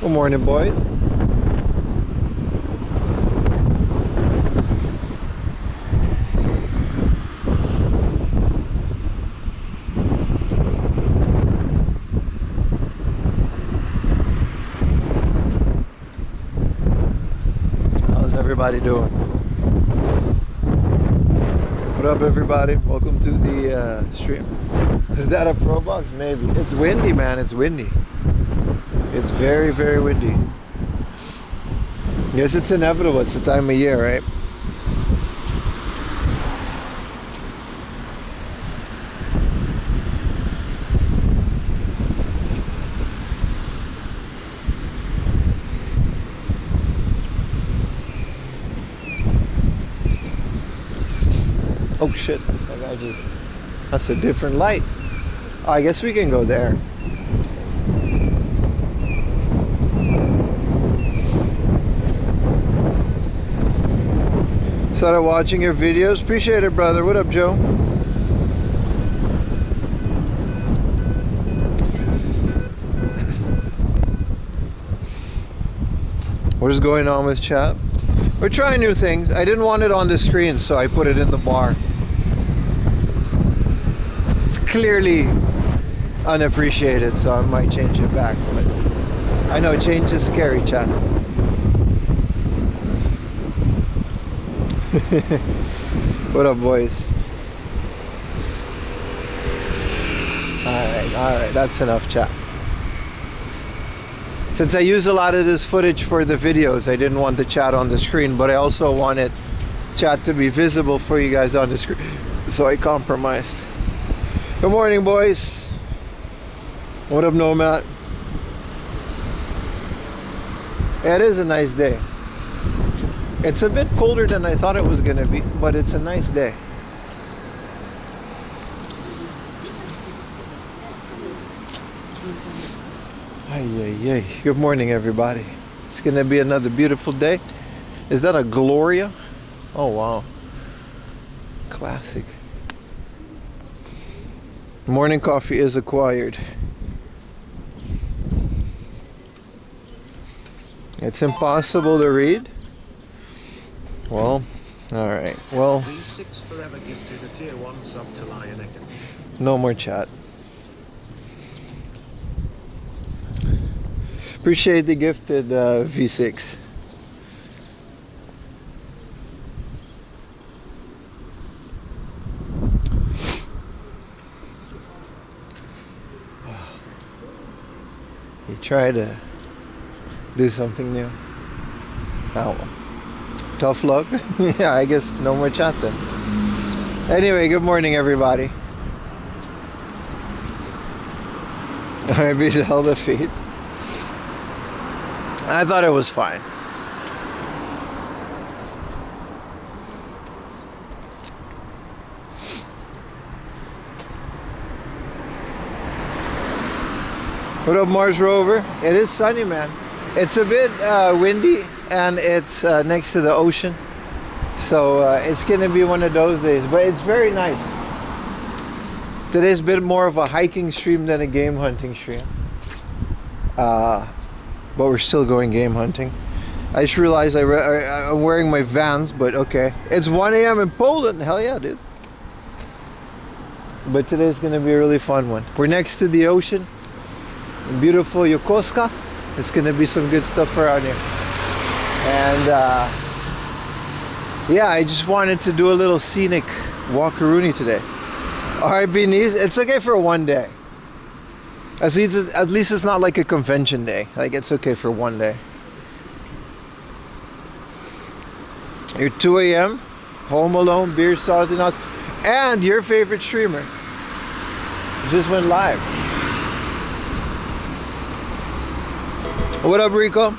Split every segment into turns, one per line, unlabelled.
Good morning, boys. How's everybody doing? What up, everybody? Welcome to the stream. Is that a Pro Box? Maybe. It's windy, man. It's windy. It's very, very windy. Yes, it's inevitable. It's the time of year, right? Oh shit, that guy just... That's a different light. Oh, I guess we can go there. Started watching your videos. Appreciate it, brother. What up, Joe? What is going on with chat? We're trying new things. I didn't want it on the screen, so I put it in the bar. It's clearly unappreciated, so I might change it back. But I know change is scary, chat. What up, boys? Alright, that's enough chat. Since I use a lot of this footage for the videos, I didn't want the chat on the screen, but I also wanted chat to be visible for you guys on the screen, so I compromised. Good morning, boys. What up, Nomad? Yeah, it is a nice day. It's a bit colder than I thought it was gonna be, but it's a nice day. Ay. Good morning, everybody. It's gonna be another beautiful day. Is that a Gloria? Oh wow, classic. Morning coffee is acquired. It's impossible to read. Well, alright. Well, no more chat. Appreciate the gifted V6. You try to do something new. Oh well. Tough luck. Yeah, I guess no more chat then. Anyway, good morning, everybody. Maybe Zelda feet. I thought it was fine. What up, Mars Rover? It is sunny, man. It's a bit windy, and it's next to the ocean, so it's gonna be one of those days, but it's very nice. Today's a bit more of a hiking stream than a game hunting stream, but we're still going game hunting. I just realized I'm wearing my Vans, but okay. It's 1 a.m. in Poland. Hell yeah, dude. But today's gonna be a really fun one. We're next to the ocean in beautiful Yokosuka. It's gonna be some good stuff around here. And yeah, I just wanted to do a little scenic walkaroony today. Alright, Beanies, it's okay for one day. At least it's not like a convention day. Like, it's okay for one day. You're 2 a.m. home alone, beer, salty nuts, and your favorite streamer just went live. What up, Rico?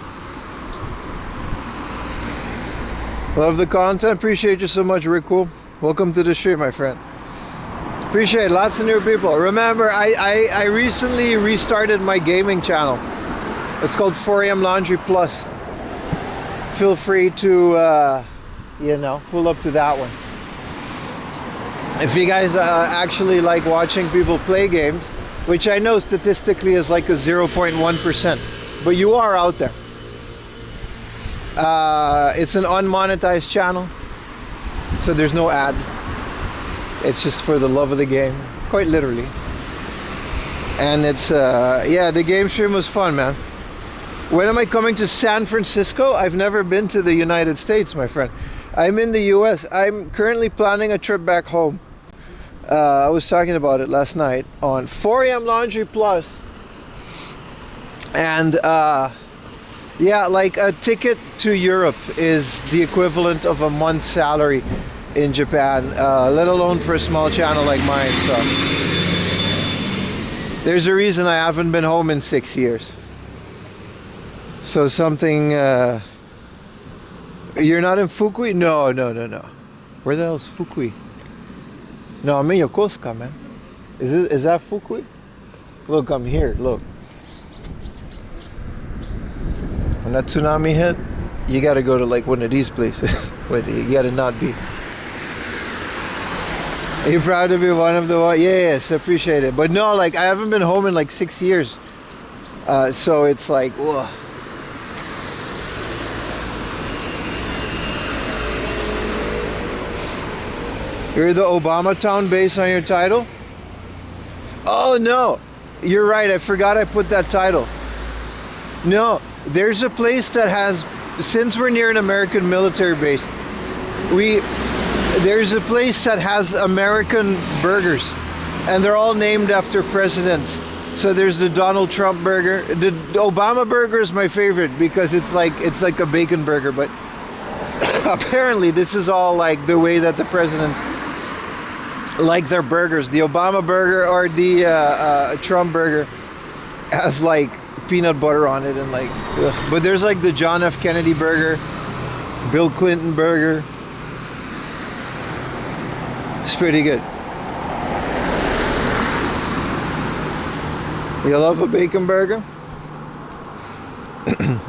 Love the content. Appreciate you so much, Rick. Cool. Welcome to the stream, my friend. Appreciate lots of new people. Remember, I recently restarted my gaming channel. It's called 4am Laundry Plus. Feel free to, you know, pull up to that one. If you guys actually like watching people play games, which I know statistically is like a 0.1%. but you are out there. It's an unmonetized channel, so there's no ads. It's just for the love of the game, quite literally. And it's yeah, the game stream was fun, man. When am I coming to San Francisco? I've never been to the United States, my friend. I'm in the US. I'm currently planning a trip back home. I was talking about it last night on 4am Laundry Plus. And yeah, like a ticket to Europe is the equivalent of a month's salary in Japan, let alone for a small channel like mine. So there's a reason I haven't been home in 6 years. So something, you're not in Fukui? No. Where the hell is Fukui? No, I'm in Yokosuka, man. Is that Fukui? Look, I'm here, look. When that tsunami hit, you gotta go to like one of these places. Wait, you gotta not be. Are you proud to be one of the one? Yes, appreciate it. But no, like I haven't been home in like 6 years. So it's like, whoa. You're the Obama Town base on your title? Oh no, you're right, I forgot I put that title. No, there's a place that has, since we're near an American military base, there's a place that has American burgers, and they're all named after presidents. So there's the Donald Trump burger. The Obama burger is my favorite because it's like a bacon burger, but apparently this is all like the way that the presidents like their burgers. The Obama burger or the Trump burger has like peanut butter on it and like, ugh. But there's like the John F. Kennedy burger, Bill Clinton burger. It's pretty good. You love a bacon burger?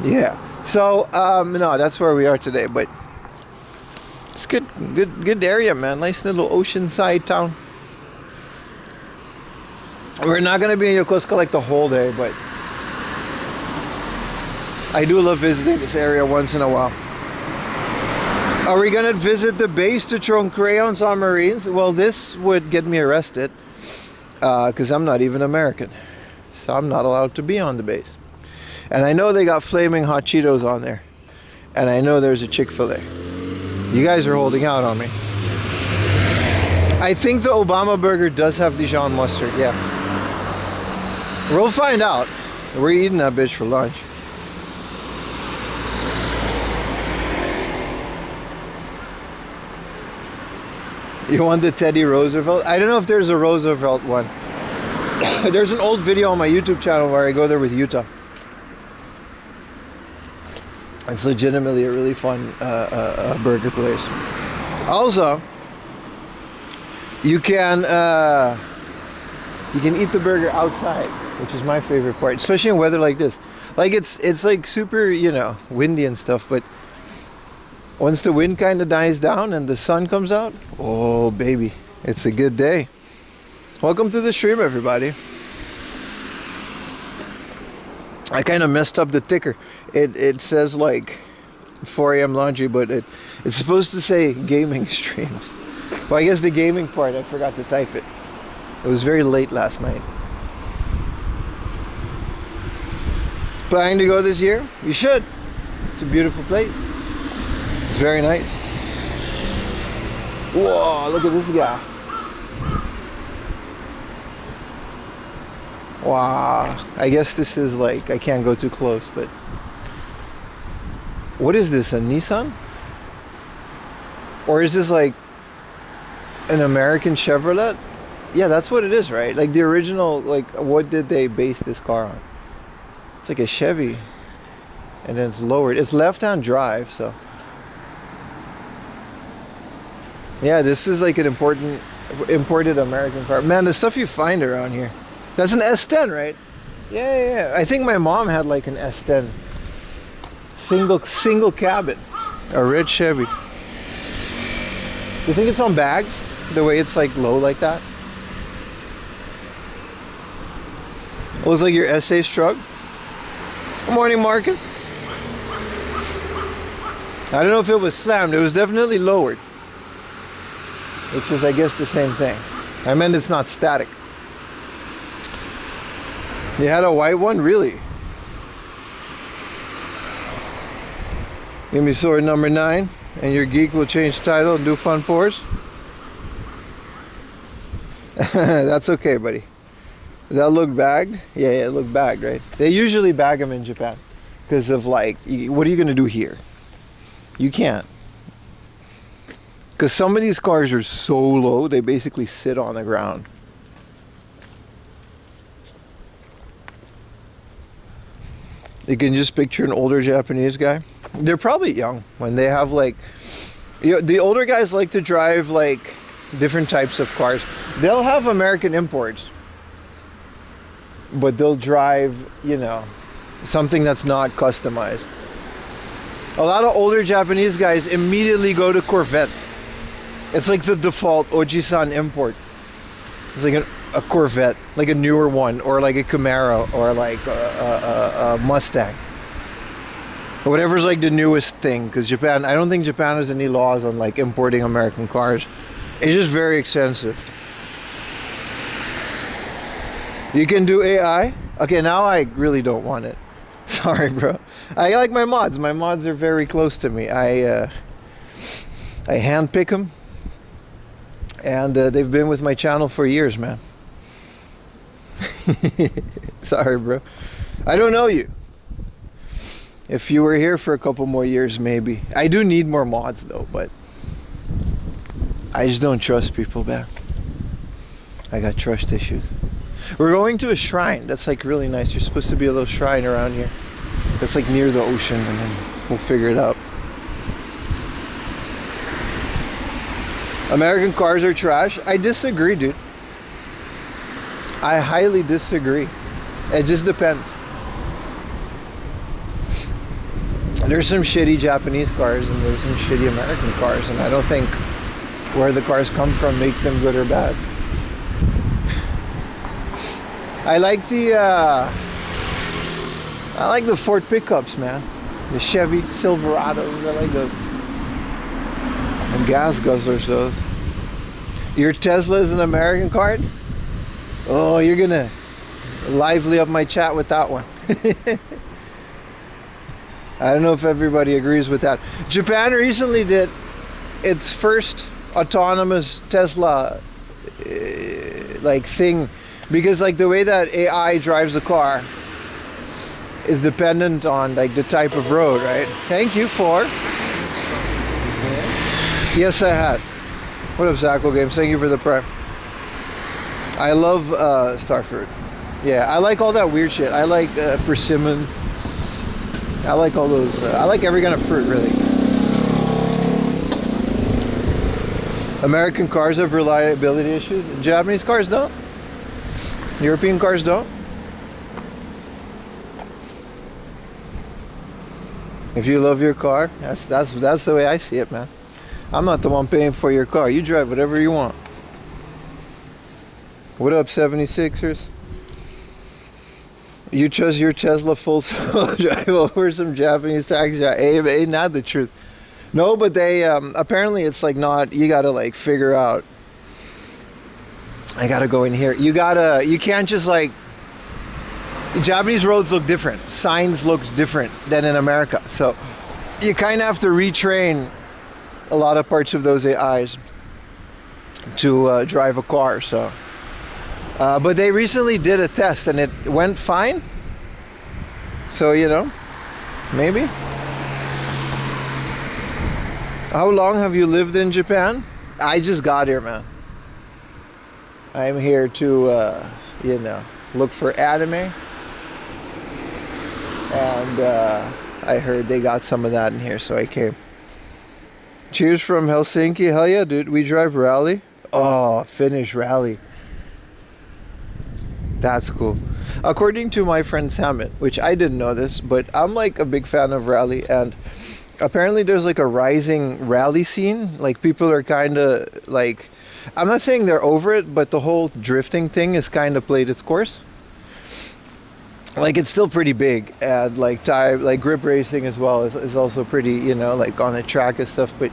Yeah. So no, that's where we are today, but it's good area, man. Nice little Oceanside town. We're not gonna be in Yokosuka like the whole day, but I do love visiting this area once in a while. Are we gonna visit the base to throw crayons on Marines? Well, this would get me arrested because I'm not even American, so I'm not allowed to be on the base. And I know they got flaming hot Cheetos on there, and I know there's a Chick-fil-A. You guys are holding out on me. I think the Obama burger does have Dijon mustard, yeah. We'll find out. We're eating that bitch for lunch. You want the Teddy Roosevelt? I don't know if there's a Roosevelt one. There's an old video on my YouTube channel where I go there with Utah. It's legitimately a really fun burger place. Also, you can eat the burger outside, which is my favorite part, especially in weather like this. Like it's like super, you know, windy and stuff, but once the wind kind of dies down and the sun comes out, oh baby, it's a good day. Welcome to the stream, everybody. I kind of messed up the ticker. It says like 4am laundry, but it's supposed to say gaming streams. Well, I guess the gaming part, I forgot to type it. It was very late last night. Planning to go this year? You should. It's a beautiful place. It's very nice. Whoa, look at this guy. Wow, I guess this is like, I can't go too close, but what is this, a Nissan? Or is this like an American Chevrolet? Yeah, that's what it is, right? Like the original, like what did they base this car on? It's like a Chevy, and then it's lowered. It's left-hand drive, so. Yeah, this is like an imported American car. Man, the stuff you find around here. That's an S10, right? Yeah. I think my mom had like an S10. Single cabin. A red Chevy. Do you think it's on bags? The way it's like low like that? It looks like your S8 truck. Good morning, Marcus. I don't know if it was slammed. It was definitely lowered, which is, I guess, the same thing. I meant it's not static. You had a white one? Really? Give me sword number 9, and your geek will change title and do fun pours. That's okay, buddy. Does that look bagged? Yeah, it looked bagged, right? They usually bag them in Japan because of like, what are you gonna do here? You can't. Because some of these cars are so low, they basically sit on the ground. You can just picture an older Japanese guy. They're probably young when they have like, you know, the older guys like to drive like different types of cars. They'll have American imports, but they'll drive, you know, something that's not customized. A lot of older Japanese guys immediately go to Corvettes. It's like the default Ojisan import. It's like a Corvette, like a newer one, or like a Camaro, or like a Mustang. Whatever's like the newest thing, because Japan, I don't think Japan has any laws on like importing American cars. It's just very expensive. You can do AI? Okay, now I really don't want it. Sorry, bro. I like my mods. My mods are very close to me. I handpick them. And they've been with my channel for years, man. Sorry, bro. I don't know you. If you were here for a couple more years, maybe. I do need more mods, though, but I just don't trust people, man. I got trust issues. We're going to a shrine. That's like really nice. There's supposed to be a little shrine around here. That's like near the ocean, and then we'll figure it out. American cars are trash. I disagree, dude. I highly disagree. It just depends. There's some shitty Japanese cars and there's some shitty American cars, and I don't think where the cars come from makes them good or bad. I like the Ford pickups, man. The Chevy Silverados. I like those. And gas guzzlers, those. Your Tesla is an American car? Oh, you're gonna lively up my chat with that one. I don't know if everybody agrees with that. Japan recently did its first autonomous Tesla like thing, because like the way that AI drives the car is dependent on like the type of road, right? Thank you for. Yes, I had. What up, Zacko Games? Thank you for the prep. I love Starfruit. Yeah, I like all that weird shit. I like persimmons. I like all those. I like every kind of fruit, really. American cars have reliability issues. Japanese cars don't. European cars don't. If you love your car, that's the way I see it, man. I'm not the one paying for your car. You drive whatever you want. What up, 76ers? You trust your Tesla full drive over some Japanese taxi? Hey, not the truth. No, but they apparently it's like not. You gotta like figure out. I gotta go in here. You can't just like. Japanese roads look different. Signs look different than in America. So you kind of have to retrain a lot of parts of those AIs to drive a car. So, but they recently did a test and it went fine. So, you know, maybe. How long have you lived in Japan? I just got here, man. I'm here to, you know, look for anime. And I heard they got some of that in here, so I came. Cheers from Helsinki. Hell yeah, dude. We drive rally. Oh, Finnish rally. That's cool. According to my friend Samet, which I didn't know this, but I'm like a big fan of rally, and apparently there's like a rising rally scene. Like people are kind of like, I'm not saying they're over it, but the whole drifting thing has kind of played its course. like it's still pretty big, and like grip racing as well is also pretty, you know, like on the track and stuff. But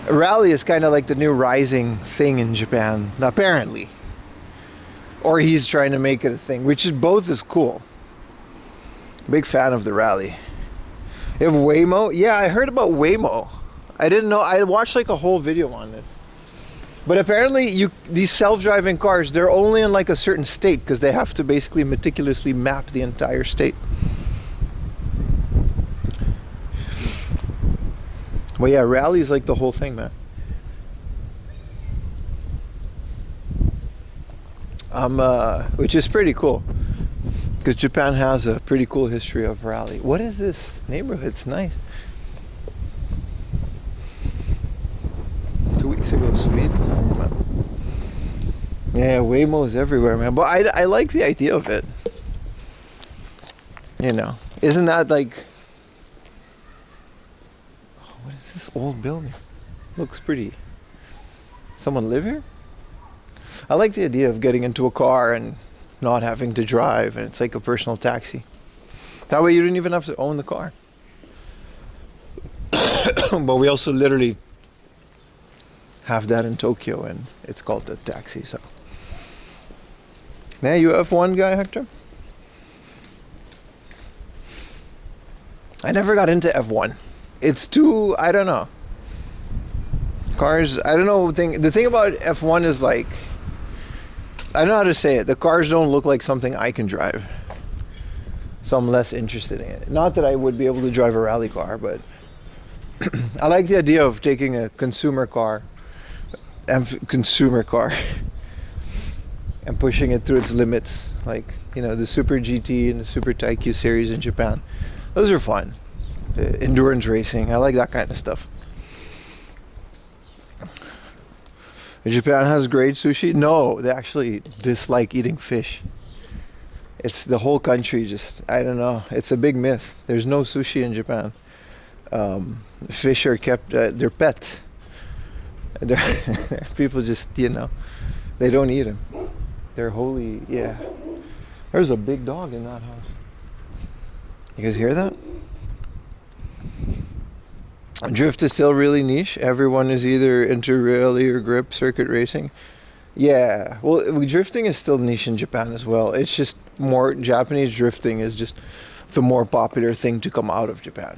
rally is kind of like the new rising thing in Japan, apparently. Or he's trying to make it a thing, which is both is cool. Big fan of the rally. You have Waymo? Yeah, I heard about Waymo. I didn't know. I watched like a whole video on this. But apparently these self-driving cars, they're only in like a certain state because they have to basically meticulously map the entire state. Well, yeah, rally is like the whole thing, man. Which is pretty cool because Japan has a pretty cool history of rally. What is this neighborhood? It's nice. 2 weeks ago, Sweden. Yeah, Waymo's everywhere, man. But I like the idea of it. You know, isn't that like? Oh, what is this old building? Looks pretty. Someone live here? I like the idea of getting into a car and not having to drive, and it's like a personal taxi. That way you don't even have to own the car. But we also literally have that in Tokyo, and it's called a taxi. So, yeah, you F1 guy, Hector? I never got into F1. It's too, I don't know. Cars, I don't know. The thing about F1 is like, I don't know how to say it. The cars don't look like something I can drive. So I'm less interested in it. Not that I would be able to drive a rally car, but I like the idea of taking a consumer car and pushing it through its limits. Like, you know, the Super GT and the Super Taikyu series in Japan. Those are fun. Endurance racing. I like that kind of stuff. Japan has great sushi? No, they actually dislike eating fish. It's the whole country just, I don't know. It's a big myth. There's no sushi in Japan. Fish are kept, they're pets. People just, you know, they don't eat them. They're holy, yeah. There's a big dog in that house. You guys hear that? Drift is still really niche. Everyone is either into rally or grip circuit racing. Yeah, well, drifting is still niche in Japan as well. It's just more, Japanese drifting is just the more popular thing to come out of Japan.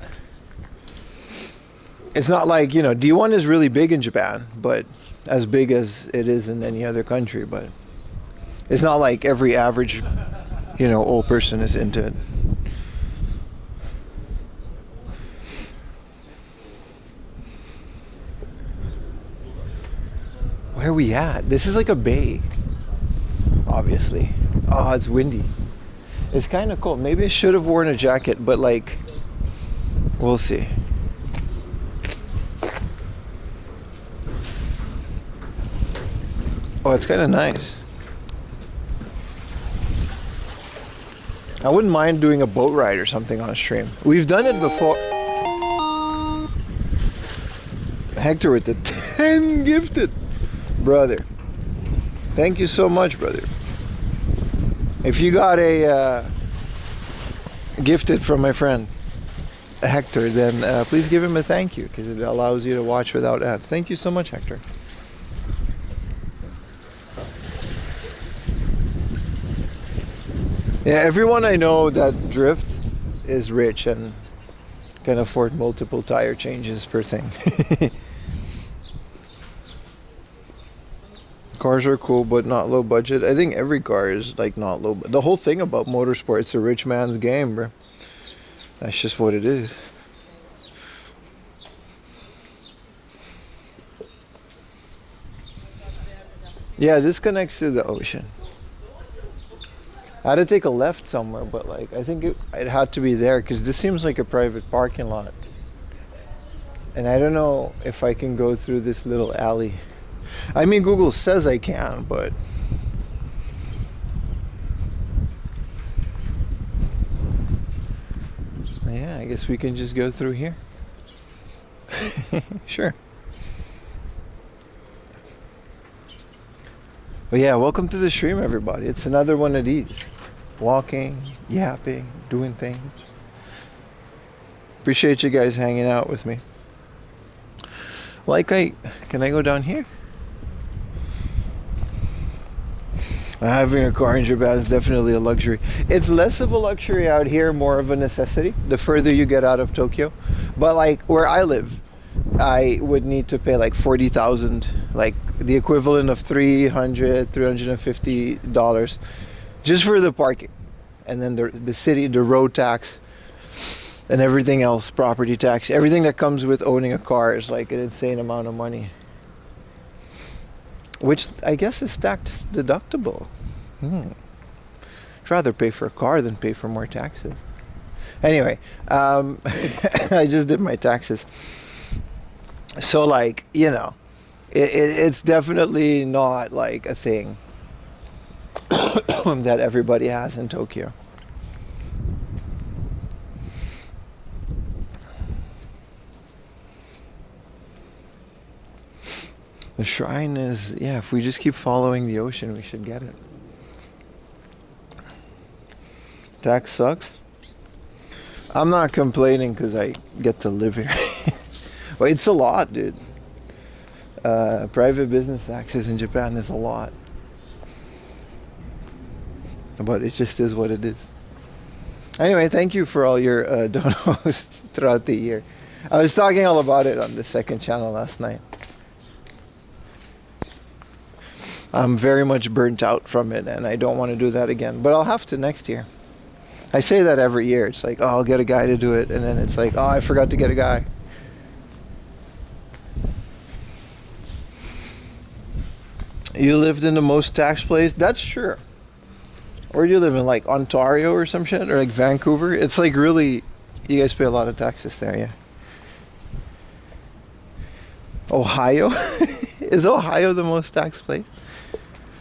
It's not like, you know, D1 is really big in Japan, but as big as it is in any other country. But it's not like every average, you know, old person is into it. Where are we at? This is like a bay, obviously. Oh, it's windy. It's kind of cold. Maybe I should have worn a jacket, but like, we'll see. Oh, it's kind of nice. I wouldn't mind doing a boat ride or something on a stream. We've done it before. Hector with the 10 gifted. Brother, thank you so much, brother. If you got a gifted from my friend Hector, then please give him a thank you, because it allows you to watch without ads. Thank you so much, Hector. Yeah, everyone I know that drifts is rich and can afford multiple tire changes per thing. Cars are cool, but not low budget. I think every car is like not low. The whole thing about motorsport, it's a rich man's game, bro. That's just what it is. Yeah, this connects to the ocean. I had to take a left somewhere, but like I think it had to be there because this seems like a private parking lot. And I don't know if I can go through this little alley. I mean, Google says I can, but yeah, I guess we can just go through here. Sure. But yeah, welcome to the stream, everybody. It's another one of these. walking, yapping, doing things. Appreciate you guys hanging out with me. Can I go down here? Having a car in Japan is definitely a luxury. It's less of a luxury out here, more of a necessity the further you get out of Tokyo. But like where I live, I would need to pay like 40,000, like the equivalent of $350 just for the parking. And then the city, the road tax, and everything else, property tax, everything that comes with owning a car is like an insane amount of money. Which I guess is tax deductible. I'd rather pay for a car than pay for more taxes. Anyway, I just did my taxes. So like, you know, it's definitely not like a thing that everybody has in Tokyo. The shrine is, yeah, if we just keep following the ocean, we should get it. Tax sucks. I'm not complaining because I get to live here. Well, it's a lot, dude. Private business taxes in Japan is a lot. But it just is what it is. Anyway, thank you for all your donos throughout the year. I was talking all about it on the second channel last night. I'm very much burnt out from it and I don't want to do that again. But I'll have to next year. I say that every year. It's like, oh, I'll get a guy to do it. And then it's like, oh, I forgot to get a guy. You lived in the most taxed place? That's true. Where do you live in? Like Ontario or some shit? Or like Vancouver? It's like really, you guys pay a lot of taxes there, yeah. Ohio? Is Ohio the most taxed place?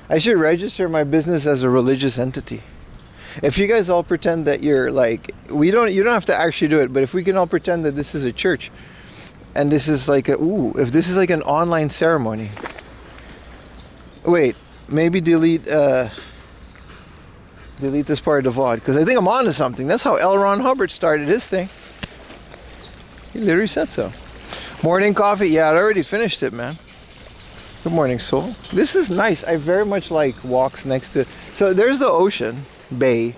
I should register my business as a religious entity. If you guys all pretend that you're like, you don't have to actually do it, but if we can all pretend that this is a church, and this is like if this is like an online ceremony. Wait, maybe delete this part of the VOD, because I think I'm on to something. That's how L. Ron Hubbard started his thing. He literally said so. Morning coffee, yeah, I already finished it, man. Good morning, soul. This is nice. I very much like walks next to... So there's the ocean, bay.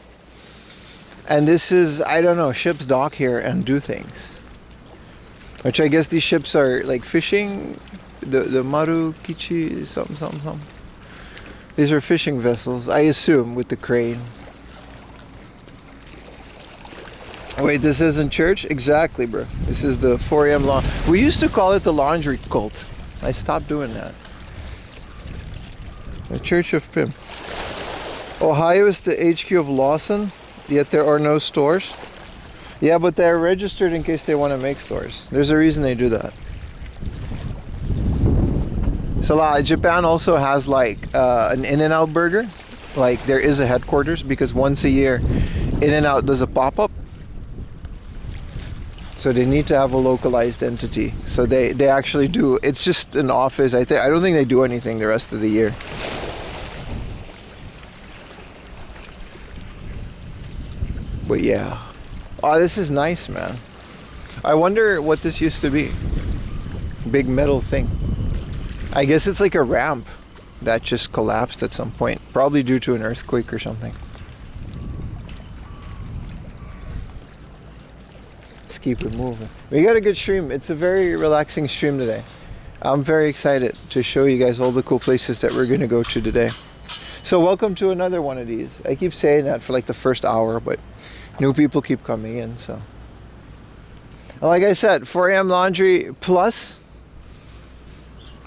And this is, I don't know, ships dock here and do things. Which I guess these ships are like fishing. The Maru Kichi, something. These are fishing vessels, I assume, with the crane. Wait, this isn't church? Exactly, bro. This is the 4 a.m. lawn. We used to call it the laundry cult. I stopped doing that. The Church of Pim. Ohio is the HQ of Lawson, yet there are no stores. Yeah, but they're registered in case they want to make stores. There's a reason they do that. So Japan also has like an In-N-Out burger. Like there is a headquarters because once a year In-N-Out does a pop-up. So they need to have a localized entity. So they actually do. It's just an office. I don't think they do anything the rest of the year. But yeah. Oh, this is nice, man. I wonder what this used to be. Big metal thing. I guess it's like a ramp that just collapsed at some point. Probably due to an earthquake or something. Let's keep it moving. We got a good stream. It's a very relaxing stream today. I'm very excited to show you guys all the cool places that we're going to go to today. So welcome to another one of these. I keep saying that for like the first hour, but new people keep coming in, so. And like I said, 4 a.m. Laundry Plus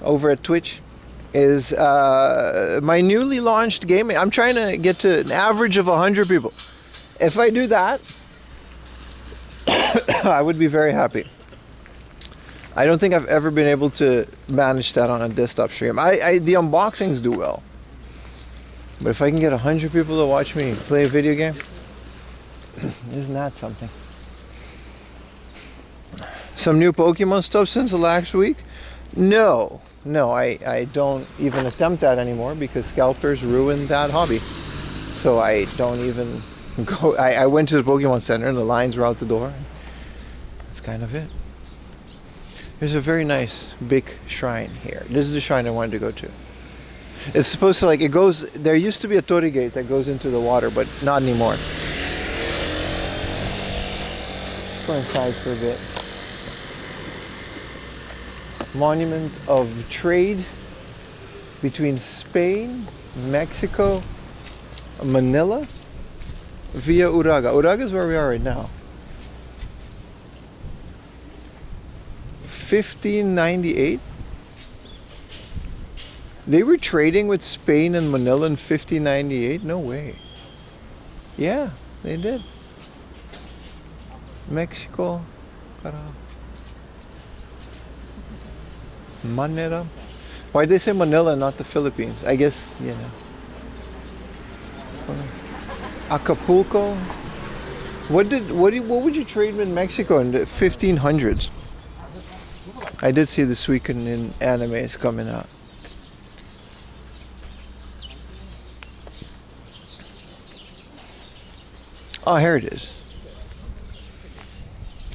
over at Twitch is my newly launched gaming. I'm trying to get to an average of 100 people. If I do that, I would be very happy. I don't think I've ever been able to manage that on a desktop stream. The unboxings do well. But if I can get 100 people to watch me play a video game, isn't that something? Some new Pokemon stuff since the last week? No, I don't even attempt that anymore because scalpers ruined that hobby. so I don't even go. I went to the Pokemon Center and the lines were out the door. That's kind of it. There's a very nice big shrine here. This is the shrine I wanted to go to. It's supposed to, like, it goes, there used to be a torii gate that goes into the water, but not anymore. Let's go inside for a bit. Monument of trade between Spain, Mexico, Manila, via Uraga. Uraga is where we are right now. 1598. They were trading with Spain and Manila in 1598? No way. Yeah, they did. Mexico. Manila. Why did they say Manila, not the Philippines? I guess, you know. Acapulco. What would you trade in Mexico in the 1500s? I did see the Suican in animes coming out. Oh, here it is.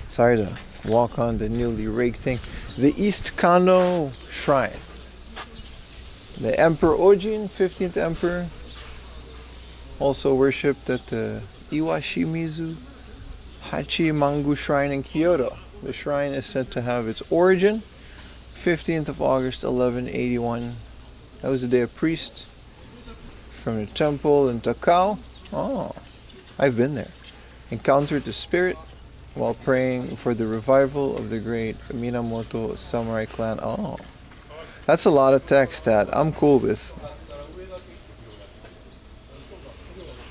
Sorry to walk on the newly rigged thing. The East Kano Shrine. The Emperor Ojin, 15th Emperor, also worshipped at the Iwashimizu Hachimangu Shrine in Kyoto. The shrine is said to have its origin 15th of August 1181. That was the day a priest from the temple in Takao, oh, I've been there, encountered the spirit while praying for the revival of the great Minamoto samurai clan. Oh, that's a lot of text that I'm cool with.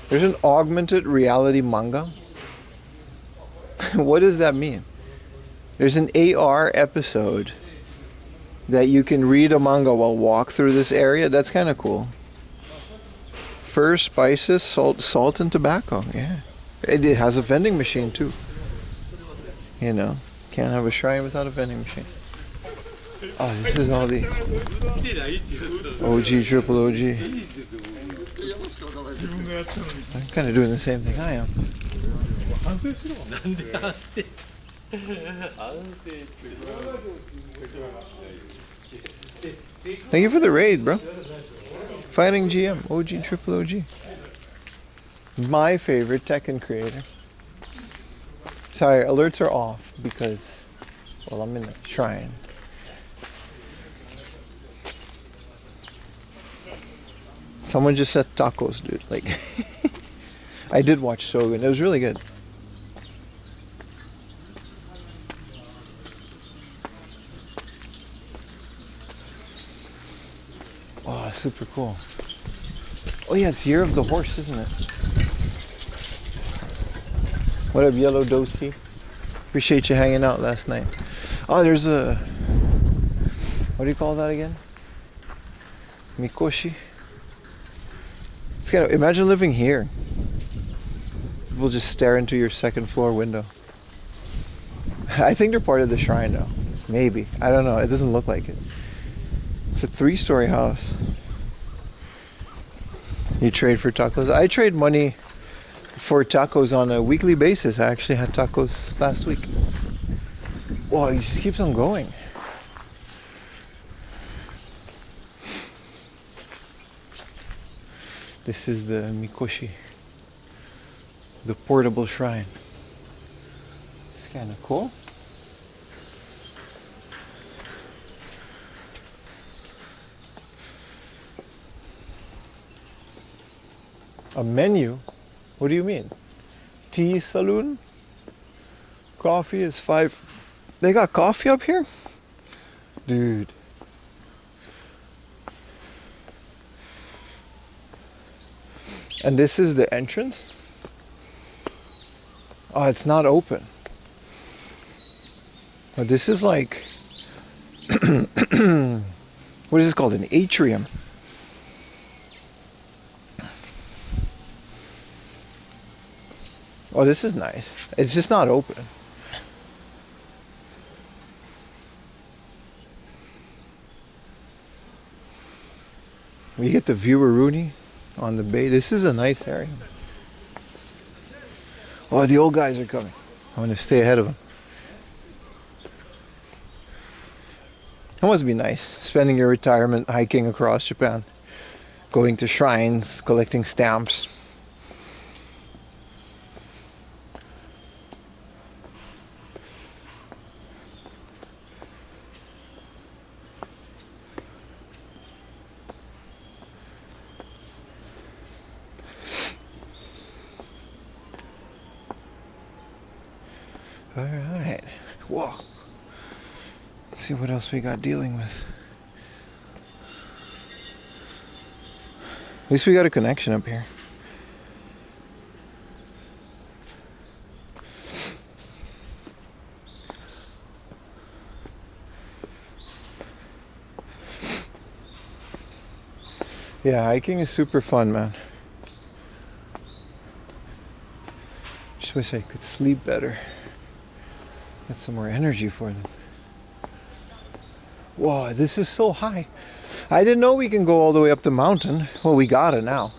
There's an augmented reality manga. What does that mean? There's an AR episode that you can read a manga while walk through this area. That's kind of cool. Fur, spices, salt and tobacco. Yeah. It has a vending machine too. You know, can't have a shrine without a vending machine. Oh, this is all the OG, triple OG. I'm kind of doing the same thing I am. Thank you for the raid, bro. Fighting GM, OG, triple OG. My favorite Tekken creator. Sorry, alerts are off because, well, I'm in the shrine. Someone just said tacos, dude. Like, I did watch Shogun. It was really good. Oh, super cool. Oh yeah, it's Year of the Horse, isn't it? What up, Yellow Dosey? Appreciate you hanging out last night. Oh, there's a... What do you call that again? Mikoshi? It's kind of, imagine living here. People just stare into your second floor window. I think they're part of the shrine though. Maybe. I don't know. It doesn't look like it. It's a 3-story house. You trade for tacos? I trade money for tacos on a weekly basis. I actually had tacos last week. Whoa, it just keeps on going. This is the Mikoshi, the portable shrine. It's kind of cool. A menu? What do you mean? Tea saloon? Coffee is 5. They got coffee up here? Dude. And this is the entrance? Oh, it's not open. Oh, this is like... what is this called? An atrium. Oh, this is nice. It's just not open. You get the viewer Rooney. on the bay. This is a nice area. Oh, the old guys are coming. I'm gonna stay ahead of them. It must be nice spending your retirement hiking across Japan, going to shrines, collecting stamps. All right. Whoa. Let's see what else we got dealing with. At least we got a connection up here. Yeah, hiking is super fun, man. Just wish I could sleep better. Get some more energy for them. Whoa, this is so high. I didn't know we can go all the way up the mountain. Well, we got it now.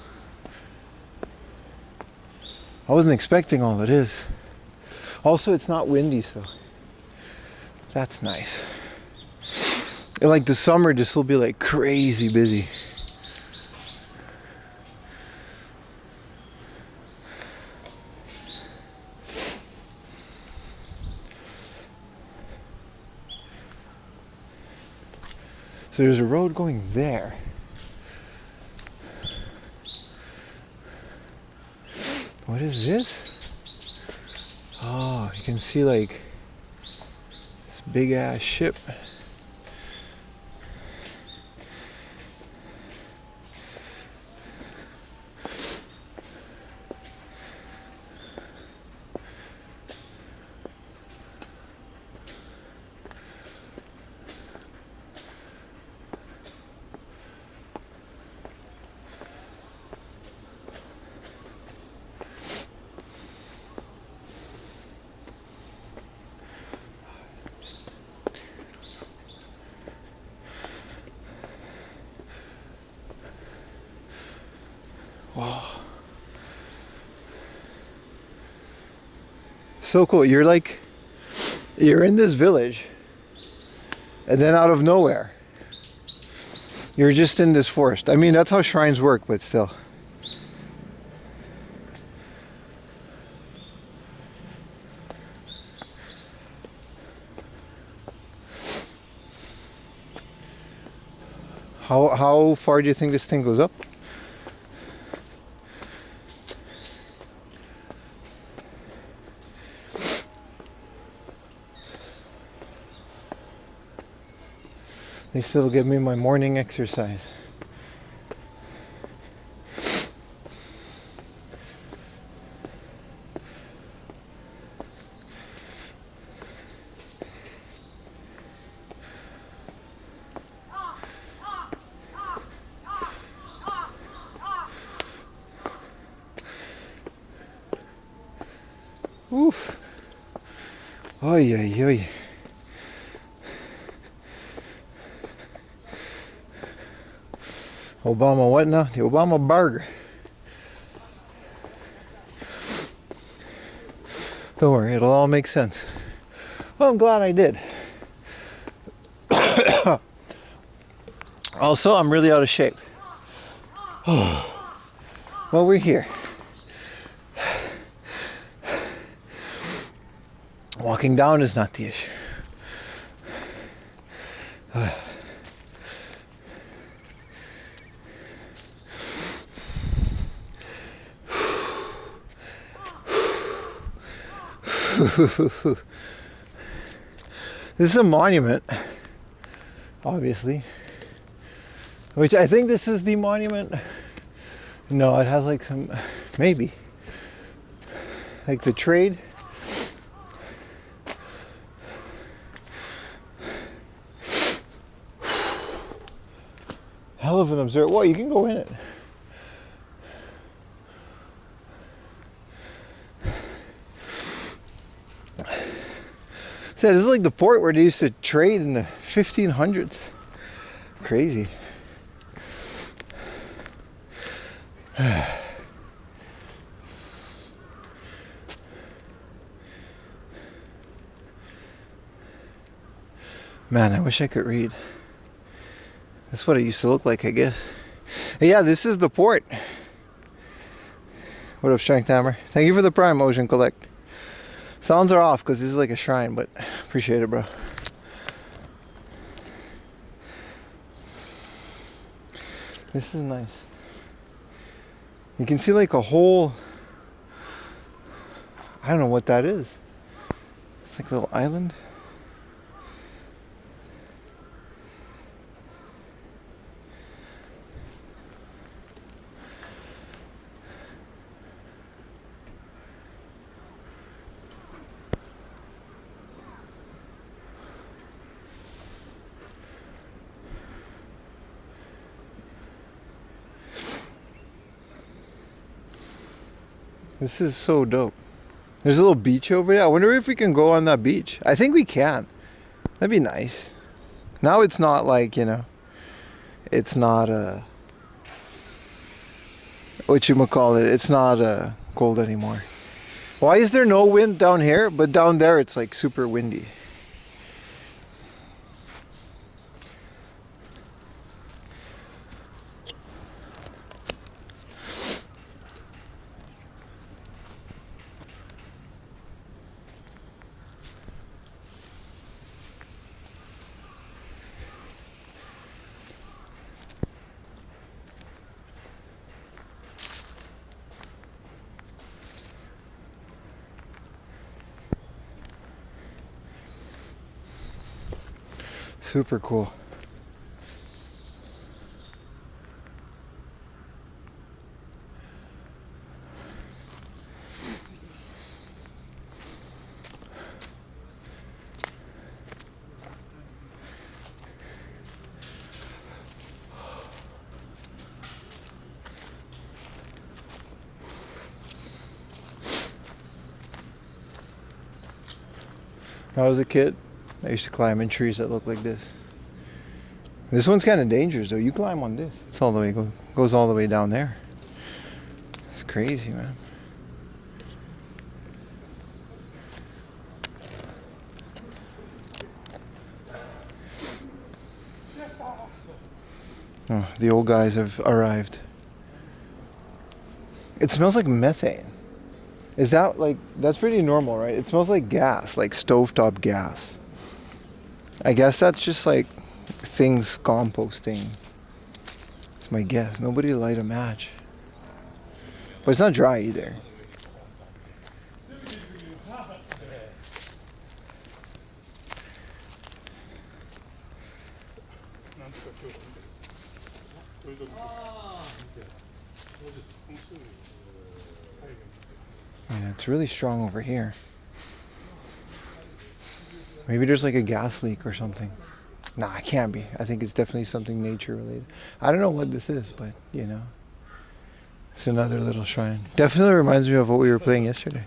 I wasn't expecting all it is. Also, it's not windy, so that's nice. And like the summer, this will be like crazy busy. So there's a road going there. What is this? Oh, you can see like this big ass ship. Wow. So cool. You're in this village, and then out of nowhere, you're just in this forest. I mean, that's how shrines work, but still. How far do you think this thing goes up? They still give me my morning exercise. Oof. Oy, oy, oy. Obama what now? The Obama burger. Don't worry, it'll all make sense. Well, I'm glad I did. Also, I'm really out of shape. Well, we're here. Walking down is not the issue. This is a monument, obviously, which I think this is the monument. No, it has like some, maybe, like the trade. Hell of an observer. Whoa, you can go in it. So this is like the port where they used to trade in the 1500s. Crazy. Man, I wish I could read. That's what it used to look like, I guess. Yeah, this is the port. What up, Strength Hammer? Thank you for the Prime, Ocean Collect. Sounds are off because this is like a shrine, but appreciate it, bro. This is nice. You can see like a whole, I don't know what that is. It's like a little island. This is so dope. There's a little beach over there. I wonder if we can go on that beach. I think we can. That'd be nice. Now it's not like, you know, it's not whatchamacallit, it's not cold anymore. Why is there no wind down here, but down there it's like super windy? Super cool. When I was a kid, I used to climb in trees that look like this. This one's kind of dangerous though. You climb on this. It's all the way goes all the way down there. It's crazy, man. Oh, the old guys have arrived. It smells like methane. Is that like, that's pretty normal, right? It smells like gas, like stovetop gas. I guess that's just like things composting. It's my guess. Nobody light a match. But it's not dry either. Yeah, it's really strong over here. Maybe there's like a gas leak or something. Nah, it can't be. I think it's definitely something nature related. I don't know what this is, but you know, it's another little shrine. Definitely reminds me of what we were playing yesterday.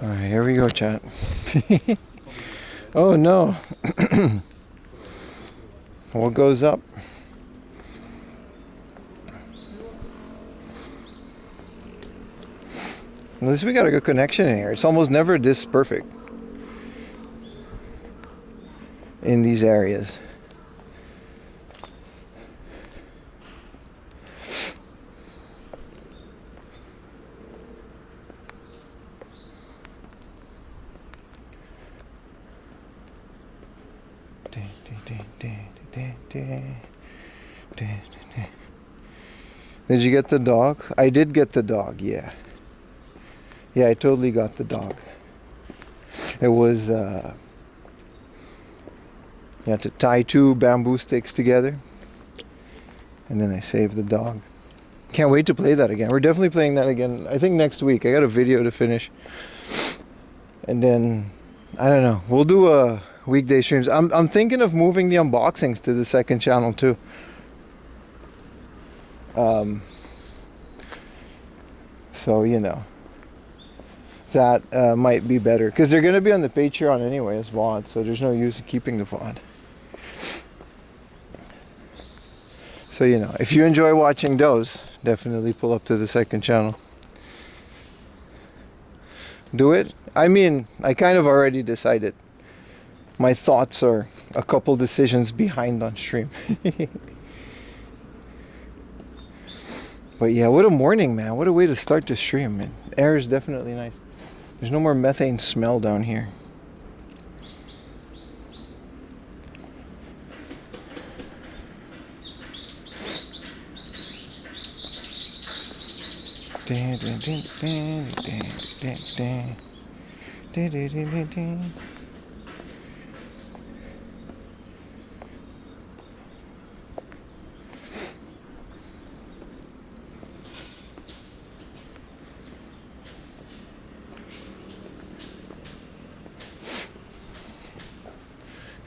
Alright, here we go, chat. Oh no. What goes up? At least we got a good connection in here. It's almost never this perfect in these areas. Did you get the dog? I did get the dog, yeah. Yeah, I totally got the dog. It was, you had to tie 2 bamboo sticks together. And then I saved the dog. Can't wait to play that again. We're definitely playing that again, I think next week. I got a video to finish. And then, I don't know, we'll do a weekday streams. I'm thinking of moving the unboxings to the second channel too. So, you know. that might be better. Because they're going to be on the Patreon anyway as VOD, so there's no use in keeping the VOD. So, you know, if you enjoy watching those, definitely pull up to the second channel. Do it. I mean, I kind of already decided. My thoughts are a couple decisions behind on stream. But yeah, what a morning, man. What a way to start the stream, man. Air is definitely nice. There's no more methane smell down here.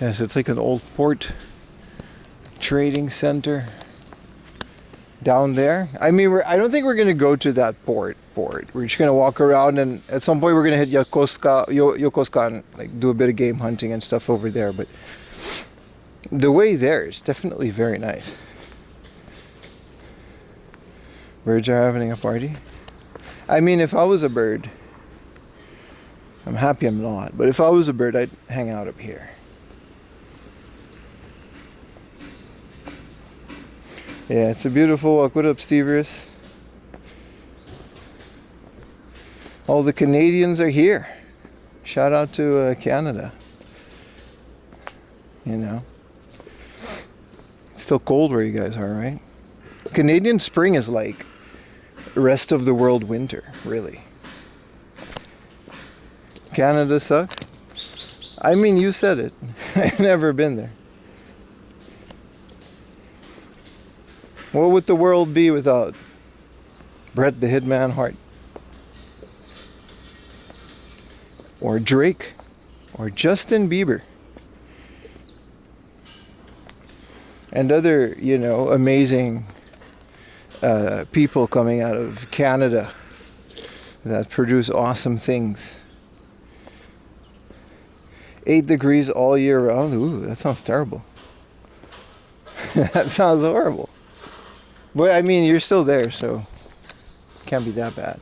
Yes, it's like an old port trading center down there. I mean, I don't think we're gonna go to that port. We're just gonna walk around, and at some point we're gonna hit Yokosuka and like do a bit of game hunting and stuff over there. But the way there is definitely very nice. Birds are having a party. I mean, if I was a bird, I'm happy I'm not. But if I was a bird, I'd hang out up here. Yeah, it's a beautiful walk. What up, Steverus? All the Canadians are here. Shout out to Canada. You know. It's still cold where you guys are, right? Canadian spring is like rest of the world winter, really. Canada sucks? I mean, you said it. I've never been there. What would the world be without Bret the Hitman Hart? Or Drake? Or Justin Bieber? And other, you know, amazing people coming out of Canada that produce awesome things. 8 degrees all year round? Ooh, that sounds terrible. That sounds horrible. But I mean, you're still there, so it can't be that bad.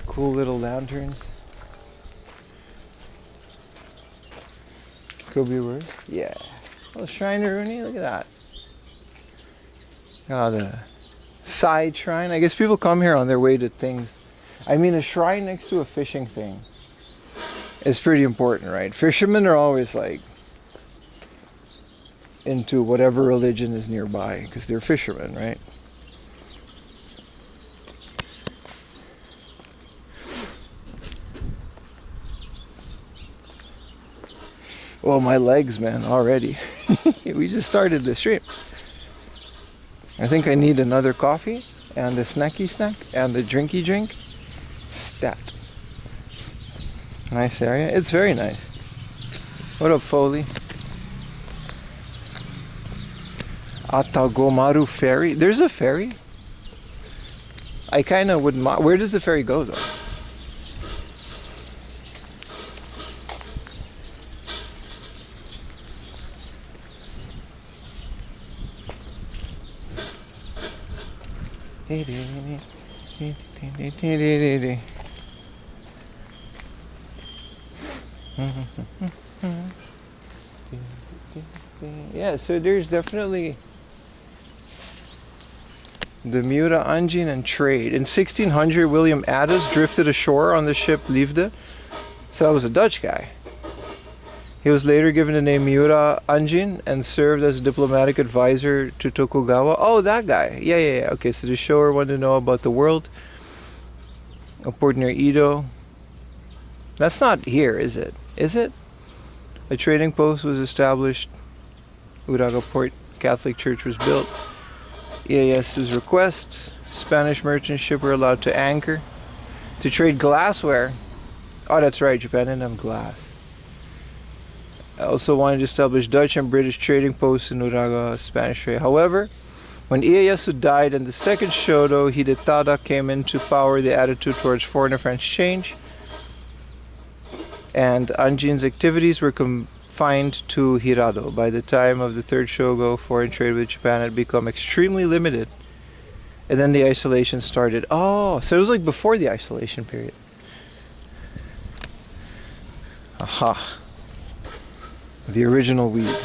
Cool little lanterns. Could be worse. Yeah. Oh, Shrine of Rooney, look at that. Got a side shrine. I guess people come here on their way to things. I mean, a shrine next to a fishing thing is pretty important, right? Fishermen are always like into whatever religion is nearby because they're fishermen, right? Well, my legs, man, already. We just started the stream. I think I need another coffee and a snacky snack and a drinky drink. Stat. Nice area. It's very nice. What up, Foley? Atagomaru Ferry. There's a ferry? I kind of wouldn't mind. Where does the ferry go, though? Yeah, so there's definitely the Miura Anjin and trade. In 1600, William Addis drifted ashore on the ship Liefde. So that was a Dutch guy. He was later given the name Miura Anjin and served as a diplomatic advisor to Tokugawa. Oh, that guy. Yeah. Okay, so the shower wanted to know about the world. A port near Edo. That's not here, is it? Is it? A trading post was established. Uraga Port Catholic Church was built. EAS's requests. Spanish merchant ship were allowed to anchor. To trade glassware. Oh, that's right. Japan didn't have glass. I also wanted to establish Dutch and British trading posts in Uraga Spanish trade. However, when Ieyasu died and the second Shodo Hidetada came into power, the attitude towards foreign and French changed. And Anjin's activities were confined to Hirado. By the time of the third Shogo, foreign trade with Japan had become extremely limited. And then the isolation started. Oh, so it was like before the isolation period. Aha. The original weed.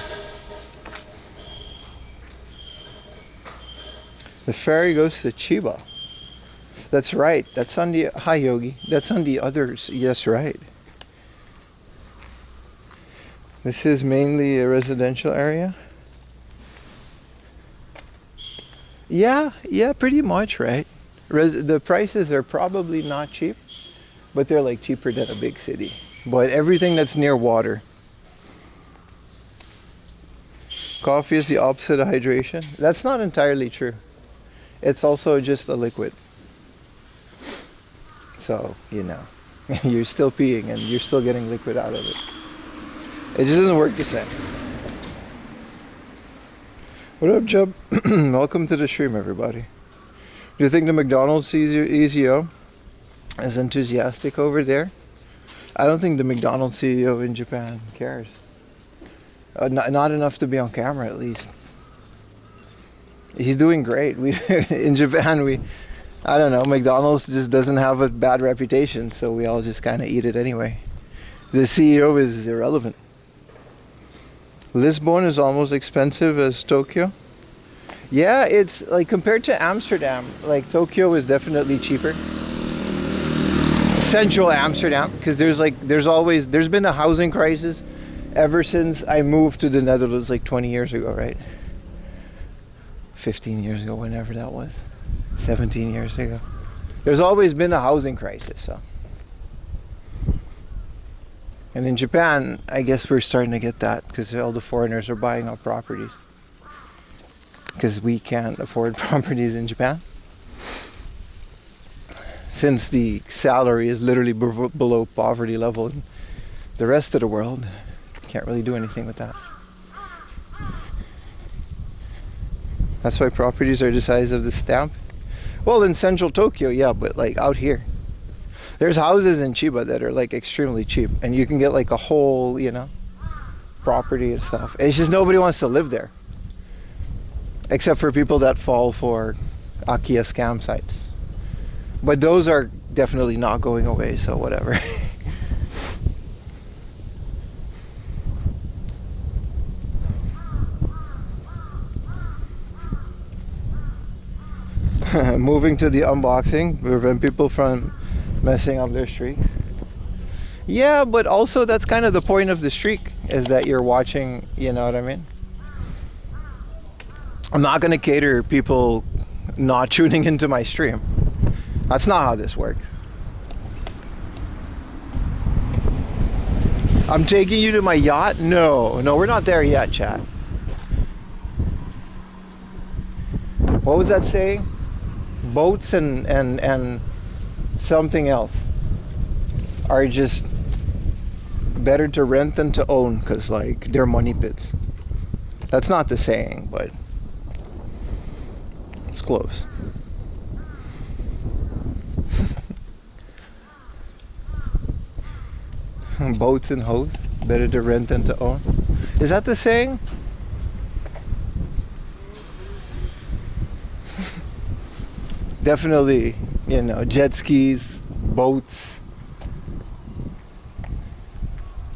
The ferry goes to Chiba. That's right. That's on the... Hi, Yogi. That's on the others. Yes, right. This is mainly a residential area. Yeah, pretty much, right? The prices are probably not cheap, but they're like cheaper than a big city. But everything that's near water. Coffee is the opposite of hydration. That's not entirely true. It's also just a liquid. So, you know, you're still peeing and you're still getting liquid out of it. It just doesn't work the same. What up, Jub? Welcome to the stream, everybody. Do you think the McDonald's CEO is enthusiastic over there? I don't think the McDonald's CEO in Japan cares. Not enough to be on camera, at least. He's doing great. In Japan, I don't know, McDonald's just doesn't have a bad reputation, so we all just kind of eat it anyway. The CEO is irrelevant. Lisbon is almost expensive as Tokyo. Yeah, it's like compared to Amsterdam, like Tokyo is definitely cheaper. Central Amsterdam, because there's been a housing crisis ever since I moved to the Netherlands like 20 years ago, right? 15 years ago, whenever that was. 17 years ago. There's always been a housing crisis, so. And in Japan, I guess we're starting to get that because all the foreigners are buying up properties. Because we can't afford properties in Japan. Since the salary is literally below poverty level in the rest of the world, can't really do anything with that. That's why properties are the size of the stamp. Well, in central Tokyo, yeah, but like out here. There's houses in Chiba that are like extremely cheap and you can get like a whole, you know, property and stuff. It's just nobody wants to live there. Except for people that fall for Akiya scam sites. But those are definitely not going away, so whatever. Moving to the unboxing, prevent people from messing up their streak. Yeah, but also that's kind of the point of the streak, is that you're watching, you know what I mean? I'm not going to cater people not tuning into my stream. That's not how this works. I'm taking you to my yacht? No, we're not there yet, chat. What was that saying? Boats and something else are just better to rent than to own because like they're money pits. That's not the saying, but it's close. Boats and hoes, better to rent than to own. Is that the saying? Definitely, you know, jet skis, boats.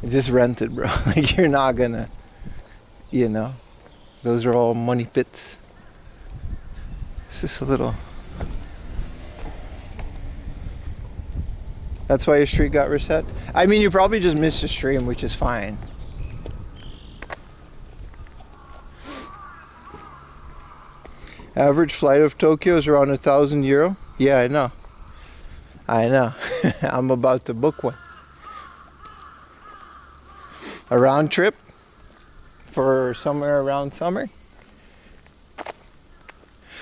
Just rent it, bro. Like you're not gonna, you know, those are all money pits. It's just a little. That's why your streak got reset? I mean, you probably just missed a stream, which is fine. Average flight of Tokyo is around €1,000. Yeah, I know. I'm about to book one. A round trip for somewhere around summer.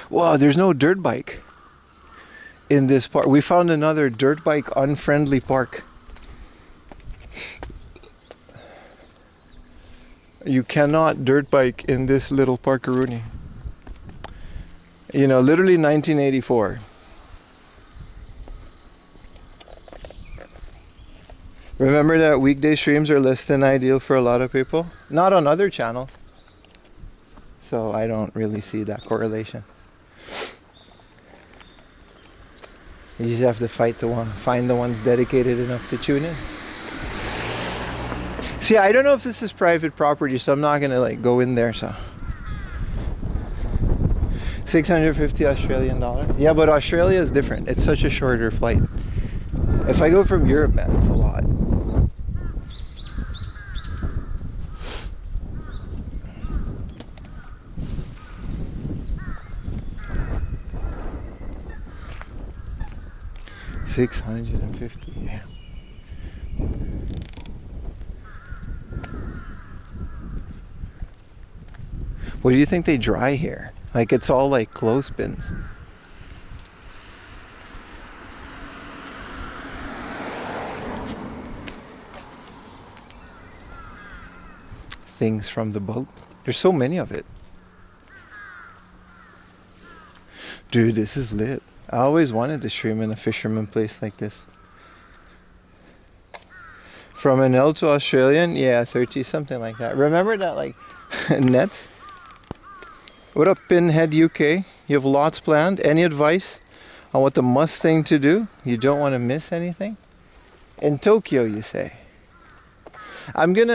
Wow, there's no dirt bike in this park. We found another dirt bike unfriendly park. You cannot dirt bike in this little parkaroonie. You know, literally 1984. Remember that weekday streams are less than ideal for a lot of people? Not on other channels. So I don't really see that correlation. You just have to find the ones dedicated enough to tune in. See, I don't know if this is private property, so I'm not gonna like go in there. So 650 Australian dollar. Yeah, but Australia is different. It's such a shorter flight. If I go from Europe, man, it's a lot. $650. Yeah. What do you think they dry here? Like it's all like clothespins. Things from the boat. There's so many of it. Dude, this is lit. I always wanted to stream in a fisherman place like this. From an L to Australian, yeah, 30, something like that. Remember that, like, nets? What up, Pinhead UK? You have lots planned. Any advice on what the must thing to do? You don't want to miss anything? In Tokyo, you say? I don't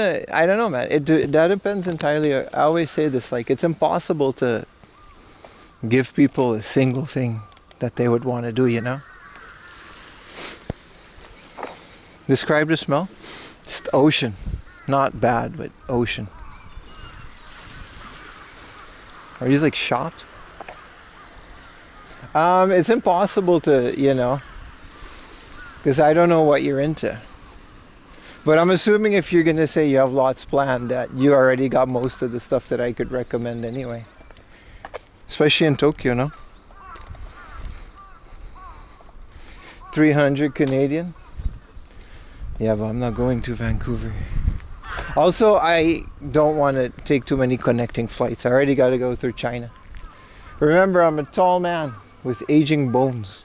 know, man. That depends entirely. I always say this, like, it's impossible to give people a single thing that they would want to do, you know? Describe the smell? It's the ocean. Not bad, but ocean. Are these like shops? It's impossible to, you know, because I don't know what you're into. But I'm assuming if you're going to say you have lots planned, that you already got most of the stuff that I could recommend anyway. Especially in Tokyo, no? 300 Canadian. Yeah, but I'm not going to Vancouver. Also, I don't want to take too many connecting flights. I already got to go through China. Remember, I'm a tall man with aging bones.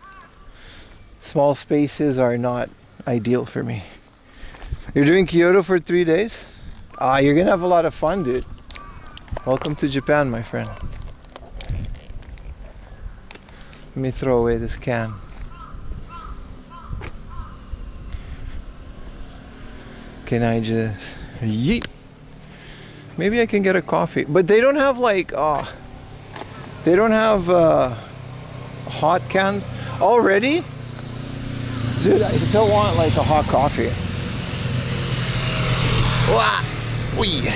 Small spaces are not ideal for me. You're doing Kyoto for 3 days? You're going to have a lot of fun, dude. Welcome to Japan, my friend. Let me throw away this can. Can I just yeet? Maybe I can get a coffee. But they don't have like, they don't have hot cans already? Dude, I still want like a hot coffee. Wee.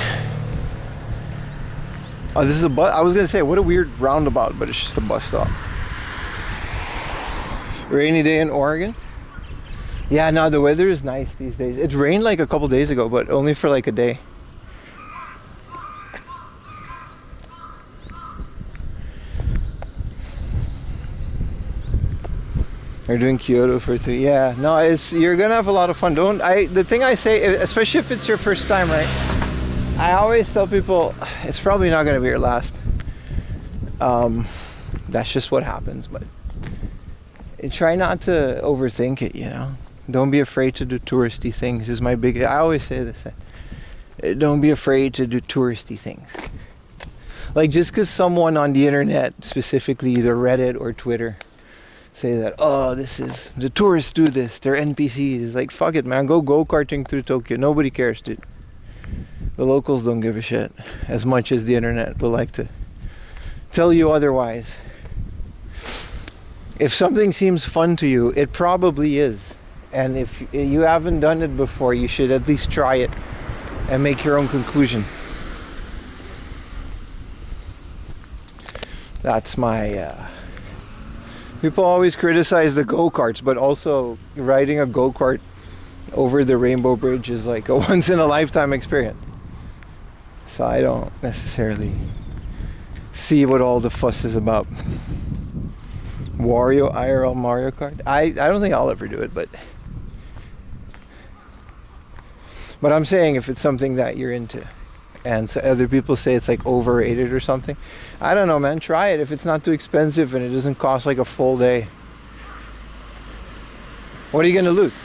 Oh, this is a bus. I was gonna say, what a weird roundabout, but it's just a bus stop. Rainy day in Oregon. Yeah, no, the weather is nice these days. It rained like a couple days ago, but only for like a day. They're doing Kyoto for 3. Yeah, no, you're gonna have a lot of fun. The thing I say, especially if it's your first time, right? I always tell people it's probably not gonna be your last. That's just what happens, but try not to overthink it, you know? Don't be afraid to do touristy things is my big... I always say this. Don't be afraid to do touristy things. Like, just because someone on the internet, specifically either Reddit or Twitter, say that, oh, the tourists do this, they're NPCs. Like, fuck it, man. Go go-karting through Tokyo. Nobody cares, dude. The locals don't give a shit as much as the internet will like to tell you otherwise. If something seems fun to you, it probably is. And if you haven't done it before, you should at least try it and make your own conclusion. That's my... People always criticize the go-karts, but also riding a go-kart over the Rainbow Bridge is like a once in a lifetime experience. So I don't necessarily see what all the fuss is about. Wario IRL Mario Kart. I don't think I'll ever do it, but I'm saying if it's something that you're into, and so other people say it's like overrated or something, I don't know, man. Try it if it's not too expensive and it doesn't cost like a full day. What are you gonna lose?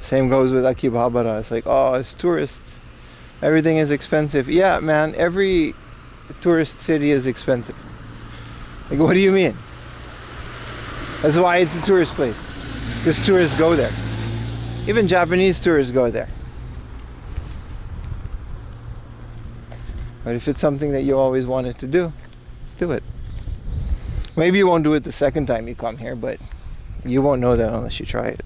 Same goes with Akihabara. It's like, oh, it's tourists. Everything is expensive. Yeah, man, every tourist city is expensive. Like, what do you mean? That's why it's a tourist place. Because tourists go there. Even Japanese tourists go there. But if it's something that you always wanted to do, let's do it. Maybe you won't do it the second time you come here, but you won't know that unless you try it.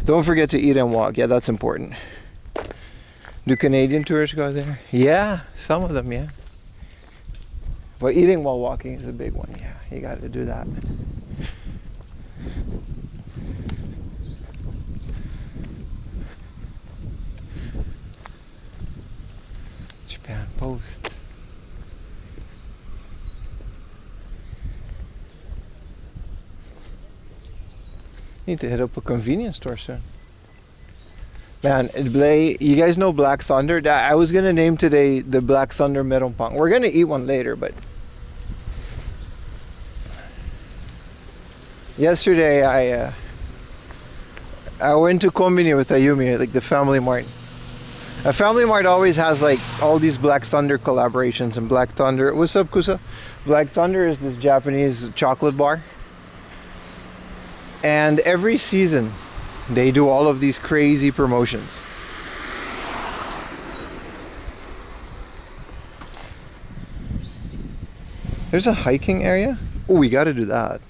Don't forget to eat and walk. Yeah, that's important. Do Canadian tourists go there? Yeah, some of them, yeah. But eating while walking is a big one. Yeah, you got to do that. Japan Post. Need to hit up a convenience store soon. Man, you guys know Black Thunder? I was gonna name today the Black Thunder Meronpang. We're gonna eat one later, but yesterday I went to Kombini with Ayumi, like the Family Mart. A Family Mart always has like all these Black Thunder collaborations, and Black Thunder. What's up, Kusa? Black Thunder is this Japanese chocolate bar. And every season, they do all of these crazy promotions. There's a hiking area? Oh, we gotta do that.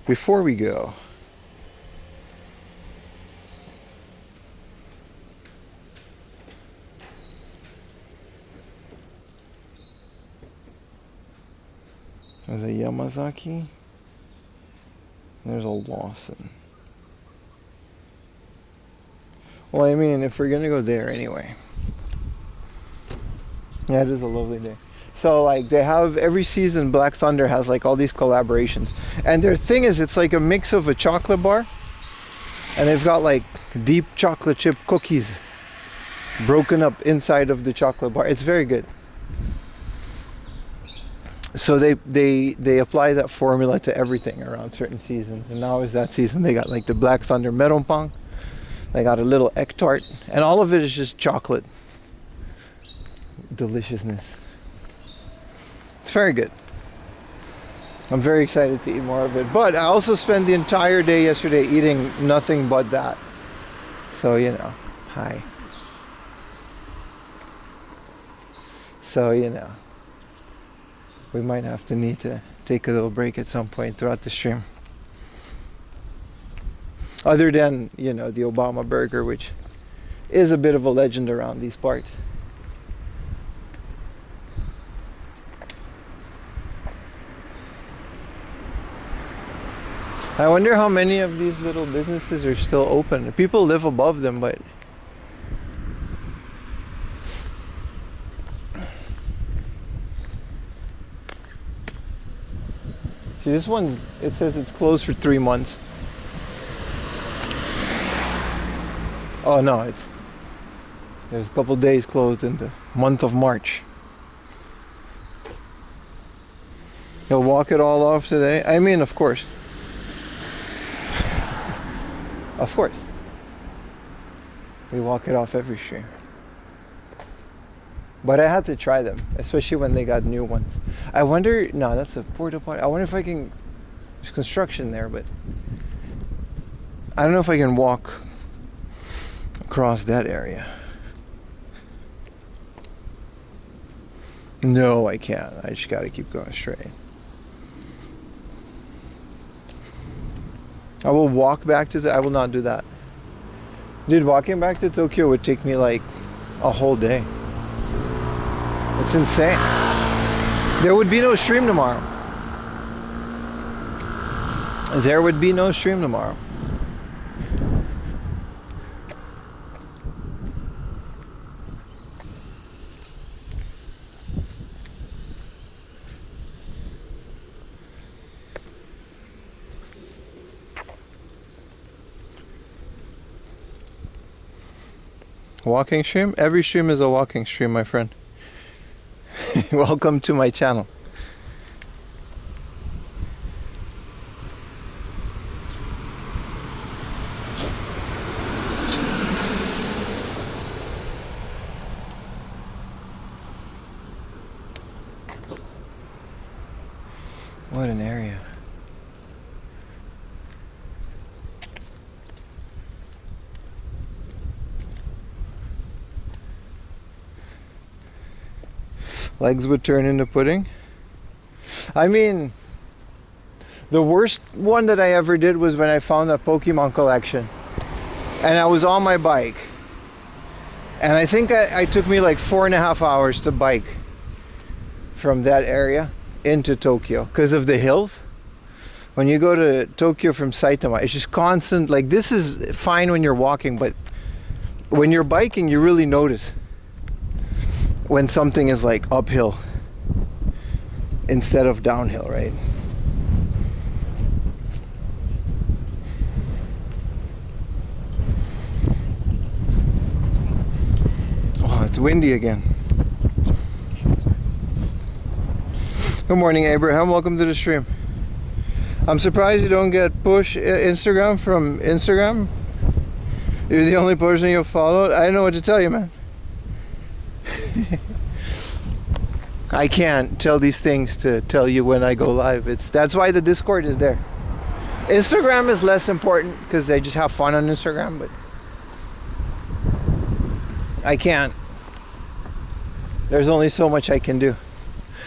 Before we go. There's a Yamazaki. There's a Lawson. Well, I mean, if we're gonna go there anyway. Yeah, it is a lovely day. So, like, they have every season, Black Thunder has like all these collaborations. And their thing is, it's like a mix of a chocolate bar, and they've got like deep chocolate chip cookies broken up inside of the chocolate bar. It's very good. So they apply that formula to everything around certain seasons, and now is that season. They got like the Black Thunder Meronpang, they got a little egg tart, and all of it is just chocolate deliciousness. It's very good. I'm very excited to eat more of it, but I also spent the entire day yesterday eating nothing but that. So, you know, hi. So, you know, we might have to need to take a little break at some point throughout the stream. Other than, you know, the Obama burger, which is a bit of a legend around these parts. I wonder how many of these little businesses are still open. People live above them, but see, this one, it says it's closed for 3 months. Oh no, there's a couple days closed in the month of March. You'll walk it all off today? I mean, of course. Of course. We walk it off every stream. But I had to try them, especially when they got new ones. I wonder, no, that's a porta potty. I wonder if I can, there's construction there, but I don't know if I can walk across that area. No, I can't. I just gotta keep going straight. I will walk back to I will not do that. Dude, walking back to Tokyo would take me like a whole day. It's insane. There would be no stream tomorrow. There would be no stream tomorrow. Walking stream? Every stream is a walking stream, my friend. Welcome to my channel. What an area. Legs would turn into pudding. I mean, the worst one that I ever did was when I found a Pokemon collection. And I was on my bike. And I think it took me like 4.5 hours to bike from that area into Tokyo because of the hills. When you go to Tokyo from Saitama, it's just constant. Like, this is fine when you're walking, but when you're biking, you really notice when something is like uphill instead of downhill, right? Oh, it's windy again. Good morning, Abraham. Welcome to the stream. I'm surprised you don't get push Instagram from Instagram. You're the only person you've followed. I don't know what to tell you, man. I can't tell these things to tell you when I go live. That's why the Discord is there. Instagram is less important because they just have fun on Instagram, but I can't. There's only so much I can do.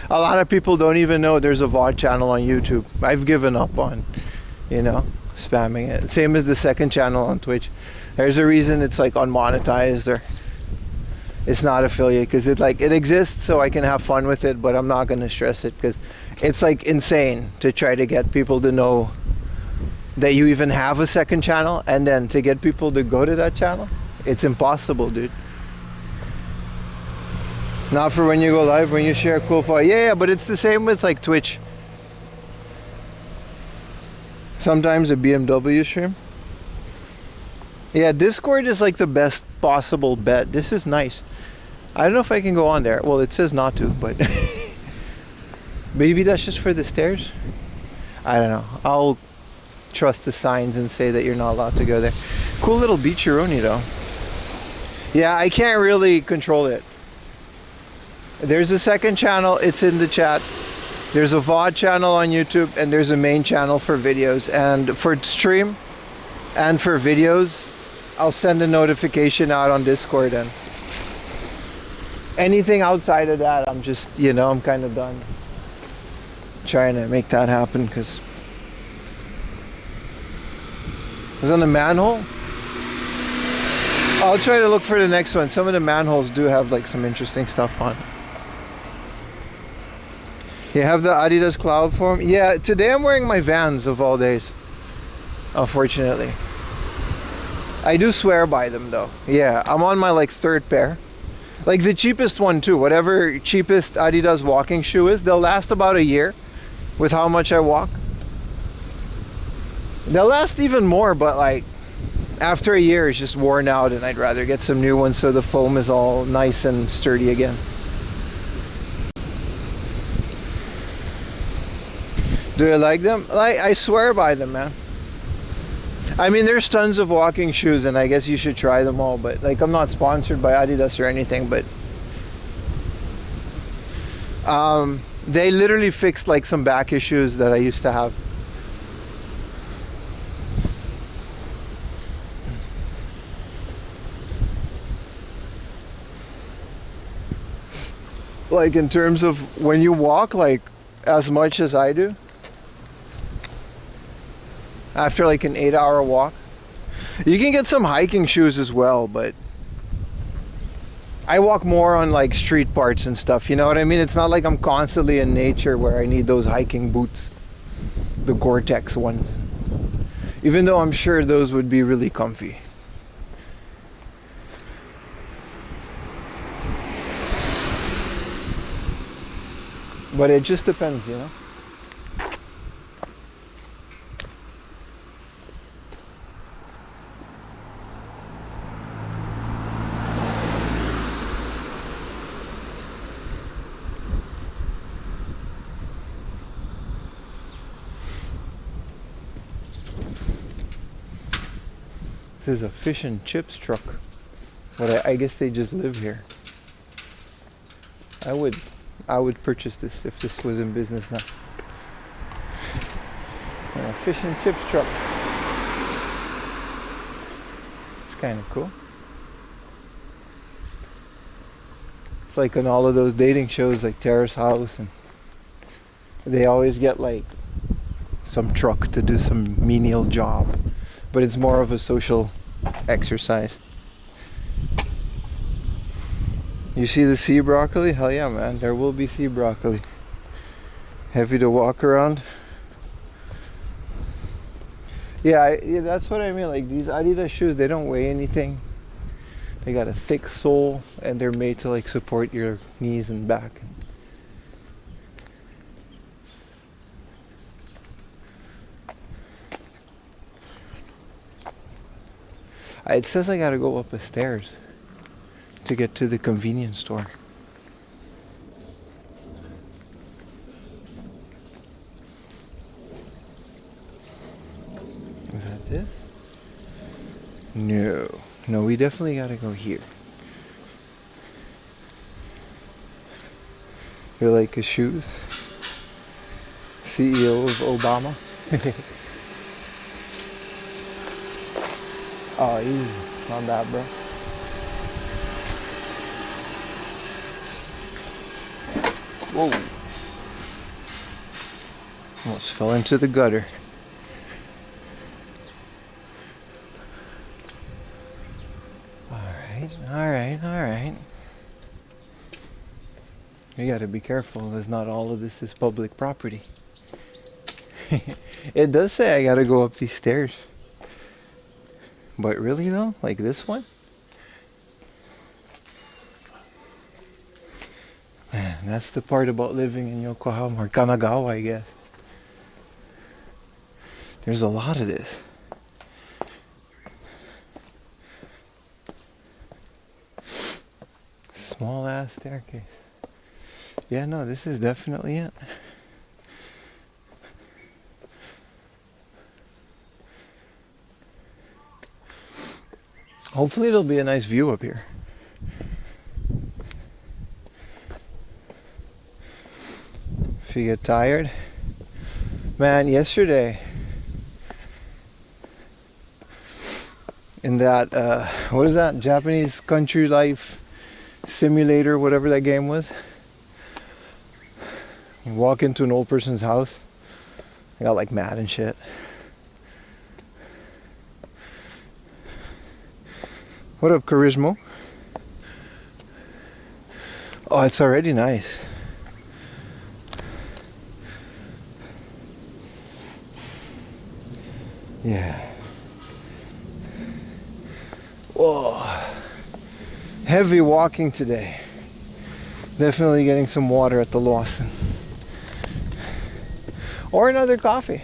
A lot of people don't even know there's a VOD channel on YouTube. I've given up on, spamming it. Same as the second channel on Twitch. There's a reason it's like unmonetized or it's not affiliate, because it exists so I can have fun with it, but I'm not going to stress it because it's like insane to try to get people to know that you even have a second channel, and then to get people to go to that channel, it's impossible, dude. Not for when you go live, when you share a cool file. Yeah, but it's the same with like Twitch. Sometimes a BMW stream. Yeah, Discord is like the best possible bet. This is nice. I don't know if I can go on there. Well, it says not to, but maybe that's just for the stairs. I don't know. I'll trust the signs and say that you're not allowed to go there. Cool little beach-a-roni though. Yeah, I can't really control it. There's a second channel. It's in the chat. There's a VOD channel on YouTube, and there's a main channel for videos. And for stream and for videos, I'll send a notification out on Discord, and anything outside of that, I'm just, I'm kind of done trying to make that happen, because it was on the manhole. I'll try to look for the next one. Some of the manholes do have like some interesting stuff on. You have the Adidas Cloud Form? Yeah, today I'm wearing my Vans of all days, unfortunately. I do swear by them though. Yeah, I'm on my like third pair. Like the cheapest one too. Whatever cheapest Adidas walking shoe is, they'll last about a year with how much I walk. They'll last even more, but like after a year it's just worn out, and I'd rather get some new ones so the foam is all nice and sturdy again. Do you like them? Like, I swear by them, man. I mean, there's tons of walking shoes, and I guess you should try them all, but like, I'm not sponsored by Adidas or anything, but they literally fixed like some back issues that I used to have. Like in terms of when you walk like as much as I do, after like an 8-hour walk. You can get some hiking shoes as well, but I walk more on like street parts and stuff, you know what I mean? It's not like I'm constantly in nature where I need those hiking boots, the Gore-Tex ones. Even though I'm sure those would be really comfy. But it just depends, you know? This is a fish and chips truck. But I guess they just live here. I would purchase this if this was in business now. And a fish and chips truck. It's kind of cool. It's like on all of those dating shows like Terrace House, and they always get like some truck to do some menial job. But it's more of a social exercise. You see the sea broccoli? Hell yeah, man. There will be sea broccoli. Heavy to walk around. Yeah, that's what I mean. Like these Adidas shoes, they don't weigh anything. They got a thick sole and they're made to like support your knees and back. It says I gotta go up the stairs to get to the convenience store. Is that this? No. No, we definitely gotta go here. You're like his shoes. CEO of Obama. Oh, easy on that, bro. Whoa. Almost fell into the gutter. Alright. You gotta be careful, as not all of this is public property. It does say I gotta go up these stairs. But really though, like this one? Man, that's the part about living in Yokohama, or Kanagawa, I guess. There's a lot of this. Small ass staircase. Yeah, no, this is definitely it. Hopefully it'll be a nice view up here. If you get tired. Man, yesterday in that, what is that? Japanese country life simulator, whatever that game was. You walk into an old person's house. They got like mad and shit. What up, Charismo? Oh, it's already nice. Yeah. Whoa. Heavy walking today. Definitely getting some water at the Lawson. Or another coffee.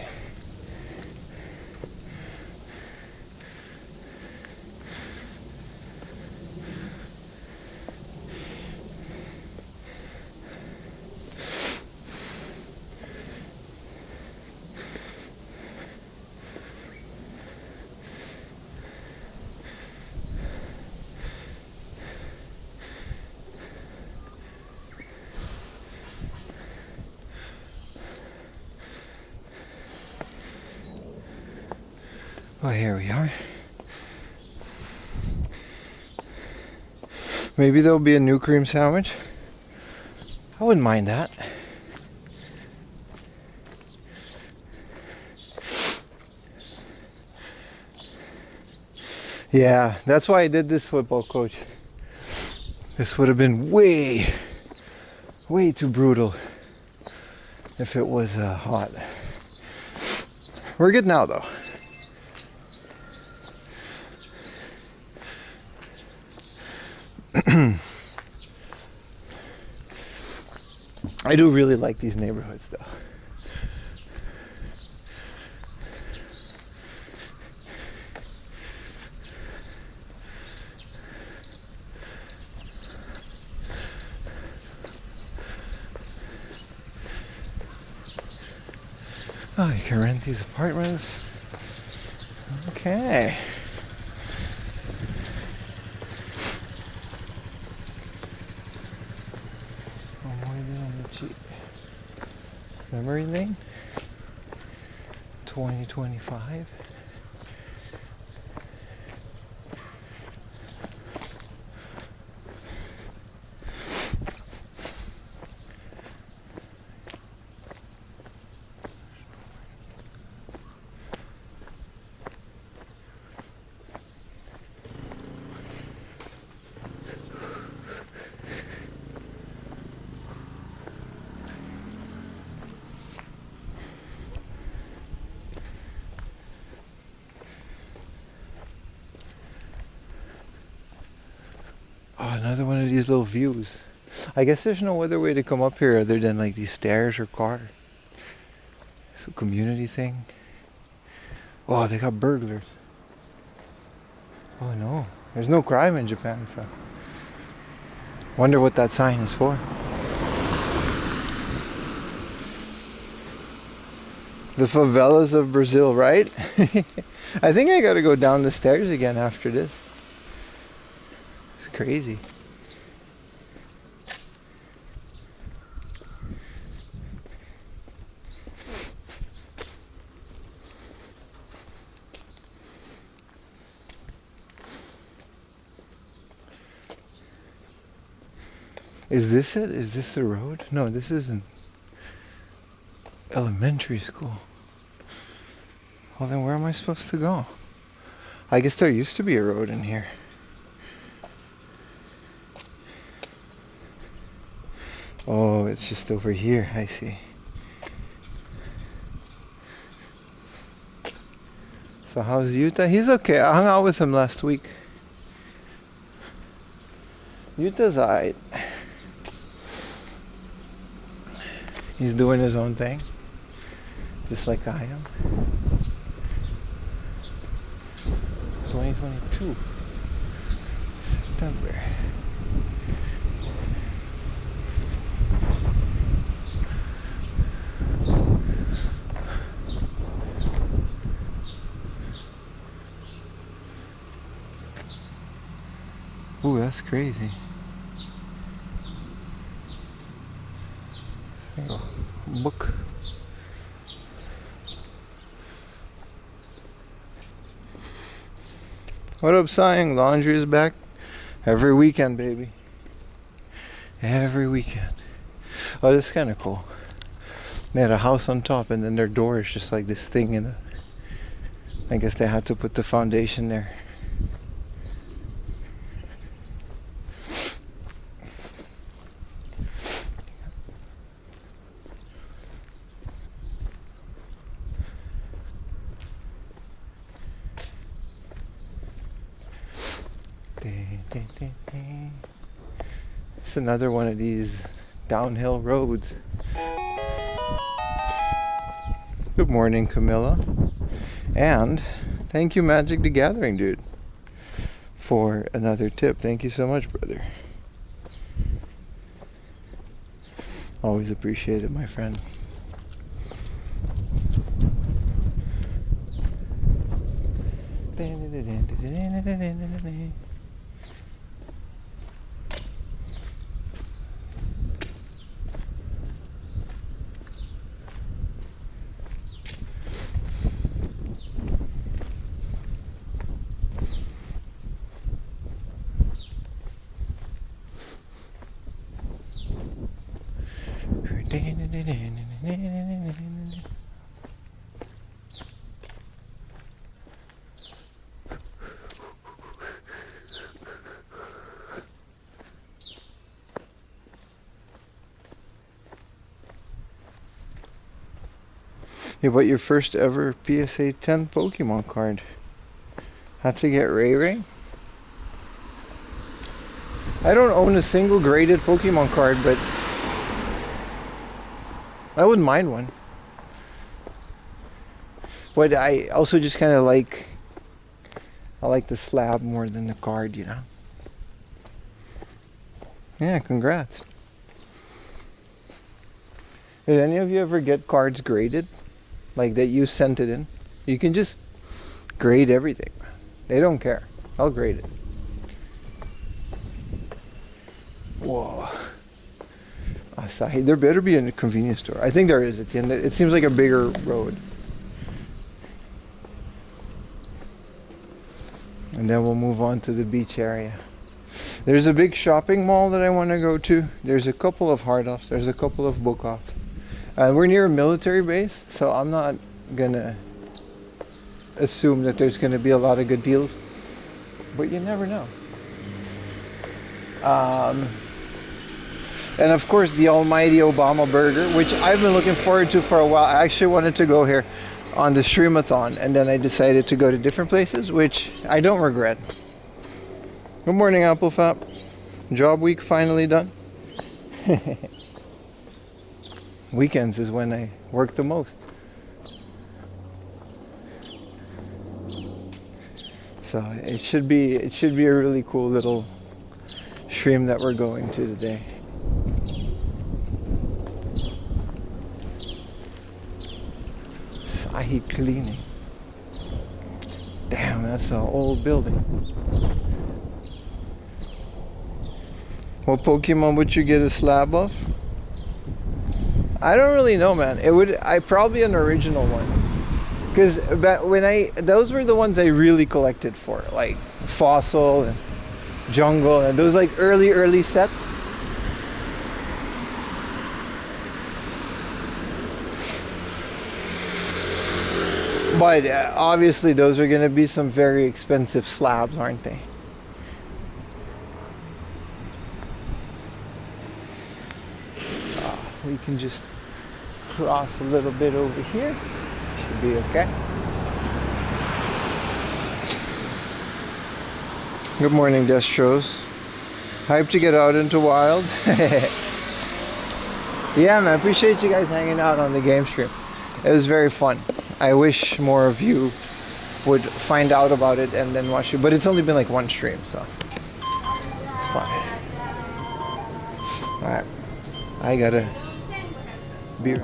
Well, here we are. Maybe there'll be a new cream sandwich. I wouldn't mind that. Yeah, that's why I did this football, coach. This would have been way too brutal if it was hot. We're good now, though. I do really like these neighborhoods, though. Oh, you can rent these apartments. Okay. Memory lane 2025. Oh, another one of these little views. I guess there's no other way to come up here other than like these stairs or car. It's a community thing. Oh, they got burglars. Oh no, there's no crime in Japan, so. Wonder what that sign is for. The favelas of Brazil, right? I think I gotta go down the stairs again after this. It's crazy. Is this it? Is this the road? No, this isn't. Elementary school. Well, then where am I supposed to go? I guess there used to be a road in here. Oh, it's just over here. I see. So how's Yuta? He's okay. I hung out with him last week. Yuta's alright. He's doing his own thing, just like I am. 2022, September. Ooh, that's crazy. Book. What up, Sighing? Laundry is back every weekend, baby. Every weekend. Oh, this is kind of cool. They had a house on top, and then their door is just like this thing in the. I guess they had to put the foundation there. It's another one of these downhill roads. Good morning, Camilla. And thank you, Magic the Gathering, dude, for another tip. Thank you so much, brother. Always appreciate it, my friend. You bought your first ever PSA 10 Pokemon card. Had to get Ray Ray? I don't own a single graded Pokemon card, but I wouldn't mind one. But I also just kind of like, I like the slab more than the card, you know? Yeah, congrats. Did any of you ever get cards graded? Like that you sent it in? You can just grade everything. They don't care. I'll grade it. Whoa. Asahi. There better be a convenience store. I think there is at the end. It seems like a bigger road. And then we'll move on to the beach area. There's a big shopping mall that I want to go to. There's a couple of hard offs. There's a couple of book offs. We're near a military base, so I'm not gonna assume that there's gonna be a lot of good deals, but you never know. And of course the almighty Obama burger, which I've been looking forward to for a while. I actually wanted to go here on the Streamathon, and then I decided to go to different places, which I don't regret. Good morning, Applefap. Job week finally done. Weekends is when I work the most. So it should be a really cool little stream that we're going to today. Sahi cleaning. Damn, that's an old building. What Pokemon would you get a slab of? I don't really know, man. I probably an original one, because those were the ones I really collected for, like Fossil and Jungle and those like early sets. But obviously those are going to be some very expensive slabs, aren't they? We can just cross a little bit over here. Should be okay. Good morning, Destros. Hyped to get out into wild. Yeah, man, appreciate you guys hanging out on the game stream. It was very fun. I wish more of you would find out about it and then watch it. But it's only been like one stream, so it's fine. Alright. I gotta beer.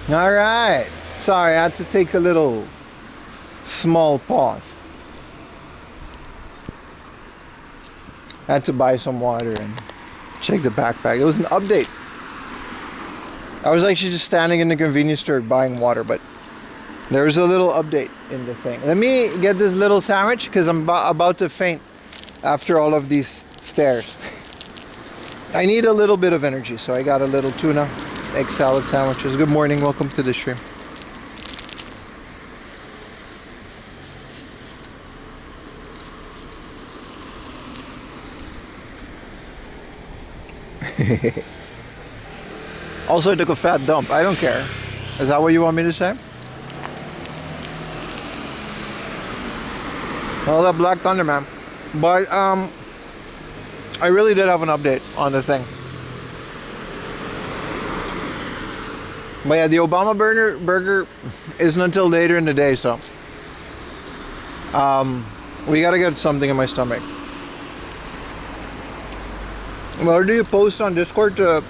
All right. Sorry, I had to take a little small pause. I had to buy some water and check the backpack. It was an update. I was actually just standing in the convenience store buying water, but there was a little update in the thing. Let me get this little sandwich because I'm about to faint after all of these stairs. I need a little bit of energy, so I got a little tuna, egg salad sandwiches. Good morning, welcome to the stream. Also, I took a fat dump. I don't care. Is that what you want me to say? Well, that Black Thunder, man. But I really did have an update on the thing. But yeah, the Obama burger isn't until later in the day, so we gotta get something in my stomach. Well, do you post on Discord to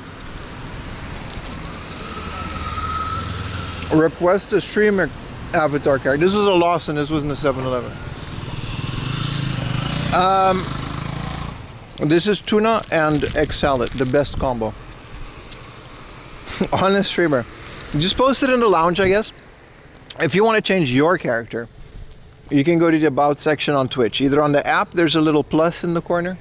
request a stream or avatar character? This is a Lawson. This was in the 7-Eleven. This is tuna and egg salad, the best combo. Honest streamer. Just post it in the lounge, I guess. If you want to change your character, you can go to the About section on Twitch. Either on the app, there's a little plus in the corner.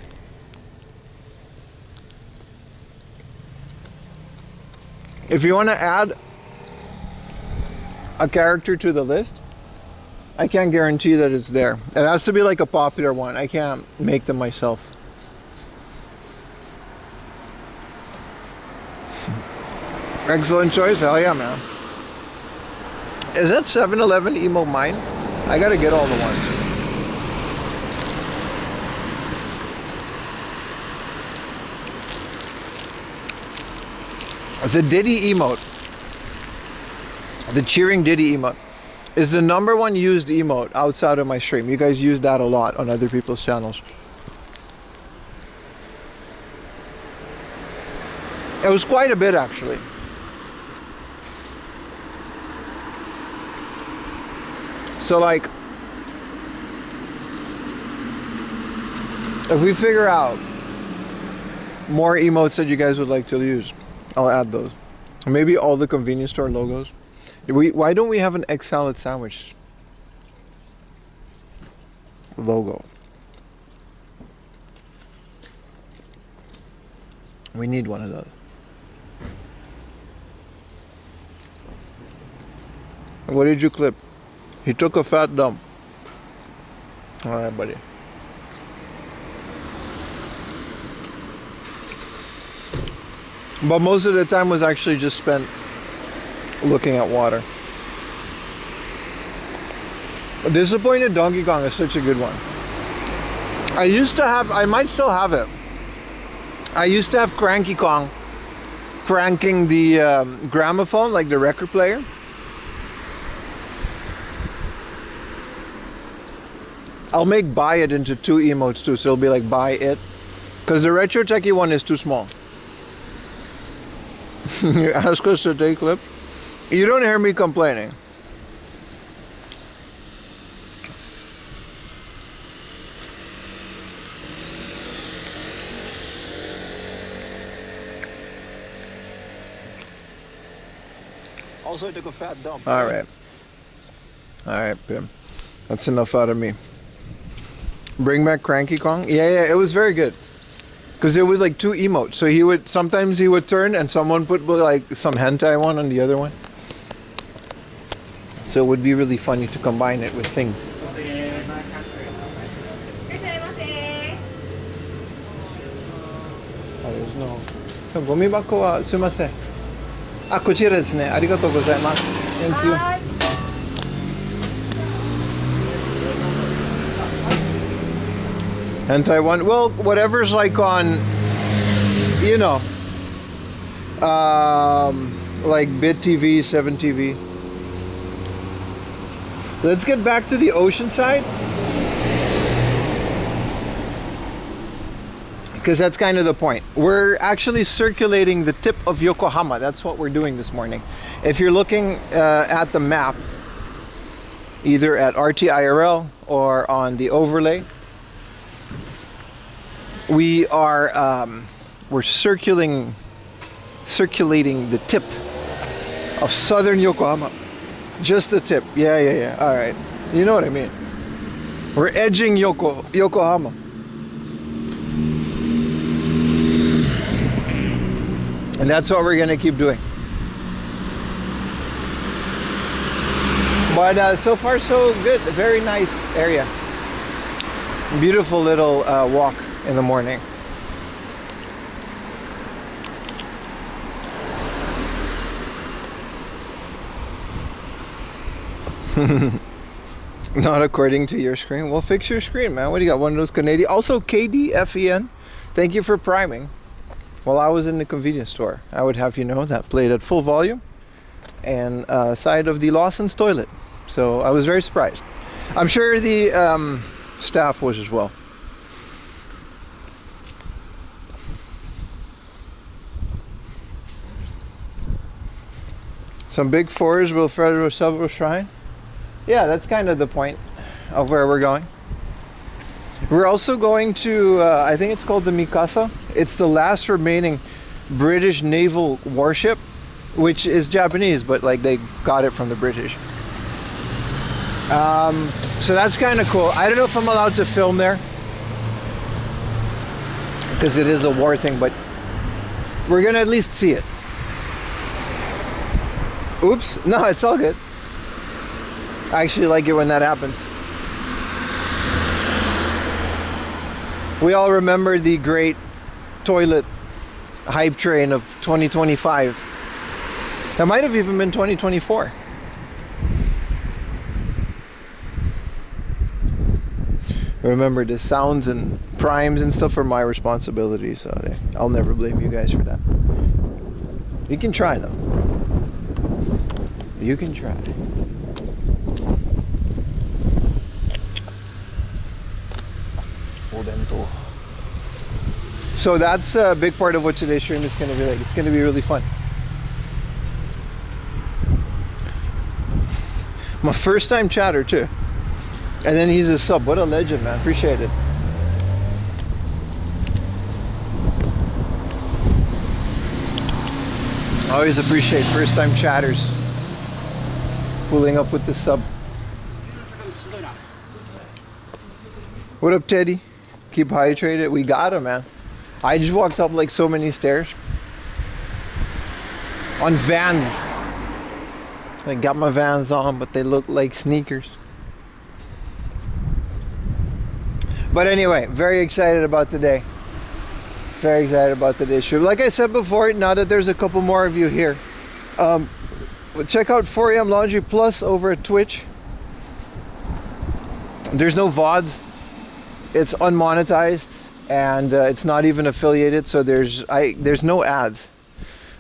If you want to add a character to the list, I can't guarantee that it's there. It has to be like a popular one. I can't make them myself. Excellent choice. Hell yeah, man. Is that 7-Eleven emo mine? I gotta get all the ones. The Diddy emote, the cheering Diddy emote, is the #1 used emote outside of my stream. You guys use that a lot on other people's channels. It was quite a bit, actually. So like, if we figure out more emotes that you guys would like to use, I'll add those. Maybe all the convenience store logos. Why don't we have an egg salad sandwich logo? We need one of those. What did you clip? He took a fat dump. All right, buddy. But most of the time was actually just spent looking at water. Disappointed Donkey Kong is such a good one. I used to have, I might still have it. I used to have Cranky Kong cranking the gramophone, like the record player. I'll make buy it into 2 emotes too, so it'll be like buy it. Because the Retro Techie one is too small. You ask us to take clips. You don't hear me complaining. Also, I took a fat dump. All right. All right, Pim. That's enough out of me. Bring back Cranky Kong? Yeah, it was very good. Because it was like 2 emotes. So he would, sometimes he would turn and someone put like some hentai one on the other one. So it would be really funny to combine it with things. Oh, there's no... ゴミ箱はすいません。あ、こちらですね。ありがとうございます。Thank you. Hentai one? Well, whatever's like on, you know, like Bit TV, 7 TV. Let's get back to the Oceanside. because that's kind of the point. We're actually circulating the tip of Yokohama. That's what we're doing this morning. If you're looking at the map, either at RT-IRL or on the overlay, we're circulating the tip of southern Yokohama. Just the tip. Yeah. All right. You know what I mean. We're edging Yokohama. And that's what we're going to keep doing. But so far so good. A very nice area. Beautiful little walk in the morning. Not according to your screen. Well, fix your screen, man. What do you got? One of those Canadian. Also, KDFEN. Thank you for priming. While I was in the convenience store, I would have you know that played at full volume and side of the Lawson's toilet. So I was very surprised. I'm sure the staff was as well. Some big fours will Federal Silver Shrine. Yeah, that's kind of the point of where we're going. We're also going to, I think it's called the Mikasa. It's the last remaining British naval warship, which is Japanese, but like they got it from the British. So that's kind of cool. I don't know if I'm allowed to film there, because it is a war thing, but we're gonna at least see it. Oops, no, it's all good. I actually like it when that happens. We all remember the great toilet hype train of 2025. That might have even been 2024. Remember, the sounds and primes and stuff are my responsibility, so I'll never blame you guys for that. You can try them. You can try. So that's a big part of what today's stream is going to be like. It's going to be really fun. My first time chatter too. And then he's a sub. What a legend, man. Appreciate it. I always appreciate first time chatters pulling up with the sub. What up, Teddy? Keep hydrated. We got him, man. I just walked up like so many stairs on Vans. I got my Vans on, but they look like sneakers. But anyway, very excited about today. Very excited about today's show. Like I said before, now that there's a couple more of you here, check out 4am Laundry Plus over at Twitch. There's no VODs. It's unmonetized, and it's not even affiliated, so there's no ads.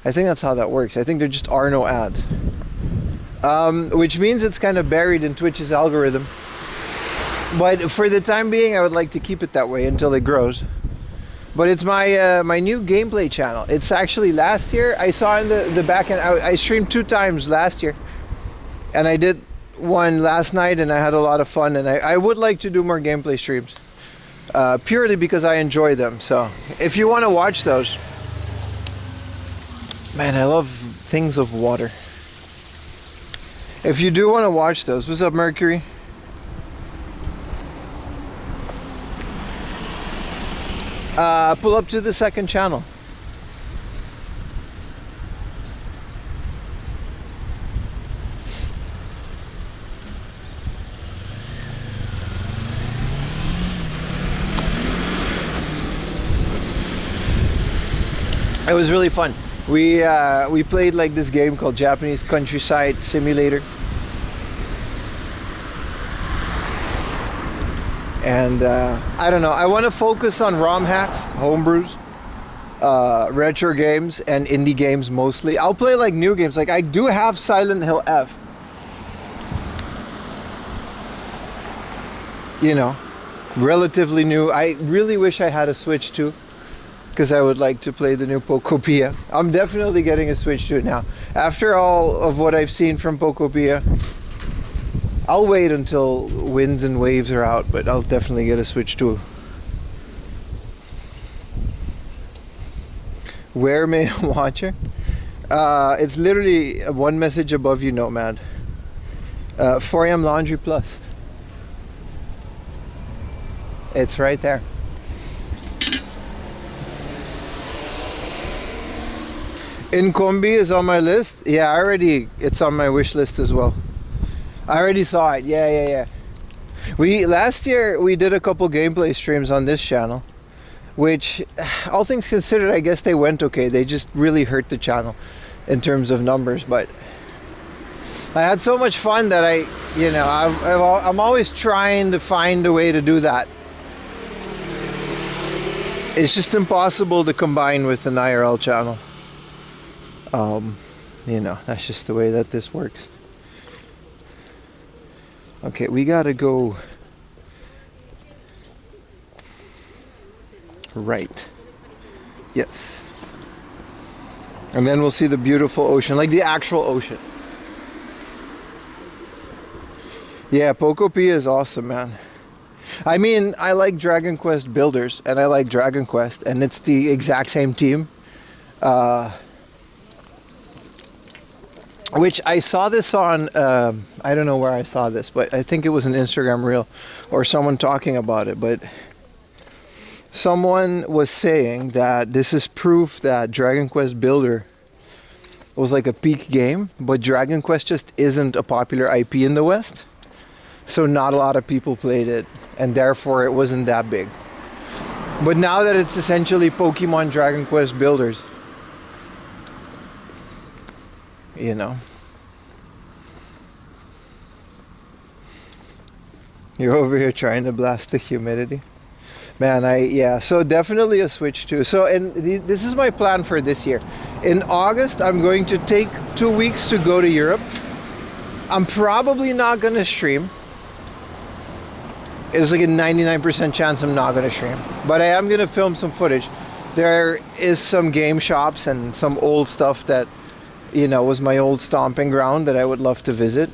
I think that's how that works. I think there just are no ads, which means it's kind of buried in Twitch's algorithm. But for the time being, I would like to keep it that way until it grows. But it's my my new gameplay channel. It's actually last year. I saw in the back end. I streamed 2 times last year, and I did one last night, and I had a lot of fun. And I would like to do more gameplay streams. Purely because I enjoy them. So if you want to watch those, man, I love things of water. If you do want to watch those, what's up, Mercury? Pull up to the second channel. It was really fun. We played like this game called Japanese Countryside Simulator, and I don't know. I want to focus on ROM hacks, homebrews, retro games, and indie games mostly. I'll play like new games. Like I do have Silent Hill F. You know, relatively new. I really wish I had a Switch too, because I would like to play the new Pokopia. I'm definitely getting a Switch to it now. After all of what I've seen from Pokopia, I'll wait until Winds and Waves are out, but I'll definitely get a Switch too. Where may I watch her? It's literally one message above you, Nomad. 4am Laundry Plus. It's right there. Incombi is on my list. Yeah, it's on my wish list as well. I already saw it. Yeah. Last year we did a couple gameplay streams on this channel, which, all things considered, I guess they went okay. They just really hurt the channel in terms of numbers, but I had so much fun that I'm always trying to find a way to do that. It's just impossible to combine with an IRL channel. That's just the way that this works. Okay, we gotta go right. Yes. And then we'll see the beautiful ocean, like the actual ocean. Yeah, Pokopia is awesome, man. I mean, I like Dragon Quest Builders, and I like Dragon Quest, and it's the exact same team. Which I saw this on, I don't know where I saw this, but I think it was an Instagram reel or someone talking about it, but someone was saying that this is proof that Dragon Quest Builder was like a peak game, but Dragon Quest just isn't a popular IP in the West. So not a lot of people played it, and therefore it wasn't that big. But now that it's essentially Pokemon Dragon Quest Builders, you're over here trying to blast the humidity. Man, so definitely a Switch too. So, and this is my plan for this year. In August, I'm going to take 2 weeks to go to Europe. I'm probably not going to stream. It's like a 99% chance I'm not going to stream. But I am going to film some footage. There is some game shops and some old stuff that, was my old stomping ground that I would love to visit.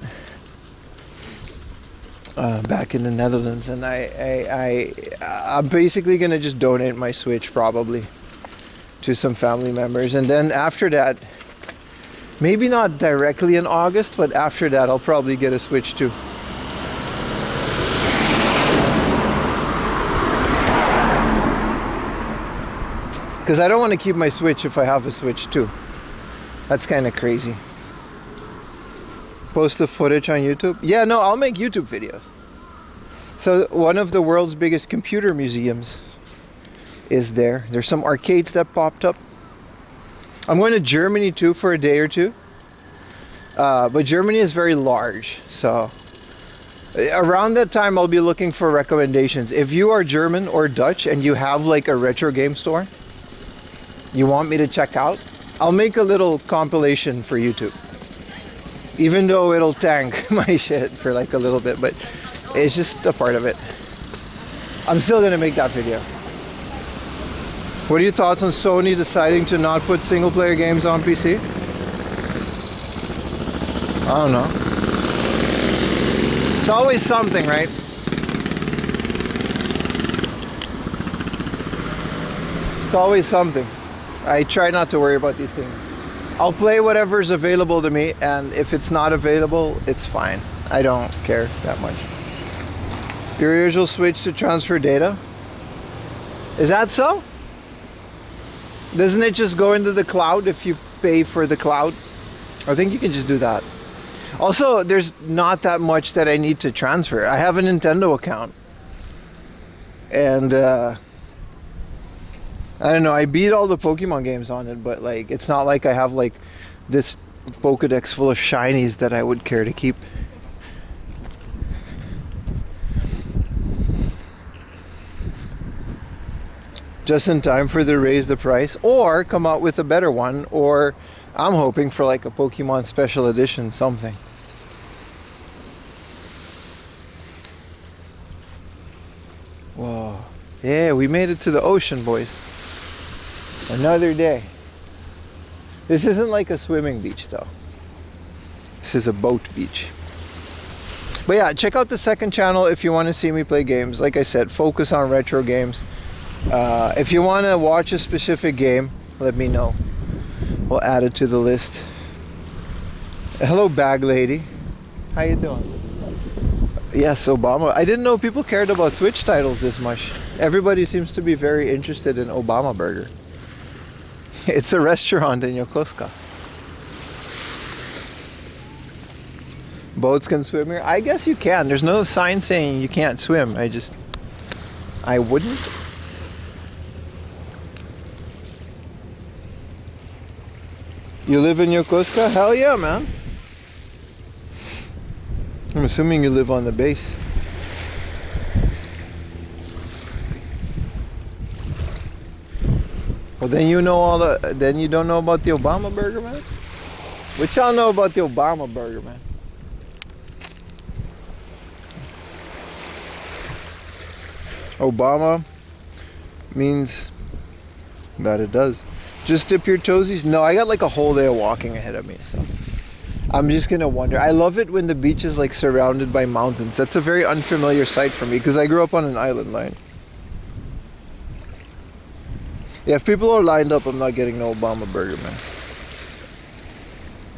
Back in the Netherlands, and I'm basically gonna just donate my Switch probably to some family members, and then after that, maybe not directly in August, but after that I'll probably get a Switch too. Because I don't want to keep my Switch if I have a Switch too. That's kind of crazy. Post the footage on YouTube? Yeah, no, I'll make YouTube videos. So one of the world's biggest computer museums is there. There's some arcades that popped up. I'm going to Germany too for a day or two. But Germany is very large, so around that time I'll be looking for recommendations. If you are German or Dutch and you have like a retro game store you want me to check out, I'll make a little compilation for YouTube. Even though it'll tank my shit for like a little bit, but it's just a part of it. I'm still gonna make that video. What are your thoughts on Sony deciding to not put single player games on PC? I don't know. It's always something, right? It's always something. I try not to worry about these things. I'll play whatever's available to me, and if it's not available, it's fine. I don't care that much. Your usual switch to transfer data? Is that so? Doesn't it just go into the cloud if you pay for the cloud? I think you can just do that. Also, there's not that much that I need to transfer. I have a Nintendo account. And, I don't know, I beat all the Pokemon games on it, but like, it's not like I have like this Pokedex full of shinies that I would care to keep. Just in time for the raise the price, or come out with a better one, or I'm hoping for like a Pokemon special edition something. Whoa. Yeah, we made it to the ocean, boys. Another day. This isn't like a swimming beach though. This is a boat beach. But yeah, check out the second channel if you want to see me play games. Like I said, focus on retro games. If you want to watch a specific game, let me know. We'll add it to the list. Hello, bag lady. How you doing? Yes, Obama. I didn't know people cared about Twitch titles this much. Everybody seems to be very interested in Obama Burger. It's a restaurant in Yokosuka. Boats can swim here? I guess you can. There's no sign saying you can't swim. I wouldn't. You live in Yokosuka? Hell yeah, man. I'm assuming you live on the base. Well, then you know then you don't know about the Obama Burger, man? What y'all know about the Obama Burger, man? Obama means that it does. Just dip your toesies? No, I got like a whole day of walking ahead of me, so I'm just gonna wonder. I love it when the beach is like surrounded by mountains. That's a very unfamiliar sight for me because I grew up on an island line. Yeah, if people are lined up, I'm not getting no Obama Burger, man.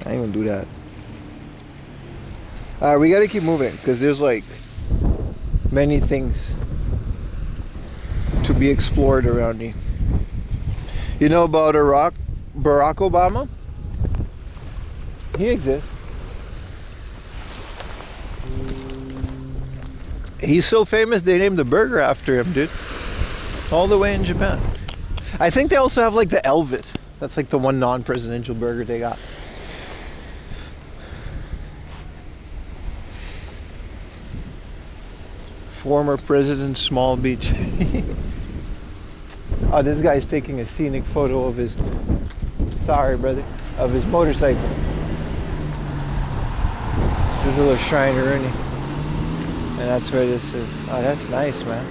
I ain't gonna do that. Alright, we gotta keep moving because there's like many things to be explored around here. You know about Barack Obama? He exists. He's so famous they named the burger after him, dude. All the way in Japan. I think they also have like the Elvis. That's like the one non-presidential burger they got. Former President Small Beach. Oh, this guy's taking a scenic photo of his, sorry brother, of his motorcycle. This is a little shrine to Rooney. And that's where this is. Oh, that's nice, man.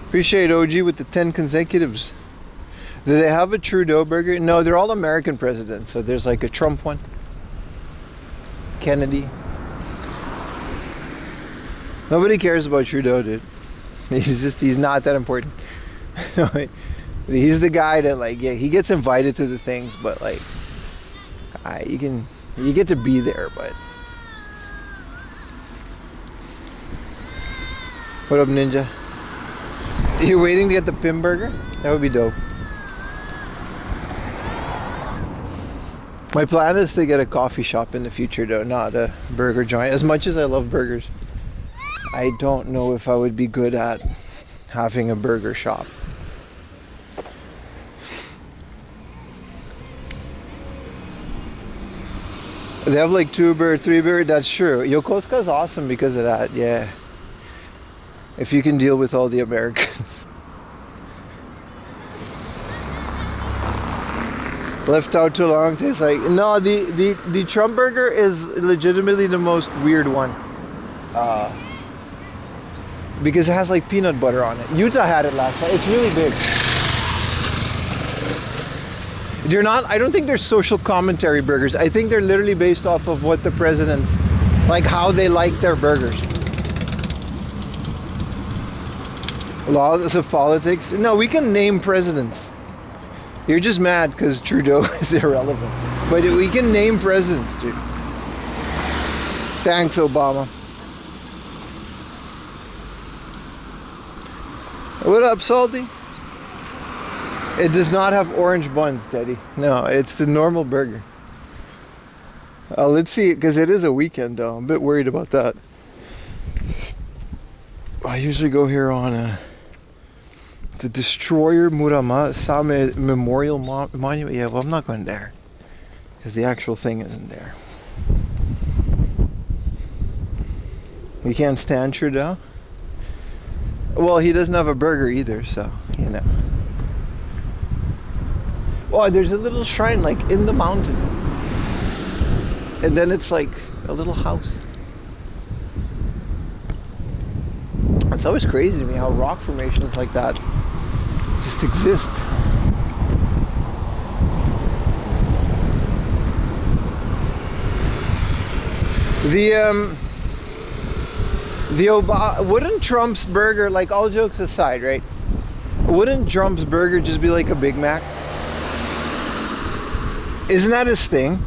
Appreciate OG with the 10 consecutives. Do they have a Trudeau burger? No, they're all American presidents. So there's like a Trump one. Kennedy. Nobody cares about Trudeau, dude. He's not that important. He's the guy that like, yeah, he gets invited to the things, but like, you get to be there, but. What up, Ninja? You waiting to get the Pim burger? That would be dope. My plan is to get a coffee shop in the future though, not a burger joint. As much as I love burgers, I don't know if I would be good at having a burger shop. They have like 2 burger, 3 burger, that's true. Yokosuka is awesome because of that, yeah. If you can deal with all the Americans. Left out too long, tastes like, no, the Trump burger is legitimately the most weird one. Because it has like peanut butter on it. Utah had it last night. It's really big. They're not, I don't think they're social commentary burgers. I think they're literally based off of what the presidents, like how they like their burgers. Laws of politics. No, we can name presidents. You're just mad because Trudeau is irrelevant. But we can name presidents, dude. Thanks, Obama. What up, Salty? It does not have orange buns, Teddy. No, it's the normal burger. Let's see, because it is a weekend, though. I'm a bit worried about that. I usually go here on the Destroyer Muramasa Memorial Monument. Yeah, well, I'm not going there because the actual thing isn't there. We can't stand Trudeau. Well, he doesn't have a burger either, so, you know. Oh, there's a little shrine, like, in the mountain. And then it's, like, a little house. It's always crazy to me how rock formations like that just exist. Wouldn't Trump's burger, like all jokes aside, right? Wouldn't Trump's burger just be like a Big Mac? Isn't that his thing?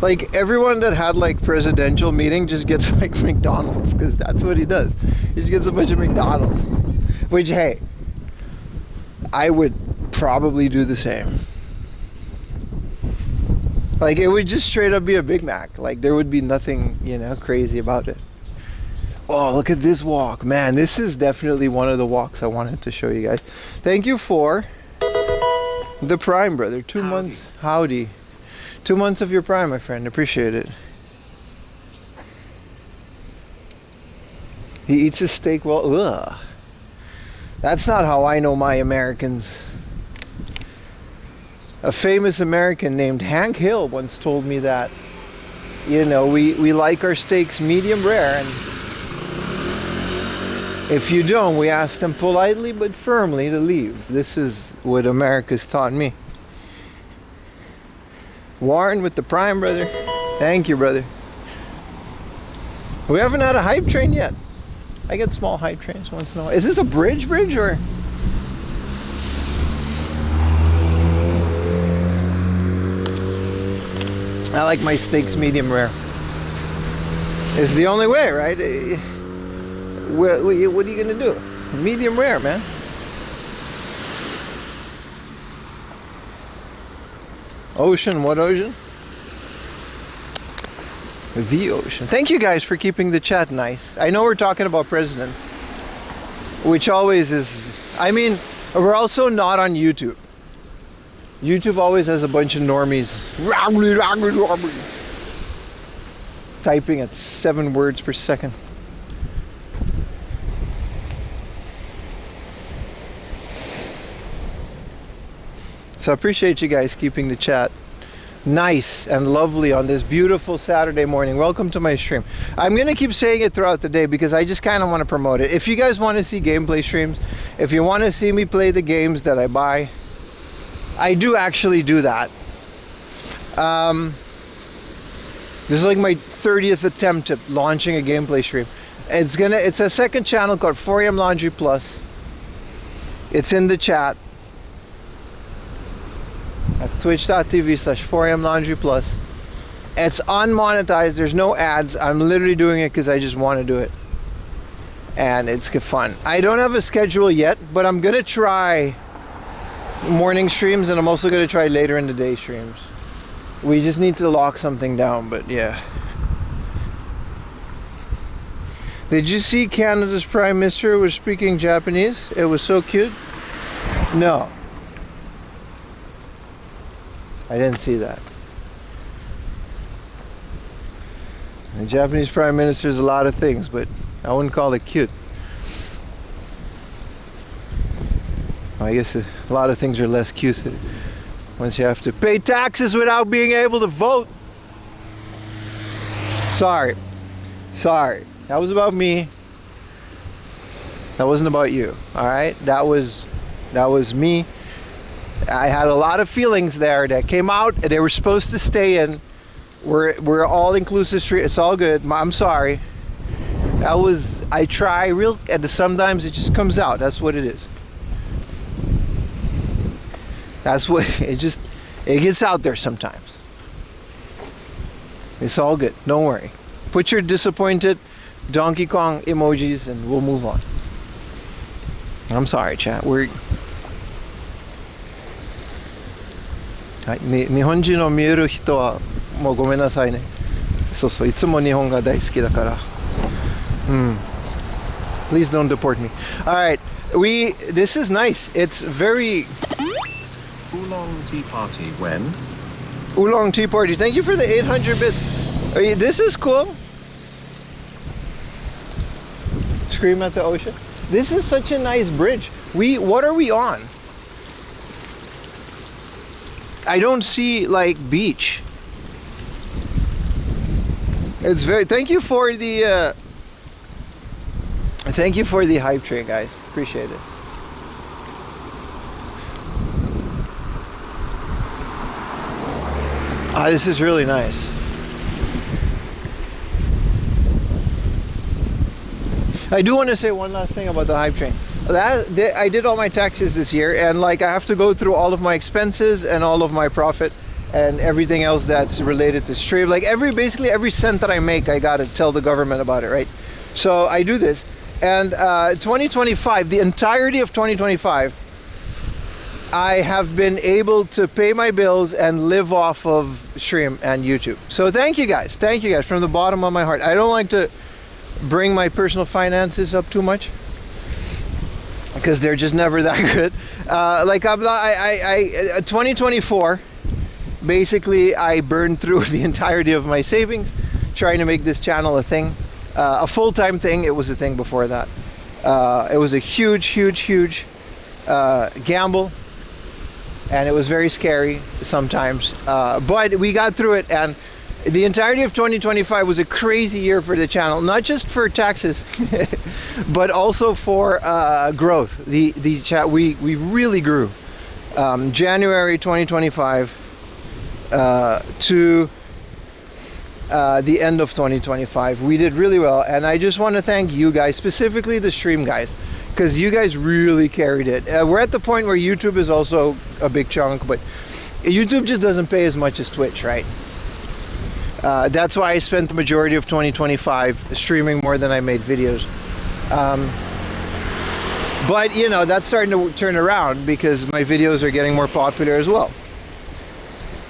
Like everyone that had like presidential meeting just gets like McDonald's, because that's what he does. He just gets a bunch of McDonald's. Which, hey, I would probably do the same. Like it would just straight up be a Big Mac. Like there would be nothing, you know, crazy about it. Oh, look at this walk. Man, this is definitely one of the walks I wanted to show you guys. Thank you for the Prime, brother. 2 months. Howdy. 2 months of your Prime, my friend. Appreciate it. He eats his steak well. Ugh. That's not how I know my Americans. A famous American named Hank Hill once told me that, you know, we like our steaks medium rare, and if you don't, we ask them politely but firmly to leave. This is what America's taught me. Warren with the Prime, brother. Thank you, brother. We haven't had a hype train yet. I get small hype trains once in a while. Is this a bridge or? I like my steaks medium rare. It's the only way, right? What are you gonna do? Medium rare, man. Ocean, what ocean? The ocean. Thank you guys for keeping the chat nice. I know we're talking about presidents, which always is, I mean, we're also not on YouTube. YouTube always has a bunch of normies typing at 7 words per second. So I appreciate you guys keeping the chat nice and lovely on this beautiful Saturday morning. Welcome to my stream. I'm gonna keep saying it throughout the day because I just kind of want to promote it. If you guys want to see gameplay streams, if you want to see me play the games that I buy, I do actually do that. This is like my 30th attempt at launching a gameplay stream. It's a second channel called 4am Laundry Plus. It's in the chat. That's twitch.tv/4am Laundry Plus. It's unmonetized. There's no ads. I'm literally doing it because I just want to do it. And it's fun. I don't have a schedule yet, but I'm going to try morning streams, and I'm also going to try later in the day streams. We just need to lock something down, but yeah. Did you see Canada's Prime Minister was speaking Japanese? It was so cute. No. I didn't see that. The Japanese Prime Minister is a lot of things, but I wouldn't call it cute. Well, I guess a lot of things are less cute once you have to pay taxes without being able to vote. Sorry. That was about me. That wasn't about you. All right? That was me. I had a lot of feelings there that came out, and they were supposed to stay in. We're all inclusive street. It's all good. I'm sorry. I try and sometimes it just comes out. That's what it is. That's what it gets out there sometimes. It's all good. Don't worry. Put your disappointed Donkey Kong emojis and we'll move on. I'm sorry, chat. はい、日本人を見える人はもうごめんなさいね。そうそう、いつも日本が大好きだから。Please don't deport me. All right, this is nice. It's very.
Oolong tea party when?
Oolong tea party. Thank you for the 800 bits. This is cool. Scream at the ocean. This is such a nice bridge. What are we on? I don't see like beach. It's very. Thank you for the hype train, guys. Appreciate it. This is really nice. I do want to say one last thing about the hype train. I did all my taxes this year, and like I have to go through all of my expenses and all of my profit and everything else that's related to stream. Like basically every cent that I make, I gotta tell the government about it, right? So I do this, and 2025, the entirety of 2025, I have been able to pay my bills and live off of stream and YouTube. So thank you guys from the bottom of my heart. I don't like to bring my personal finances up too much because they're just never that good. Like 2024, basically I burned through the entirety of my savings trying to make this channel a thing, a full-time thing. It was a thing before that. It was a huge gamble, and it was very scary sometimes, but we got through it, and the entirety of 2025 was a crazy year for the channel, not just for taxes, but also for growth. We really grew. January 2025 to the end of 2025, we did really well, and I just want to thank you guys, specifically the stream guys, because you guys really carried it. We're at the point where YouTube is also a big chunk, but YouTube just doesn't pay as much as Twitch, right? That's why I spent the majority of 2025 streaming more than I made videos. But you know, that's starting to turn around because my videos are getting more popular as well.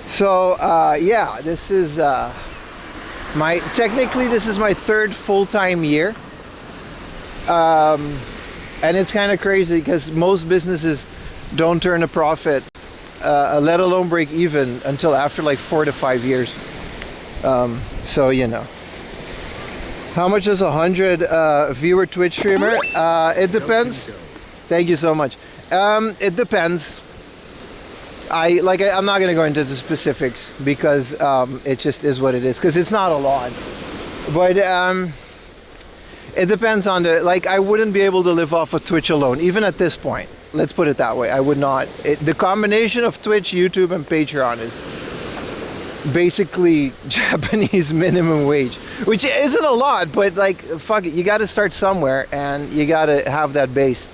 So yeah, this is technically this is my third full-time year. And it's kind of crazy because most businesses don't turn a profit, let alone break even, until after like 4 to 5 years. So you know, how much is 100 viewer Twitch streamer? It depends. Thank you so much. It depends. I'm not gonna go into the specifics because it just is what it is, because it's not a lot. But it depends on I wouldn't be able to live off of Twitch alone, even at this point. Let's put it that way. I would not. The combination of Twitch, YouTube, and Patreon is basically Japanese minimum wage, which isn't a lot, but like, fuck it, you got to start somewhere, and you got to have that base.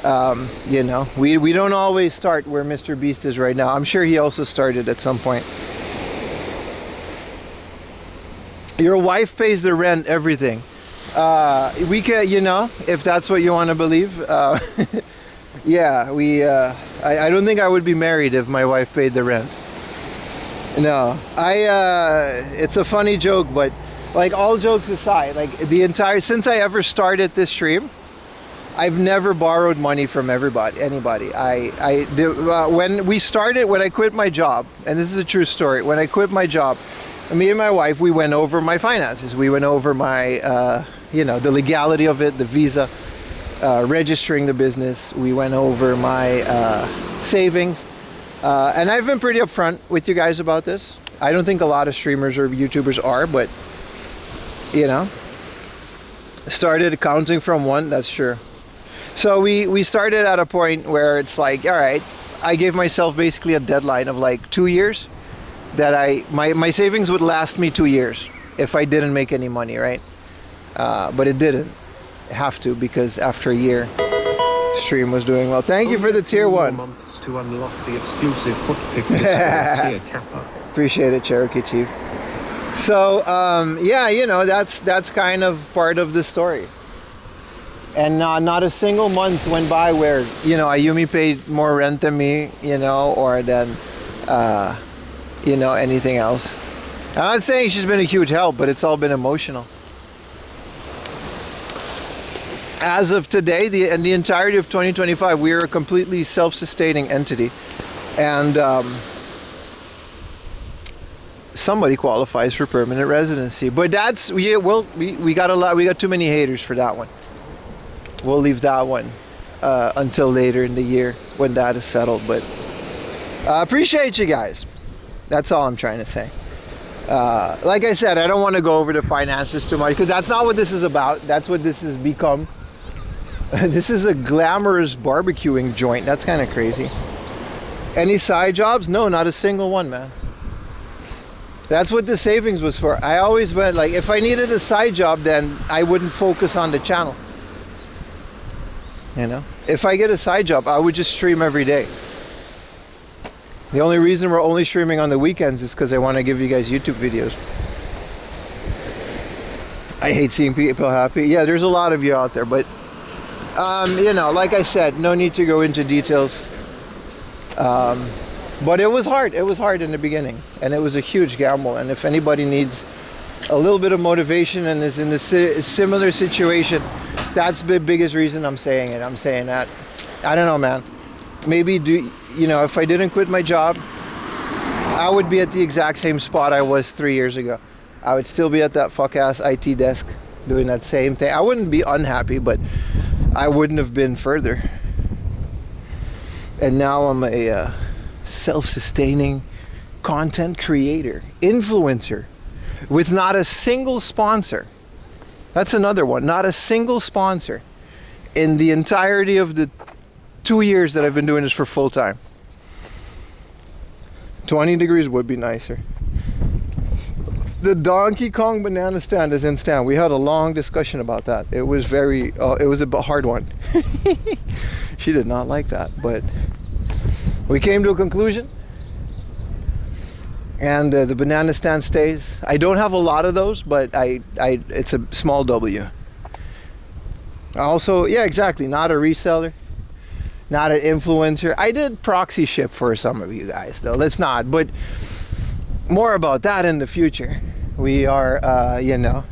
You know, we don't always start where Mr. Beast is right now. I'm sure he also started at some point. Your wife pays the rent, everything. We can, you know, if that's what you want to believe. Yeah, I don't think I would be married if my wife paid the rent. No, it's a funny joke, but like, all jokes aside, like since I ever started this stream, I've never borrowed money from anybody. When I quit my job, and this is a true story, when I quit my job, me and my wife, we went over my finances. We went over my, you know, the legality of it, the visa, registering the business. We went over my savings. And I've been pretty upfront with you guys about this. I don't think a lot of streamers or YouTubers are, but, you know, started counting from one, that's true. So we started at a point where it's like, all right, I gave myself basically a deadline of like 2 years, that my savings would last me 2 years if I didn't make any money, right? But it didn't have to, because after a year, stream was doing well. Thank you for the tier 1.
Months to unlock the exclusive foot pick tier kappa.
Appreciate it, Cherokee Chief. So yeah, you know, that's kind of part of the story. And not a single month went by where, you know, Ayumi paid more rent than me, you know, or than you know, anything else. I'm not saying she's been a huge help, but it's all been emotional. As of today, in the entirety of 2025, we are a completely self-sustaining entity, and somebody qualifies for permanent residency. But that's we got too many haters for that one. We'll leave that one until later in the year when that is settled. But I appreciate you guys. That's all I'm trying to say. Like I said, I don't want to go over the finances too much, because that's not what this is about. That's what this has become. This is a glamorous barbecuing joint. That's kind of crazy. Any side jobs? No, not a single one, man. That's what the savings was for. I always went like, if I needed a side job, then I wouldn't focus on the channel. You know, if I get a side job, I would just stream every day. The only reason we're only streaming on the weekends is because I want to give you guys YouTube videos. I hate seeing people happy. Yeah, there's a lot of you out there, but you know, like I said, no need to go into details. But it was hard. It was hard in the beginning, and it was a huge gamble. And if anybody needs a little bit of motivation and is in a similar situation, that's the biggest reason I'm saying it. I'm saying that. I don't know, man. Maybe you know, if I didn't quit my job, I would be at the exact same spot I was 3 years ago. I would still be at that fuck ass IT desk doing that same thing. I wouldn't be unhappy, but I wouldn't have been further. And now I'm a self-sustaining content creator, influencer, with not a single sponsor. That's another one. Not a single sponsor in the entirety of the 2 years that I've been doing this for full time. 20 degrees would be nicer. The Donkey Kong banana stand is in stand. We had a long discussion about that. It was very, it was a hard one. She did not like that, but we came to a conclusion. And the banana stand stays. I don't have a lot of those, but it's a small W. Also, yeah, exactly. Not a reseller, not an influencer. I did proxy ship for some of you guys, though. Let's not. But more about that in the future. We are, you know.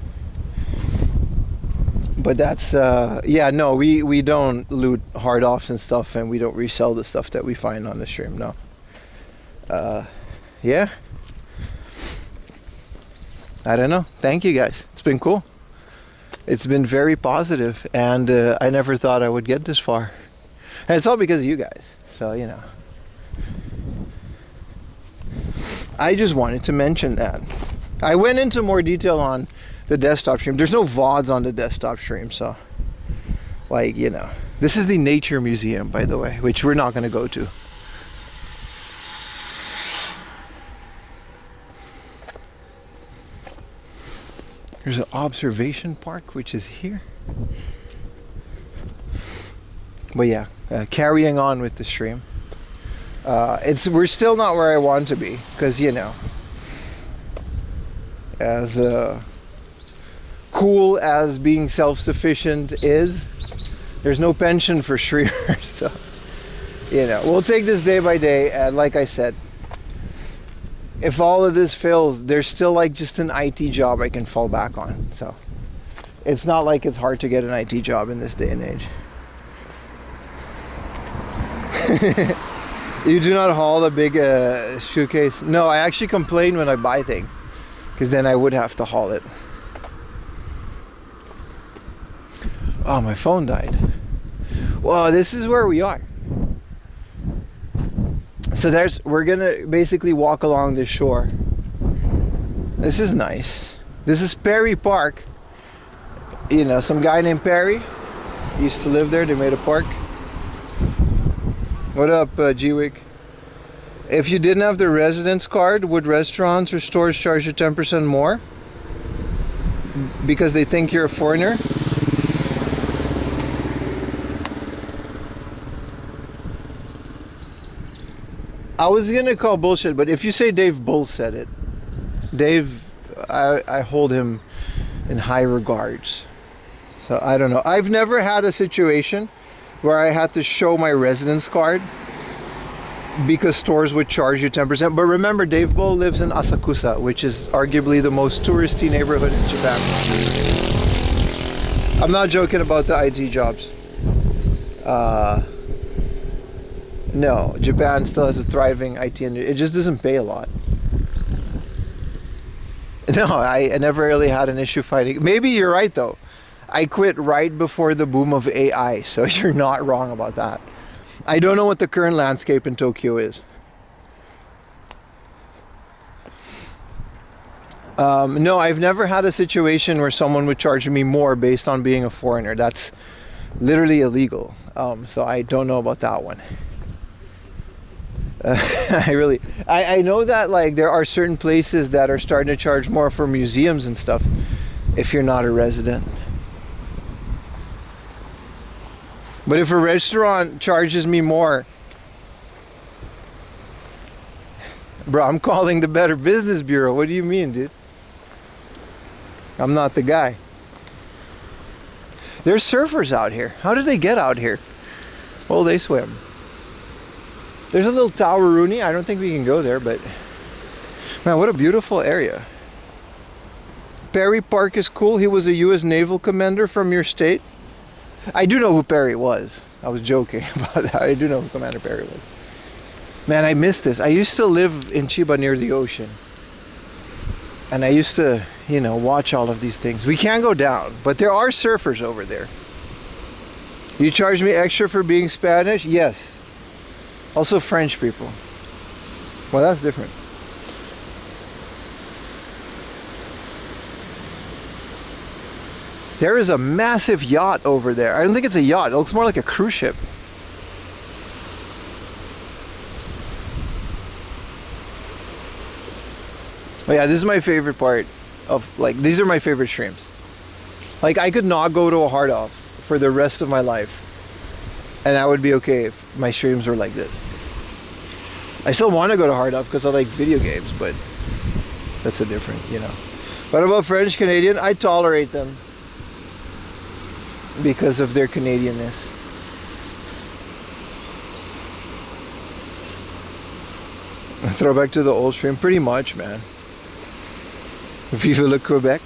But that's, yeah, no, we don't loot hard offs and stuff, and we don't resell the stuff that we find on the stream. No. Yeah. I don't know. Thank you guys. It's been cool. It's been very positive, and I never thought I would get this far. And it's all because of you guys. So, you know. I just wanted to mention that. I went into more detail on the desktop stream. There's no VODs on the desktop stream, so, like, you know. This is the Nature Museum, by the way, which we're not going to go to. There's an observation park, which is here. But yeah, carrying on with the stream. We're still not where I want to be, because, you know, as cool as being self-sufficient is, there's no pension for streamers. So, you know, we'll take this day by day, and like I said, if all of this fails, there's still like just an IT job I can fall back on. So it's not like it's hard to get an IT job in this day and age. You do not haul a big suitcase? No, I actually complain when I buy things, because then I would have to haul it. Oh, my phone died. Well, this is where we are. So we're gonna basically walk along this shore. This is nice. This is Perry Park. You know, some guy named Perry used to live there. They made a park. What up, G-Wick? If you didn't have the residence card, would restaurants or stores charge you 10% more? Because they think you're a foreigner? I was gonna call bullshit, but if you say Dave Bull said it, Dave, I hold him in high regards. So I don't know. I've never had a situation where I had to show my residence card because stores would charge you 10%. But remember, Dave Bull lives in Asakusa, which is arguably the most touristy neighborhood in Japan. I'm not joking about the IT jobs. No, Japan still has a thriving IT industry. It just doesn't pay a lot. No, I never really had an issue fighting. Maybe you're right, though. I quit right before the boom of AI, so you're not wrong about that. I don't know what the current landscape in Tokyo is. No, I've never had a situation where someone would charge me more based on being a foreigner. That's literally illegal. So I don't know about that one. I know that like there are certain places that are starting to charge more for museums and stuff if you're not a resident. But if a restaurant charges me more, bro, I'm calling the Better Business Bureau. What do you mean, dude? I'm not the guy. There's surfers out here. How did they get out here? Well, they swim. There's a little Tawaruni. I don't think we can go there, but man, what a beautiful area. Perry Park is cool. He was a U.S. naval commander from your state. I do know who Perry was. I was joking about that. I do know who Commander Perry was. Man, I miss this. I used to live in Chiba near the ocean. And I used to, you know, watch all of these things. We can't go down, but there are surfers over there. You charge me extra for being Spanish? Yes. Also French people. Well, that's different. There is a massive yacht over there. I don't think it's a yacht. It looks more like a cruise ship. Oh yeah, this is my favorite part of, like, these are my favorite streams. Like, I could not go to a hard off for the rest of my life. And I would be okay if my streams were like this. I still want to go to hard off because I like video games, but that's a different, you know. What about French Canadian? I tolerate them because of their Canadianness. Throwback to the old stream, pretty much, man. Vive le Quebec.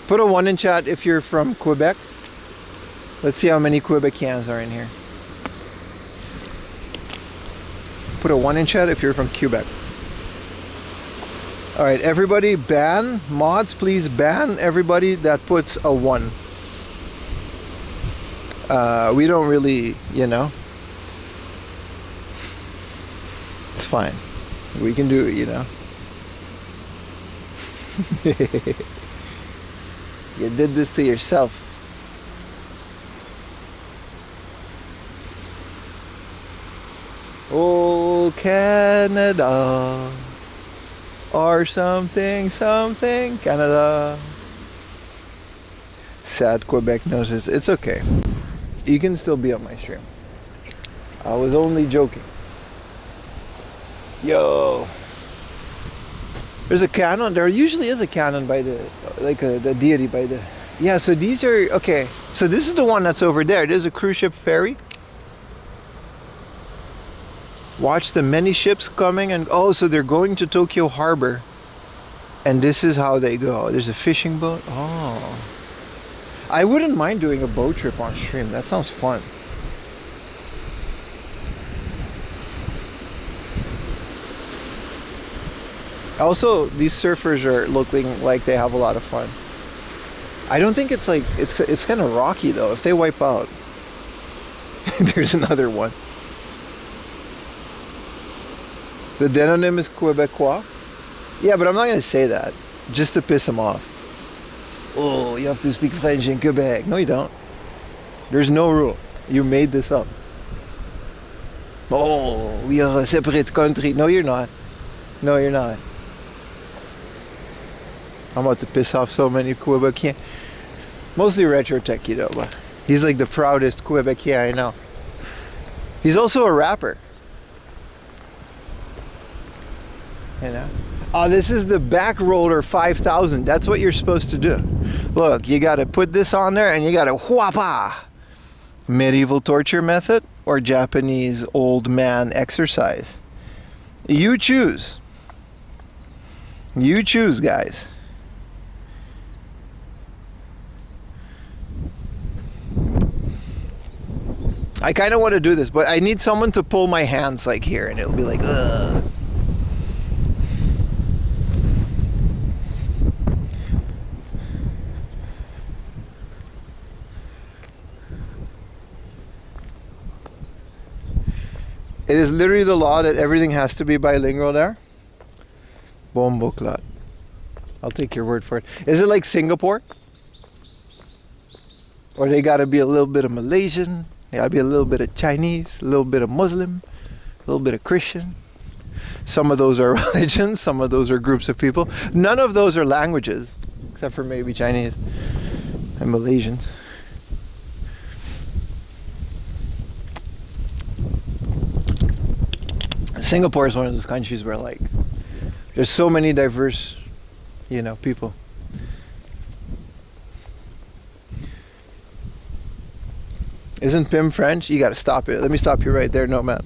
Put a 1 in chat if you're from Quebec. Let's see how many Quebecians are in here. Put a 1 in chat if you're from Quebec. Alright, everybody ban. Mods, please ban everybody that puts a 1. We don't really, you know. It's fine. We can do it, you know. You did this to yourself. Oh, Canada, or something, something, Canada. Sad Quebec noses. It's okay. You can still be on my stream. I was only joking. Yo. There's a cannon. There usually is a cannon by the, like the deity by the... Yeah, so these are... Okay, so this is the one that's over there. There's a cruise ship ferry. Watch the many ships coming and... Oh, so they're going to Tokyo Harbor. And this is how they go. There's a fishing boat. Oh. I wouldn't mind doing a boat trip on stream. That sounds fun. Also, these surfers are looking like they have a lot of fun. I don't think it's like... It's kind of rocky though. If they wipe out... There's another one. The demonym is Quebecois? Yeah, but I'm not going to say that. Just to piss them off. Oh, you have to speak French in Quebec. No, you don't. There's no rule. You made this up. Oh, we are a separate country. No, you're not. No, you're not. I'm about to piss off so many Quebecians. Mostly Retro Techie though, but he's like the proudest Quebecian I know. He's also a rapper. You know? Oh, this is the back roller 5000. That's what you're supposed to do. Look, you gotta put this on there and you gotta whapa. Medieval torture method or Japanese old man exercise. You choose. You choose, guys. I kind of want to do this, but I need someone to pull my hands like here and it'll be like, ugh. It is literally the law that everything has to be bilingual there. Bomboklat. I'll take your word for it. Is it like Singapore? Or they gotta be a little bit of Malaysian, they gotta be a little bit of Chinese, a little bit of Muslim, a little bit of Christian. Some of those are religions, some of those are groups of people. None of those are languages, except for maybe Chinese and Malaysians. Singapore is one of those countries where like there's so many diverse, you know, people. Isn't Pim French? You gotta stop it. Let me stop you right there. No, man.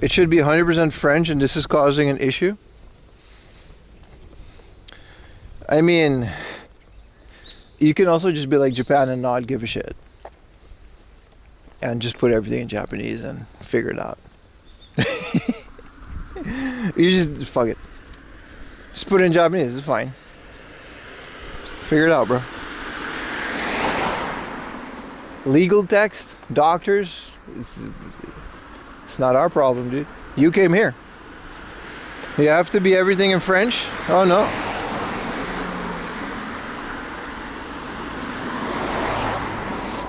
It should be 100% French and this is causing an issue. I mean, you can also just be like Japan and not give a shit. And just put everything in Japanese and figure it out. You just, fuck it. Just put it in Japanese, it's fine. Figure it out, bro. Legal text, doctors, it's not our problem, dude. You came here. You have to be everything in French? Oh no.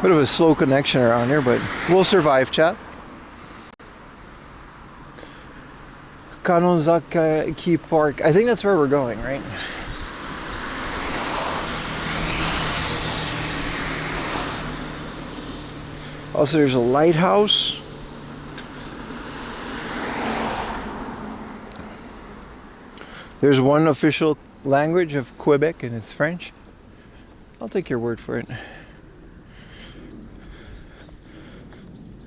Bit of a slow connection around here, but we'll survive, chat. Kanonzaka Key Park. I think that's where we're going, right? Also, there's a lighthouse. There's one official language of Quebec, and it's French. I'll take your word for it.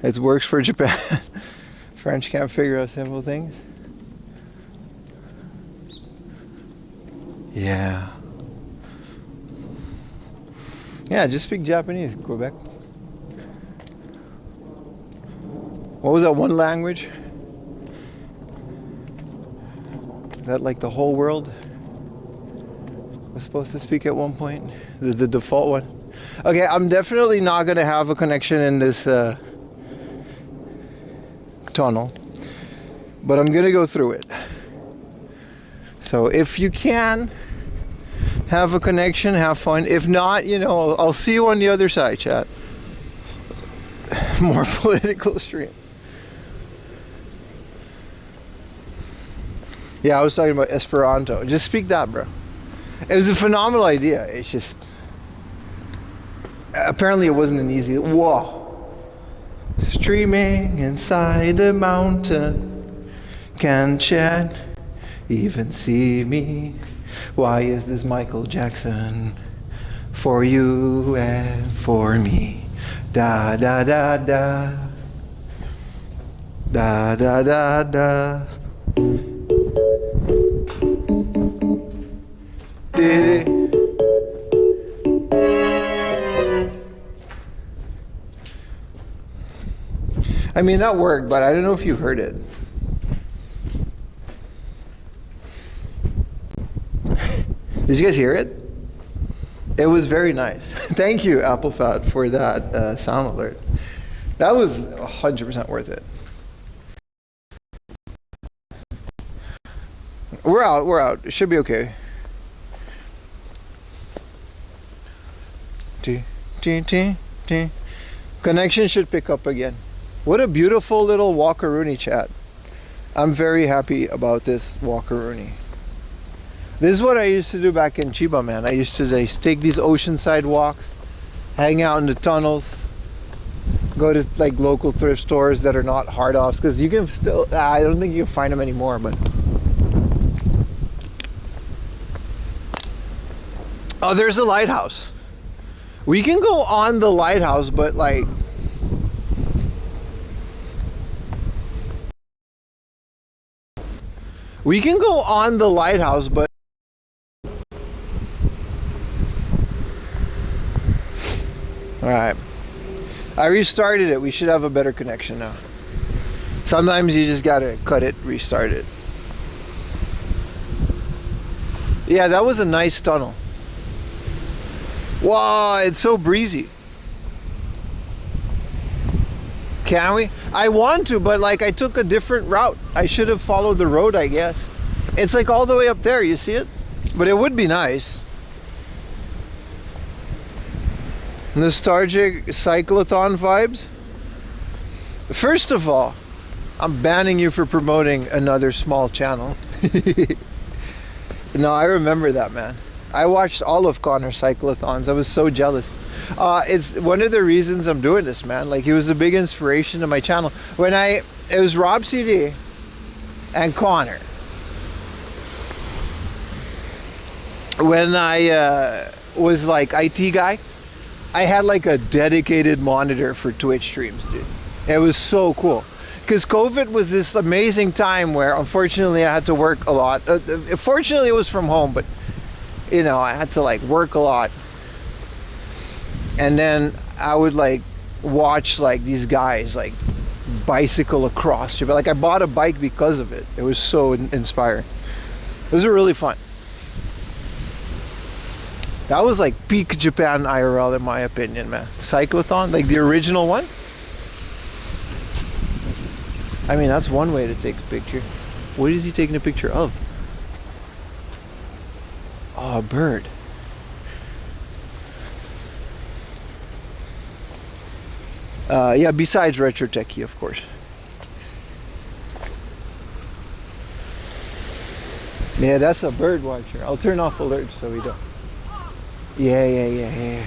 It works for Japan. French can't figure out simple things. Yeah. Yeah, just speak Japanese, Quebec. What was that one language that like the whole world was supposed to speak at one point? The default one. Okay, I'm definitely not going to have a connection in this tunnel, but I'm going to go through it. So if you can have a connection, have fun. If not, you know, I'll see you on the other side, chat. More political stream. Yeah, I was talking about Esperanto. Just speak that, bro. It was a phenomenal idea. It's just apparently it wasn't an easy. Whoa. Streaming inside a mountain, can chat, even see me. Why is this Michael Jackson? For you and for me. Da da da da. Da da da da. Did it? I mean, that worked, but I don't know if you heard it. Did you guys hear it? It was very nice. Thank you, AppleFat, for that sound alert. That was 100% worth it. We're out. It should be okay. Connection should pick up again. What a beautiful little walkaroony, chat. I'm very happy about this walkaroony. This is what I used to do back in Chiba, man. I used to take these oceanside walks, hang out in the tunnels, go to like local thrift stores that are not hard offs, because you can still, I don't think you can find them anymore, but. Oh, there's a lighthouse. We can go on the lighthouse, but like, we can go on the lighthouse, but all right. I restarted it. We should have a better connection now. Sometimes you just gotta cut it, restart it. Yeah, that was a nice tunnel. Wow, it's so breezy. Can we? I want to, but like I took a different route. I should have followed the road, I guess. It's like all the way up there, you see it? But it would be nice. Nostalgic cyclothon vibes. First of all, I'm banning you for promoting another small channel. No, I remember that, man. I watched all of Connor's cyclothons. I was so jealous. It's one of the reasons I'm doing this, man. Like, he was a big inspiration to my channel. It was Rob CD and Connor. When I was like IT guy, I had like a dedicated monitor for Twitch streams, dude. It was so cool. Because COVID was this amazing time where, unfortunately, I had to work a lot. Fortunately, it was from home, but, you know, I had to, like, work a lot. And then I would, like, watch, like, these guys, like, bicycle across. Like, I bought a bike because of it. It was so inspiring. It was really fun. That was, like, peak Japan IRL, in my opinion, man. Cyclothon, like, the original one. I mean, that's one way to take a picture. What is he taking a picture of? Oh, a bird. Yeah, besides Retro Techie, of course. Yeah, that's a bird watcher. I'll turn off alerts so we don't. Yeah.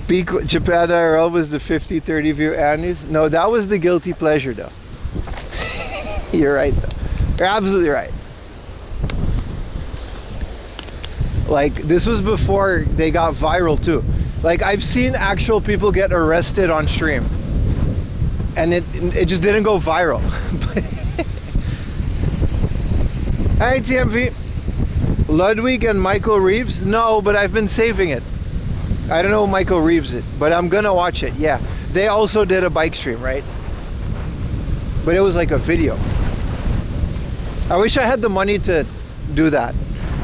Peak Japan IRL was the 50-30 view Annie's. No, that was the guilty pleasure though. You're right though. You're absolutely right. Like, this was before they got viral too. Like, I've seen actual people get arrested on stream. And it just didn't go viral. Hi TMV. Ludwig and Michael Reeves? No, but I've been saving it. I don't know who Michael Reeves it, but I'm gonna watch it. Yeah, they also did a bike stream, right? But it was like a video. I wish I had the money to do that.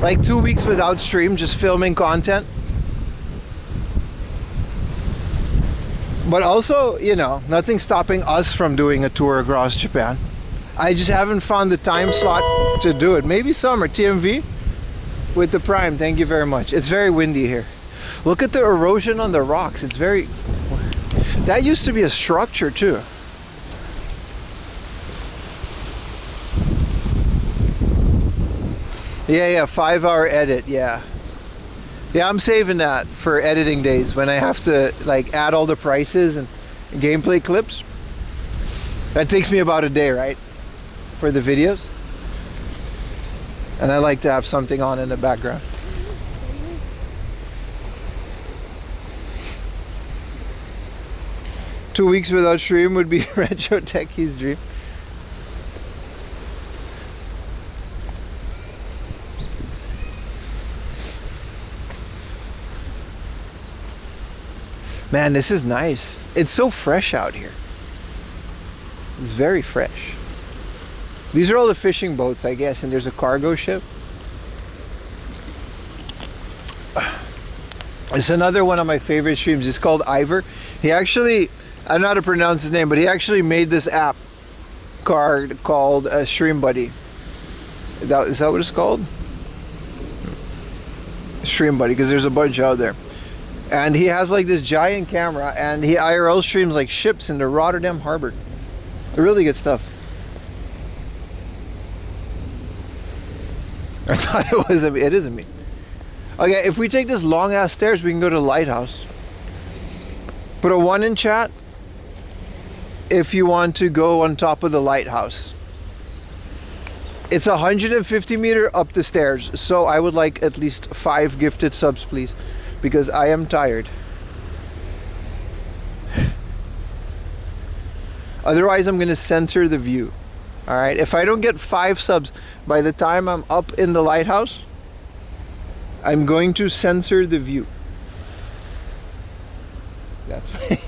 Like 2 weeks without stream, just filming content. But also, you know, nothing's stopping us from doing a tour across Japan. I just haven't found the time slot to do it. Maybe summer. TMV with the Prime, thank you very much. It's very windy here. Look at the erosion on the rocks. It's very... That used to be a structure too. Yeah, 5-hour edit, yeah. Yeah, I'm saving that for editing days when I have to like add all the prices and gameplay clips. That takes me about a day, right? For the videos. And I like to have something on in the background. Two weeks without stream would be Retro Techie's dream. Man, this is nice. It's so fresh out here. It's very fresh. These are all the fishing boats, I guess, and there's a cargo ship. It's another one of my favorite streams. It's called Ivor. He actually, I don't know how to pronounce his name, but he actually made this app card called Stream Buddy. Is that what it's called? Stream Buddy, because there's a bunch out there. And he has like this giant camera, and he IRL streams like ships in the Rotterdam harbor. Really good stuff. I thought it isn't me. Okay, if we take this long ass stairs, we can go to the Lighthouse. Put a 1 in chat if you want to go on top of the Lighthouse. It's 150 meter up the stairs, so I would like at least 5 gifted subs, please, because I am tired. Otherwise, I'm gonna censor the view. All right, if I don't get 5 subs by the time I'm up in the Lighthouse, I'm going to censor the view. That's me.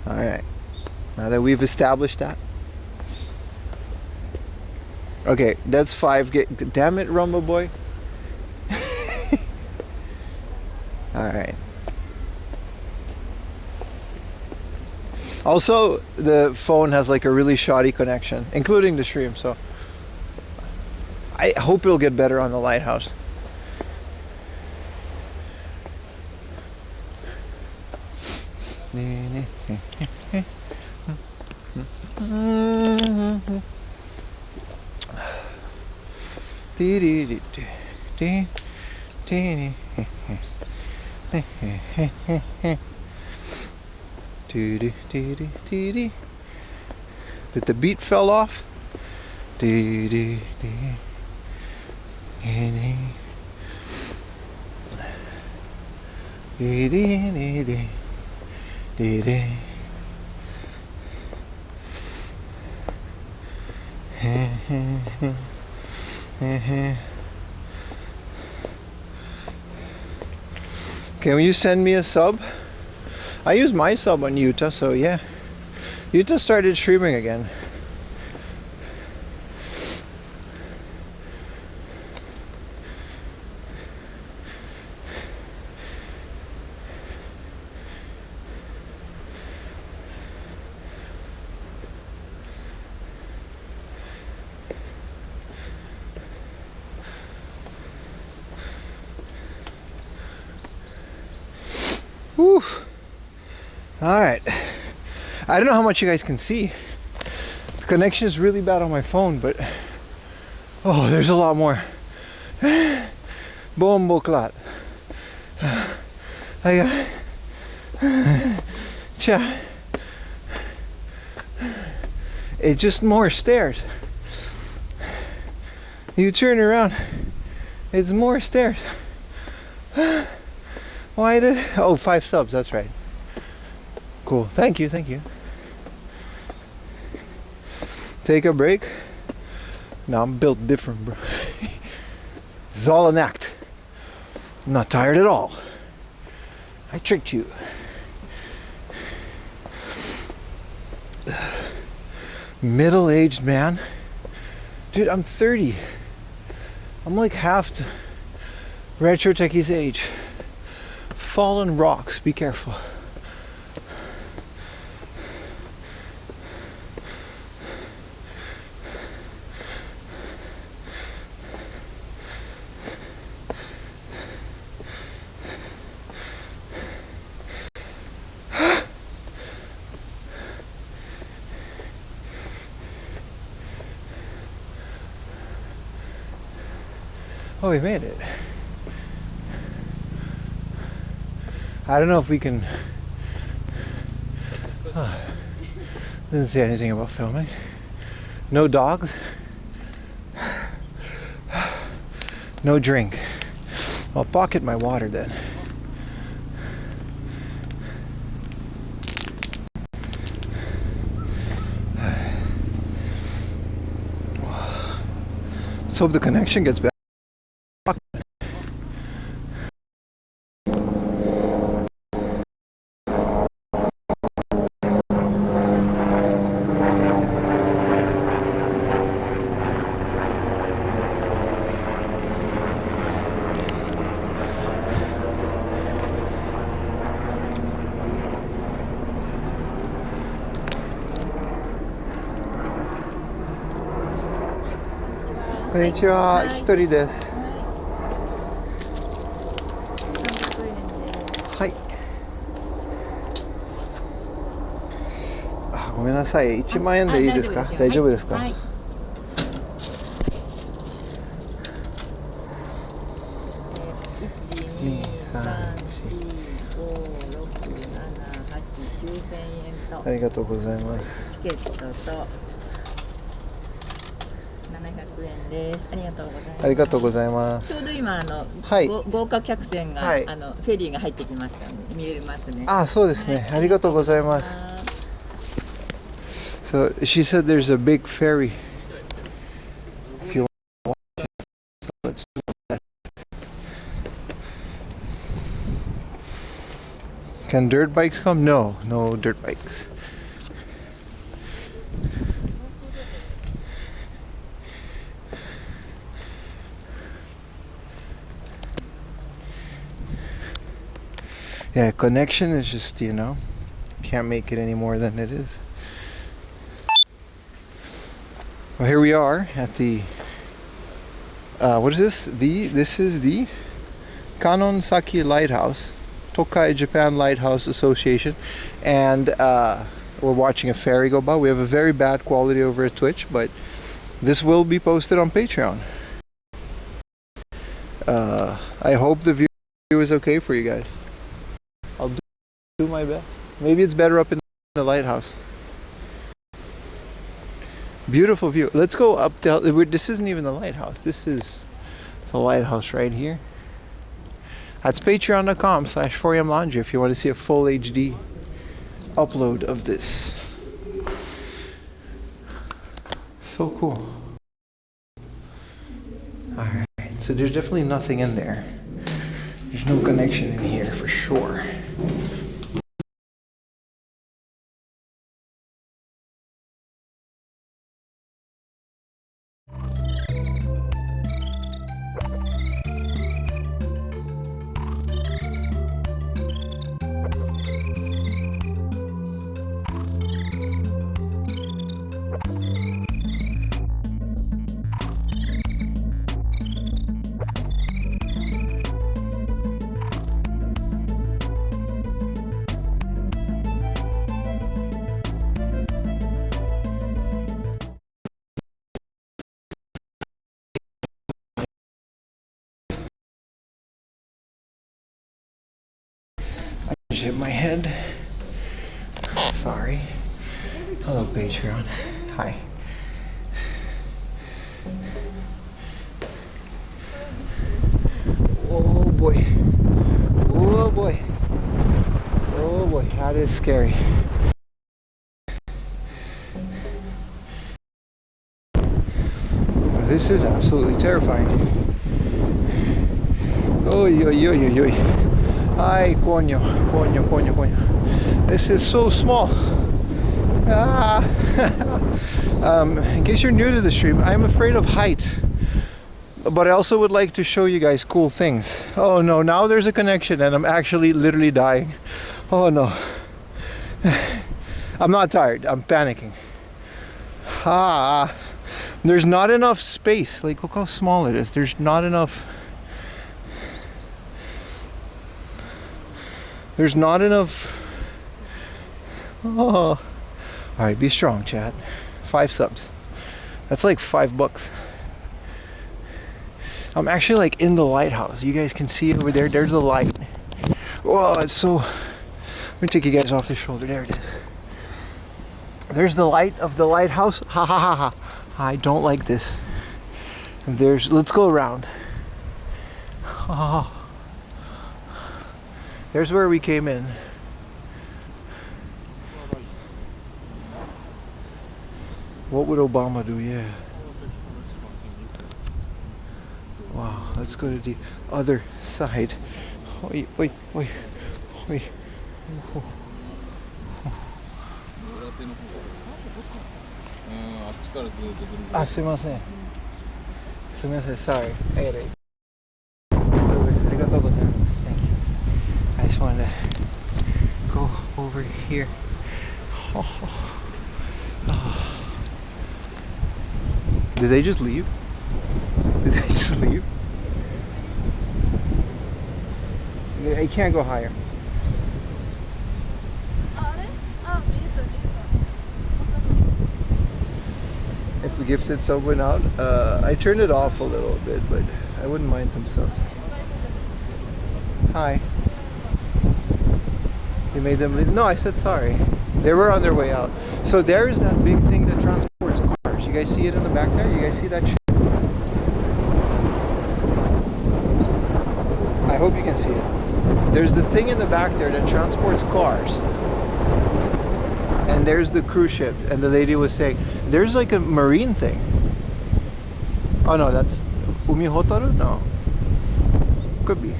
All right, now that we've established that. Okay, that's 5. Damn it, Rumble Boy. All right. Also, the phone has like a really shoddy connection, including the stream, so I hope it'll get better on the Lighthouse. That the beat fell off. Can you send me a sub? I use my sub on Utah, so yeah. Utah started streaming again. Whew. All right. I don't know how much you guys can see. The connection is really bad on my phone, but oh, there's a lot more. Bombo clot. I got cha. It's just more stairs. You turn around, it's more stairs. Why did? Oh, 5 subs. That's right. Cool. Thank you. Thank you. Take a break. Now I'm built different, bro. It's all an act. I'm not tired at all. I tricked you. Middle-aged man. Dude, I'm 30. I'm like half Retro Techie's age. Fallen rocks, be careful. Oh, we made it. I don't know if we can. Doesn't say anything about filming. No dogs. No drink. I'll pocket my water then. Let's hope the connection gets better.こんにちは、一人です。はい。あ、ごめんなさい。1万円でいいですか？大丈夫ですか？はい。2、3、4、5、6、7、8、9,000円と。ありがとうございます。チケットと。700円です。ありがとうございます。ありがとうございます。ちょうど今はい、豪華客船が、はい、フェリーが入ってきましたので見えますね。あ、そうですね。はい、ありがとうございます。So she said there's a big ferry. If you want to watch it, so let's do that. Can dirt bikes come? No, no dirt bikes. Yeah, connection is just, you know, can't make it any more than it is. Well, here we are at the, what is this? This is the Kanonsaki Lighthouse, Tokai Japan Lighthouse Association, and we're watching a ferry go by. We have a very bad quality over at Twitch, but this will be posted on Patreon. I hope the view is okay for you guys. I'll do my best. Maybe it's better up in the lighthouse. Beautiful view. Let's go up the... This isn't even the lighthouse. This is the lighthouse right here. That's patreon.com/4amlaundry if you want to see a full HD upload of this. So cool. Alright, so there's definitely nothing in there. There's no connection in here for sure. Hit my head. Sorry. Hello, Patreon. Hi. Oh boy. Oh boy. Oh boy. That is scary. This is absolutely terrifying. Oy, oy, oy, oy, oy. Ay, coño, coño, coño, coño. This is so small. Ah. In case you're new to the stream, I'm afraid of heights. But I also would like to show you guys cool things. Oh no, now there's a connection and I'm actually literally dying. Oh no. I'm not tired, I'm panicking. Ah. There's not enough space. Like, look how small it is. There's not enough... There's not enough. Oh. Alright, be strong, chat. 5 subs. That's like $5. I'm actually like in the lighthouse. You guys can see over there. There's the light. Whoa, it's so... Let me take you guys off the shoulder. There it is. There's the light of the lighthouse. Ha ha ha ha. I don't like this. And there's... Let's go around. Oh. There's where we came in. What would Obama do? Yeah. Wow, let's go to the other side. Oi, oi, oi, oi. Ah, すいません。すみません, sorry. Hey, hey. Arigatou gozaimasu. Thank you. I just wanted to go over here. Oh. Oh. Did they just leave? Did they just leave? I can't go higher. If the gifted sub went out, I turned it off a little bit, but I wouldn't mind some subs. Hi. You made them leave? No, I said sorry. They were on their way out. So there's that big thing that transports cars. You guys see it in the back there? You guys see that shit? I hope you can see it. There's the thing in the back there that transports cars. And there's the cruise ship. And the lady was saying, there's like a marine thing. Oh no, that's Umihotaru? No. Could be.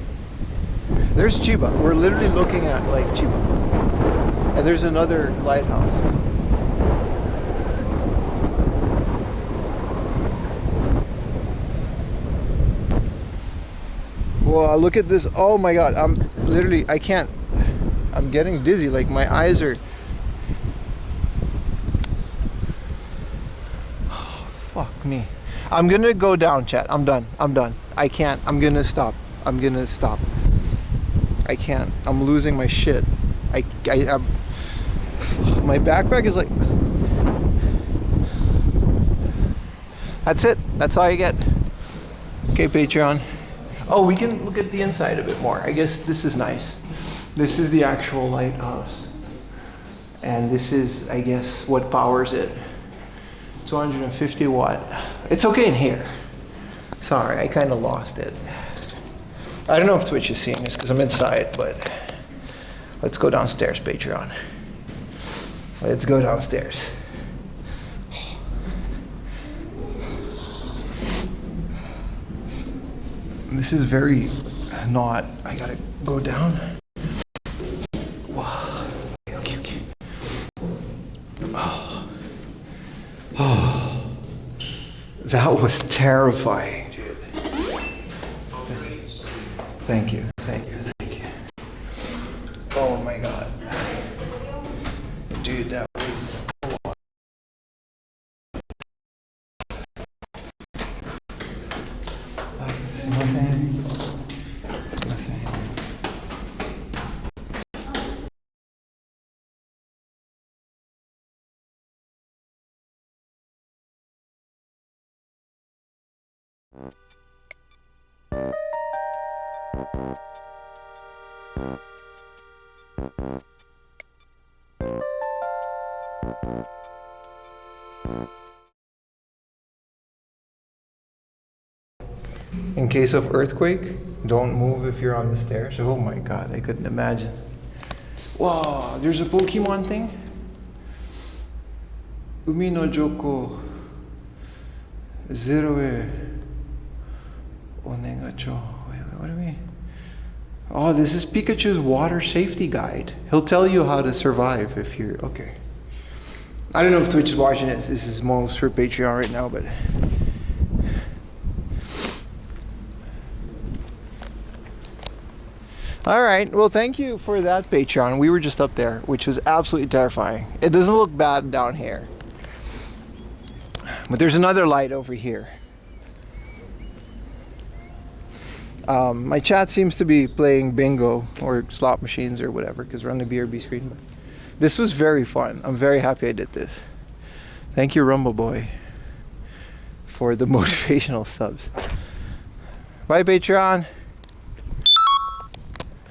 There's Chiba. We're literally looking at like Chiba. And there's another lighthouse. Whoa, look at this. Oh my god. I'm literally, I can't. I'm getting dizzy. Like my eyes are. Oh, fuck me. I'm gonna go down, chat. I'm done. I'm done. I can't. I'm gonna stop. I'm gonna stop. I can't. I'm losing my shit. My backpack is like... That's it. That's all you get. Okay, Patreon. Oh, we can look at the inside a bit more. I guess this is nice. This is the actual lighthouse. And this is, I guess, what powers it. 250 watt. It's okay in here. Sorry, I kind of lost it. I don't know if Twitch is seeing this because I'm inside, but let's go downstairs, Patreon. Let's go downstairs. This is very not. I gotta go down. Wow. Okay. Oh. That was terrifying, dude. Thank you. Oh my God. Dude, that was... In case of earthquake, don't move if you're on the stairs. Oh my God, I couldn't imagine. Wow, there's a Pokemon thing. Umi no Joko Zeroe Onegacho. Wait, what do you mean? Oh, this is Pikachu's water safety guide. He'll tell you how to survive if you're okay. I don't know if Twitch is watching this. This is most for Patreon right now, but all right, well, thank you for that, Patreon. We were just up there, which was absolutely terrifying. It doesn't look bad down here. But there's another light over here. My chat seems to be playing bingo or slot machines or whatever, because we're on the BRB screen. But this was very fun. I'm very happy I did this. Thank you, Rumble Boy, for the motivational subs. Bye, Patreon.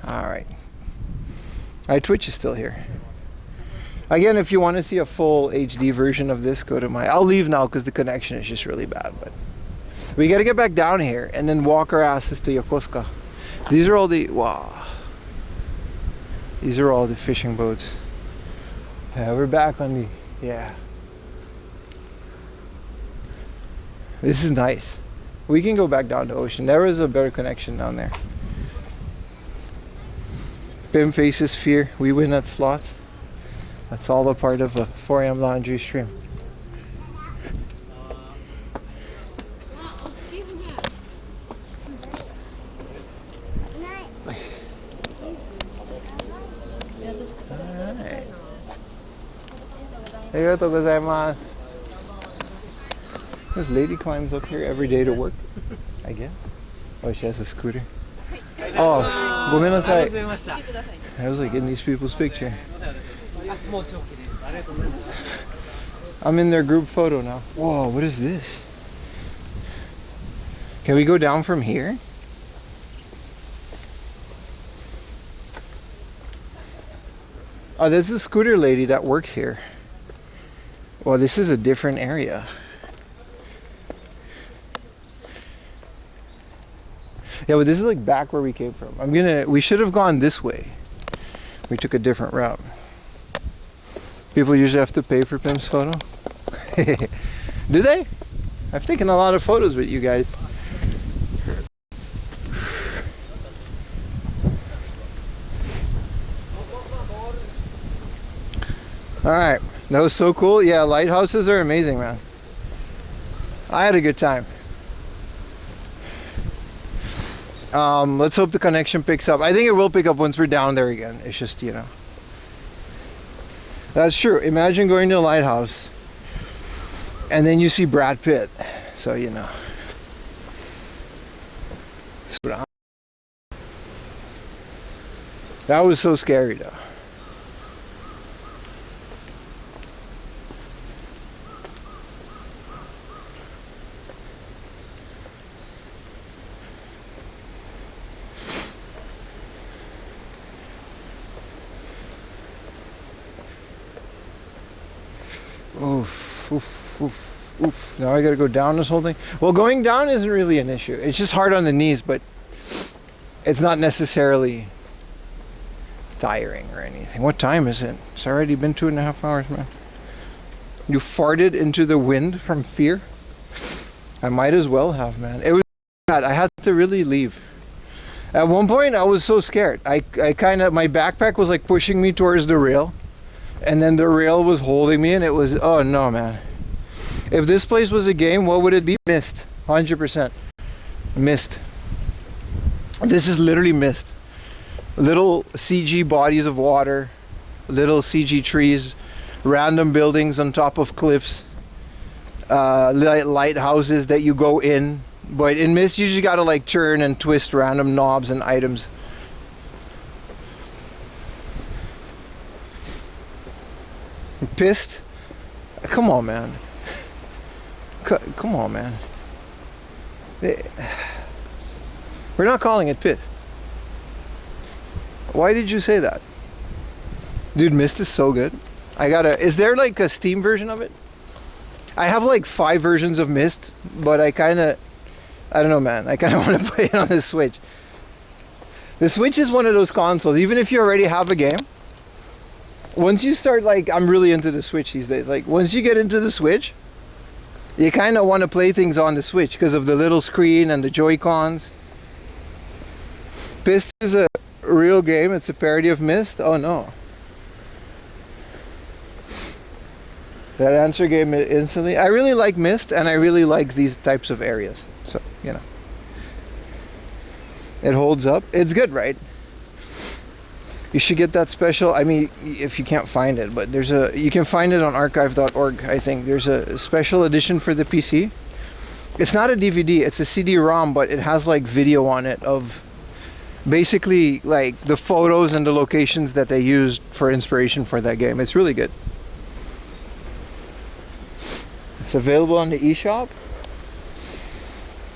Alright, Twitch is still here. Again, if you want to see a full HD version of this, go to my... I'll leave now because the connection is just really bad, but we got to get back down here and then walk our asses to Yokosuka. These are all the... Wow. These are all the fishing boats. Yeah, we're back on the... Yeah. This is nice. We can go back down to Ocean. There is a better connection down there. Pim faces fear. We win at slots. That's all a part of a 4 AM laundry stream. Alright. Arigatou gozaimasu. This lady climbs up here every day to work, I guess. Oh, she has a scooter. Oh, gomenasai. I was like in these people's picture. I'm in their group photo now. Whoa, what is this? Can we go down from here? Oh, there's a scooter lady that works here. Well, this is a different area. Yeah, but this is like back where we came from. We should have gone this way. We took a different route. People usually have to pay for Pim's photo. Do they? I've taken a lot of photos with you guys. Alright, that was so cool. Yeah, lighthouses are amazing, man. I had a good time. Let's hope the connection picks up. I think it will pick up once we're down there again. It's just, you know. That's true. Imagine going to a lighthouse and then you see Brad Pitt. So, you know. That was so scary though. Oof, oof, oof, oof. Now I gotta go down this whole thing. Well, going down isn't really an issue. It's just hard on the knees, but it's not necessarily tiring or anything. What time is it? It's already been 2.5 hours, man. You farted into the wind from fear? I might as well have, man. It was bad. I had to really leave. At one point, I was so scared. I kind of, my backpack was like pushing me towards the rail. And then the rail was holding me, and it was, oh no, man. If this place was a game, what would it be? Mist. 100%. Mist. This is literally mist. Little CG bodies of water, little CG trees, random buildings on top of cliffs, lighthouses that you go in. But in Mist, you just gotta like turn and twist random knobs and items. Pissed? Come on, man. Come on, man. We're not calling it pissed. Why did you say that? Dude, Mist is so good. Is there like a Steam version of it? I have like 5 versions of Mist, but I don't know, man. I kind of want to play it on the Switch. The Switch is one of those consoles, even if you already have a game, once you start, like, I'm really into the Switch these days. Like, once you get into the Switch, you kind of want to play things on the Switch because of the little screen and the Joy-Cons. Pissed is a real game. It's a parody of Mist. Oh, no. That answer gave me instantly. I really like Mist, and I really like these types of areas. So, you know. It holds up. It's good, right? You should get that special. I mean, if you can't find it, but you can find it on archive.org. I think there's a special edition for the PC. It's not a DVD, it's a CD-ROM, but it has like video on it of basically like the photos and the locations that they used for inspiration for that game. It's really good. It's available on the eShop.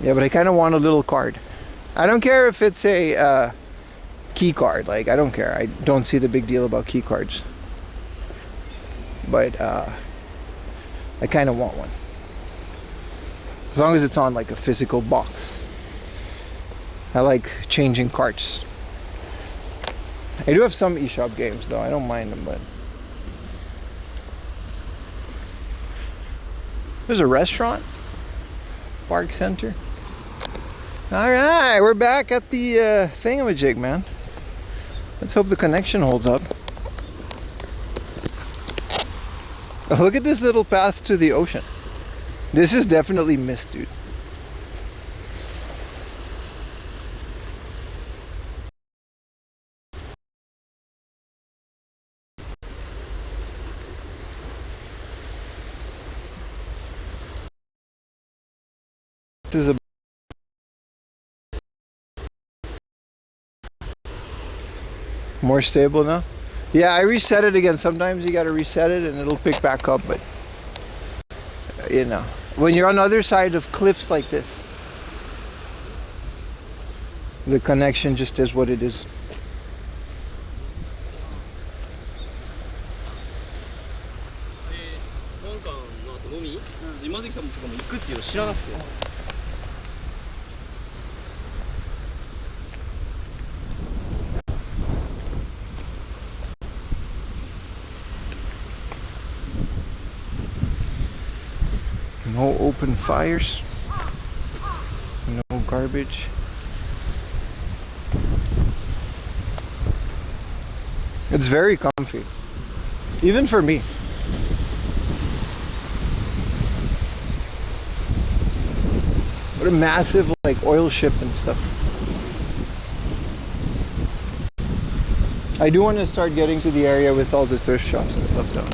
Yeah, but I kind of want a little card. I don't care if it's a key card, like I don't care. I don't see the big deal about key cards, but I kind of want one, as long as it's on like a physical box. I like changing carts. I do have some eShop games though, I don't mind them, but there's a restaurant, Park Center. All right, we're back at the thingamajig, man. Let's hope the connection holds up. Look at this little path to the ocean. This is definitely Mist, dude. This is a more stable now. Yeah, I reset it again. Sometimes you gotta reset it and it'll pick back up, but you know, when you're on the other side of cliffs like this, the connection just is what it is. No open fires, no garbage. It's very comfy, even for me. What a massive like oil ship and stuff. I do want to start getting to the area with all the thrift shops and stuff though.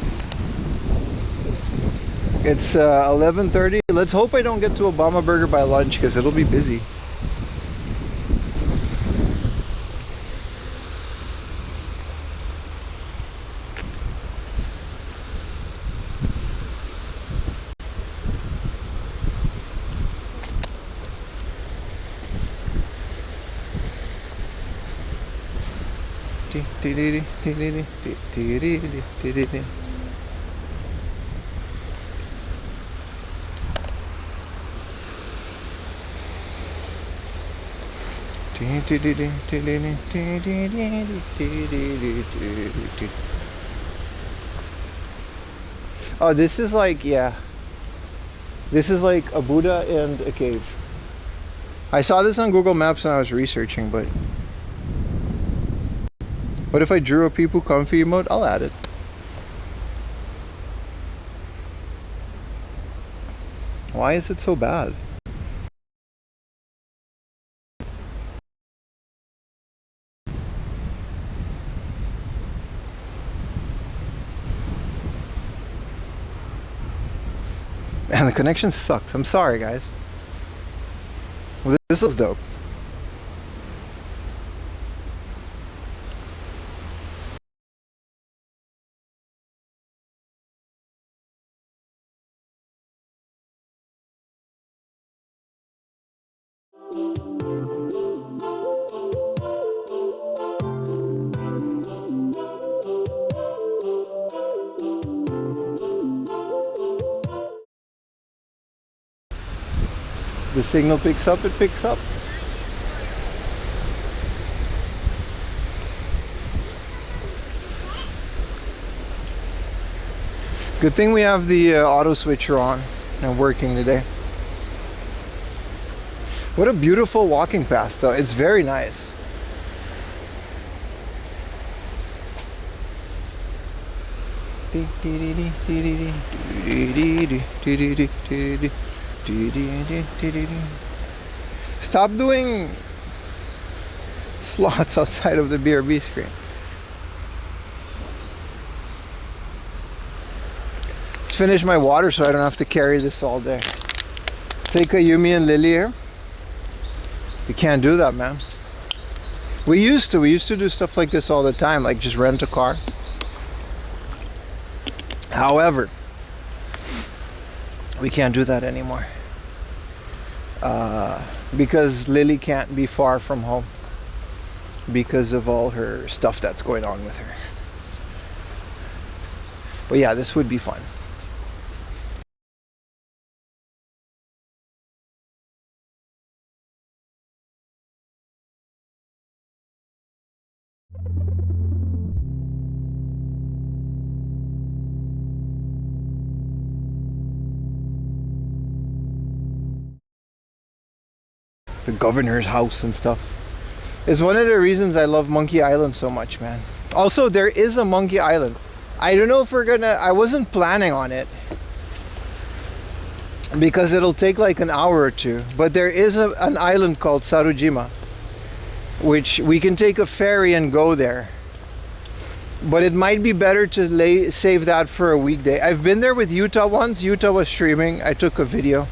It's 11:30. Let's hope I don't get to Obama Burger by lunch because it'll be busy. Oh, this is like, yeah. This is like a Buddha and a cave. I saw this on Google Maps when I was researching, but what if I drew a people comfy emote? I'll add it. Why is it so bad? Man, the connection sucks. I'm sorry, guys. Well, this looks dope. The signal picks up, it picks up. Good thing we have the auto switcher on and working today. What a beautiful walking path though. It's very nice. Stop doing slots outside of the BRB screen. Let's finish my water so I don't have to carry this all day. Take a Yumi and Lily here. We can't do that, man. We used to do stuff like this all the time, like just rent a car. However, we can't do that anymore. Because Lily can't be far from home because of all her stuff that's going on with her. But yeah, this would be fun. The governor's house and stuff is one of the reasons I love Monkey Island so much, man. Also, there is a Monkey Island. I don't know if we're gonna, I wasn't planning on it because it'll take like an hour or two, but there is an island called Sarujima, which we can take a ferry and go there. But it might be better to save that for a weekday. I've been there with Utah once. Utah was streaming. I took a video.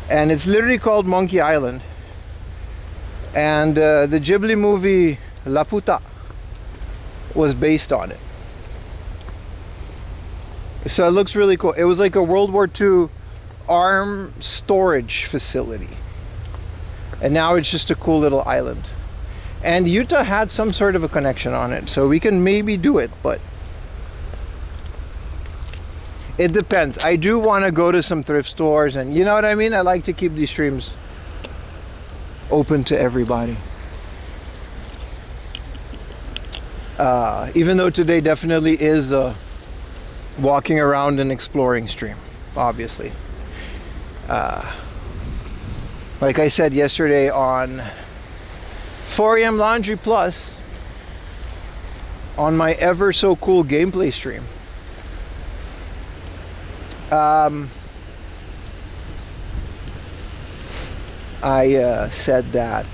And it's literally called Monkey Island. And the Ghibli movie La Puta was based on it. So it looks really cool. It was like a World War II arm storage facility. And now it's just a cool little island. And Utah had some sort of a connection on it, so we can maybe do it, but it depends. I do want to go to some thrift stores, and you know what I mean? I like to keep these streams open to everybody. Even though today definitely is a walking around and exploring stream, obviously. Like I said yesterday on 4 AM Laundry Plus, on my ever so cool gameplay stream, I said that,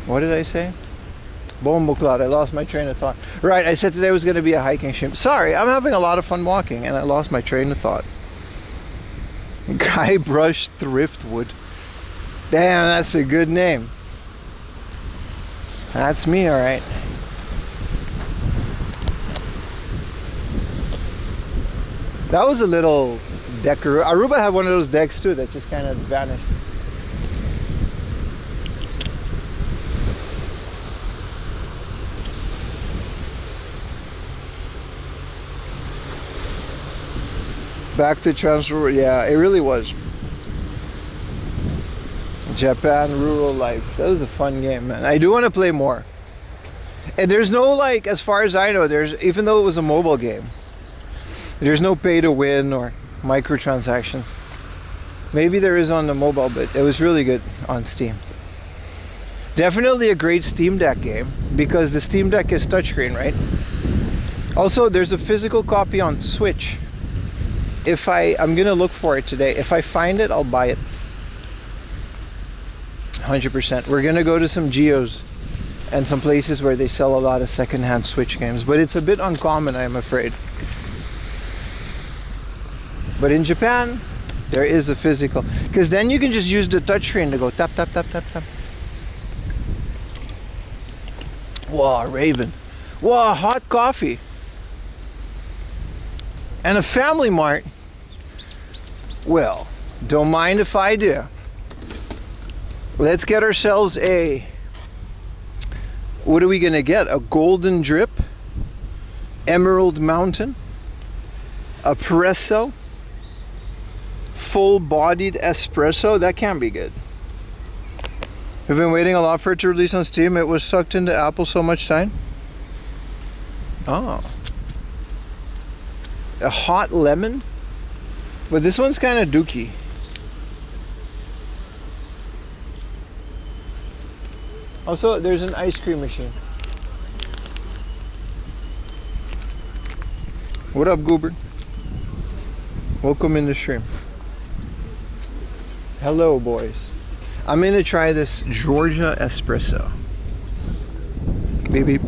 what did I say? Bomboclad, I lost my train of thought. Right, I said today was going to be a hiking stream. Sorry, I'm having a lot of fun walking and I lost my train of thought. Guybrush Thriftwood. Damn, that's a good name. That's me, alright. That was a little deck. Aruba had one of those decks too that just kind of vanished. Back to transfer. Yeah, it really was. Japan Rural Life. That was a fun game, man. I do want to play more. And there's no, like, as far as I know, even though it was a mobile game, there's no pay to win or microtransactions. Maybe there is on the mobile, but it was really good on Steam. Definitely a great Steam Deck game because the Steam Deck is touchscreen, right? Also, there's a physical copy on Switch. I'm gonna look for it today. If I find it, I'll buy it. 100%. We're gonna go to some geos and some places where they sell a lot of secondhand Switch games, but it's a bit uncommon, I'm afraid. But in Japan, there is a physical, because then you can just use the touchscreen to go tap, tap, tap, tap, tap. Wow, Raven. Wow, hot coffee. And a Family Mart. Well, don't mind if I do. Let's get ourselves what are we gonna get? A Golden Drip, Emerald Mountain, a Presso, full-bodied espresso. That can't be good. We've been waiting a lot for it to release on Steam. It was sucked into Apple so much time. Oh. A hot lemon. But this one's kind of dookie. Also, there's an ice cream machine. What up, Goober? Welcome in the stream. Hello, boys. I'm gonna try this Georgia espresso. Beep beep.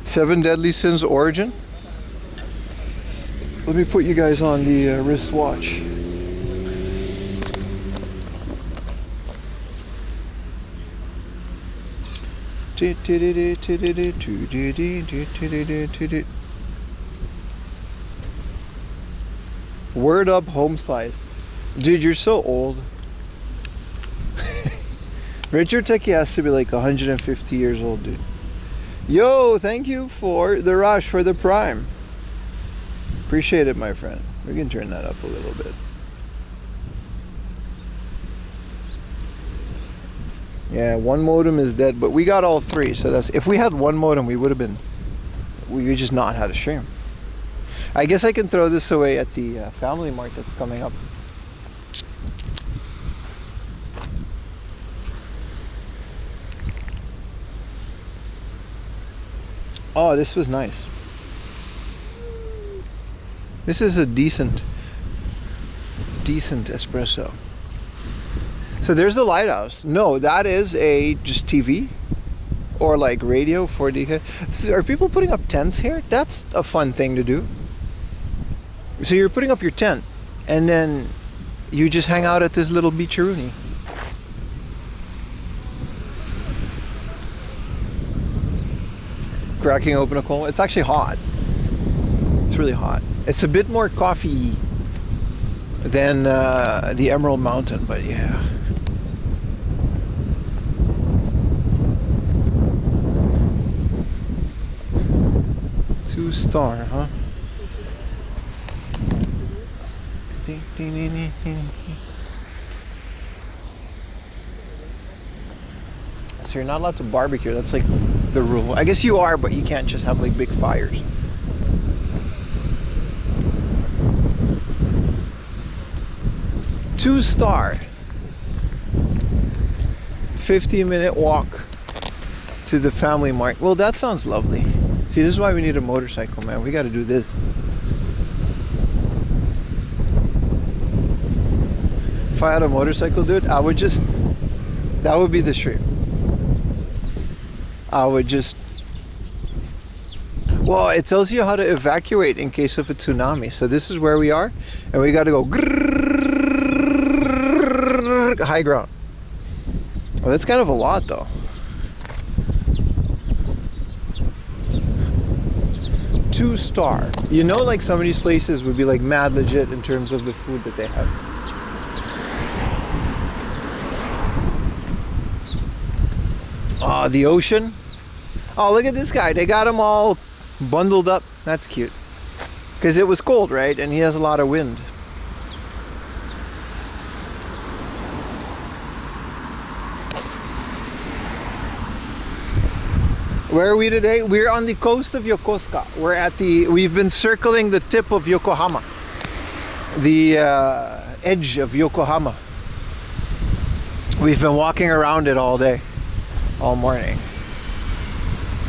Seven Deadly Sins Origin. Let me put you guys on the wristwatch. Word up, home slice. Dude, you're so old. Richard Techie has to be like 150 years old, dude. Yo, thank you for the rush, for the prime. Appreciate it, my friend. We can turn that up a little bit. Yeah, one modem is dead, but we got all three. So that's, if we had one modem, we would just not had a stream. I guess I can throw this away at the Family Mart that's coming up. Oh, this was nice. This is a decent espresso. So there's the Lighthouse. No, that is a just TV or like radio 4D. So are people putting up tents here? That's a fun thing to do. So you're putting up your tent and then you just hang out at this little beacharoonie. Cracking open a cold. It's actually hot. It's really hot. It's a bit more coffee than the Emerald Mountain, but yeah. Two-star, huh? So you're not allowed to barbecue. That's like the rule. I guess you are, but you can't just have like big fires. Two-star. 15-minute walk to the Family Mart. Well, that sounds lovely. See, this is why we need a motorcycle, man. We got to do this. If I had a motorcycle, dude, I would just... That would be the stream. I would just... Well, it tells you how to evacuate in case of a tsunami. So this is where we are. And we got to go... High ground. Well, that's kind of a lot, though. Two-star. You know, like some of these places would be like mad legit in terms of the food that they have. Oh, the ocean. Oh, look at this guy. They got him all bundled up. That's cute. Because it was cold, right? And he has a lot of wind. Where are we today? We're on the coast of Yokosuka. We've been circling the tip of Yokohama. The edge of Yokohama. We've been walking around it all day, all morning.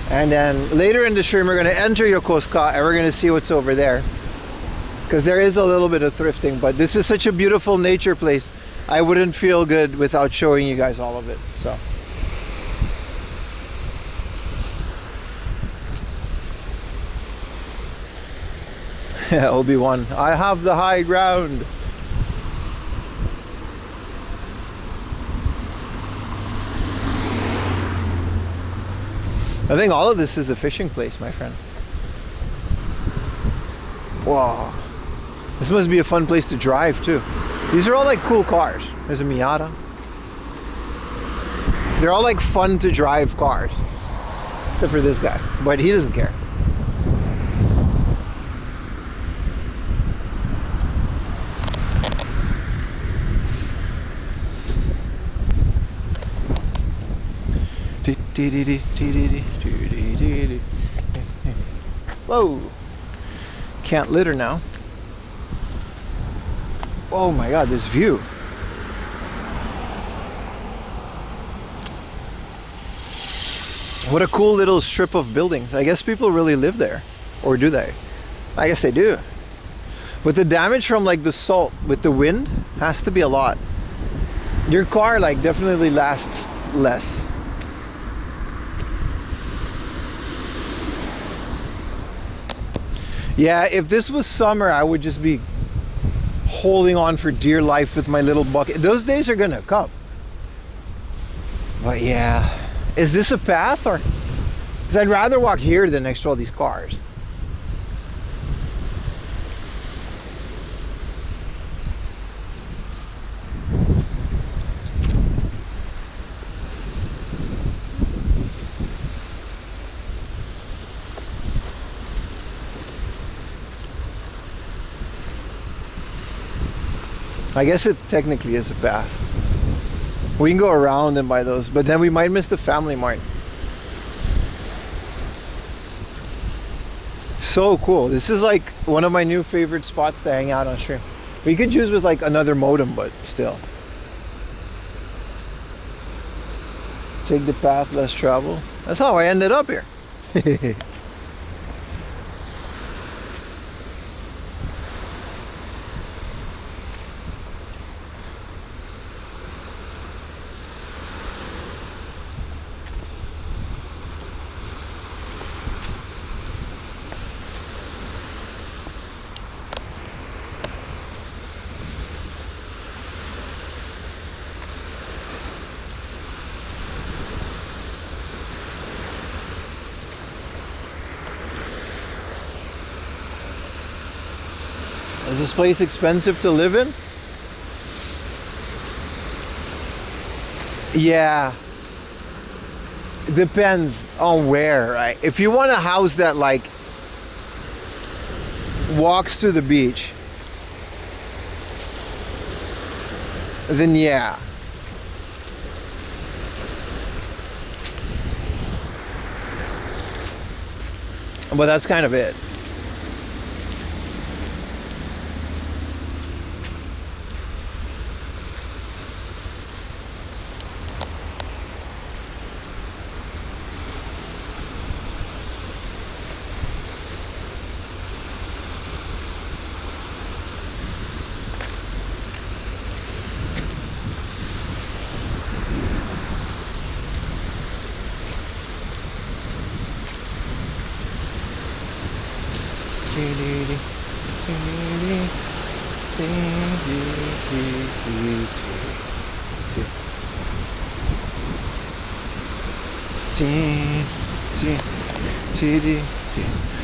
And then later in the stream, we're going to enter Yokosuka and we're going to see what's over there. Because there is a little bit of thrifting, but this is such a beautiful nature place. I wouldn't feel good without showing you guys all of it. So. Obi-Wan, I have the high ground. I think all of this is a fishing place, my friend. Wow. This must be a fun place to drive too. These are all like cool cars. There's a Miata. They're all like fun to drive cars. Except for this guy, but he doesn't care. Whoa, can't litter now. Oh my god, this view. What a cool little strip of buildings. I guess people really live there. Or do they? I guess they do. But the damage from like the salt with the wind has to be a lot. Your car like definitely lasts less. Yeah, if this was summer, I would just be holding on for dear life with my little bucket. Those days are gonna come. But yeah, is this a path or? Because I'd rather walk here than next to all these cars. I guess it technically is a path. We can go around and buy those, but then we might miss the family mart. So cool. This is like one of my new favorite spots to hang out on stream. We could use with like another modem, but still. Take the path less travel. That's how I ended up here. Is this place expensive to live in? Yeah. Depends on where, right? If you want a house that like walks to the beach, then yeah. But that's kind of it.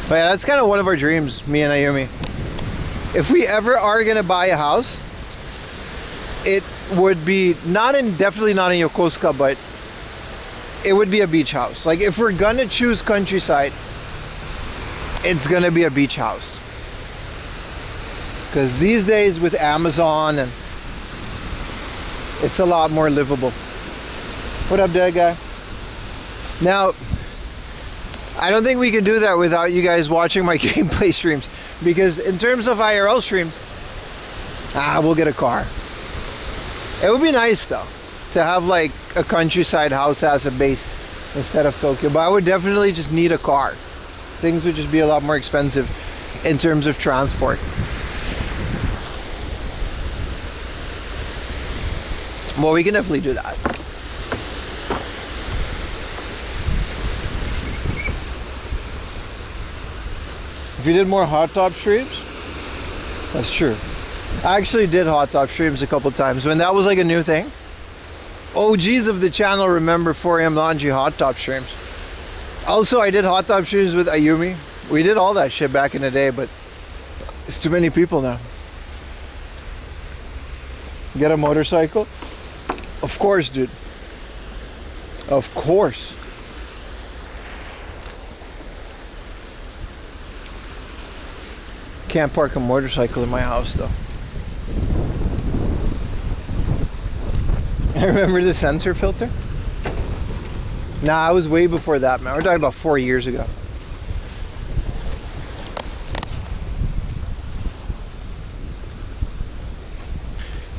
But yeah, that's kind of one of our dreams, me and Ayumi. If we ever are gonna buy a house, it would be definitely not in Yokosuka, but it would be a beach house. Like if we're gonna choose countryside, it's gonna be a beach house. Because these days with Amazon, and it's a lot more livable. What up, dead guy? Now, I don't think we can do that without you guys watching my gameplay streams, because in terms of IRL streams, we'll get a car. It would be nice though to have like a countryside house as a base instead of Tokyo, but I would definitely just need a car. Things would just be a lot more expensive in terms of transport. Well, we can definitely do that. If you did more hot top streams, that's true. I actually did hot top streams a couple times when that was like a new thing. OGs of the channel remember 4am Laundry hot top streams. Also, I did hot top streams with Ayumi. We did all that shit back in the day, but it's too many people now. Get a motorcycle? Of course, dude. Of course. Can't park a motorcycle in my house though. I remember the sensor filter? Nah, I was way before that, man. We're talking about 4 years ago.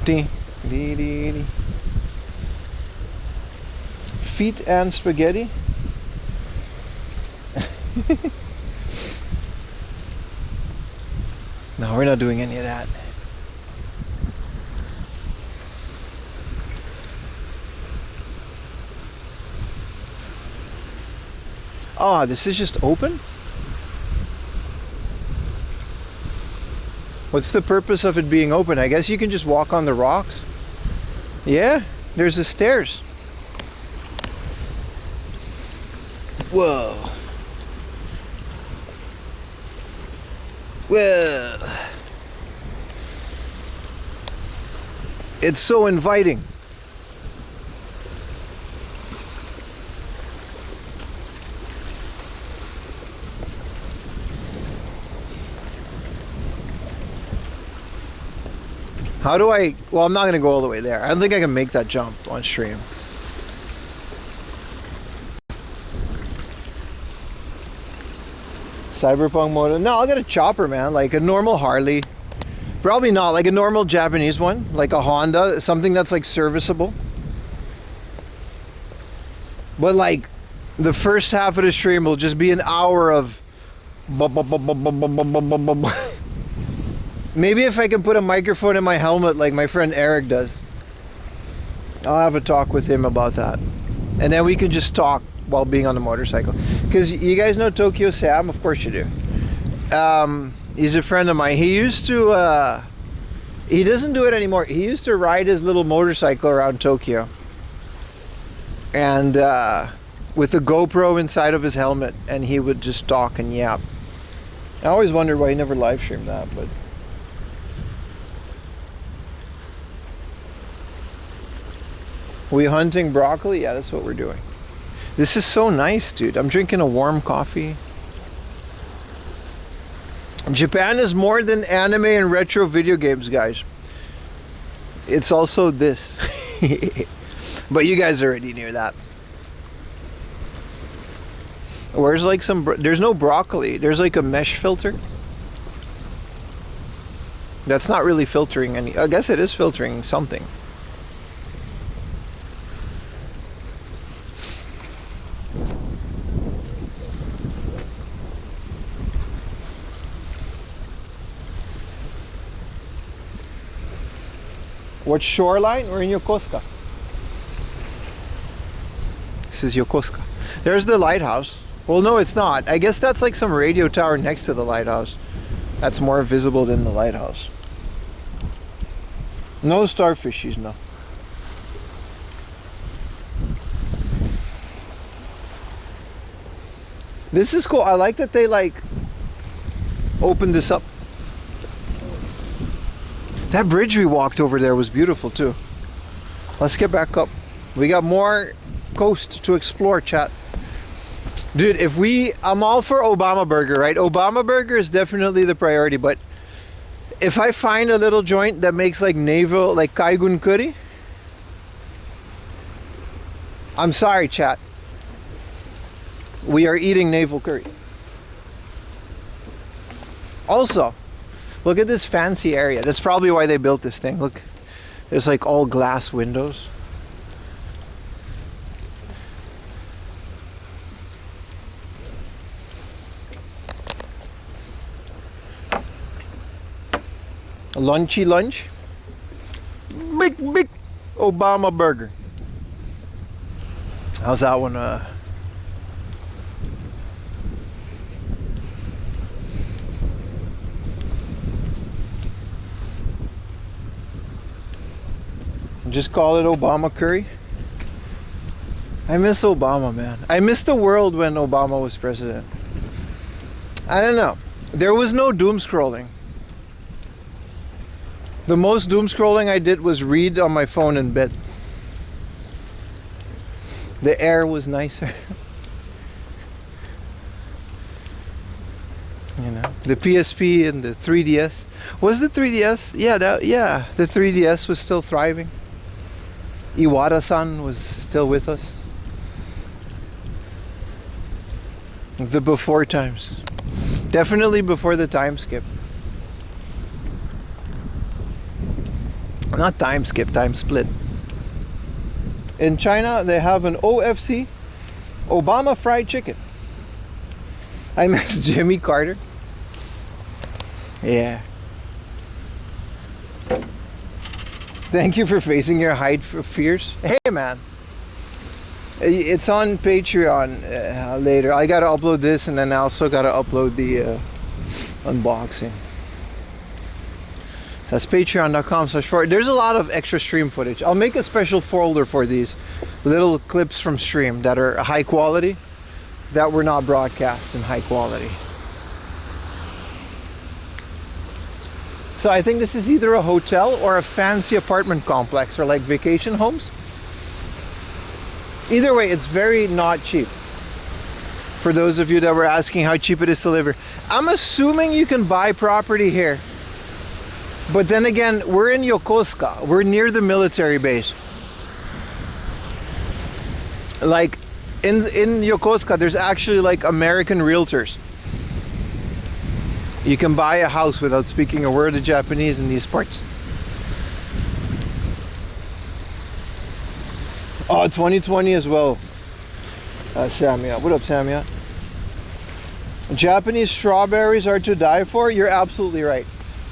Dee, dee, dee, dee. Feet and spaghetti? No, we're not doing any of that. Oh, this is just open? What's the purpose of it being open? I guess you can just walk on the rocks. Yeah, there's the stairs. Whoa. Well, it's so inviting. How do I, well, I'm not going to go all the way there. I don't think I can make that jump on stream. Cyberpunk motor. No, I'll get a chopper, man. Like a normal Harley. Probably not. Like a normal Japanese one. Like a Honda. Something that's like serviceable. But like the first half of the stream will just be an hour of maybe if I can put a microphone in my helmet like my friend Eric does, I'll have a talk with him about that. And then we can just talk while being on the motorcycle. Because you guys know Tokyo Sam? Of course you do. He's a friend of mine. He used to, he doesn't do it anymore. He used to ride his little motorcycle around Tokyo. And with a GoPro inside of his helmet. And he would just talk and yap. I always wondered why he never live streamed that, but... We hunting broccoli? Yeah, that's what we're doing. This is so nice, dude. I'm drinking a warm coffee. Japan is more than anime and retro video games, guys. It's also this. But you guys already knew that. Where's like some... There's no broccoli. There's like a mesh filter. That's not really filtering any... I guess it is filtering something. What shoreline? We're in Yokosuka. This is Yokosuka. There's the lighthouse. Well, no, it's not. I guess that's like some radio tower next to the lighthouse. That's more visible than the lighthouse. No starfishies, no. This is cool. I like that they like opened this up. That bridge we walked over there was beautiful too. Let's get back up. We got more coast to explore, chat. Dude, I'm all for Obama Burger, right? Obama Burger is definitely the priority, but if I find a little joint that makes like navel, like Kaigun curry, I'm sorry, chat. We are eating navel curry. Also, look at this fancy area. That's probably why they built this thing. Look, there's like all glass windows. A lunchy lunch. Big Obama burger. How's that one? Just call it Obama curry. I miss Obama, man. I miss the world when Obama was president. I don't know. There was no doom scrolling. The most doom scrolling I did was read on my phone in bed. The air was nicer. You know, the PSP and the 3DS. Was the 3DS? Yeah, the 3DS was still thriving. Iwata-san was still with us. The before times. Definitely before the time skip. Not time skip, time split. In China, they have an OFC, Obama fried chicken. I miss Jimmy Carter. Yeah. Thank you for facing your height fears. Hey, man. It's on Patreon later. I gotta upload this, and then I also gotta upload the unboxing. So that's patreon.com/forward. There's a lot of extra stream footage. I'll make a special folder for these little clips from stream that are high quality, that were not broadcast in high quality. So I think this is either a hotel or a fancy apartment complex, or like vacation homes. Either way, it's very not cheap. For those of you that were asking how cheap it is to live here, I'm assuming you can buy property here. But then again, we're in Yokosuka. We're near the military base. Like in Yokosuka, there's actually like American realtors. You can buy a house without speaking a word of Japanese in these parts. Oh, 2020 as well. Samia. What up, Samia? Japanese strawberries are to die for? You're absolutely right.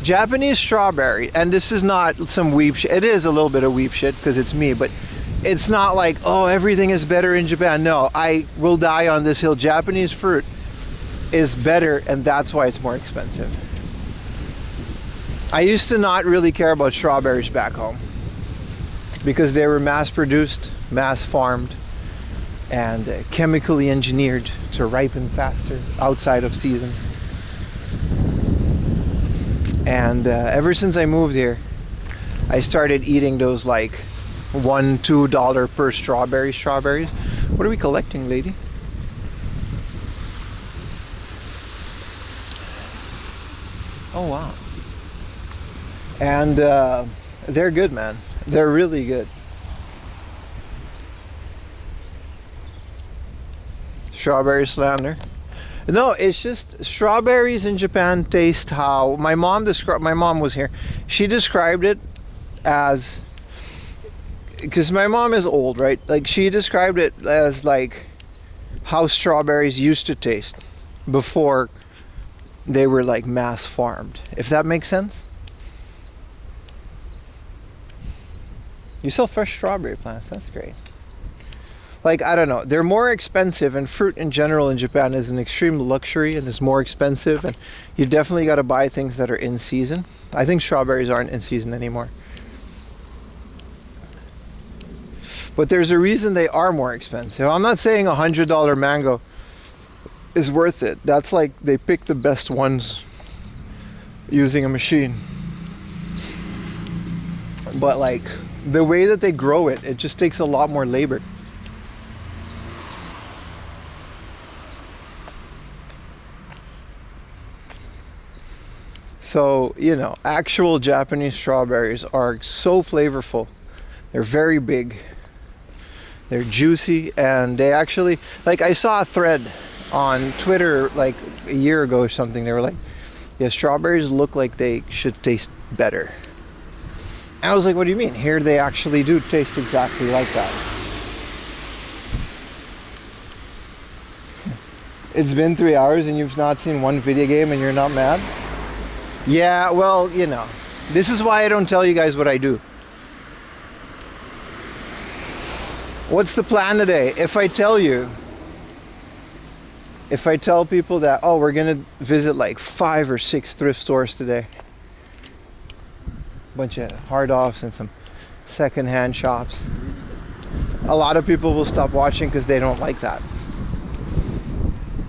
Japanese strawberry, and this is not some weep shit. It is a little bit of weep shit because it's me, but it's not like, oh, everything is better in Japan. No, I will die on this hill. Japanese fruit is better, and that's why it's more expensive. I used to not really care about strawberries back home because they were mass produced, mass farmed, and chemically engineered to ripen faster outside of seasons. And ever since I moved here, I started eating those like $1-2 per strawberries. What are we collecting, lady? Oh wow. And they're good, man. They're really good. Strawberry slander. No, it's just strawberries in Japan taste how my mom was here. She described it as, because my mom is old, right? Like she described it as like how strawberries used to taste before they were like mass farmed. If that makes sense. You sell fresh strawberry plants. That's great. Like, I don't know, they're more expensive, and fruit in general in Japan is an extreme luxury and is more expensive, and you definitely got to buy things that are in season. I think strawberries aren't in season anymore. But there's a reason they are more expensive. I'm not saying $100 mango is worth it. That's like they pick the best ones using a machine. But like the way that they grow it, it just takes a lot more labor. So, you know, actual Japanese strawberries are so flavorful. They're very big. They're juicy, and they actually, like, I saw a thread on Twitter like a year ago or something. They were like, yeah, strawberries look like they should taste better. And I was like, what do you mean? Here they actually do taste exactly like that. It's been 3 hours and you've not seen one video game and you're not mad? Yeah, well, you know, this is why I don't tell you guys what I do. What's the plan today? If I tell people that, oh, we're gonna visit like 5 or 6 thrift stores today, a bunch of hard offs and some secondhand shops, a lot of people will stop watching because they don't like that.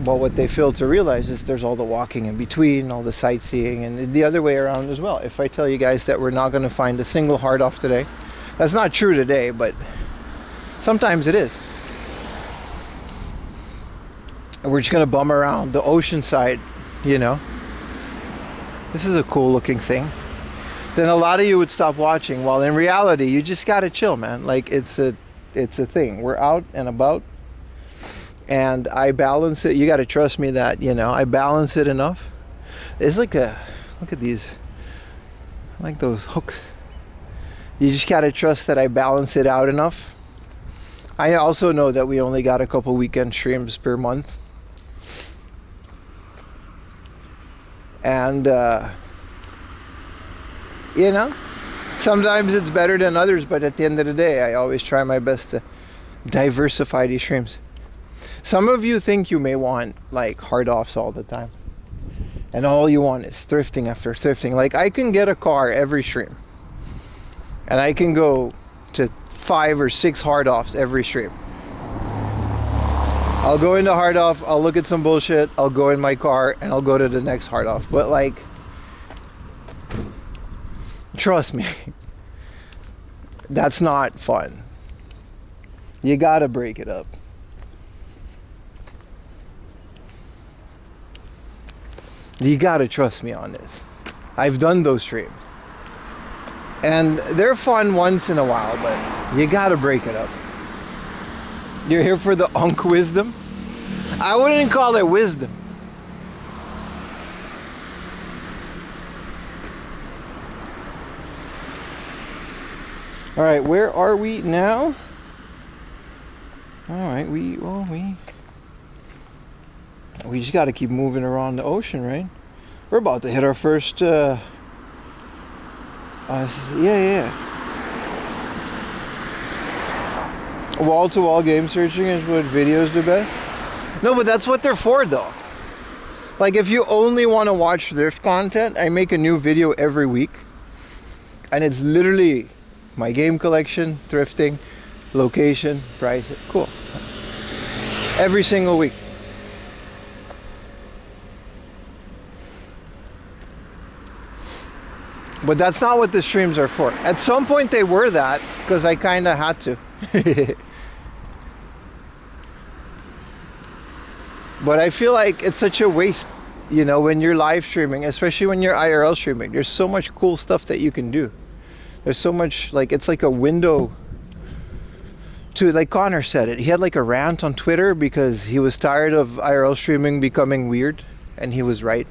But what they fail to realize is there's all the walking in between, all the sightseeing, and the other way around as well. If I tell you guys that we're not going to find a single hard off today, that's not true today, but sometimes it is. We're just going to bum around the Oceanside, you know. This is a cool looking thing. Then a lot of you would stop watching. While in reality, you just got to chill, man. Like, it's a thing. We're out and about. And I balance it. You got to trust me that, you know, I balance it enough. It's like look at these, I like those hooks. You just got to trust that I balance it out enough. I also know that we only got a couple weekend streams per month. And, you know, sometimes it's better than others, but at the end of the day, I always try my best to diversify these streams. Some of you think you may want like hard offs all the time, and all you want is thrifting after thrifting. Like, I can get a car every stream, and I can go to 5 or 6 hard offs every stream. I'll go into hard off, I'll look at some bullshit, I'll go in my car, and I'll go to the next hard off. But like, trust me, that's not fun. You gotta break it up. You gotta trust me on this. I've done those streams. And they're fun once in a while, but you gotta break it up. You're here for the unk wisdom? I wouldn't call it wisdom. All right, where are we now? All right, we just got to keep moving around the ocean, right? We're about to hit our first, Wall-to-wall game searching is what videos do best. No, but that's what they're for, though. Like, if you only want to watch thrift content, I make a new video every week. And it's literally my game collection, thrifting, location, price. Cool. Every single week. But that's not what the streams are for. At some point they were that, because I kind of had to. But I feel like it's such a waste, you know, when you're live streaming, especially when you're IRL streaming. There's so much cool stuff that you can do. There's so much, like, it's like a window to, like Connor said it. He had like a rant on Twitter because he was tired of IRL streaming becoming weird, and he was right.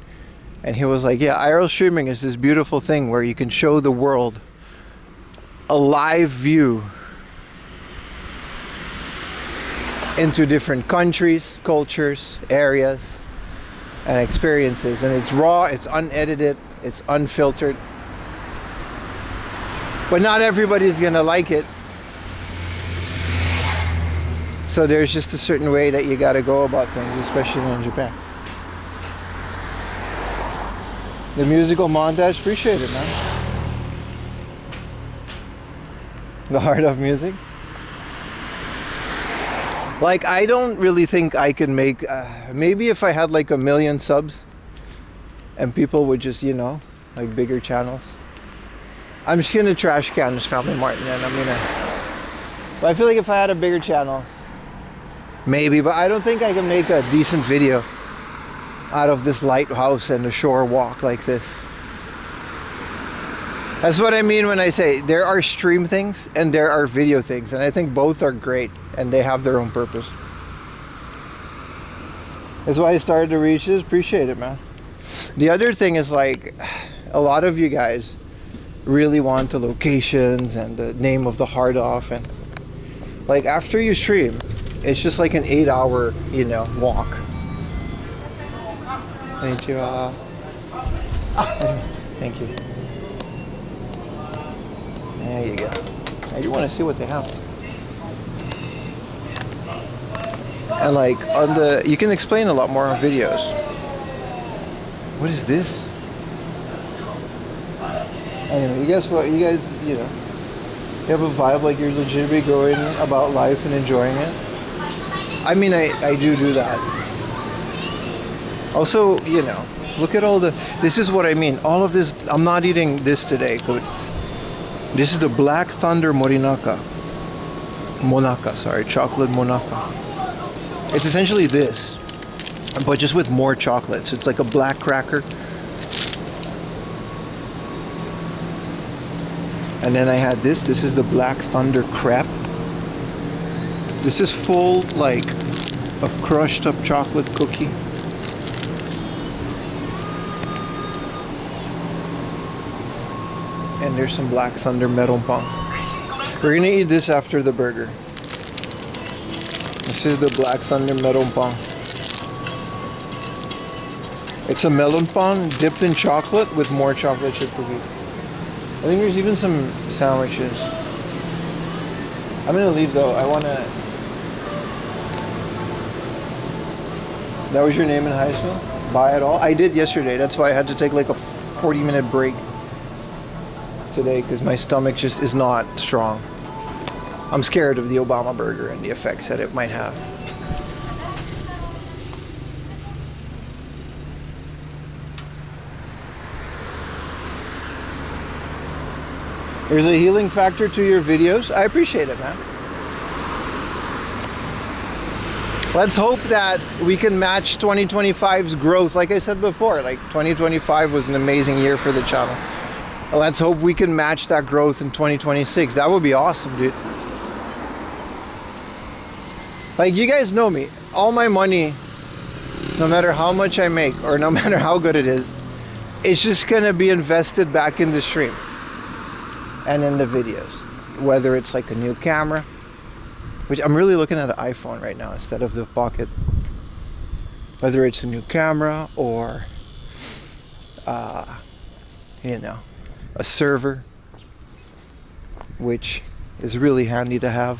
And he was like, yeah, IRL streaming is this beautiful thing where you can show the world a live view into different countries, cultures, areas, and experiences. And it's raw, it's unedited, it's unfiltered. But not everybody's gonna like it. So there's just a certain way that you gotta go about things, especially in Japan. The musical montage, appreciate it, man. The heart of music. Like, I don't really think I could make, maybe if I had like 1 million subs and people would just, you know, like bigger channels. I'm just gonna trash can this Family Martin, and I'm gonna, but I feel like if I had a bigger channel, maybe, but I don't think I can make a decent video out of this lighthouse and the shore walk like this. That's what I mean when I say there are stream things and there are video things, and I think both are great and they have their own purpose. That's why I started to reach this. Appreciate it, man. The other thing is, like, a lot of you guys really want the locations and the name of the hard off, and like after you stream, it's just like an 8-hour, you know, walk. Thank you. Thank you. There you go. I do want to see what they have. And like on the, you can explain a lot more on videos. What is this? Anyway, guess what? You guys, you know, you have a vibe like you're legitimately going about life and enjoying it. I mean, I do that. Also, you know, look at all the, this is what I mean. All of this, I'm not eating this today. This is the Black Thunder Monaka, sorry, chocolate Monaka. It's essentially this, but just with more chocolate. So it's like a black cracker. And then I had this. This is the Black Thunder crepe. This is full, like, of crushed up chocolate cookie. And there's some Black Thunder melon pan. We're gonna eat this after the burger. This is the Black Thunder melon pan. It's a melon pan dipped in chocolate with more chocolate chip cookie. I think there's even some sandwiches. I'm gonna leave though. I wanna. That was your name in high school? Buy it all? I did yesterday. That's why I had to take like a 40-minute break today because my stomach just is not strong. I'm scared of the Obama burger and the effects that it might have. There's a healing factor to your videos. I appreciate it, man. Let's hope that we can match 2025's growth. Like I said before, like 2025 was an amazing year for the channel. Let's hope we can match that growth in 2026. That would be awesome, dude. Like, you guys know me. All my money, no matter how much I make or no matter how good it is, it's just gonna be invested back in the stream and in the videos. Whether it's like a new camera, which I'm really looking at an iPhone right now instead of the Pocket. Whether it's a new camera or, you know, a server, which is really handy to have.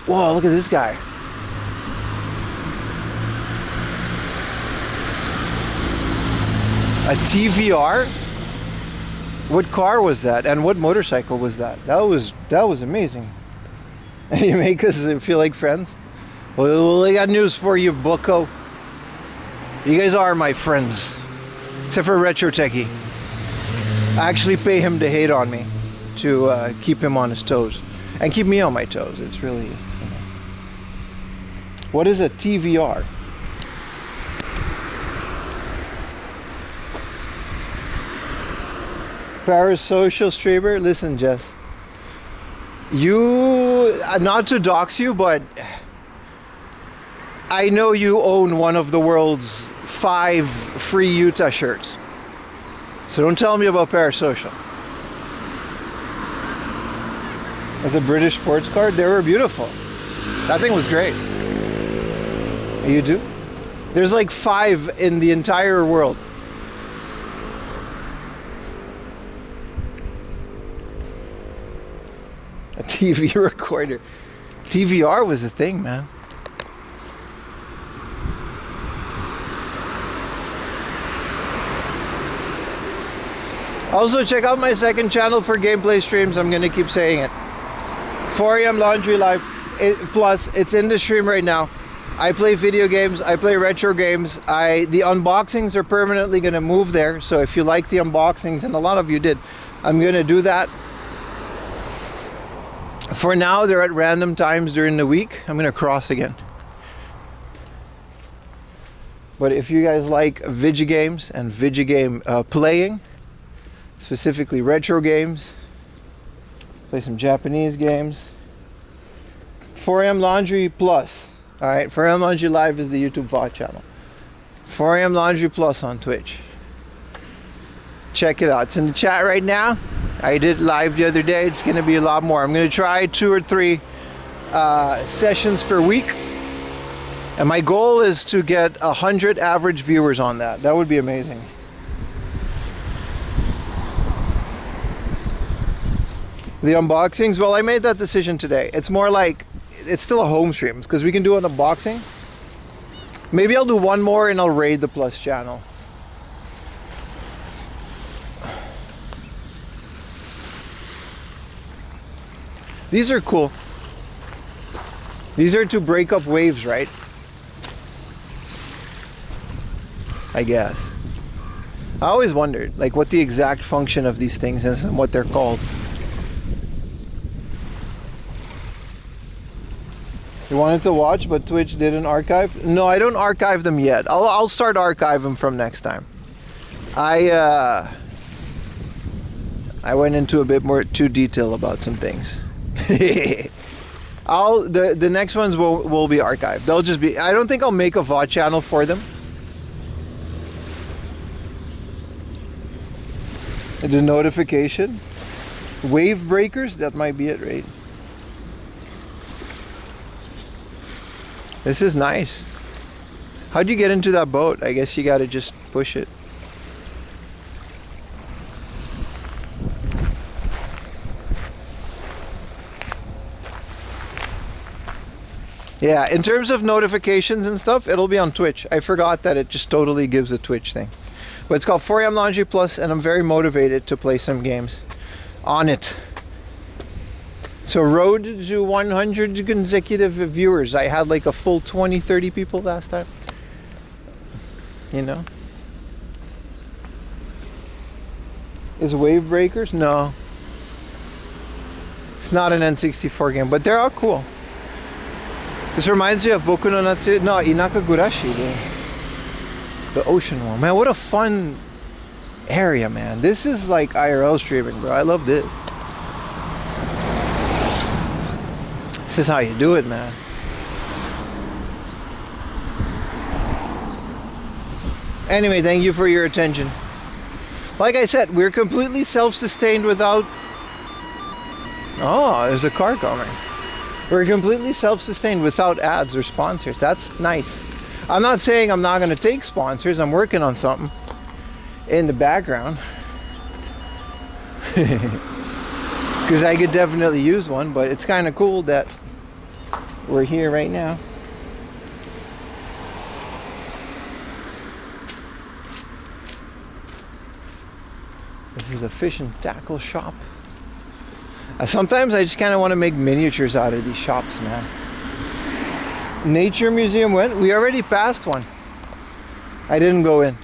Whoa, look at this guy. A TVR? What car was that? And what motorcycle was that? That was amazing. You make us feel like friends? Well, I got news for you, bucko. You guys are my friends. Except for Retro Techie. I actually pay him to hate on me to keep him on his toes. And keep me on my toes. It's really, you know. What is a TVR? Parasocial streamer? Listen, Jess. You, not to dox you, but I know you own one of the world's 5 free Utah shirts. So don't tell me about Parasocial. As a British sports car, they were beautiful. That thing was great. You do? There's like 5 in the entire world. A TV recorder. TVR was a thing, man. Also, check out my second channel for gameplay streams. I'm gonna keep saying it. 4 AM Laundry Live. Plus, it's in the stream right now. I play video games. I play retro games. The unboxings are permanently gonna move there. So if you like the unboxings, and a lot of you did, I'm gonna do that. For now, they're at random times during the week. I'm gonna cross again. But if you guys like video games and video game playing, specifically retro games, play some Japanese games. 4am Laundry Plus. Alright, 4am Laundry Live is the YouTube VOD channel. 4am Laundry Plus on Twitch. Check it out. It's in the chat right now. I did live the other day. It's going to be a lot more. I'm going to try 2 or 3 sessions per week. And my goal is to get 100 average viewers on that. That would be amazing. The unboxings, well, I made that decision today. It's more like, it's still a home stream because we can do an unboxing. Maybe I'll do one more and I'll raid the Plus channel. These are cool. These are to break up waves, right? I guess. I always wondered like what the exact function of these things is and what they're called. You wanted to watch, but Twitch didn't archive? No, I don't archive them yet. I'll start archiving from next time. I went into a bit more too detail about some things. The next ones will be archived. They'll just be. I don't think I'll make a VOD channel for them. The notification, wave breakers. That might be it, right? This is nice. How'd you get into that boat? I guess you gotta just push it. Yeah, in terms of notifications and stuff, it'll be on Twitch. I forgot that it just totally gives a Twitch thing. But it's called 4am Laundry Plus, and I'm very motivated to play some games on it. So road to 100 consecutive viewers. I had like a full 20-30 people last time. You know? Is Wave Breakers? No. It's not an N64 game, but they're all cool. This reminds me of Boku no Natsu. No, Inakagurashi, the ocean one. Man, what a fun area, man. This is like IRL streaming, bro. I love this. This is how you do it, man. Anyway, thank you for your attention. Like I said, we're completely self-sustained without... Oh, there's a car coming. We're completely self-sustained without ads or sponsors. That's nice. I'm not saying I'm not going to take sponsors. I'm working on something in the background. Because I could definitely use one, but it's kind of cool that we're here right now. This is a fish and tackle shop. Sometimes I just kind of want to make miniatures out of these shops, man. Nature Museum went? We already passed one. I didn't go in.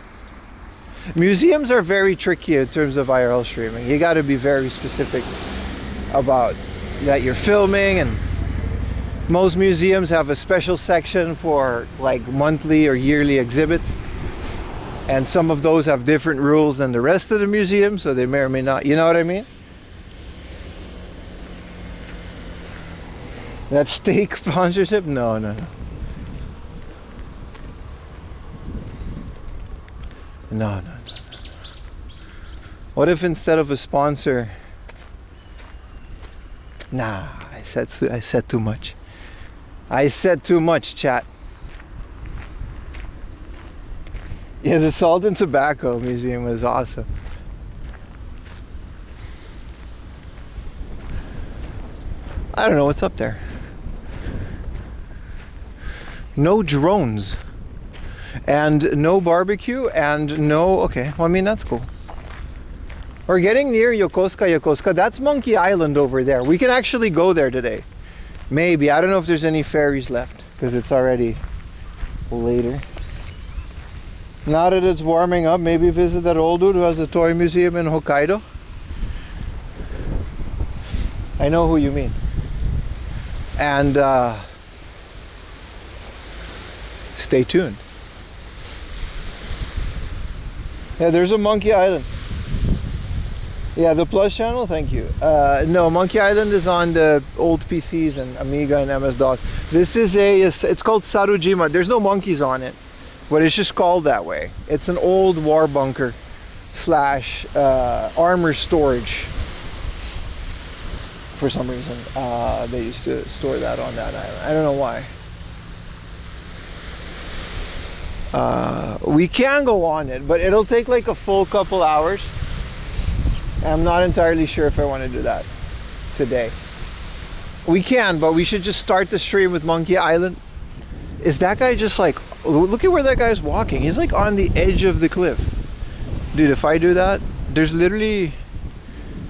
Museums are very tricky in terms of IRL streaming. You got to be very specific about that you're filming, and most museums have a special section for like monthly or yearly exhibits, and some of those have different rules than the rest of the museum, so they may or may not, you know what I mean? That steak sponsorship? No. No. What if instead of a sponsor... Nah, I said too much. I said too much, chat. Yeah, the Salt and Tobacco Museum was awesome. I don't know what's up there. No drones. And no barbecue and no... Okay, well, I mean, that's cool. We're getting near Yokosuka. That's Monkey Island over there. We can actually go there today. Maybe. I don't know if there's any ferries left because it's already later. Now that it's warming up, maybe visit that old dude who has the toy museum in Hokkaido. I know who you mean. And stay tuned. Yeah, there's a Monkey Island. Yeah, the Plus channel, thank you. No, Monkey Island is on the old PCs and Amiga and MS-DOS. This is it's called Sarujima. There's no monkeys on it, but it's just called that way. It's an old war bunker slash armor storage. For some reason, they used to store that on that island. I don't know why. We can go on it, but it'll take like a full couple hours. I'm not entirely sure if I want to do that today. We can, but we should just start the stream with Monkey Island. Is that guy just like, look at where that guy's walking. He's like on the edge of the cliff. Dude, if I do that, there's literally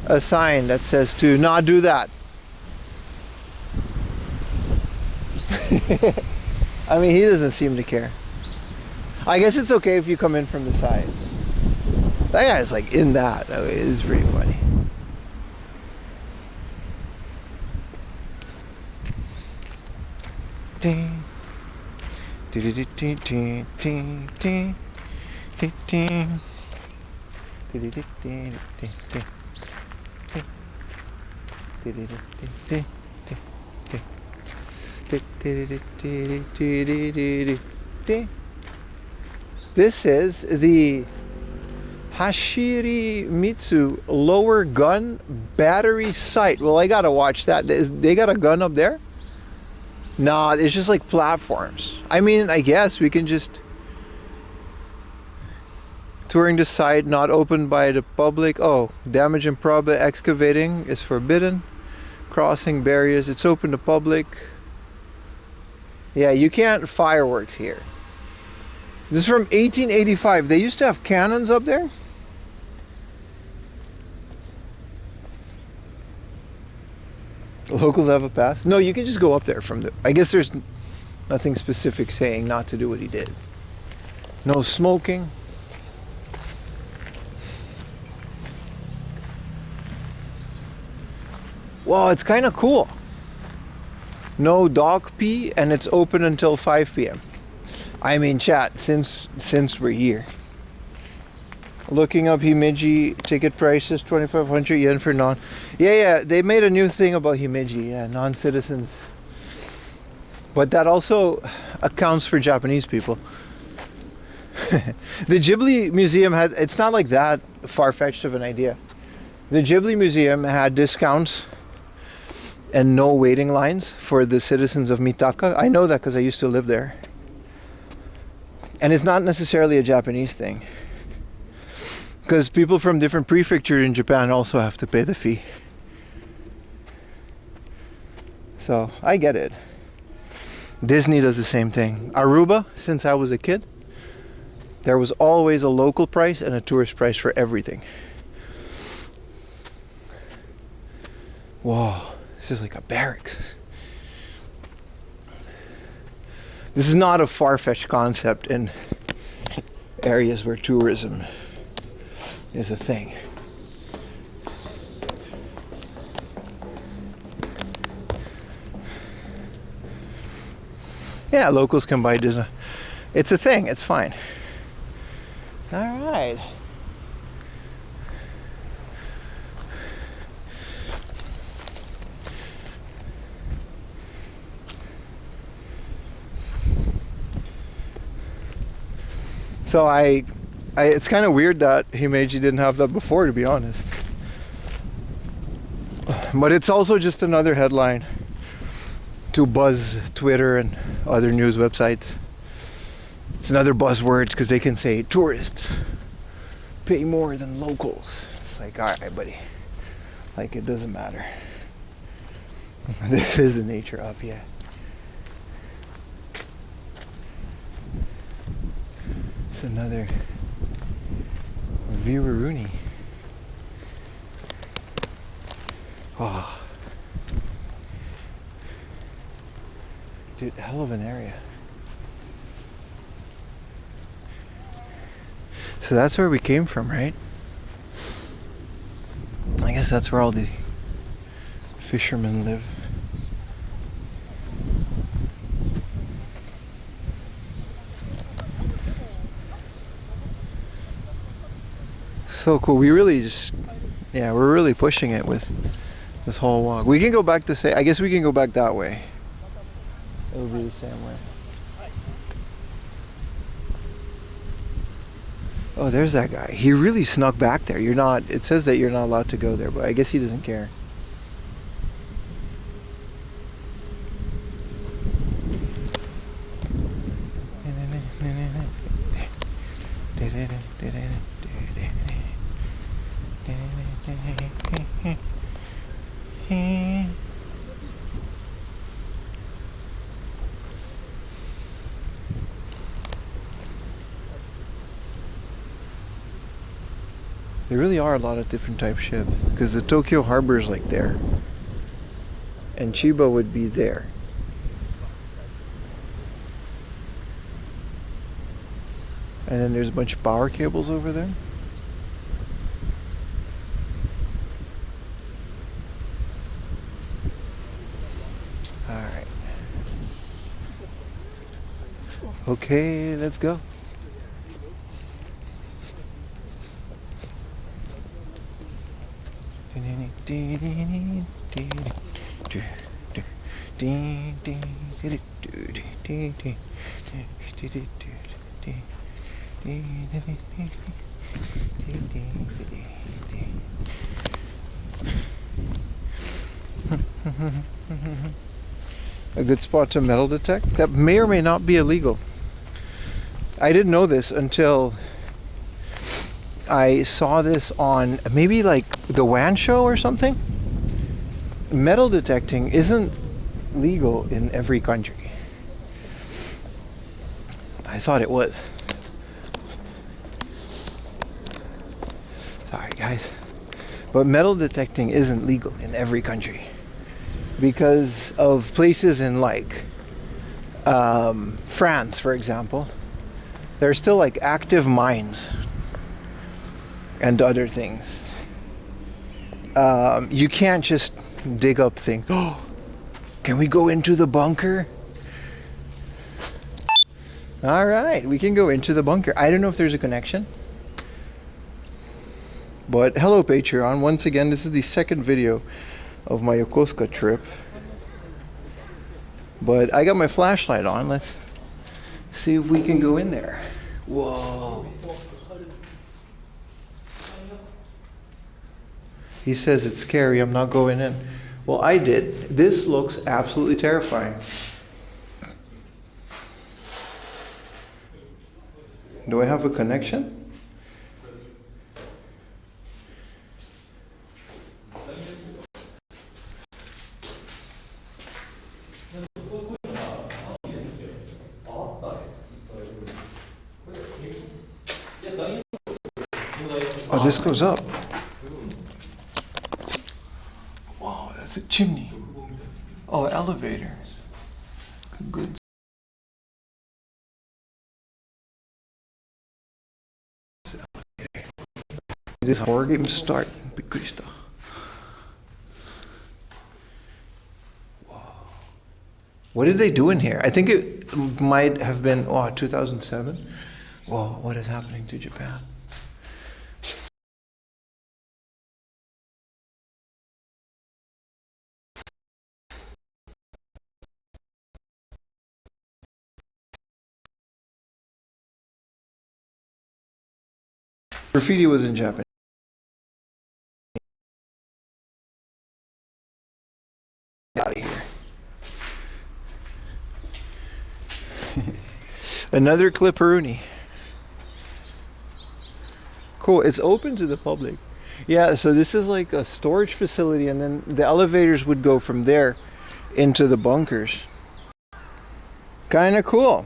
a sign that says to not do that. I mean, he doesn't seem to care. I guess it's okay if you come in from the side. That guy's like in that. Oh, it is pretty funny. Ding. Ding. Ding. Ding. Ding. Ding. Ding. Ding. Ding. Ding. Ding. Ding. This is the Hashirimizu lower gun battery sight. Well, I gotta watch that. They got a gun up there? Nah, it's just like platforms. I mean, I guess we can just... Touring the site not opened by the public. Oh, damage and probe excavating is forbidden. Crossing barriers, it's open to public. Yeah, you can't fireworks here. This is from 1885. They used to have cannons up there. Locals have a pass? No, you can just go up there from the... I guess there's nothing specific saying not to do what he did. No smoking. Wow, it's kind of cool. No dog pee, and it's open until 5 p.m. I mean, chat, since we're here. Looking up Himeji ticket prices, 2,500 yen for non... Yeah, they made a new thing about Himeji, yeah, non-citizens. But that also accounts for Japanese people. The Ghibli Museum had... It's not like that far-fetched of an idea. The Ghibli Museum had discounts and no waiting lines for the citizens of Mitaka. I know that because I used to live there. And it's not necessarily a Japanese thing. Because people from different prefectures in Japan also have to pay the fee. So, I get it. Disney does the same thing. Aruba, since I was a kid, there was always a local price and a tourist price for everything. Whoa, this is like a barracks. This is not a far-fetched concept in areas where tourism is a thing. Yeah, locals can buy Disney. It's a thing, it's fine. All right. So it's kind of weird that Himeji didn't have that before, to be honest. But it's also just another headline to buzz Twitter and other news websites. It's another buzzword because they can say tourists pay more than locals. It's like, all right, buddy. Like, it doesn't matter. This is the nature of, yeah. It's another viewer-rooney. Oh. Dude, hell of an area. So that's where we came from, right? I guess that's where all the fishermen live. So cool. We really just, yeah, we're really pushing it with this whole walk. We can go back the same, I guess we can go back that way. It will be the same way. Oh, there's that guy. He really snuck back there. You're not, it says that you're not allowed to go there, but I guess he doesn't care. There really are a lot of different type ships because the Tokyo Harbor is like there, and Chiba would be there. And then there's a bunch of power cables over there. All right. Okay, let's go. A good spot to metal detect. That may or may not be illegal. I didn't know this until I saw this on maybe like the WAN show or something. Metal detecting isn't legal in every country. I thought it was. Sorry guys. But metal detecting isn't legal in every country because of places in like France, for example. There are still like active mines and other things. You can't just dig up things. Oh, can we go into the bunker? All right, we can go into the bunker. I don't know if there's a connection. But hello Patreon, once again, this is the second video of my Yokosuka trip. But I got my flashlight on, let's see if we can go in there. Whoa. He says it's scary, I'm not going in. Well, I did. This looks absolutely terrifying. Do I have a connection? Oh, this goes up. Wow, that's a chimney. Oh, elevator. Good. This horror game start. Bikurishita. Wow. What did they do in here? I think it might have been 2007. Whoa, what is happening to Japan? Graffiti was in Japan. Out of here. Another Clipperoonie. Cool, it's open to the public. Yeah, so this is like a storage facility and then the elevators would go from there into the bunkers. Kinda cool.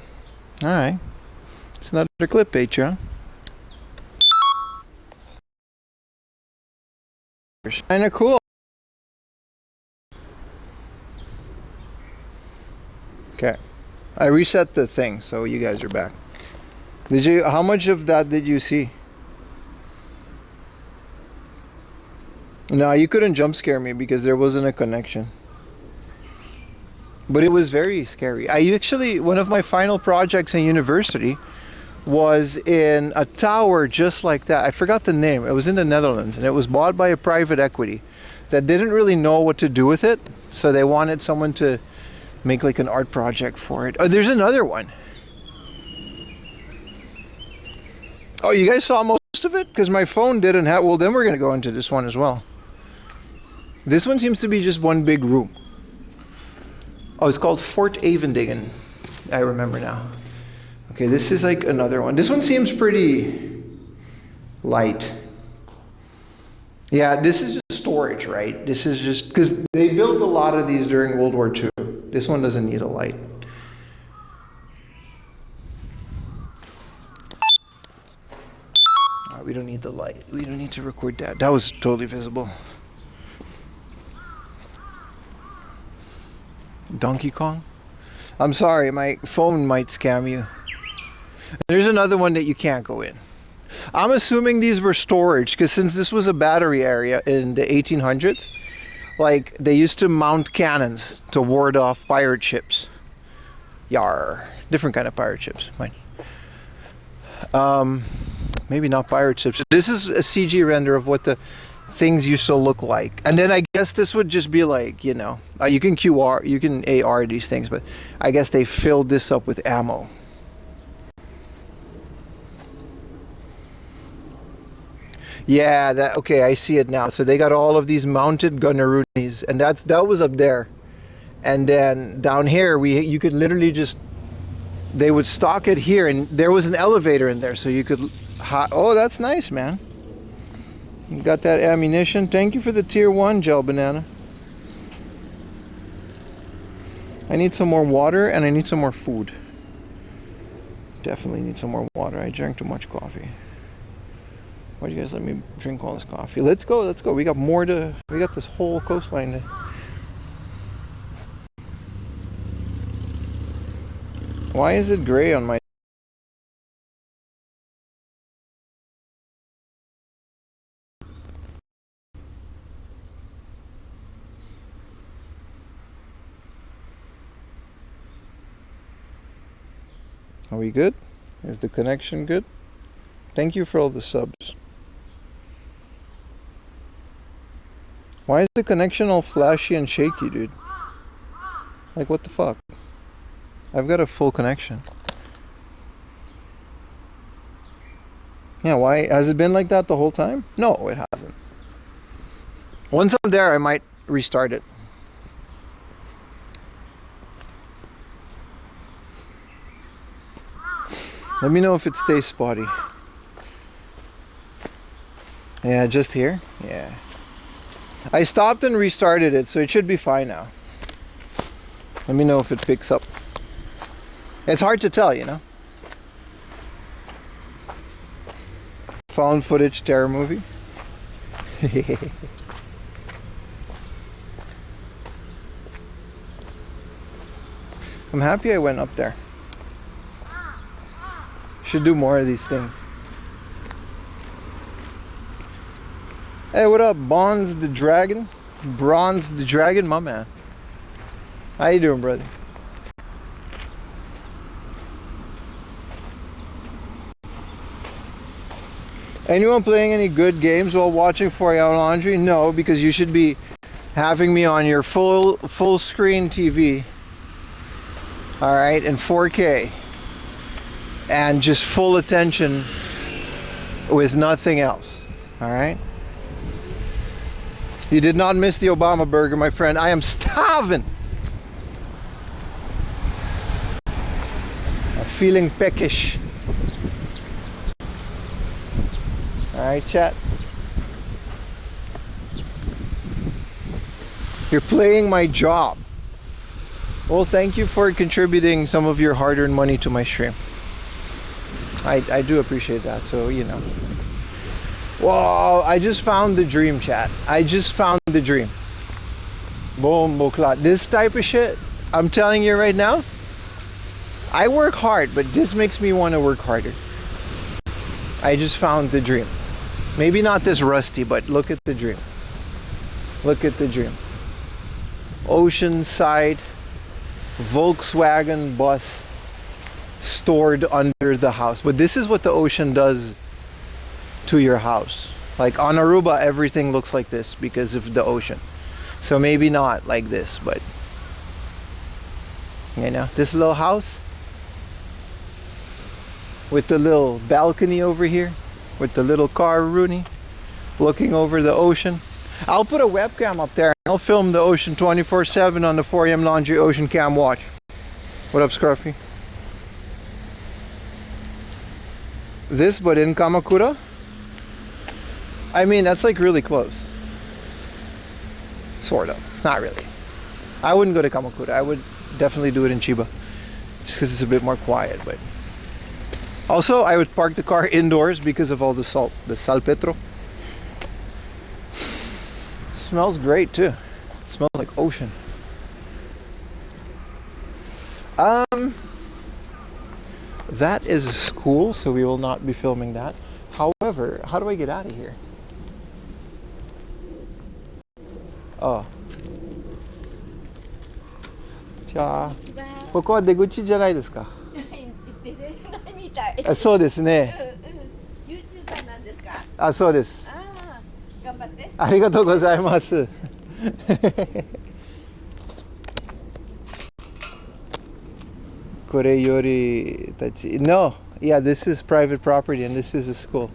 Alright. It's another clip, Patreon. Kinda cool. Okay. I reset the thing, so you guys are back. How much of that did you see? No, you couldn't jump scare me because there wasn't a connection. But it was very scary. One of my final projects in university was in a tower just like that. I forgot the name. It was in the Netherlands, and it was bought by a private equity that didn't really know what to do with it, so they wanted someone to make like an art project for it. Oh, there's another one. Oh, you guys saw most of it? Because my phone didn't have... Well, then we're going to go into this one as well. This one seems to be just one big room. Oh, it's called Fort Avendingen. I remember now. Okay, this is like another one. This one seems pretty light. Yeah, this is just storage, right? This is just... Because they built a lot of these during World War II. This one doesn't need a light. We don't need the light. We don't need to record that. That was totally visible. Donkey Kong? I'm sorry, my phone might scam you. There's another one that you can't go in. I'm assuming these were storage, because since this was a battery area in the 1800s, like they used to mount cannons to ward off pirate ships. Yar. Different kind of pirate ships. Fine. Maybe not pirate ships. This is a CG render of what the things used to look like. And then I guess this would just be like, you know, you can QR, you can AR these things, but I guess they filled this up with ammo. Yeah, that okay, I see it now. So they got all of these mounted gunneroonies, and that was up there. And then down here you could literally just, they would stock it here, and there was an elevator in there, so you could oh, that's nice, man. You got that ammunition. Thank you for the tier 1 gel banana. I need some more water, and I need some more food. Definitely need some more water. I drank too much coffee. Why'd you guys let me drink all this coffee? Let's go, let's go. We got this whole coastline to... Why is it gray on my... Are we good? Is the connection good? Thank you for all the subs. Why is the connection all flashy and shaky, dude? Like, what the fuck? I've got a full connection. Yeah, why? Has it been like that the whole time? No, it hasn't. Once I'm there, I might restart it. Let me know if it stays spotty. Yeah, just here? Yeah. I stopped and restarted it, so it should be fine now. Let me know if it picks up. It's hard to tell, you know? Found footage terror movie. I'm happy I went up there. Should do more of these things. Hey, what up, Bonds the Dragon? Bronze the Dragon, my man. How you doing, brother? Anyone playing any good games while watching 4 Hour Laundry? No, because you should be having me on your full screen TV. Alright, in 4K. And just full attention with nothing else. Alright? You did not miss the Obama burger, my friend. I am starving. I'm feeling peckish. Alright, chat. You're playing my job. Well, thank you for contributing some of your hard-earned money to my stream. I do appreciate that, so, you know. Whoa, I just found the dream, chat. I just found the dream. Boom, boklat. This type of shit, I'm telling you right now, I work hard, but this makes me want to work harder. I just found the dream. Maybe not this rusty, but look at the dream. Look at the dream. Oceanside Volkswagen bus stored under the house. But this is what the ocean does to your house. Like on Aruba, everything looks like this because of the ocean. So maybe not like this, but you know, this little house with the little balcony over here with the little car Rooney looking over the ocean. I'll put a webcam up there and I'll film the ocean 24/7 on the 4am Laundry Ocean Cam Watch. What up, Scruffy? This, but in Kamakura? I mean, that's like really close. Sort of. Not really. I wouldn't go to Kamakura. I would definitely do it in Chiba. Just because it's a bit more quiet, but... Also, I would park the car indoors because of all the salt. The salpetro. Smells great too. It smells like ocean. That is a school, so we will not be filming that. However, how do I get out of here? Oh. じゃあ、ここは出口じゃないですか。あ、そうですね。YouTuber なんですか。あ、そうです。あ、頑張って。ありがとうございます。これよりたち No, yeah, this is private property and this is a school.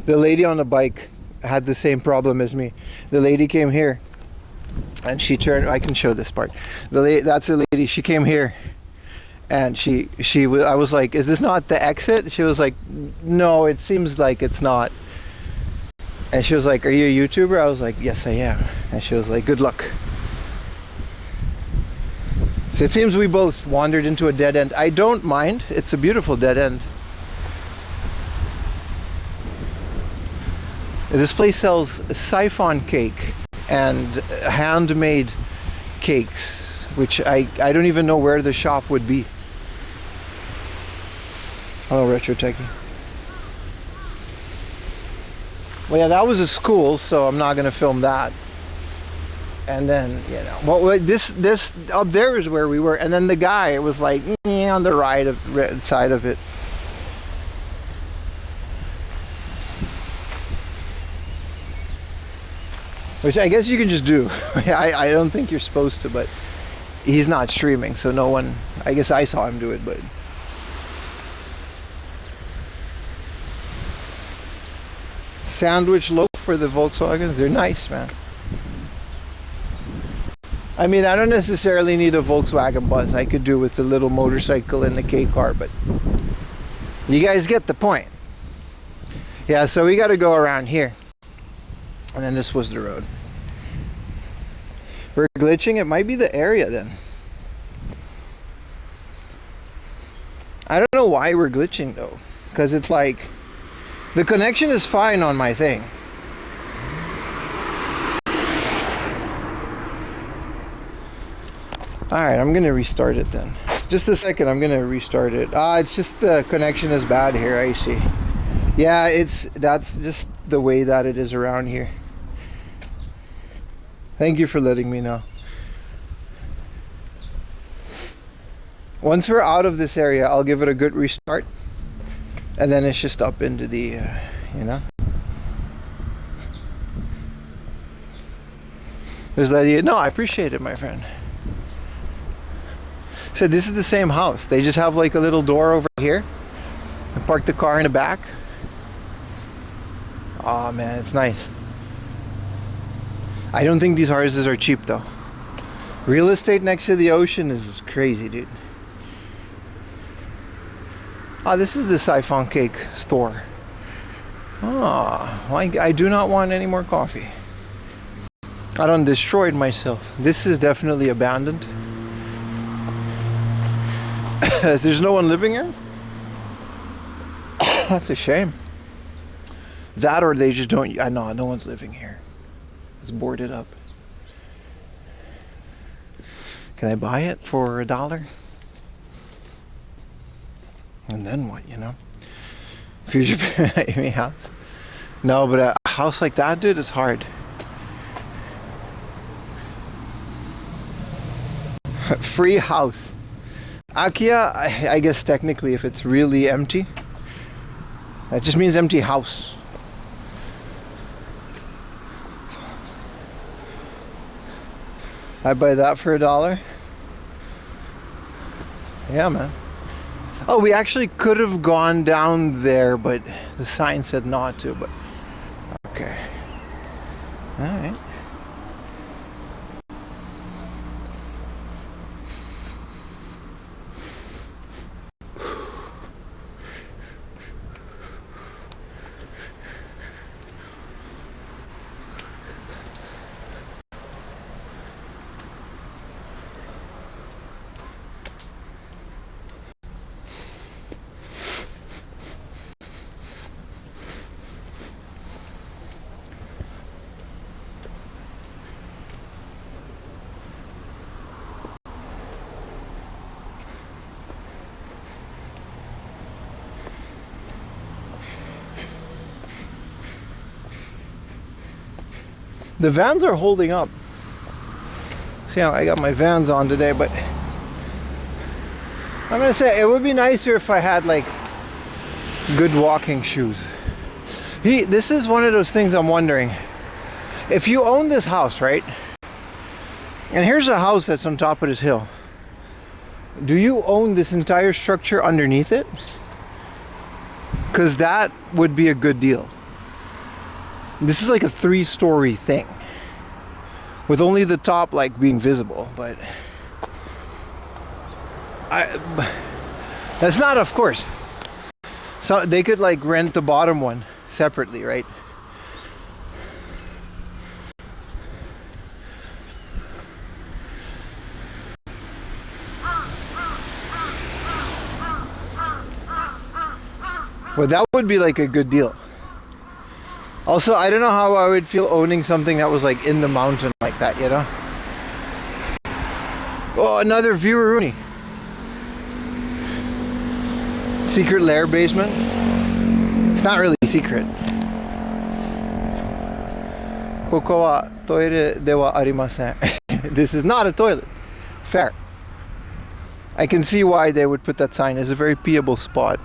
The lady on the bike had the same problem as me. The lady came here and she turned. I can show this part. That's the lady. She came here and I was like, is this not the exit? She was like, no, it seems like it's not. And she was like, are you a YouTuber? I was like, yes, I am. And she was like, good luck. So it seems we both wandered into a dead end. I don't mind. It's a beautiful dead end. This place sells siphon cake and handmade cakes, which I don't even know where the shop would be. Hello, Retro Techie. Well, yeah, that was a school, so I'm not going to film that. And then, you know, well, this up there is where we were. And then the guy was like on the right side of it. Which I guess you can just do. I don't think you're supposed to, but he's not streaming, so no one, I guess I saw him do it, but. Sandwich loaf for the Volkswagens, they're nice, man. I mean, I don't necessarily need a Volkswagen bus. I could do with the little motorcycle and the K car, but you guys get the point. Yeah, so we got to go around here. And then this was the road. We're glitching. It might be the area then. I don't know why we're glitching though. Because it's like, the connection is fine on my thing. Alright, I'm gonna restart it then. Just a second, I'm gonna restart it. It's just the connection is bad here, I see. Yeah, that's just the way that it is around here. Thank you for letting me know. Once we're out of this area, I'll give it a good restart. And then it's just up into the, you know. There's that idea. No, I appreciate it, my friend. So this is the same house. They just have like a little door over here. I park the car in the back. Oh man, it's nice. I don't think these houses are cheap though. Real estate next to the ocean is crazy, dude. This is the siphon cake store. I do not want any more coffee. I done destroyed myself. This is definitely abandoned. There's no one living here? That's a shame. That or they just don't. I know no one's living here. It's boarded up. Can I buy it for $1? And then what, you know? Future Amy house. No, but a house like that, dude, it's hard. Free house. Akia, I guess technically if it's really empty, that just means empty house. I buy that for $1. Yeah, man. Oh, we actually could have gone down there, but the sign said not to, but okay. All right. The Vans are holding up. See how I got my Vans on today, but I'm gonna say it would be nicer if I had like good walking shoes. This is one of those things I'm wondering. If you own this house, right? And here's a house that's on top of this hill. Do you own this entire structure underneath it? Because that would be a good deal. This is like a 3-story thing with only the top like being visible, but that's not, of course. So they could like rent the bottom one separately, right? Well, that would be like a good deal. Also, I don't know how I would feel owning something that was like in the mountain like that, you know? Oh, another vieweroonie. Secret lair basement. It's not really secret. Koko wa toire de wa arimasen. This is not a toilet. Fair. I can see why they would put that sign. It's a very peeable spot.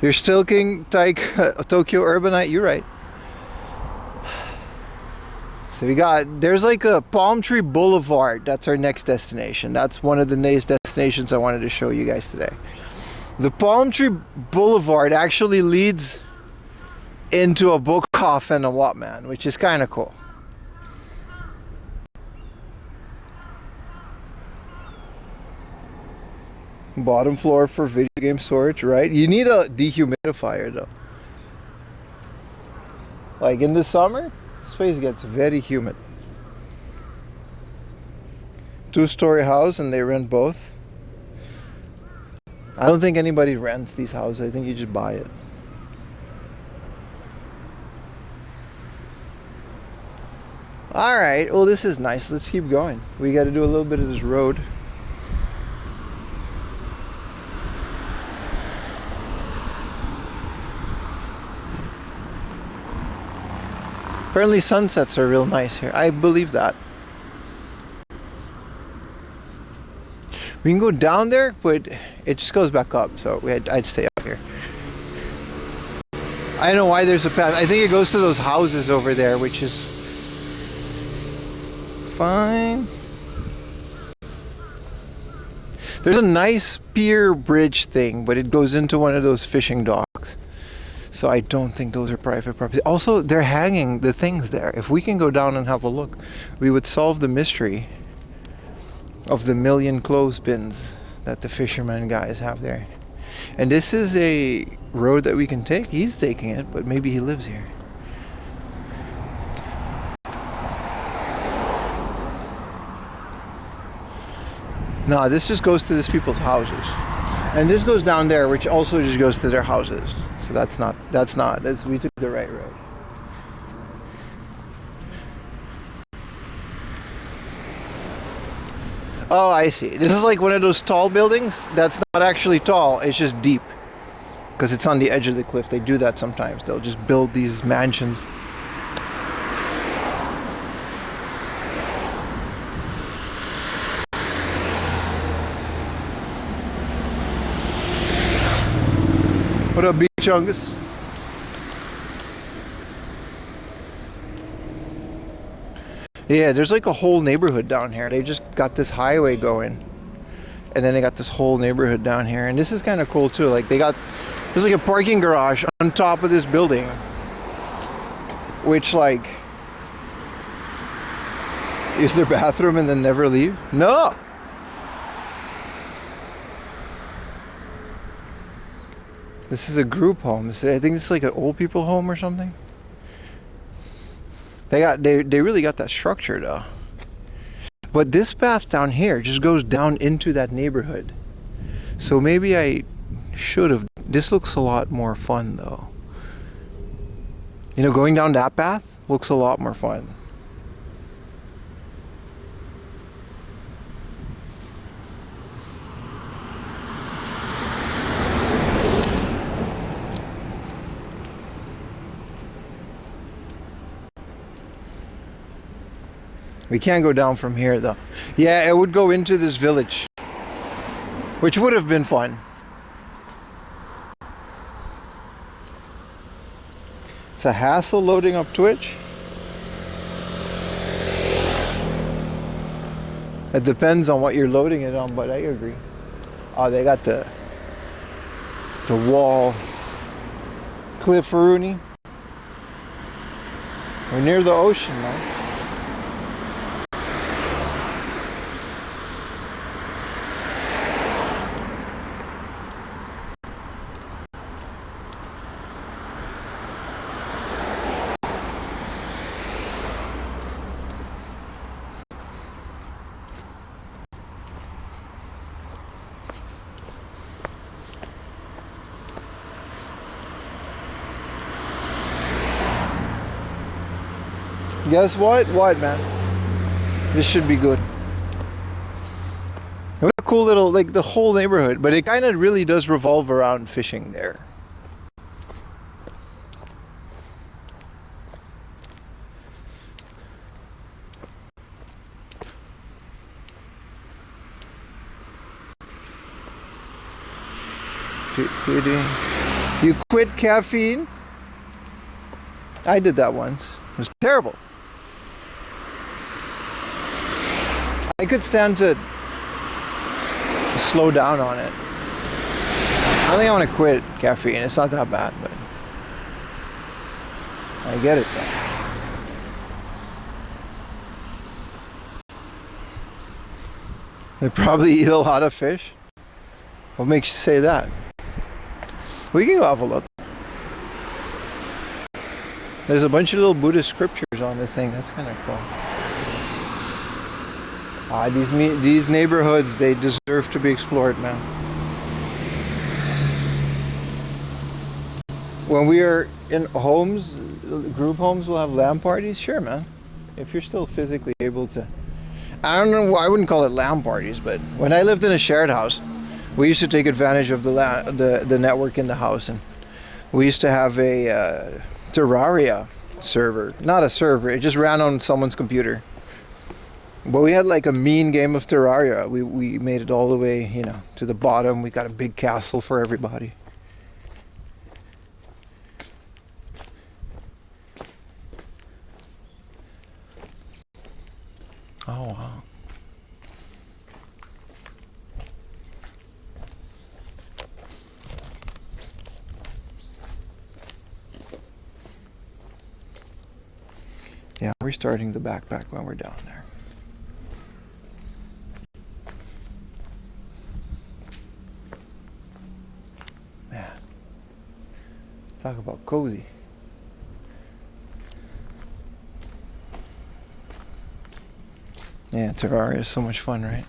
You're still King Tokyo Urbanite, you're right. So there's like a Palm Tree Boulevard. That's our next destination. That's one of the next destinations I wanted to show you guys today. The Palm Tree Boulevard actually leads into a book off and a Wattmann, which is kind of cool. Bottom floor for video game storage, right? You need a dehumidifier though. Like in the summer, this place gets very humid. 2-story house and they rent both. I don't think anybody rents these houses. I think you just buy it. All right, well this is nice. Let's keep going. We got to do a little bit of this road. Apparently sunsets are real nice here. I believe that. We can go down there, but it just goes back up. So I'd stay up here. I don't know why there's a path. I think it goes to those houses over there, which is fine. There's a nice pier bridge thing, but it goes into one of those fishing docks. So I don't think those are private property. Also, they're hanging the things there. If we can go down and have a look, we would solve the mystery of the 1,000,000 clothespins that the fisherman guys have there. And this is a road that we can take. He's taking it, but maybe he lives here. No, this just goes to these people's houses. And this goes down there, which also just goes to their houses. So we took the right road. Oh, I see. This is like one of those tall buildings that's not actually tall, it's just deep. Because it's on the edge of the cliff. They do that sometimes. They'll just build these mansions. What up, Beachungus? Yeah, there's like a whole neighborhood down here. They just got this highway going. And then they got this whole neighborhood down here. And this is kind of cool too. Like there's like a parking garage on top of this building. Which like, is their bathroom and then never leave? No! This is a group home. I think it's like an old people home or something. They really got that structure though. But this path down here just goes down into that neighborhood. So maybe I should have. This looks a lot more fun though. You know, going down that path looks a lot more fun. We can't go down from here though. Yeah, it would go into this village, which would have been fun. It's a hassle loading up Twitch. It depends on what you're loading it on, but I agree. Oh, they got the wall. Clifftop. We're near the ocean now. Guess what? What, man? This should be good. What a cool little, like the whole neighborhood, but it kind of really does revolve around fishing there. You quit caffeine? I did that once. It was terrible. I could stand to slow down on it. I don't think I want to quit caffeine. It's not that bad, but I get it though. They probably eat a lot of fish. What makes you say that? We can go have a look. There's a bunch of little Buddhist scriptures on the thing. That's kind of cool. These neighborhoods, they deserve to be explored, man. When we are in homes, group homes will have LAN parties. Sure, man. If you're still physically able to. I don't know. I wouldn't call it LAN parties, but when I lived in a shared house, we used to take advantage of the network in the house, and we used to have a Terraria server. Not a server. It just ran on someone's computer. But we had like a mean game of Terraria. We made it all the way, you know, to the bottom. We got a big castle for everybody. Oh, wow. Yeah, I'm restarting the backpack when we're down there. Man, talk about cozy. Yeah, Terraria is so much fun, right?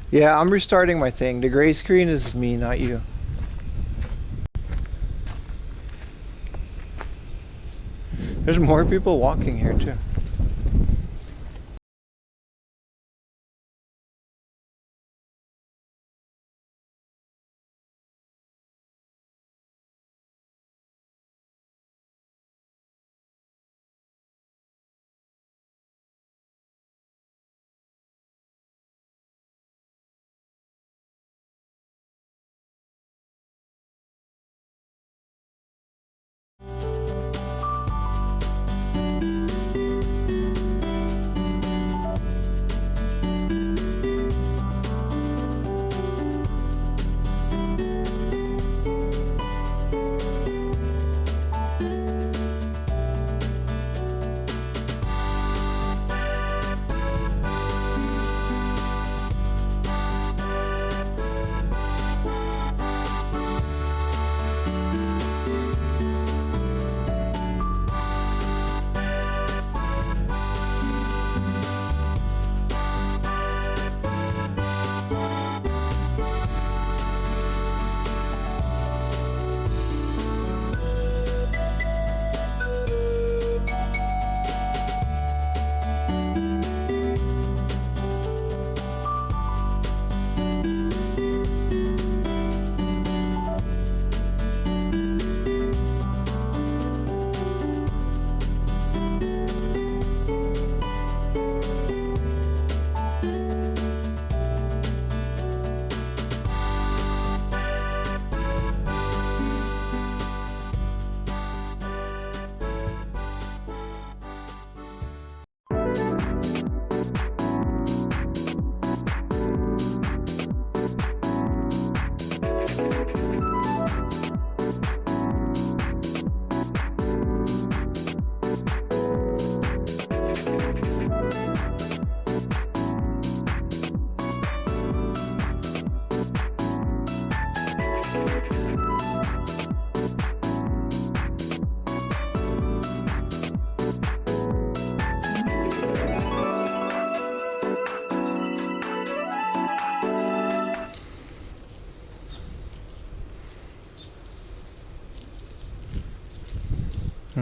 Yeah, I'm restarting my thing. The gray screen is me, not you. There's more people walking here too.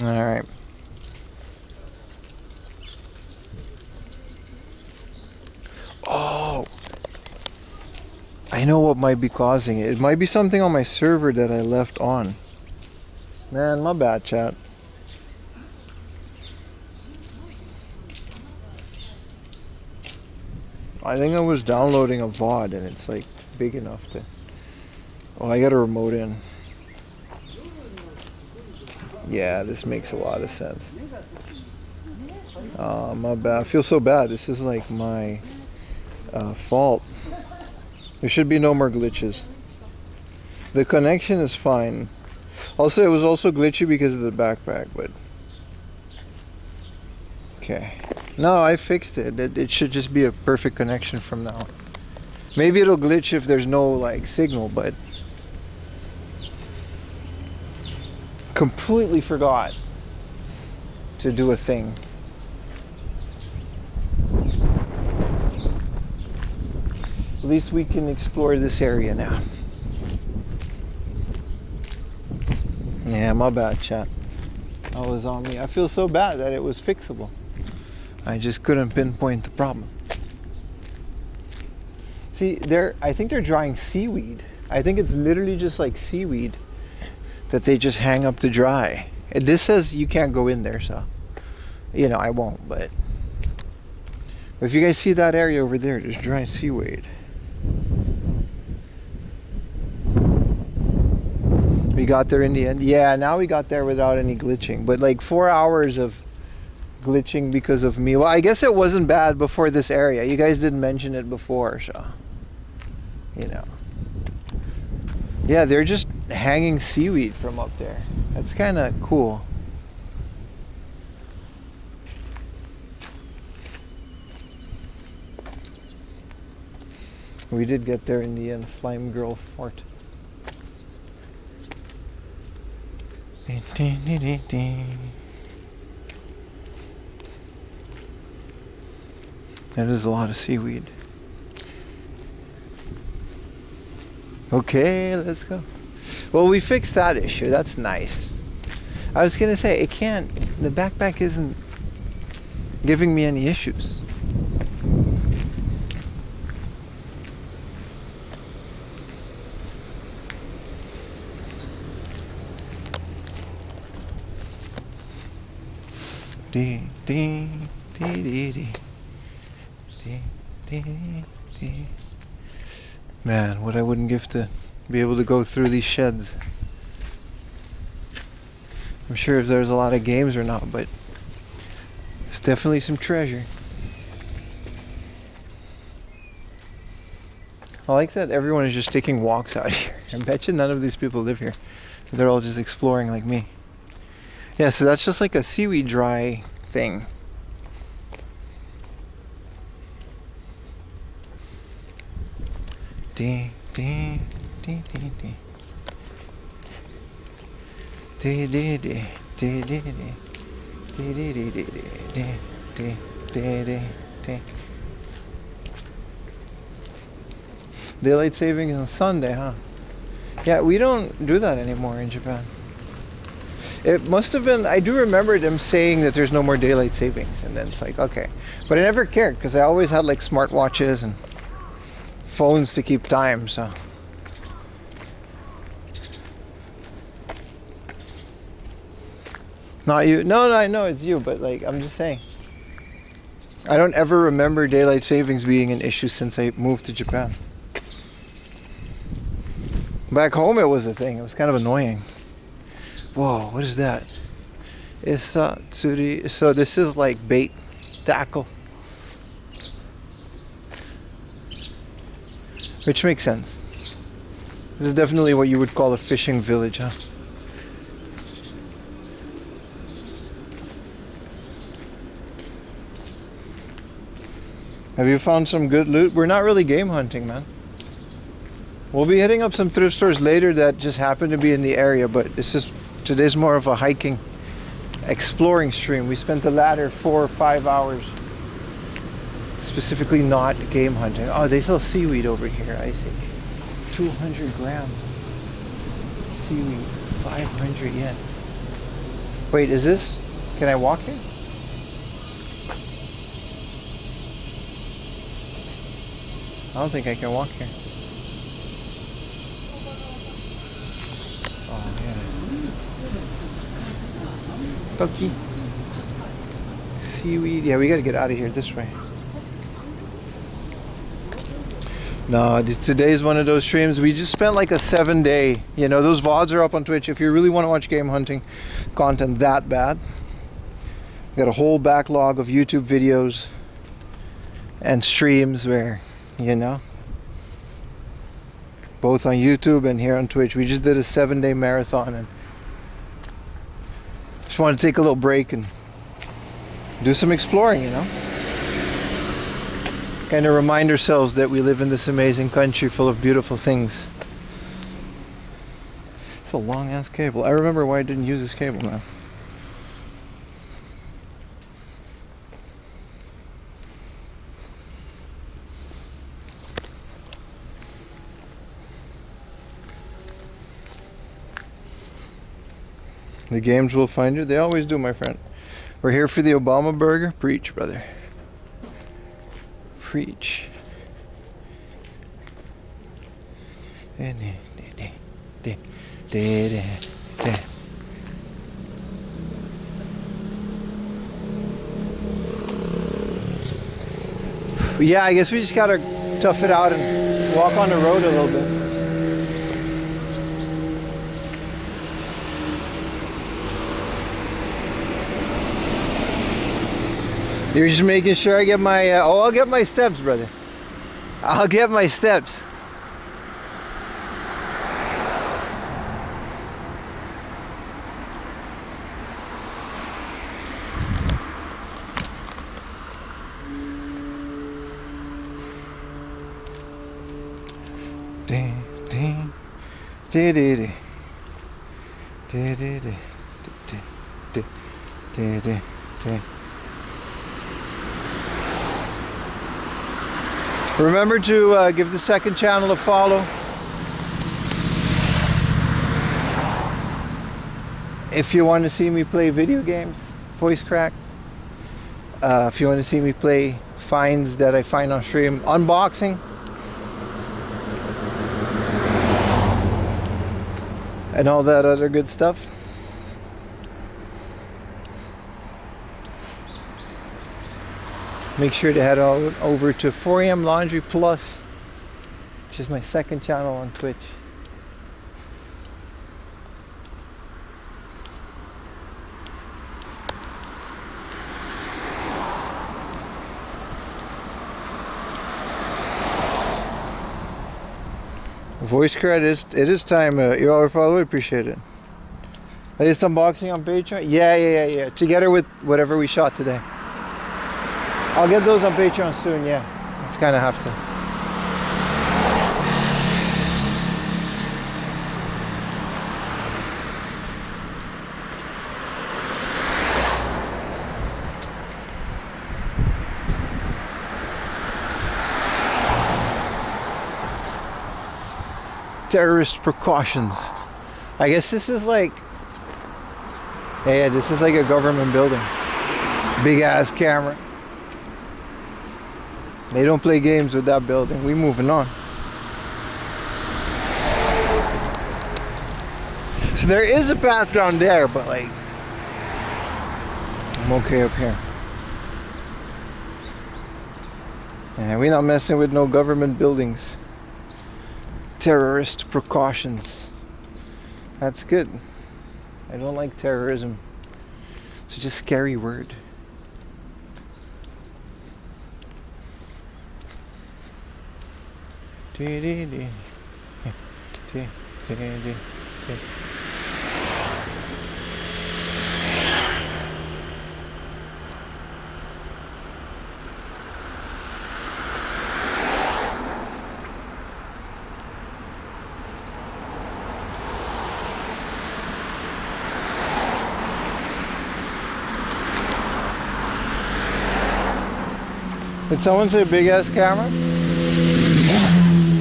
All right. Oh, I know what might be causing it. It might be something on my server that I left on. Man, my bad, chat. I think I was downloading a VOD and it's like big enough to... Oh, I got a remote in. Yeah, this makes a lot of sense. My bad. I feel so bad. This is like my fault. There should be no more glitches. The connection is fine. Also, it was also glitchy because of the backpack, but... Okay. No, I fixed it. It should just be a perfect connection from now on. Maybe it'll glitch if there's no like signal, but... Completely forgot to do a thing. At least we can explore this area now. Yeah, my bad, chat. That was on me. I feel so bad that it was fixable. I just couldn't pinpoint the problem. See, I think they're drying seaweed. I think it's literally just like seaweed that they just hang up to dry. And this says you can't go in there, so you know I won't, but if you guys see that area over there, there's dry seaweed. We got there in the end. Yeah, now we got there without any glitching, but like 4 hours of glitching because of me. Well, I guess it wasn't bad before this area. You guys didn't mention it before, so you know. Yeah, they're just hanging seaweed from up there. That's kind of cool. We did get there in the end. Slime Girl Fort. That is a lot of seaweed. Okay, let's go. Well, we fixed that issue. That's nice. I was gonna say, the backpack isn't giving me any issues. Dee, dee, dee, dee, dee. Dee, dee, dee. Man, what I wouldn't give to be able to go through these sheds. I'm sure if there's a lot of games or not, but it's definitely some treasure. I like that everyone is just taking walks out here. I bet you none of these people live here. They're all just exploring like me. Yeah, so that's just like a seaweed dry thing. Dee, dee, dee, dee, dee. Dee, dee, dee, dee, dee, dee. Dee, dee, dee, dee, dee, dee, dee, dee, dee. Daylight savings on Sunday, huh? Yeah, we don't do that anymore in Japan. It must have been, I do remember them saying that there's no more daylight savings, and then it's like, okay. But I never cared, because I always had like smartwatches and phones to keep time, so. Not you. No, I know it's you, but like, I'm just saying. I don't ever remember daylight savings being an issue since I moved to Japan. Back home it was a thing. It was kind of annoying. Whoa, what is that? Tsuri. So this is like bait, tackle. Which makes sense. This is definitely what you would call a fishing village, huh? Have you found some good loot? We're not really game hunting, man. We'll be hitting up some thrift stores later that just happen to be in the area, but today's more of a hiking, exploring stream. We spent the latter 4 or 5 hours specifically not game hunting. Oh, they sell seaweed over here, I see. 200 grams. Seaweed, 500 yen. Wait, is this? Can I walk here? I don't think I can walk here. Oh, yeah. Toki. Seaweed. Yeah, we gotta get out of here this way. No, today's one of those streams. We just spent like a 7-day. You know, those VODs are up on Twitch. If you really want to watch game hunting content that bad, we got a whole backlog of YouTube videos and streams where, you know, both on YouTube and here on Twitch. We just did a 7-day marathon and just wanted to take a little break and do some exploring, you know. Kind of remind ourselves that we live in this amazing country full of beautiful things. It's a long ass cable. I remember why I didn't use this cable now. The games will find you. They always do, my friend. We're here for the Obama burger. Preach, brother. Preach. Yeah, I guess we just gotta tough it out and walk on the road a little bit. You're just making sure I get my, I'll get my steps, brother. I'll get my steps. Ding, ding, dee, dee, dee. Dee, dee, dee, dee, dee, dee, dee, dee. Remember to give the second channel a follow. If you want to see me play video games, voice crack. If you want to see me play finds that I find on stream, unboxing. And all that other good stuff. Make sure to head over to 4am Laundry Plus, which is my second channel on Twitch. Voice credit, it is time. You all follow, appreciate it. Latest unboxing on Patreon? Yeah. Together with whatever we shot today. I'll get those on Patreon soon, yeah. It's kind of have to. Terrorist precautions. I guess this is like, yeah, this is like a government building. Big ass camera. They don't play games with that building. We moving on. So there is a path down there, but like, I'm okay up here. Yeah, we're not messing with no government buildings. Terrorist precautions. That's good. I don't like terrorism. It's just a scary word. Did someone say big ass camera?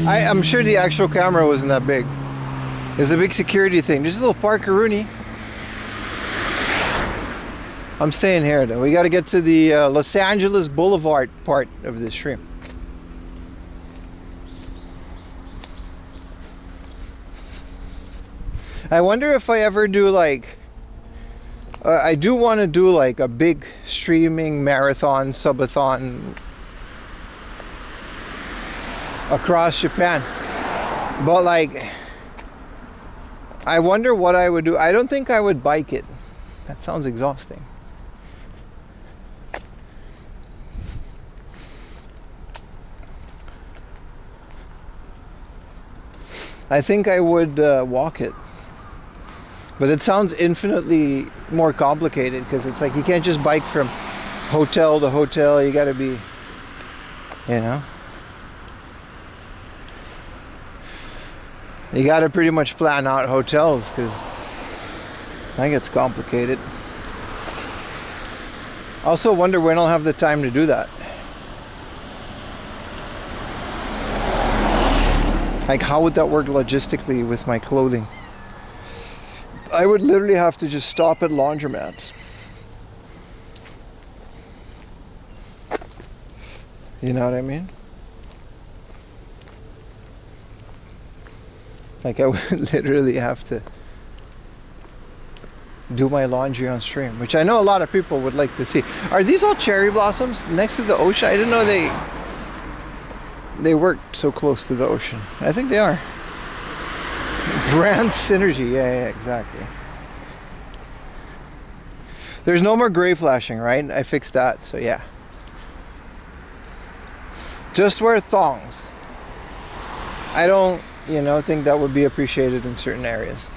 I'm sure the actual camera wasn't that big. It's a big security thing. There's a little Parker Rooney. I'm staying here though. We got to get to the Los Angeles Boulevard part of this stream. I wonder if I ever do like I do want to do like a big streaming marathon, subathon across Japan. But like, I wonder what I would do. I don't think I would bike it. That sounds exhausting. I think I would walk it. But it sounds infinitely more complicated because it's like you can't just bike from hotel to hotel. You got to be, you know, you got to pretty much plan out hotels because that gets complicated. I also wonder when I'll have the time to do that. Like, how would that work logistically with my clothing? I would literally have to just stop at laundromats. You know what I mean? Like, I would literally have to do my laundry on stream, which I know a lot of people would like to see. Are these all cherry blossoms next to the ocean? I didn't know they worked so close to the ocean. I think they are. Brand synergy, yeah, exactly. There's no more gray flashing, right? I fixed that, so yeah. Just wear thongs. I don't, you know, think that would be appreciated in certain areas.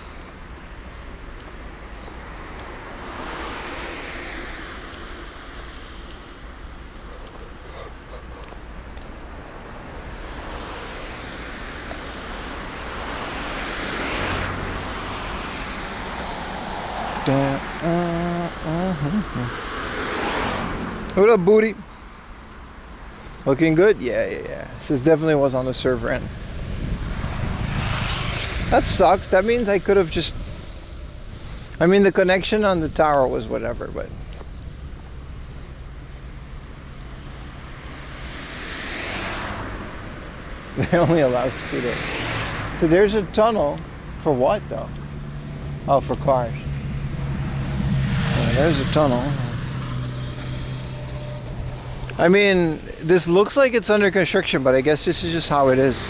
What up, booty? Looking good? Yeah. This definitely was on the server end. That sucks. That means I could have just... I mean, the connection on the tower was whatever, but... They only allow scooters. So there's a tunnel. For what, though? Oh, for cars. Yeah, there's a tunnel. I mean, this looks like it's under construction, but I guess this is just how it is.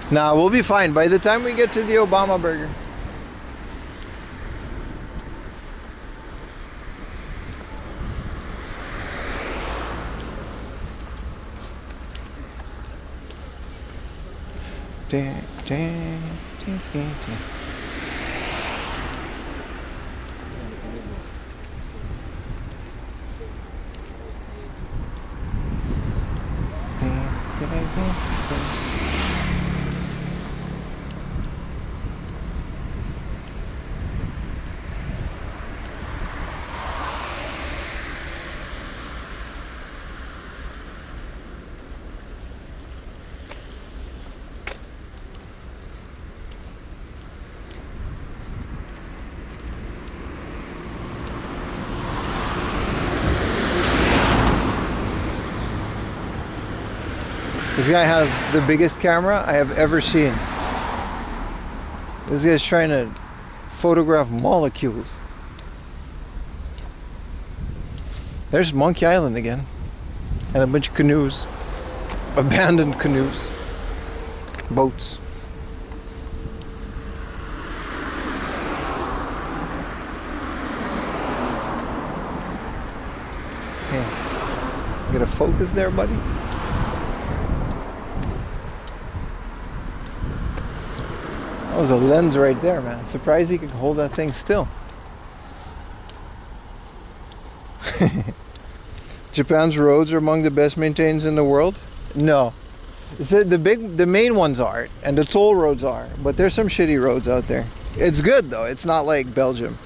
Nah, we'll be fine by the time we get to the Obama Burger. This guy has the biggest camera I have ever seen. This guy's trying to photograph molecules. There's Monkey Island again. And a bunch of canoes. Abandoned canoes. Boats. Hey, get a focus there, buddy? That was a lens right there, man. Surprised he could hold that thing still. Japan's roads are among the best maintained in the world? No. The main ones are, and the toll roads are, but there's some shitty roads out there. It's good though. It's not like Belgium.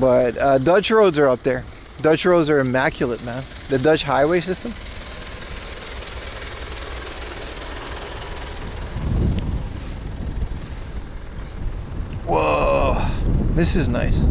But Dutch roads are up there. Dutch roads are immaculate, man. The Dutch highway system. This is nice.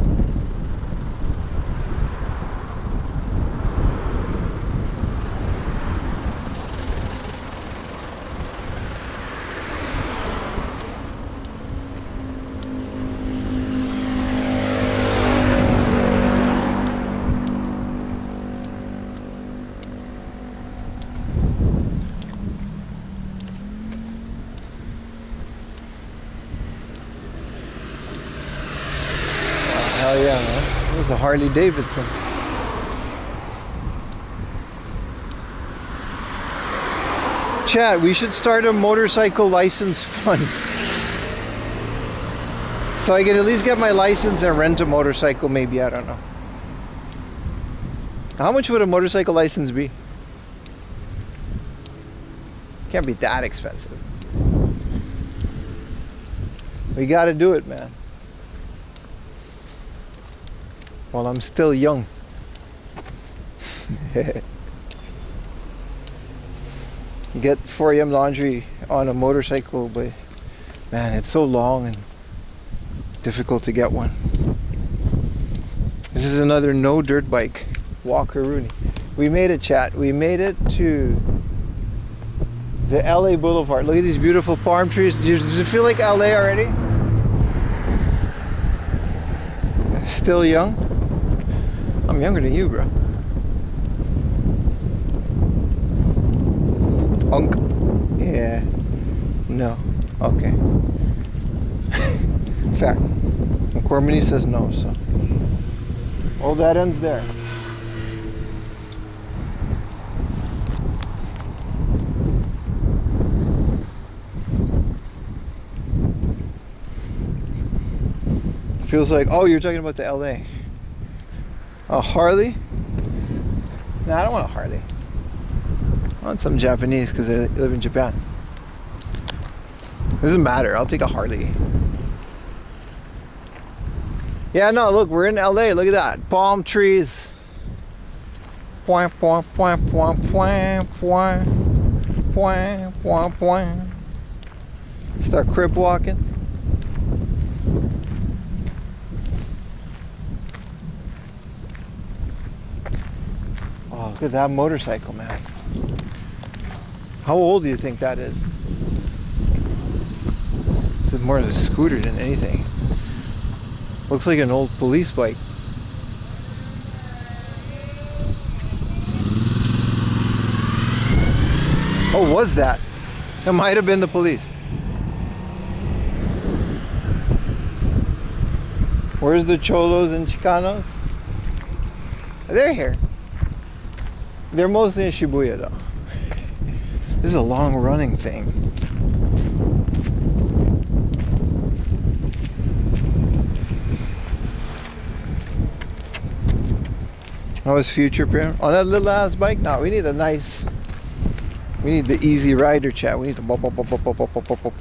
Oh yeah, man. This is a Harley Davidson. Chat, we should start a motorcycle license fund. So I can at least get my license and rent a motorcycle, maybe, I don't know. How much would a motorcycle license be? Can't be that expensive. We gotta do it, man. While I'm still young. Get 4 AM laundry on a motorcycle, but man, it's so long and difficult to get one. This is another no dirt bike. Walker Rooney. We made it, chat. We made it to the LA Boulevard. Look at these beautiful palm trees. Does it feel like LA already? Still young? I'm younger than you, bro. Unk. Yeah. No. Okay. Fact. Cormany says no, so. Oh, that ends there. Feels like, oh, you're talking about the LA. A Harley? No, I don't want a Harley. I want some Japanese because I live in Japan. Doesn't matter, I'll take a Harley. Yeah, no, look, we're in LA. Look at that. Palm trees. Point, point, point, point, point, point. Point, point, point. Start crip walking. Oh, look at that motorcycle, man. How old do you think that is? This is more of a scooter than anything. Looks like an old police bike. Oh, was that? It might have been the police. Where's the Cholos and Chicanos? They're here. They're mostly in Shibuya though. This is a long running thing. How was Future Prim? On that little ass bike? No, we need a nice. We need the easy rider, chat. We need the bop bop bop bop bop bop bop bop.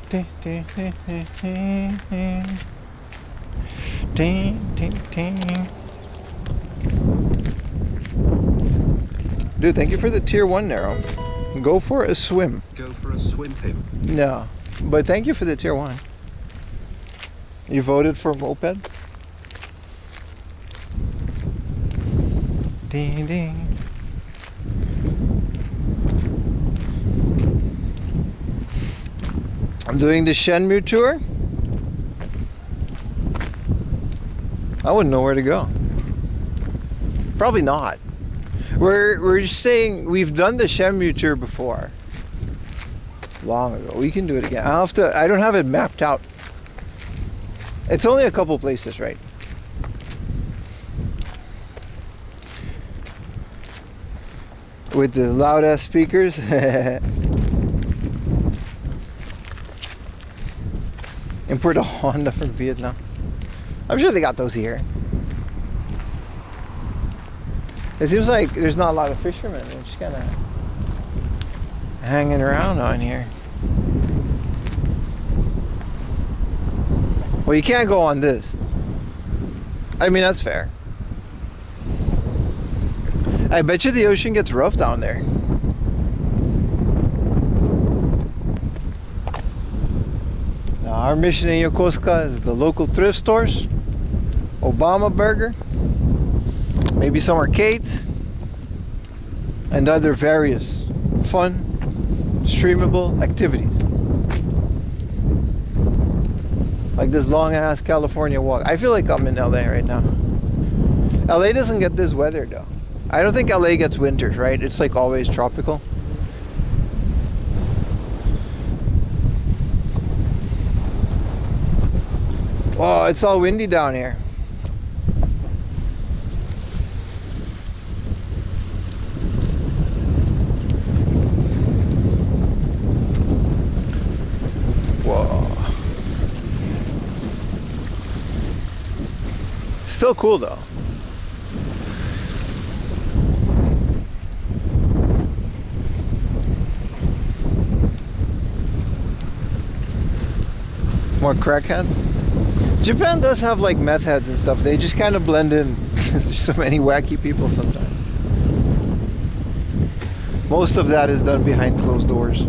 Ding ding ding ding ding ding ding ding. Dude, thank you for the tier 1 narrow. Go for a swim.
Go for a swim, him.
No, but thank you for the tier 1. You voted for moped? Ding ding. I'm doing the Shenmue tour. I wouldn't know where to go. Probably not. We're just saying we've done the Shenmue tour before. Long ago. We can do it again. I don't have it mapped out. It's only a couple places, right? With the loud ass speakers. Import a Honda from Vietnam. I'm sure they got those here. It seems like there's not a lot of fishermen. They're just kind of hanging around on here. Well, you can't go on this. I mean, that's fair. I bet you the ocean gets rough down there. Our mission in Yokosuka is the local thrift stores, Obama Burger, maybe some arcades, and other various fun, streamable activities. Like this long ass California walk. I feel like I'm in LA right now. LA doesn't get this weather though. I don't think LA gets winters, right? It's like always tropical. Oh, it's all windy down here. Whoa. Still cool though. More crackheads. Japan does have like meth heads and stuff. They just kind of blend in. There's so many wacky people sometimes. Most of that is done behind closed doors.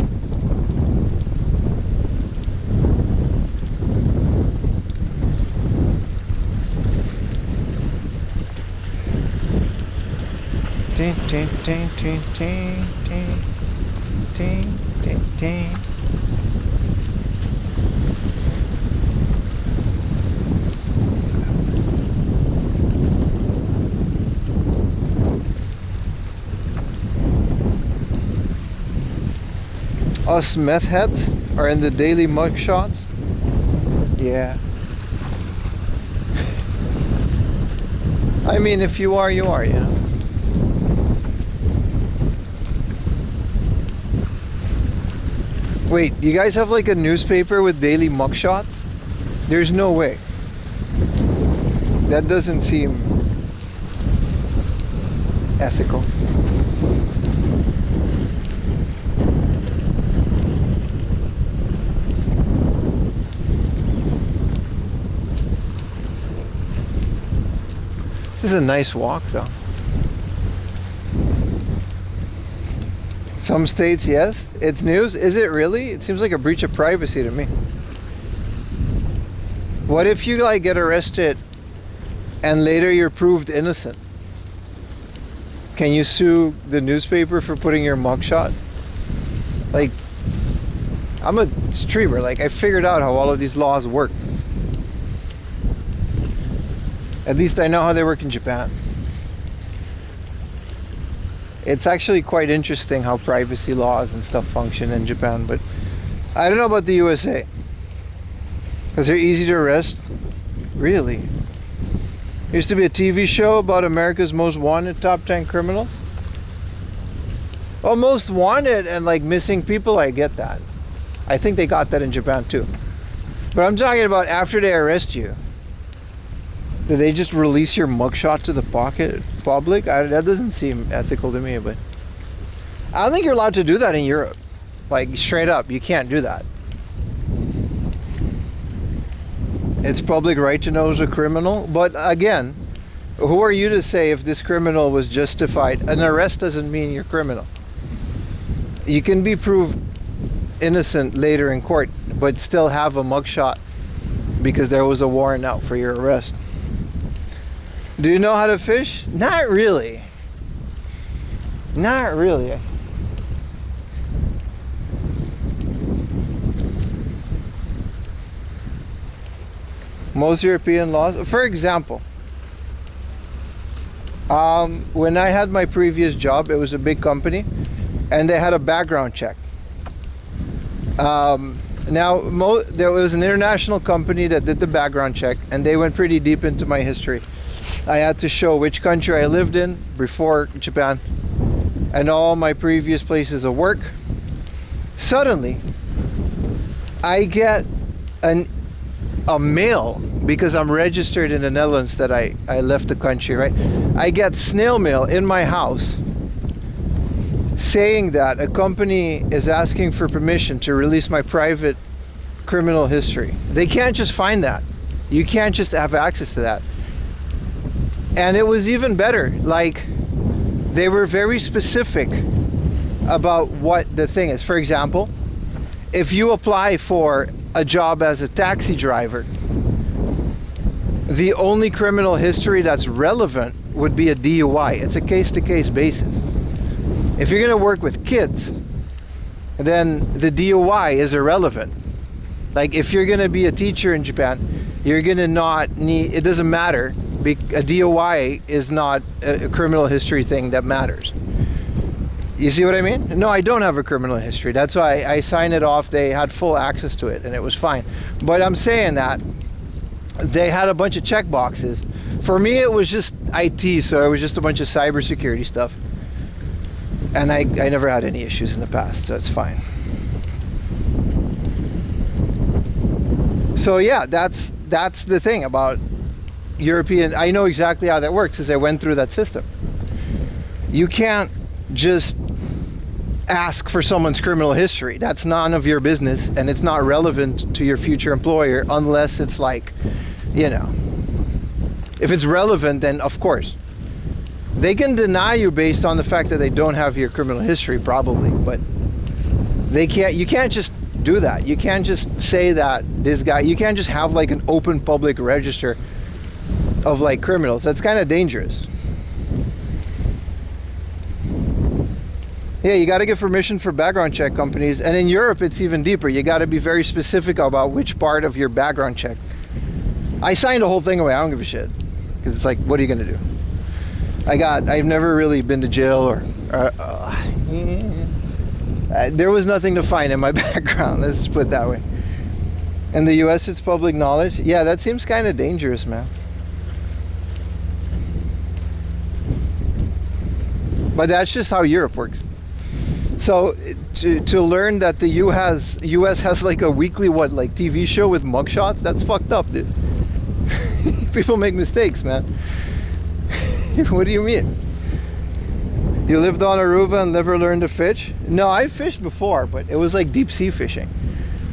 Ting, ting, ting, ting, ting, ting, ting, ting, ting. Us meth heads are in the daily mug shots. Yeah. I mean, if you are, you are, you know. Wait, you guys have like a newspaper with daily mug shots? There's no way. That doesn't seem ethical. This is a nice walk though. Some states, yes. It's news. Is it really? It seems like a breach of privacy to me. What if you like get arrested and later you're proved innocent? Can you sue the newspaper for putting your mugshot? Like, I'm a streamer. Like, I figured out how all of these laws work. At least I know how they work in Japan. It's actually quite interesting how privacy laws and stuff function in Japan, but I don't know about the USA. Because they're easy to arrest. Really? There used to be a TV show about America's most wanted top 10 criminals. Well, most wanted and like missing people, I get that. I think they got that in Japan too. But I'm talking about after they arrest you. Do they just release your mugshot to the public? That doesn't seem ethical to me, but I don't think you're allowed to do that in Europe. Like, straight up, you can't do that. It's public right to know who's a criminal, but again, who are you to say if this criminal was justified? An arrest doesn't mean you're criminal. You can be proved innocent later in court, but still have a mugshot because there was a warrant out for your arrest. Do you know how to fish? Not really. Not really. Most European laws, for example, when I had my previous job, it was a big company, and they had a background check. Now, there was an international company that did the background check, and they went pretty deep into my history. I had to show which country I lived in before Japan and all my previous places of work. Suddenly, I get a mail, because I'm registered in the Netherlands that I left the country, right? I get snail mail in my house saying that a company is asking for permission to release my private criminal history. They can't just find that. You can't just have access to that. And it was even better. Like, they were very specific about what the thing is. For example, if you apply for a job as a taxi driver, the only criminal history that's relevant would be a DUI. It's a case-to-case basis. If you're going to work with kids, then the DUI is irrelevant. Like if you're going to be a teacher in Japan, you're going to not need, it doesn't matter. A DUI is not a criminal history thing that matters. You see what I mean? No, I don't have a criminal history. That's why I signed it off. They had full access to it and it was fine. But I'm saying that they had a bunch of check boxes. For me, it was just IT, so it was just a bunch of cybersecurity stuff. And I never had any issues in the past, so it's fine. So yeah, that's the thing about European. I know exactly how that works because I went through that system. You can't just ask for someone's criminal history. That's none of your business, and it's not relevant to your future employer unless it's like, you know, if it's relevant, then of course. They can deny you based on the fact that they don't have your criminal history, probably, but they can't. You can't just do that. You can't just say that this guy. You can't just have like an open public register of like criminals. That's kind of dangerous. Yeah, you got to get permission for background check companies, and in Europe it's even deeper. You got to be very specific about which part of your background check. I signed the whole thing away. I don't give a shit, because it's like, what are you gonna do? I've never really been to jail or there was nothing to find in my background. Let's just put it that way. In the US, it's public knowledge. Yeah, that seems kind of dangerous, man. But that's just how Europe works. So to learn that the US has like a weekly like TV show with mugshots, that's fucked up, dude. People make mistakes, man. What do you mean? You lived on Aruba and never learned to fish? No, I fished before, but it was like deep sea fishing.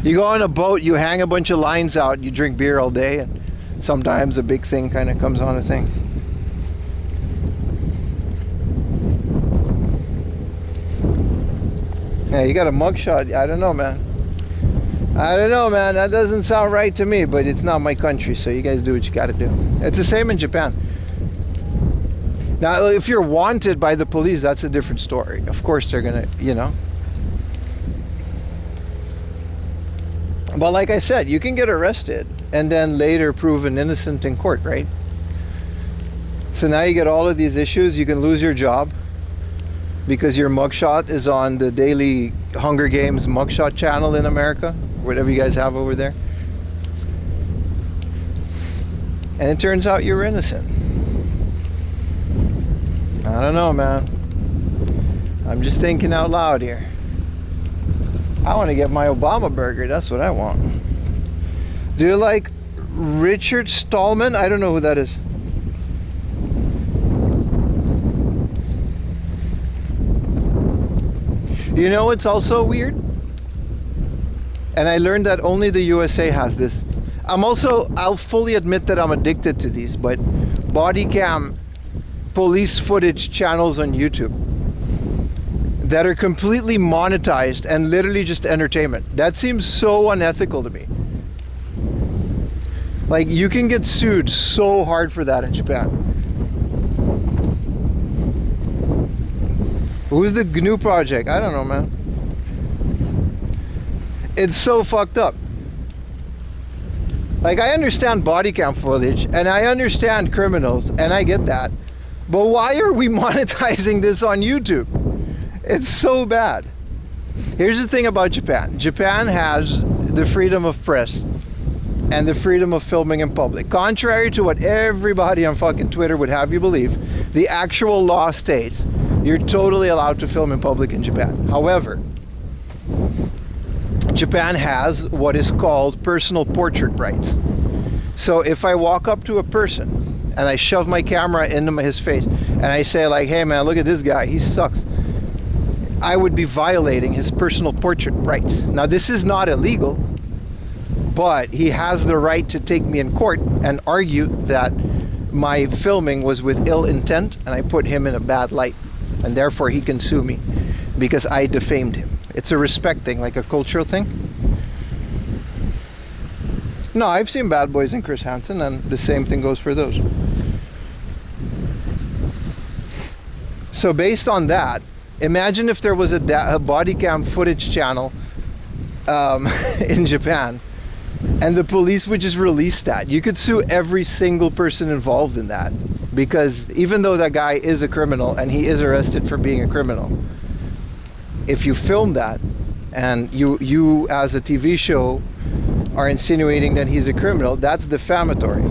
You go on a boat, you hang a bunch of lines out, you drink beer all day, and sometimes a big thing kind of comes on a thing. Yeah, you got a mugshot. I don't know, man. I don't know, man. That doesn't sound right to me, but it's not my country, so you guys do what you got to do. It's the same in Japan. Now, if you're wanted by the police, that's a different story. Of course, they're gonna, you know. But like I said, you can get arrested and then later proven innocent in court, right? So now you get all of these issues. You can lose your job because your mugshot is on the daily Hunger Games mugshot channel in America, whatever you guys have over there. And it turns out you're innocent. I don't know, man. I'm just thinking out loud here. I want to get my Obama burger. That's what I want. Do you like Richard Stallman? I don't know who that is. You know what's also weird? And I learned that only the USA has this. I'll fully admit that I'm addicted to these, but body cam police footage channels on YouTube that are completely monetized and literally just entertainment. That seems so unethical to me. Like, you can get sued so hard for that in Japan. Who's the GNU project? I don't know, man. It's so fucked up. Like, I understand body cam footage and I understand criminals and I get that. But why are we monetizing this on YouTube? It's so bad. Here's the thing about Japan. Japan has the freedom of press and the freedom of filming in public. Contrary to what everybody on fucking Twitter would have you believe, the actual law states you're totally allowed to film in public in Japan. However, Japan has what is called personal portrait rights. So if I walk up to a person and I shove my camera into his face and I say like, hey man, look at this guy, he sucks, I would be violating his personal portrait rights. Now this is not illegal, but he has the right to take me in court and argue that my filming was with ill intent and I put him in a bad light, and therefore he can sue me because I defamed him. It's a respect thing, like a cultural thing. No, I've seen Bad Boys and Chris Hansen, and the same thing goes for those. So based on that, imagine if there was a body cam footage channel in Japan, and the police would just release that. You could sue every single person involved in that, because even though that guy is a criminal and he is arrested for being a criminal, if you film that and you as a TV show are insinuating that he's a criminal, that's defamatory.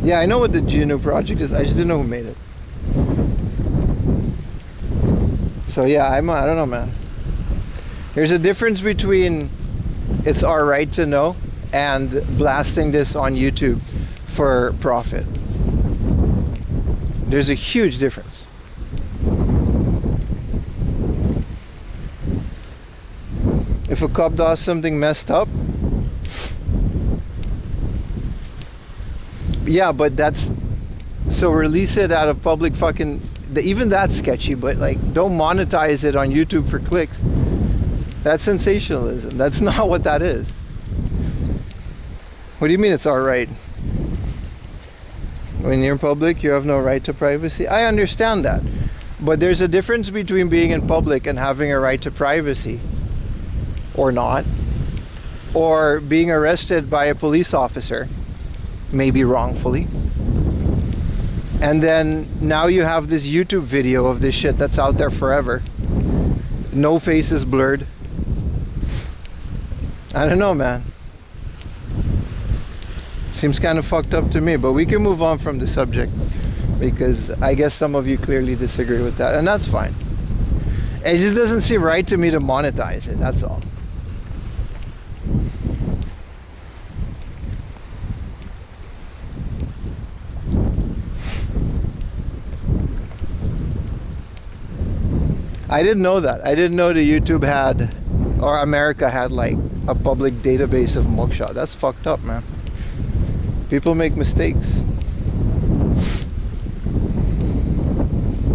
Yeah, I know what the Juno project is. I just didn't know who made it. So yeah, I don't know, man. There's a difference between it's our right to know and blasting this on YouTube for profit. There's a huge difference. If a cop does something messed up, yeah, but that's, so release it out of public fucking, even that's sketchy, but like, don't monetize it on YouTube for clicks. That's sensationalism. That's not what that is. What do you mean it's our right? When you're in public, you have no right to privacy. I understand that. But there's a difference between being in public and having a right to privacy, or not, or being arrested by a police officer, maybe wrongfully, and then now you have this YouTube video of this shit that's out there forever. No face is blurred. I don't know, man. Seems kind of fucked up to me, but we can move on from the subject, because I guess some of you clearly disagree with that, and that's fine. It just doesn't seem right to me to monetize it, that's all. I didn't know that. I didn't know that YouTube had, or America had, like a public database of mugshot. That's fucked up, man. People make mistakes.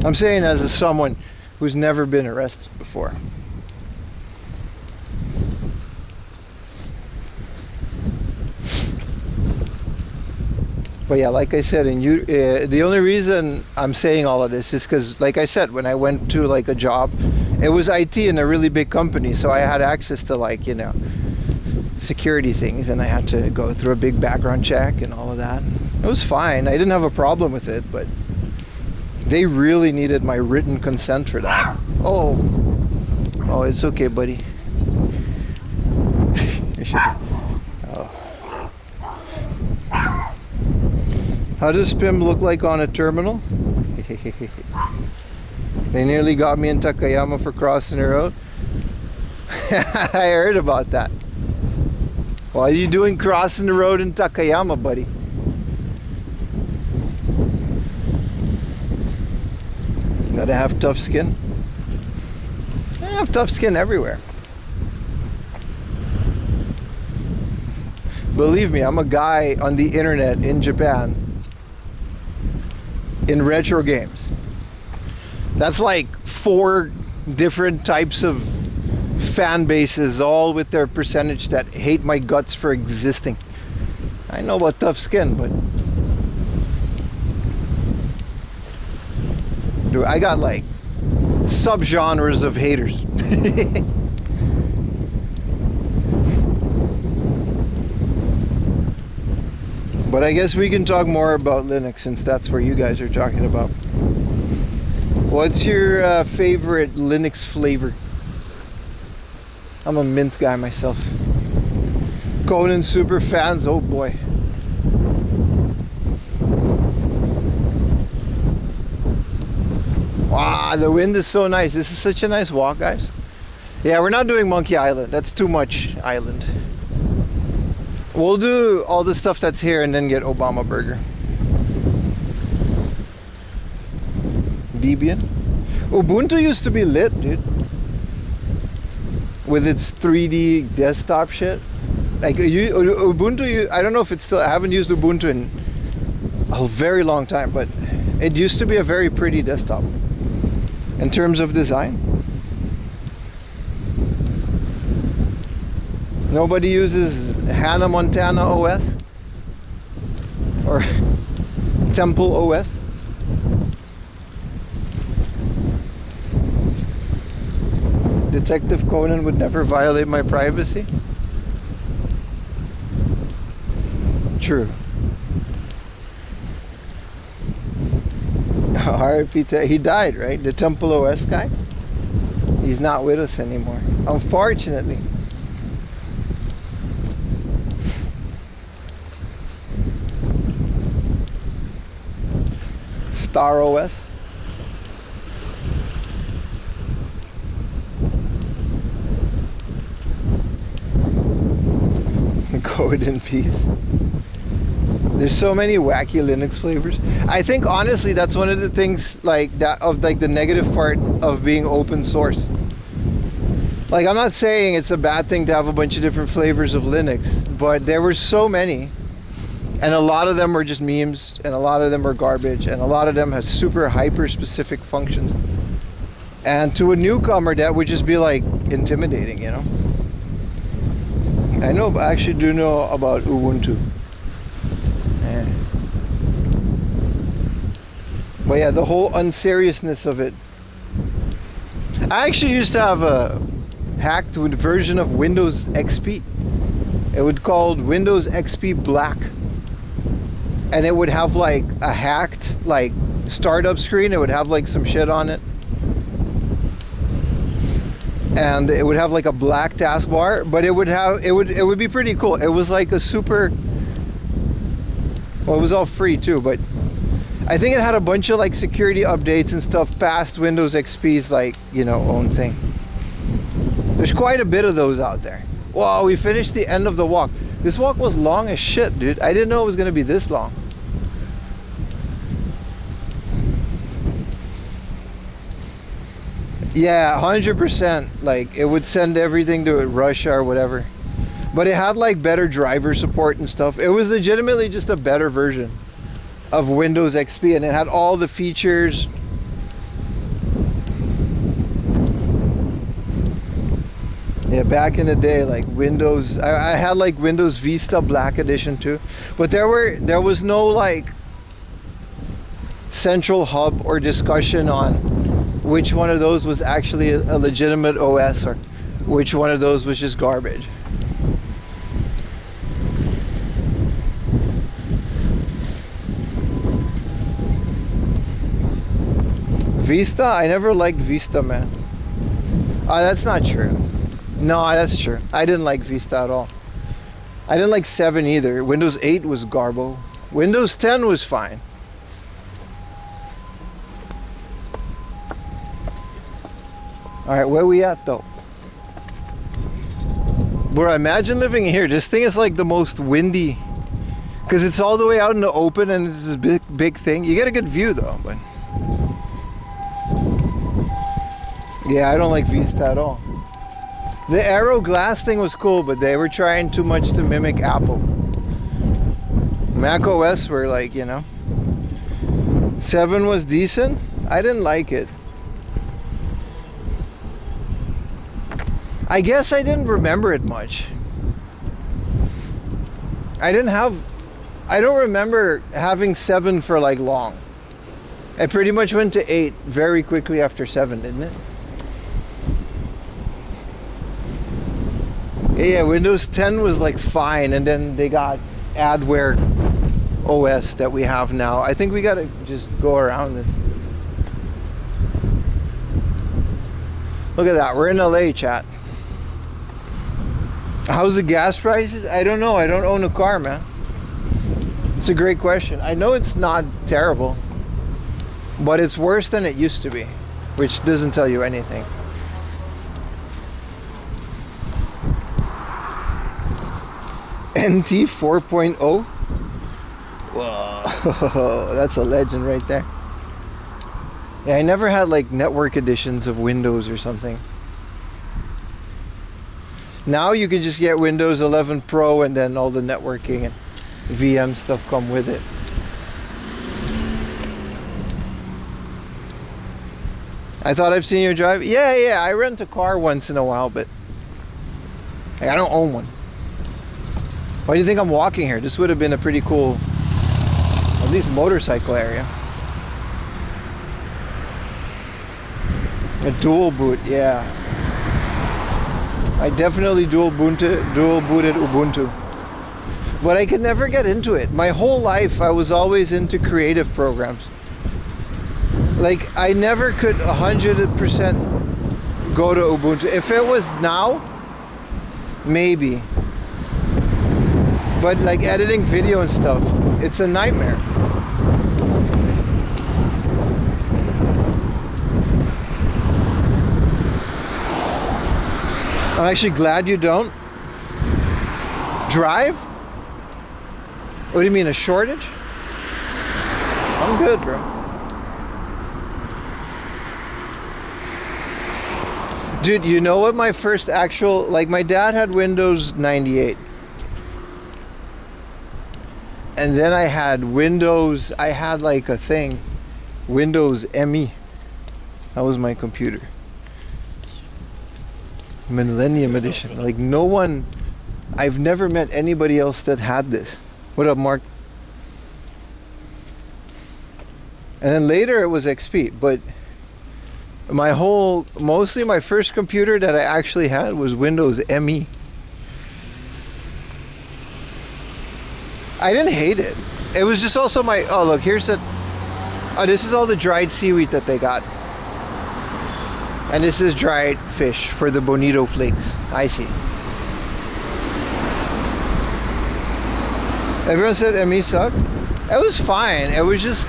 I'm saying as someone who's never been arrested before. But yeah, like I said, the only reason I'm saying all of this is because, like I said, when I went to like a job, it was IT in a really big company, so I had access to, like, you know, security things, and I had to go through a big background check and all of that. It was fine. I didn't have a problem with it, but they really needed my written consent for that. Oh, it's okay, buddy. Oh. How does PIM look like on a terminal? They nearly got me in Takayama for crossing the road. I heard about that. What are you doing crossing the road in Takayama, buddy? Gotta have tough skin. I have tough skin everywhere. Believe me, I'm a guy on the internet in Japan in retro games. That's like 4 different types of fan bases, all with their percentage that hate my guts for existing. I know about tough skin, but dude, I got like subgenres of haters. But I guess we can talk more about Linux, since that's where you guys are talking about. What's your favorite Linux flavor? I'm a Mint guy myself. Conan super fans, oh boy. Wow, the wind is so nice. This is such a nice walk, guys. Yeah, we're not doing Monkey Island. That's too much island. We'll do all the stuff that's here and then get Obama Burger. Debian. Ubuntu used to be lit, dude. With its 3D desktop shit. Like Ubuntu, I don't know if it's still, I haven't used Ubuntu in a very long time, but it used to be a very pretty desktop in terms of design. Nobody uses Hannah Montana OS or Temple OS. Detective Conan would never violate my privacy. True. R.I.P. He died, right? The Temple OS guy. He's not with us anymore, unfortunately. Star OS. Code in peace. There's so many wacky Linux flavors. I think honestly that's one of the things like that of like the negative part of being open source. Like I'm not saying it's a bad thing to have a bunch of different flavors of Linux, but there were so many, and a lot of them were just memes, and a lot of them were garbage, and a lot of them have super hyper specific functions. And to a newcomer that would just be like intimidating, you know. I actually do know about Ubuntu. Yeah. But yeah, the whole unseriousness of it. I actually used to have a hacked version of Windows XP. It would called Windows XP Black. And it would have like a hacked like startup screen. It would have like some shit on it. And it would have like a black taskbar, but it would be pretty cool. It was like a super, well, it was all free too, but I think it had a bunch of like security updates and stuff past Windows XP's like, you know, own thing. There's quite a bit of those out there. Wow, we finished the end of the walk. This walk was long as shit, dude. I didn't know it was gonna be this long. Yeah, 100%. Like it would send everything to Russia or whatever. But it had like better driver support and stuff. It was legitimately just a better version of Windows XP, and it had all the features. Yeah, back in the day, like Windows, I had like Windows Vista Black Edition too. But there was no like central hub or discussion on which one of those was actually a legitimate OS or which one of those was just garbage. Vista? I never liked Vista, man. That's not true. No, that's true. I didn't like Vista at all. I didn't like 7 either. Windows 8 was garbo. Windows 10 was fine. Alright, where we at though? Bro, imagine living here. This thing is like the most windy, because it's all the way out in the open and it's this big thing. You get a good view though, but yeah, I don't like Vista at all. The Aero glass thing was cool, but they were trying too much to mimic Apple. Mac OS were like, you know, 7 was decent. I didn't like it. I guess I didn't remember it much. I don't remember having 7 for like long. I pretty much went to 8 very quickly after 7, didn't it? Yeah, Windows 10 was like fine, and then they got adware OS that we have now. I think we gotta just go around this. Look at that, we're in LA, chat. How's the gas prices? I don't know. I don't own a car, man. It's a great question. I know it's not terrible, but it's worse than it used to be, which doesn't tell you anything. NT 4.0? Whoa, that's a legend right there. Yeah, I never had like network editions of Windows or something. Now you can just get Windows 11 Pro and then all the networking and VM stuff come with it. I thought I've seen you drive. Yeah, I rent a car once in a while, but I don't own one. Why do you think I'm walking here? This would have been a pretty cool, at least motorcycle area. A dual boot, yeah. I definitely dual booted Ubuntu. But I could never get into it. My whole life I was always into creative programs. Like I never could 100% go to Ubuntu. If it was now, maybe. But like editing video and stuff, it's a nightmare. I'm actually glad you don't drive. What do you mean, a shortage? I'm good, bro. Dude, you know what my first actual, like my dad had Windows 98. And then I had Windows, I had like a thing, Windows ME. That was my computer. Millennium Edition. Like no one, I've never met anybody else that had this. What up, Mark? And then later it was XP, but mostly my first computer that I actually had was Windows ME. I didn't hate it. It was just also my, oh look, here's the, oh this is all the dried seaweed that they got. And this is dried fish for the bonito flakes. I see. Everyone said ME sucked. It was fine. It was just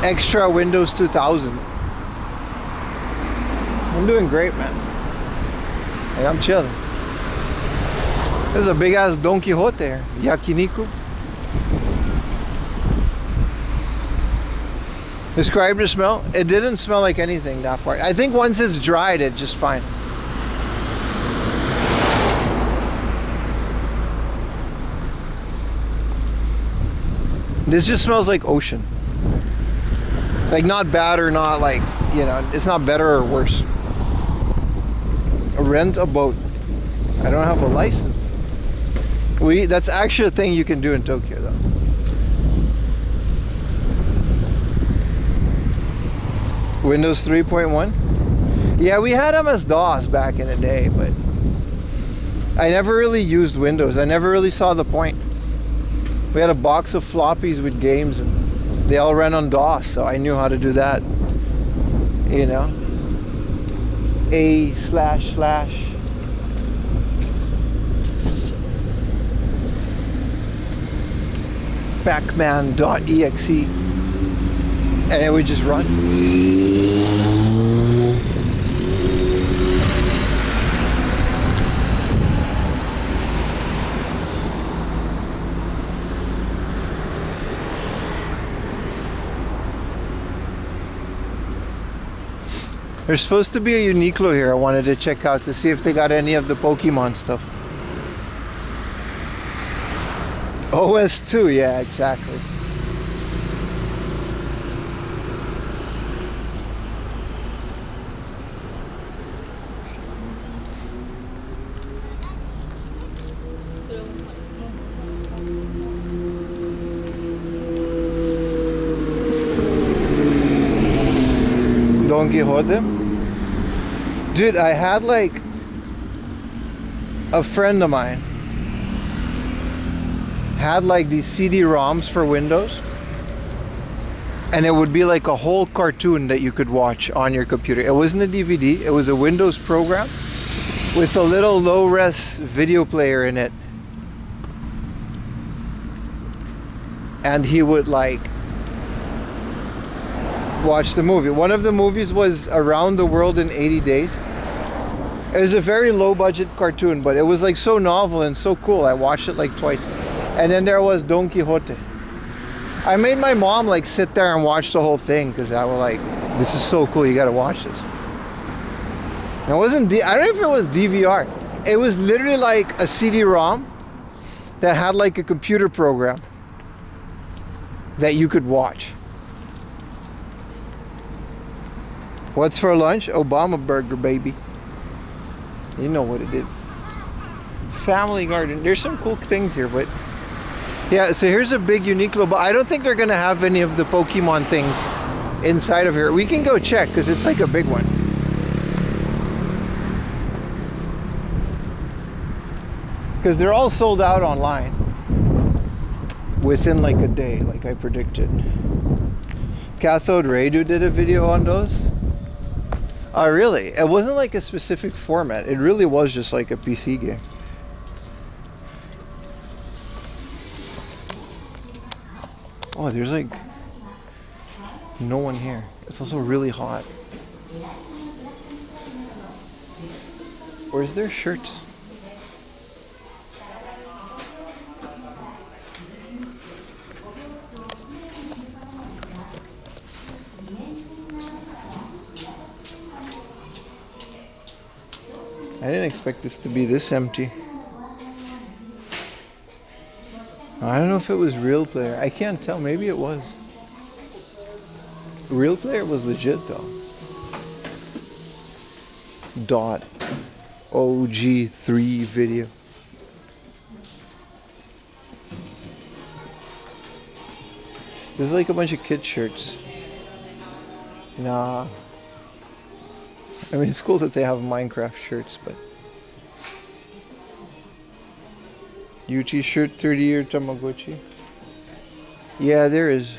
extra Windows 2000. I'm doing great, man. Hey, I'm chilling. There's a big ass Don Quixote here. Yakiniku. Describe the smell. It didn't smell like anything, that part. I think once it's dried, it's just fine. This just smells like ocean. Like not bad or not like, you know, it's not better or worse. Rent a boat. I don't have a license. That's actually a thing you can do in Tokyo though. Windows 3.1? Yeah, we had MS-DOS back in the day, but I never really used Windows. I never really saw the point. We had a box of floppies with games and they all ran on DOS, so I knew how to do that. You know? A// Pacman.exe and it would just run. There's supposed to be a UNIQLO here I wanted to check out to see if they got any of the Pokemon stuff. OS2, yeah, exactly. Don Quixote. Dude, I had like a friend of mine had like these CD-ROMs for Windows, and it would be like a whole cartoon that you could watch on your computer. It wasn't a DVD, it was a Windows program with a little low-res video player in it, and he would like watch the movie. One of the movies was Around the World in 80 Days. It was a very low budget cartoon, but it was like so novel and so cool. I watched it like twice. And then there was Don Quixote. I made my mom like sit there and watch the whole thing because I was like, this is so cool, you gotta watch this. It wasn't, I don't know if it was DVR. It was literally like a CD-ROM that had like a computer program that you could watch. What's for lunch? Obama burger, baby. You know what it is. family garden. There's some cool things here, but yeah, so here's a big UNIQLO, but I don't think they're gonna have any of the Pokemon things inside of here. We can go check because it's like a big one. Because they're all sold out online within like a day, like I predicted. Cathode Radu did a video on those. Oh, really? It wasn't like a specific format. It really was just like a PC game. Oh, there's like no one here. It's also really hot. Where's their shirts? I didn't expect this to be this empty. I don't know if it was Real Player. I can't tell. Maybe it was. Real Player was legit though. .OG3 video. This is like a bunch of kid shirts. Nah. I mean, it's cool that they have Minecraft shirts, but... Yuchi shirt, 30-year Tamagotchi. Yeah, there is.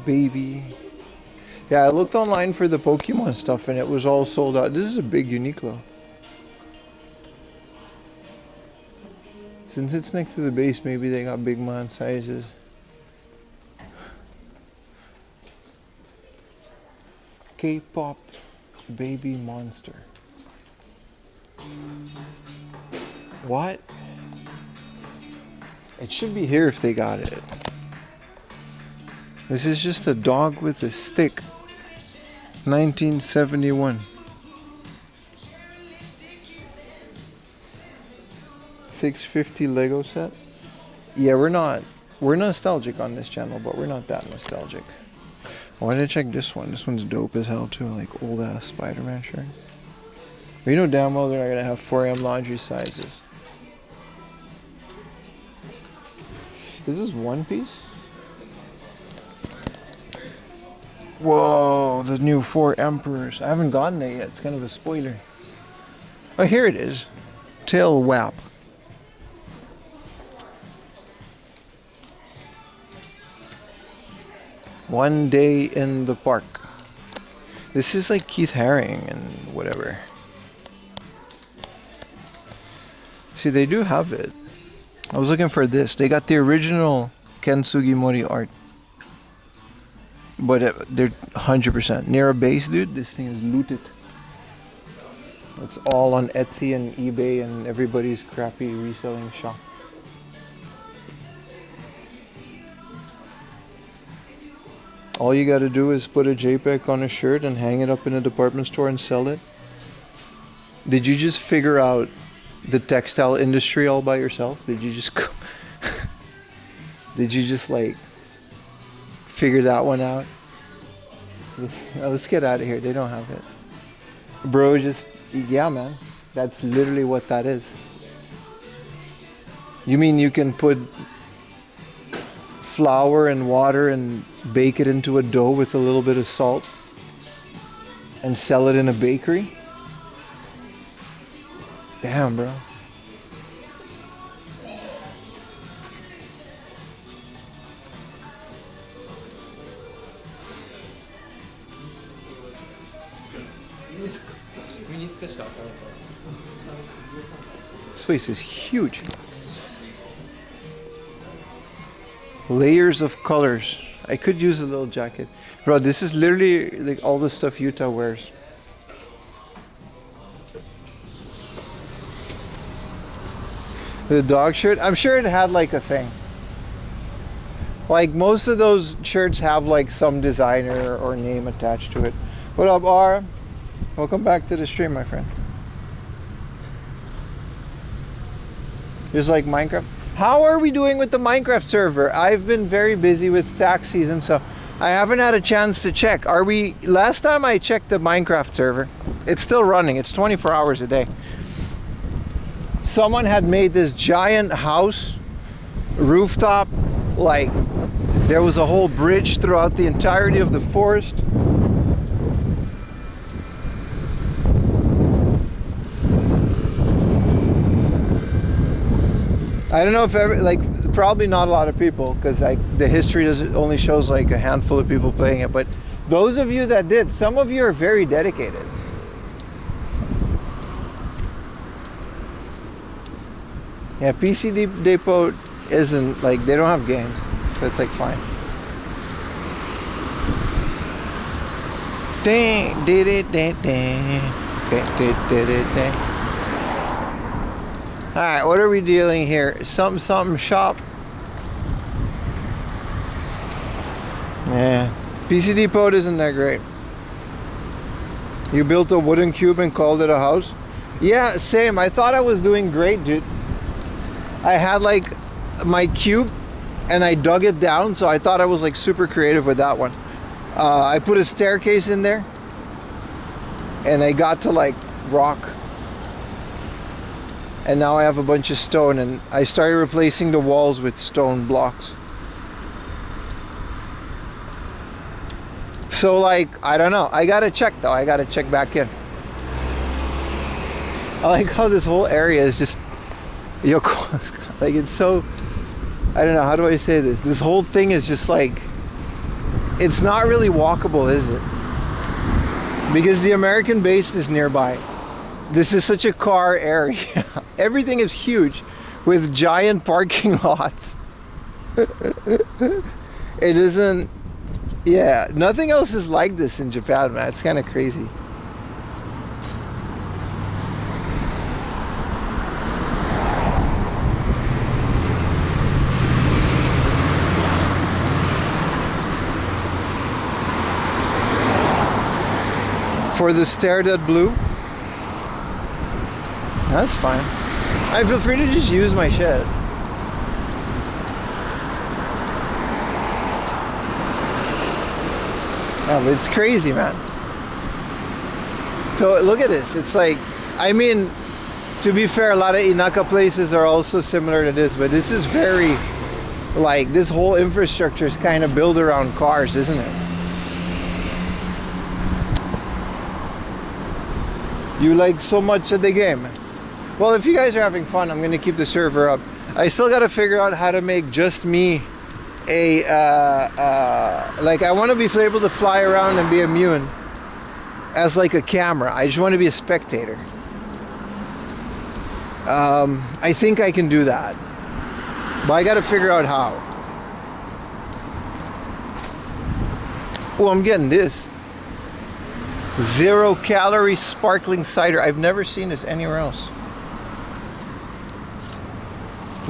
Baby. Yeah, I looked online for the Pokemon stuff and it was all sold out. This is a big UNIQLO. Since it's next to the base, maybe they got big man sizes. K-pop baby monster. What? It should be here if they got it. This is just a dog with a stick. 1971. $6.50 Lego set. Yeah, we're nostalgic on this channel, but we're not that nostalgic. Why did I check this one? This one's dope as hell too, like old ass Spider-Man shirt. But you know damn well they're not gonna have 4M laundry sizes. Is this One Piece? Whoa, the new 4 Emperors. I haven't gotten there yet. It's kind of a spoiler. Oh, here it is. Tail Wap. One Day in the Park. This is like Keith Haring and whatever. See, they do have it. I was looking for this. They got the original Ken Sugimori art. But they're 100%. Near a base, dude, this thing is looted. It's all on Etsy and eBay and everybody's crappy reselling shop. All you gotta do is put a JPEG on a shirt and hang it up in a department store and sell it. Did you just figure out the textile industry all by yourself? Did you just did you just like figure that one out? Let's get out of here. They don't have it. Bro, just, yeah, man. That's literally what that is. You mean you can put flour and water and bake it into a dough with a little bit of salt and sell it in a bakery? Damn, bro. This place is huge. Layers of colors. I could use a little jacket. Bro, this is literally like all the stuff Utah wears. The dog shirt, I'm sure it had like a thing. Like most of those shirts have like some designer or name attached to it. What up, R? Welcome back to the stream, my friend. Just like Minecraft. How are we doing with the Minecraft server? I've been very busy with tax season, so I haven't had a chance to check. Last time I checked the Minecraft server, it's still running. It's 24 hours a day. Someone had made this giant house, rooftop, like there was a whole bridge throughout the entirety of the forest. I don't know if probably not a lot of people, because the history only shows like a handful of people playing it, but those of you that did, some of you are very dedicated. Yeah, PC Depot isn't like, they don't have games, so it's like fine. Ding, ding, ding, ding, ding, ding, ding, ding. All right, what are we dealing here? Something shop. Yeah, PC Depot isn't that great. You built a wooden cube and called it a house? Yeah, same. I thought I was doing great, dude. I had like my cube and I dug it down, so I thought I was like super creative with that one. I put a staircase in there and I got to like rock. And now I have a bunch of stone, and I started replacing the walls with stone blocks. So like, I don't know. I gotta check though. I gotta check back in. I like how this whole area is just, like it's so, I don't know, how do I say this? This whole thing is just like, it's not really walkable, is it? Because the American base is nearby. This is such a car area. Everything is huge with giant parking lots. It isn't, yeah, nothing else is like this in Japan, man. It's kind of crazy. For the stair that blue. That's fine. I feel free to just use my shed. Oh, it's crazy, man. So look at this. It's like, I mean, to be fair, a lot of Inaka places are also similar to this, but this is very, like, this whole infrastructure is kind of built around cars, isn't it? You like so much of the game. Well, if you guys are having fun, I'm gonna keep the server up. I still gotta figure out how to make just me a, like I wanna be able to fly around and be immune as like a camera. I just wanna be a spectator. I think I can do that, but I gotta figure out how. Oh, I'm getting this. 0-calorie sparkling cider. I've never seen this anywhere else.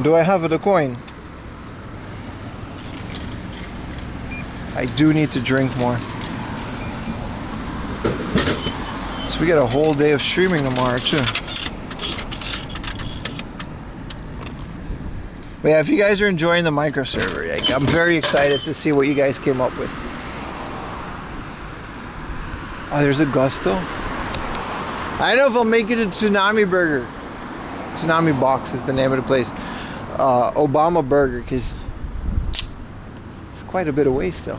Do I have the coin? I do need to drink more. So we got a whole day of streaming tomorrow too. But yeah, if you guys are enjoying the Minecraft server, like, I'm very excited to see what you guys came up with. Oh, there's a Gusto. I don't know if I'll make it to Tsunami Burger. Tsunami Box is the name of the place. Obama Burger, because it's quite a bit away still.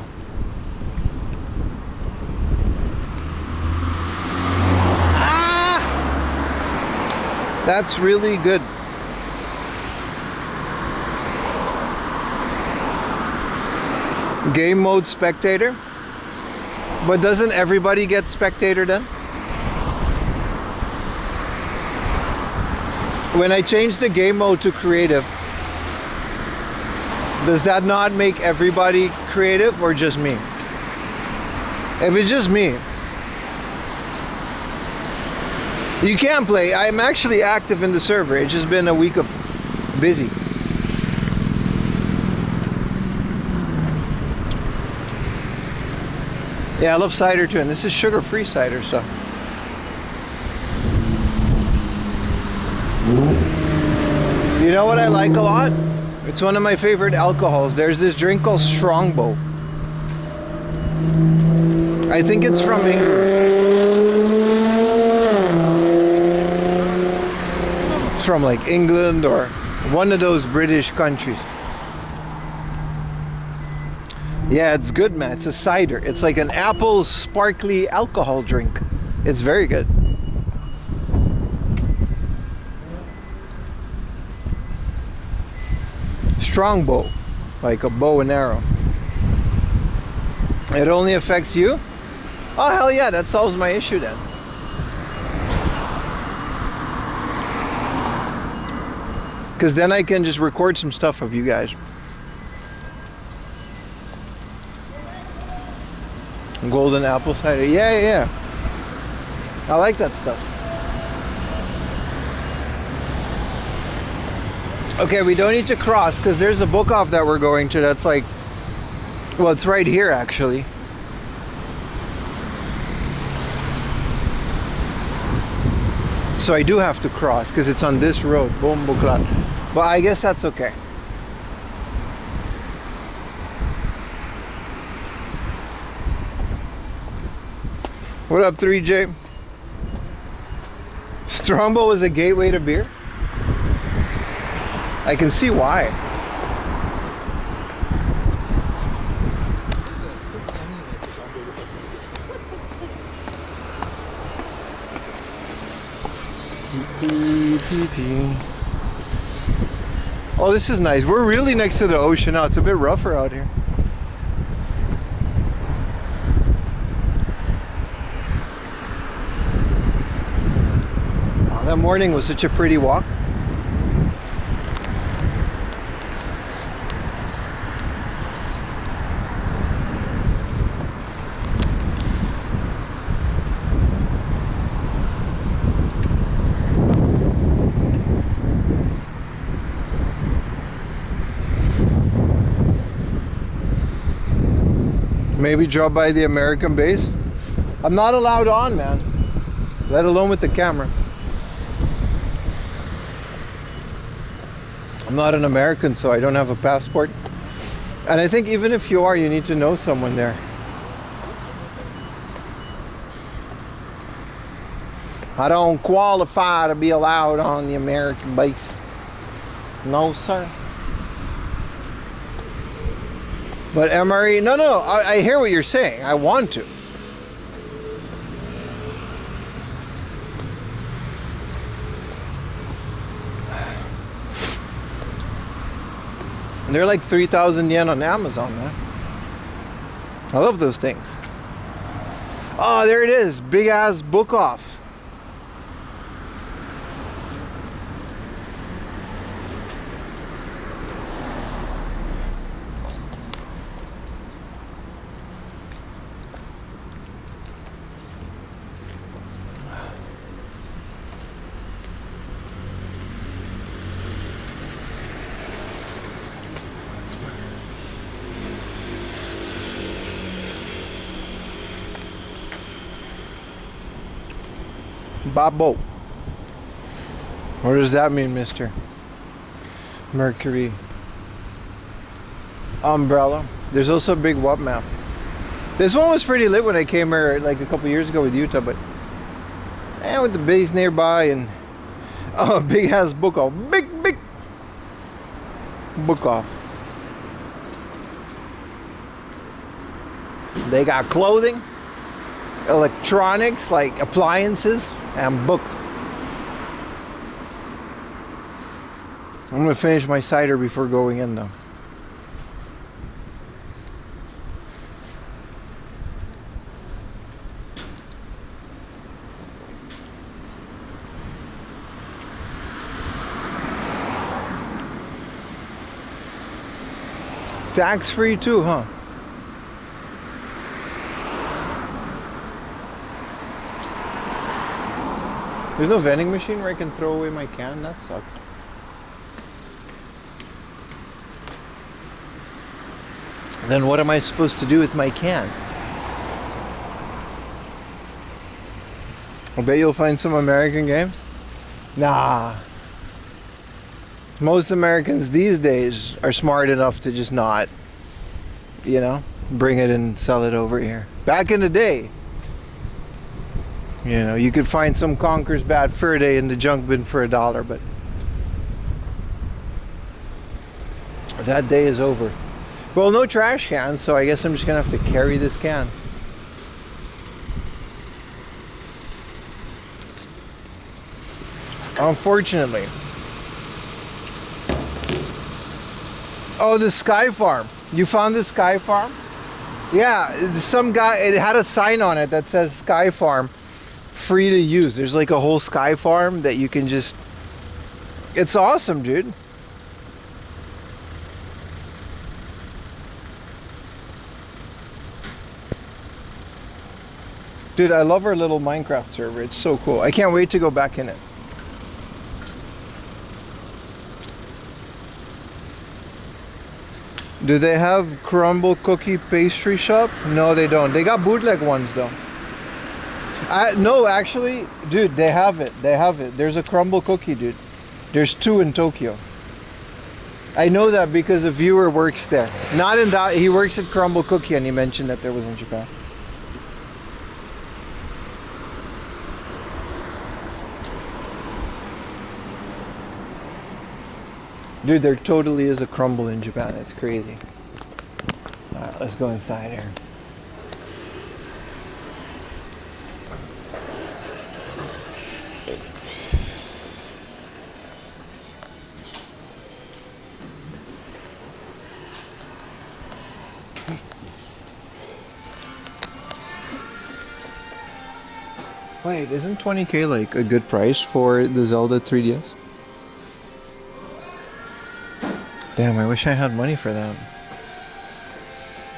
Ah! That's really good. Game mode spectator. But doesn't everybody get spectator then? When I change the game mode to creative, does that not make everybody creative or just me? If it's just me, you can play. I'm actually active in the server. It's just been a week of busy. Yeah, I love cider too, and this is sugar-free cider, so. You know what I like a lot? It's one of my favorite alcohols. There's this drink called Strongbow. I think it's from England. It's from like England or one of those British countries. Yeah, it's good, man. It's a cider. It's like an apple sparkly alcohol drink. It's very good. Strongbow, like a bow and arrow. It only affects you? Oh, hell yeah, that solves my issue then. Because then I can just record some stuff of you guys. Golden apple cider. Yeah. I like that stuff. Okay, we don't need to cross because there's a book off that we're going to that's like, well, it's right here actually. So I do have to cross because it's on this road, Boom Buklat. But I guess that's okay. What up, 3J? Strongbow was a gateway to beer? I can see why. Oh, this is nice. We're really next to the ocean now. It's a bit rougher out here. Oh, that morning was such a pretty walk. Maybe drop by the American base. I'm not allowed on, man. Let alone with the camera. I'm not an American, so I don't have a passport. And I think even if you are, you need to know someone there. I don't qualify to be allowed on the American base. No, sir. But MRE, no, I hear what you're saying. I want to. They're like 3,000 yen on Amazon, man. I love those things. Oh, there it is. Big ass book off. Babo. What does that mean, mister? Mercury. Umbrella. There's also a big Wattmann. This one was pretty lit when I came here like a couple years ago with Utah, but with the base nearby and a big ass book off. Big book off. They got clothing, electronics like appliances, and book. I'm gonna finish my cider before going in though. Tax free too, huh? There's no vending machine where I can throw away my can? That sucks. Then what am I supposed to do with my can? I bet you'll find some American games. Nah. Most Americans these days are smart enough to just not, you know, bring it and sell it over here. Back in the day, you know, you could find some Conker's Bad Fur Day in the junk bin for $1, but that day is over. Well, no trash cans, so I guess I'm just gonna have to carry this can. Unfortunately. Oh, the Sky Farm. You found the Sky Farm? Yeah, some guy, it had a sign on it that says Sky Farm, free to use. There's like a whole Sky Farm that you can just, it's awesome, dude. Dude, I love our little Minecraft server. It's so cool. I can't wait to go back in it. Do they have crumble cookie pastry shop? No, they don't. They got bootleg ones though. No, actually, dude, they have it. They have it. There's a crumble cookie, dude. There's 2 in Tokyo. I know that because a viewer works there. Not in that, he works at Crumble Cookie and he mentioned that there was in Japan. Dude, there totally is a crumble in Japan. It's crazy. Alright, let's go inside here. Wait, isn't 20k like a good price for the Zelda 3DS? Damn, I wish I had money for that.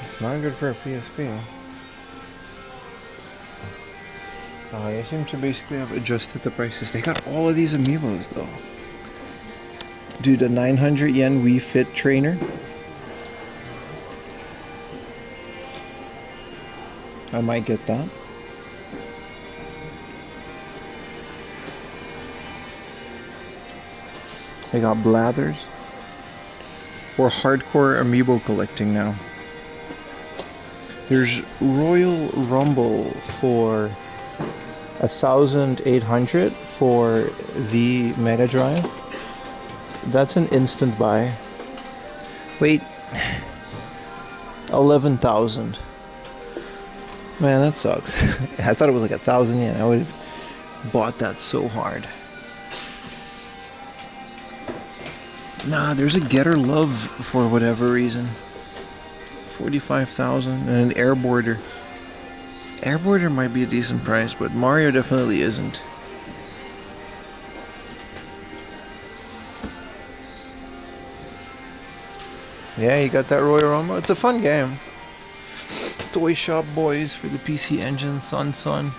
It's not good for a PSP. Oh, I seem to basically have adjusted the prices. They got all of these amiibos though. Dude, a 900 yen Wii Fit trainer. I might get that. They got Blathers. We're hardcore amiibo collecting now. There's Royal Rumble for 1,800 for the Mega Drive. That's an instant buy. Wait, 11,000. Man, that sucks. I thought it was like 1,000 yen. I would have bought that so hard. Nah, there's a Getter Love for whatever reason. 45,000 and an Airboarder. Airboarder might be a decent price, but Mario definitely isn't. Yeah, you got that Royal Rumble. It's a fun game. Toy Shop Boys for the PC Engine, Sun.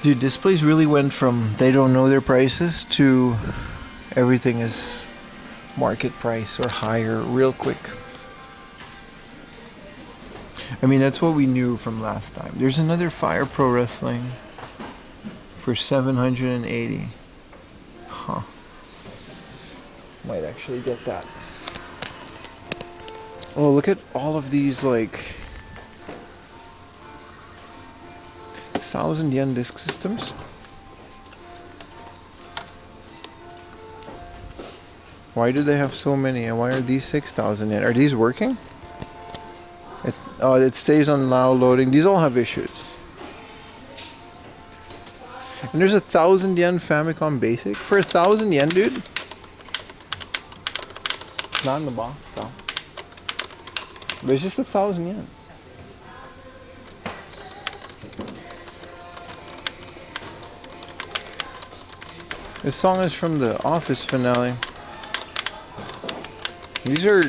Dude, this place really went from they don't know their prices to everything is market price or higher real quick. I mean, that's what we knew from last time. There's another Fire Pro Wrestling for 780. Huh. Might actually get that. Oh, look at all of these, like 1,000 yen disc systems. Why do they have so many, and why are these 6,000 yen? Are these working? It stays on now loading. These all have issues. And there's 1,000 yen Famicom Basic for 1,000 yen, dude. It's not in the box though. But it's just 1,000 yen. This song is from the Office finale. These are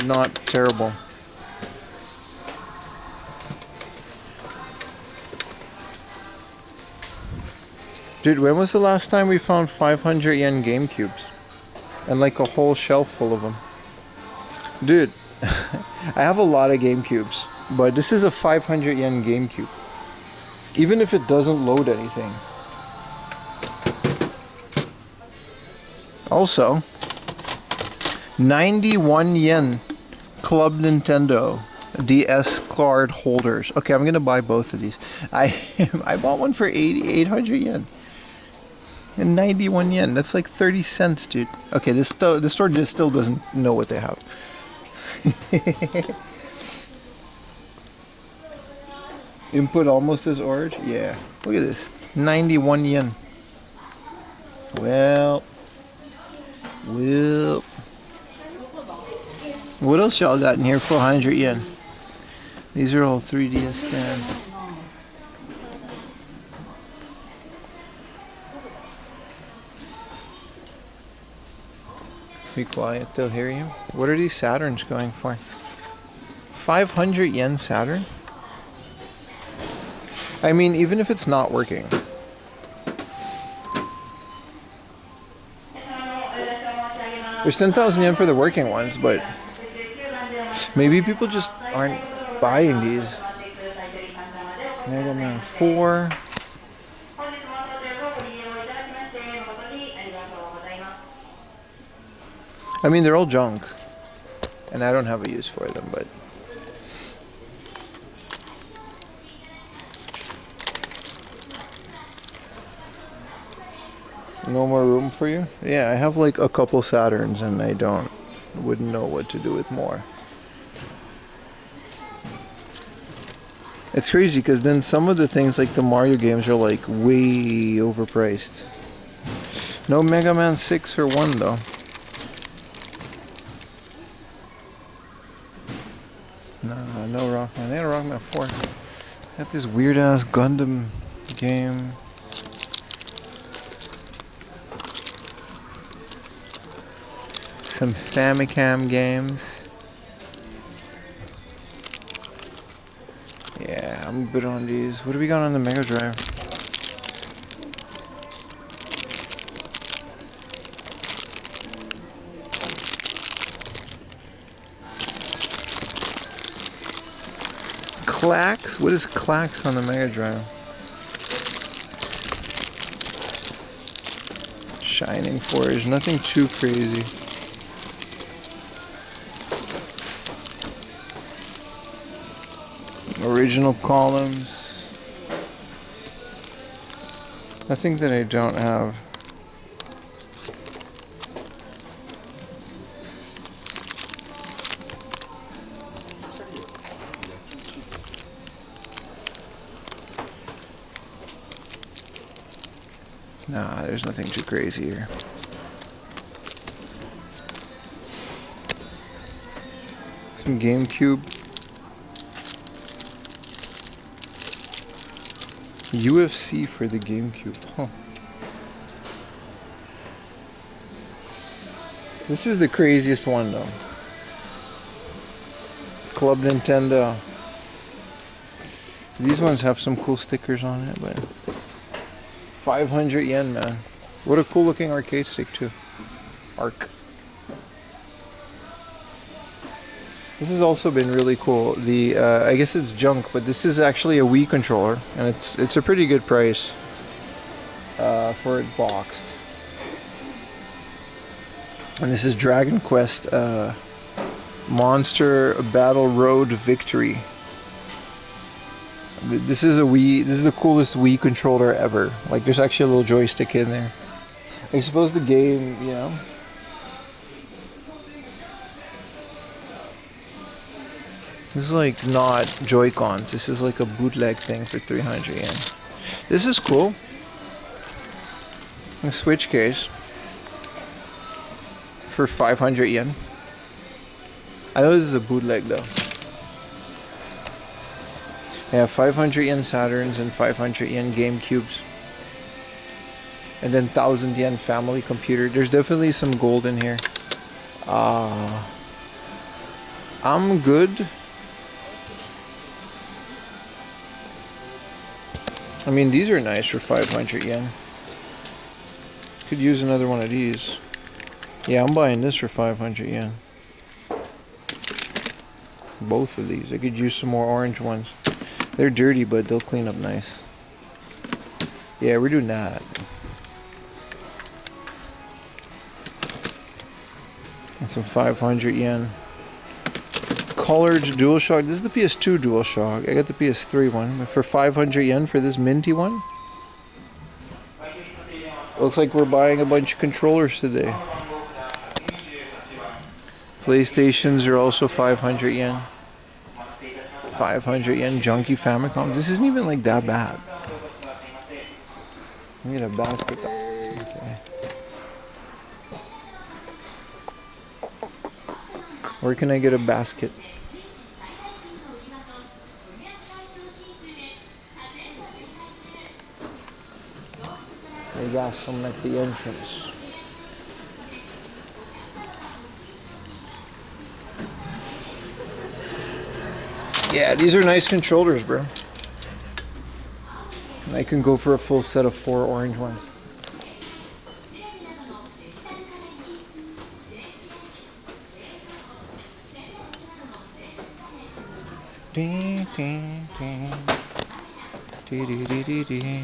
not terrible. Dude, when was the last time we found 500 yen GameCubes? And like a whole shelf full of them. Dude, I have a lot of GameCubes, but this is a 500 yen GameCube. Even if it doesn't load anything. Also, 91 yen. Club Nintendo DS card holders. Okay, I'm gonna buy both of these. I bought one for 800 yen. And 91 yen. That's like 30 cents, dude. Okay, the store just still doesn't know what they have. Input almost as orange? Yeah. Look at this. 91 yen. Well. What else y'all got in here for 100 yen? These are all 3DS stands. Be quiet, they'll hear you. What are these Saturns going for? 500 yen Saturn? I mean, even if it's not working. There's 10,000 yen for the working ones, but maybe people just aren't buying these. Mega Man 4. I mean, they're all junk, and I don't have a use for them, but no more room for you? Yeah, I have like a couple Saturns, and I wouldn't know what to do with more. It's crazy because then some of the things like the Mario games are like way overpriced. No Mega Man 6 or 1 though. No Rockman. They had a Rockman 4. Got this weird ass Gundam game. Some Famicom games. Yeah, I'm good on these. What do we got on the Mega Drive? Clax? What is Clax on the Mega Drive? Shining Forge, nothing too crazy. Original columns. Nothing that I don't have. Nah, there's nothing too crazy here. Some GameCube. UFC for the GameCube. Huh. This is the craziest one though. Club Nintendo. These ones have some cool stickers on it, but 500 yen, man. What a cool looking arcade stick too. Arc. This has also been really cool. The I guess it's junk, but this is actually a Wii controller, and it's a pretty good price for it boxed. And this is Dragon Quest Monster Battle Road Victory. This is a Wii. This is the coolest Wii controller ever. Like, there's actually a little joystick in there. I suppose the game, you know. This is like not Joy-Cons. This is like a bootleg thing for 300 yen. This is cool. A Switch case for 500 yen. I know this is a bootleg though. I have 500 yen Saturns and 500 yen GameCubes. And then 1000 yen family computer. There's definitely some gold in here. I'm good. I mean, these are nice for 500 yen. Could use another one of these. Yeah, I'm buying this for 500 yen. Both of these. I could use some more orange ones. They're dirty, but they'll clean up nice. Yeah, we're doing that. And some 500 yen. Colored DualShock. This is the PS2 DualShock. I got the PS3 one. For 500 yen for this minty one. Looks like we're buying a bunch of controllers today. PlayStations are also 500 yen. 500 yen junky Famicoms. This isn't even like that bad. I need a basket. Where can I get a basket? They got some at the entrance. Yeah, these are nice controllers, bro. I can go for a full set of 4 orange ones. Ding, ding, ding. Dee, dee, dee, dee, dee.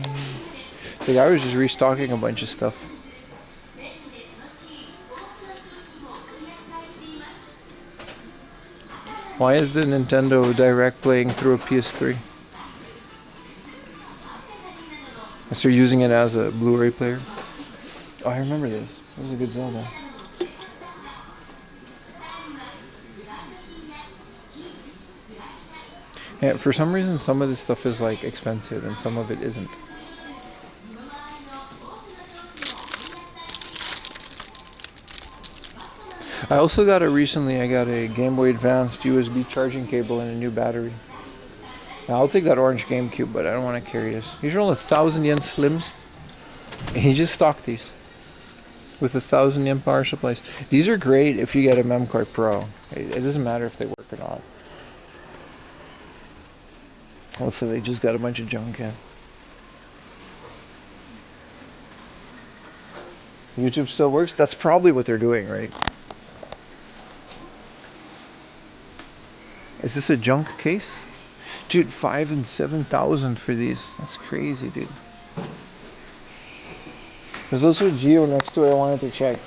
The guy was just restocking a bunch of stuff. Why is the Nintendo Direct playing through a PS3? Unless they're using it as a Blu-ray player. Oh, I remember this. That was a good Zelda. Yeah, for some reason some of this stuff is like expensive and some of it isn't. I also got I got a Game Boy Advanced USB charging cable and a new battery. Now, I'll take that orange GameCube, but I don't want to carry this. These are all 1,000 yen slims. He just stocked these with 1,000 yen power supplies. These are great if you get a Memcard Pro. It doesn't matter if they work or not. Also, they just got a bunch of junk in. YouTube still works? That's probably what they're doing, right? Is this a junk case? Dude, 5,000 and 7,000 for these. That's crazy, dude. There's also a Geo next to it I wanted to check.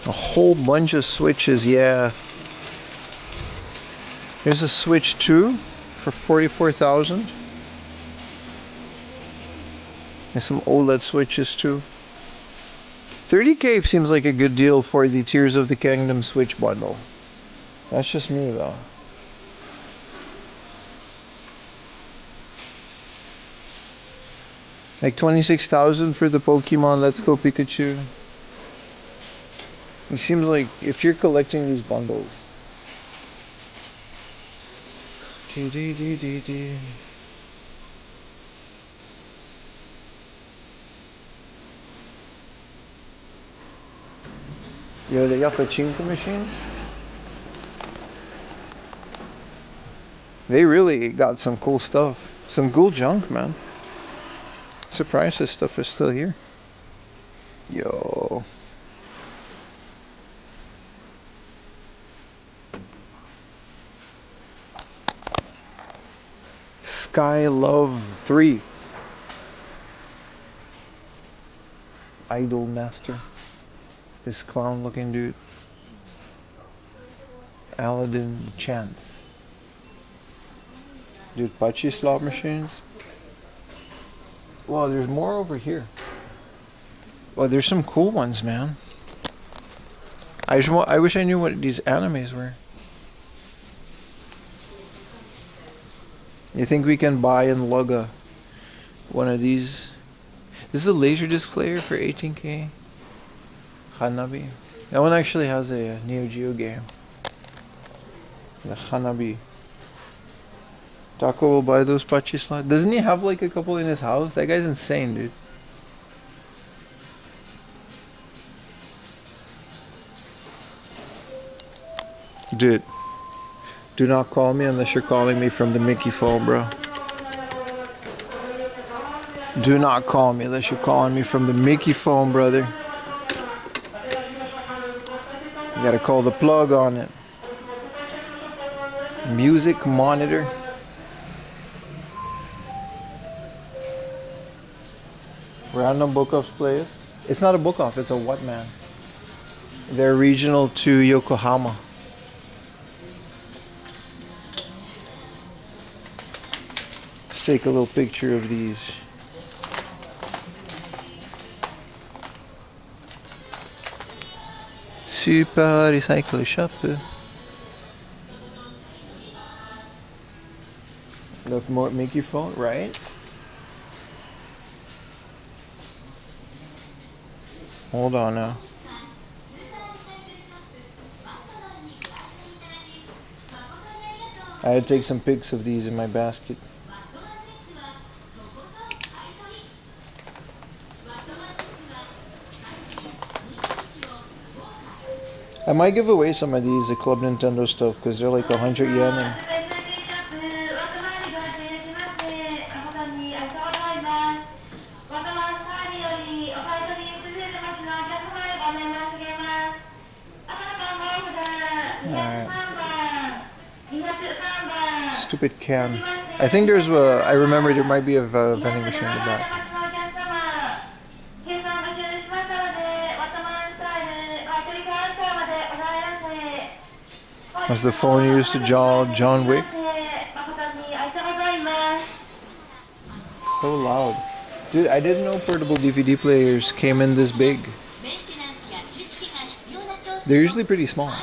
A whole bunch of switches, yeah. Here's a Switch 2 for 44,000. And some OLED switches too. 30k seems like a good deal for the Tears of the Kingdom Switch bundle. That's just me though. Like 26,000 for the Pokemon Let's Go Pikachu. It seems like if you're collecting these bundles. Yo, they got pachinko machines. They really got some cool stuff. Some cool junk, man. Surprised this stuff is still here. Yo. Sky Love 3. Idol Master. This clown looking dude. Aladdin Chance. Dude, Pachi slot machines. Wow, there's more over here. Well, there's some cool ones, man. I wish I knew what these animes were. You think we can buy and lug one of these? This is a Laserdisc player for 18k. Hanabi. That one actually has a Neo Geo game. The Hanabi. Taco will buy those Pachi slots. Doesn't he have like a couple in his house? That guy's insane, dude. Dude, do not call me unless you're calling me from the Mickey phone, bro. Do not call me unless you're calling me from the Mickey phone, brother. You gotta call the plug on it. Music monitor. Random book offs place. It's not a book off, it's a Wattmann. They're regional to Yokohama. Let's take a little picture of these. Super Recycle Shop. The Mickey phone, right? Hold on now. I had to take some pics of these in my basket. I might give away some of these, the Club Nintendo stuff, because they're like 100 yen. And stupid can. I think there's a, I remember there might be a vending machine in the back. Was the phone used to John Wick? So loud. Dude, I didn't know portable DVD players came in this big. They're usually pretty small.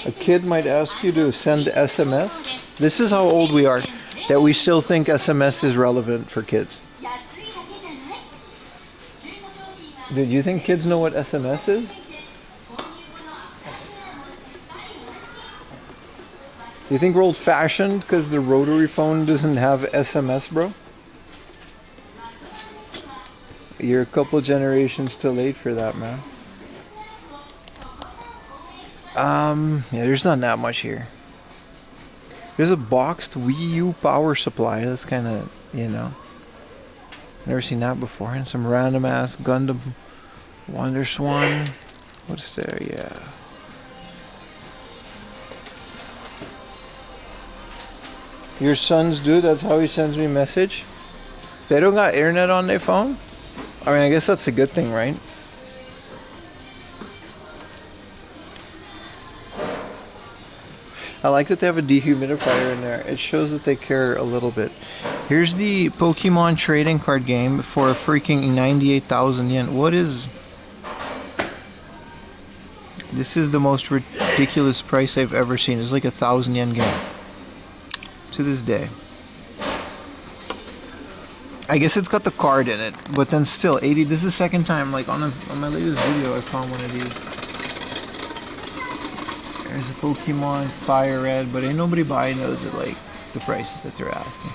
A kid might ask you to send SMS. This is how old we are, that we still think SMS is relevant for kids. Dude, you think kids know what SMS is? You think we're old-fashioned because the rotary phone doesn't have SMS, bro? You're a couple generations too late for that, man. Yeah, there's not that much here. There's a boxed Wii U power supply. That's kind of, you know, never seen that before. And some random ass Gundam Wonder Swan. What's there? Yeah. Your sons do? That's how he sends me a message? They don't got internet on their phone? I mean, I guess that's a good thing, right? I like that they have a dehumidifier in there. It shows that they care a little bit. Here's the Pokemon trading card game for a freaking 98,000 yen. What is... This is the most ridiculous price I've ever seen. It's like 1,000 yen game. To this day. I guess it's got the card in it, but then still 80. This is the second time, like on my latest video, I found one of these. There's a Pokemon Fire Red, but ain't nobody buying those at like the prices that they're asking.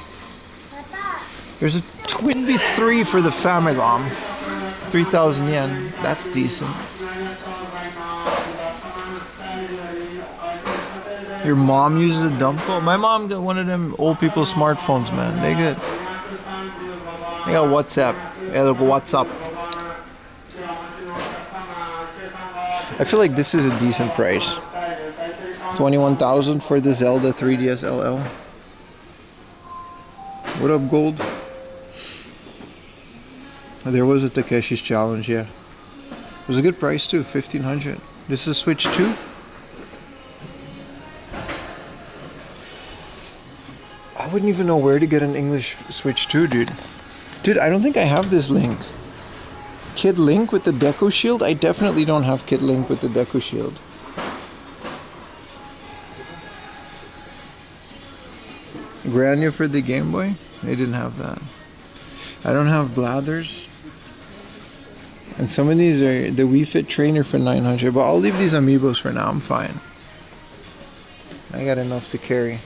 There's a Twinbee 3 for the Famicom, 3,000 yen. That's decent. Your mom uses a dumb phone? My mom got one of them old people smartphones, man. They good. They got WhatsApp. Yeah, look, WhatsApp. I feel like this is a decent price. 21,000 for the Zelda 3DS LL. What up, Gold? There was a Takeshi's Challenge, yeah. It was a good price too, 1,500. This is Switch 2. I wouldn't even know where to get an English Switch 2, dude. Dude, I don't think I have this Link. Kid Link with the Deco Shield? I definitely don't have Kid Link with the Deco Shield. Grania for the Game Boy? They didn't have that. I don't have Blathers. And some of these are the Wii Fit Trainer for 900, but I'll leave these amiibos for now. I'm fine. I got enough to carry.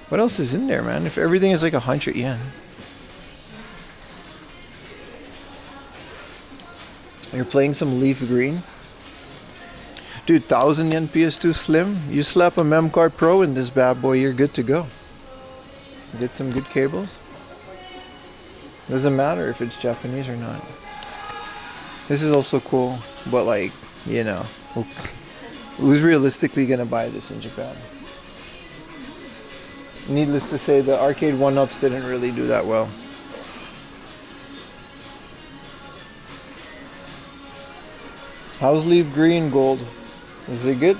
What else is in there, man? If everything is like 100 yen. You're playing some Leaf Green? Dude, 1,000 yen PS2 Slim. You slap a Memcard Pro in this bad boy, you're good to go. Get some good cables. Doesn't matter if it's Japanese or not. This is also cool, but like, you know. Who's realistically gonna buy this in Japan? Needless to say, the arcade 1-ups didn't really do that well. How's leaf green gold? Is it good?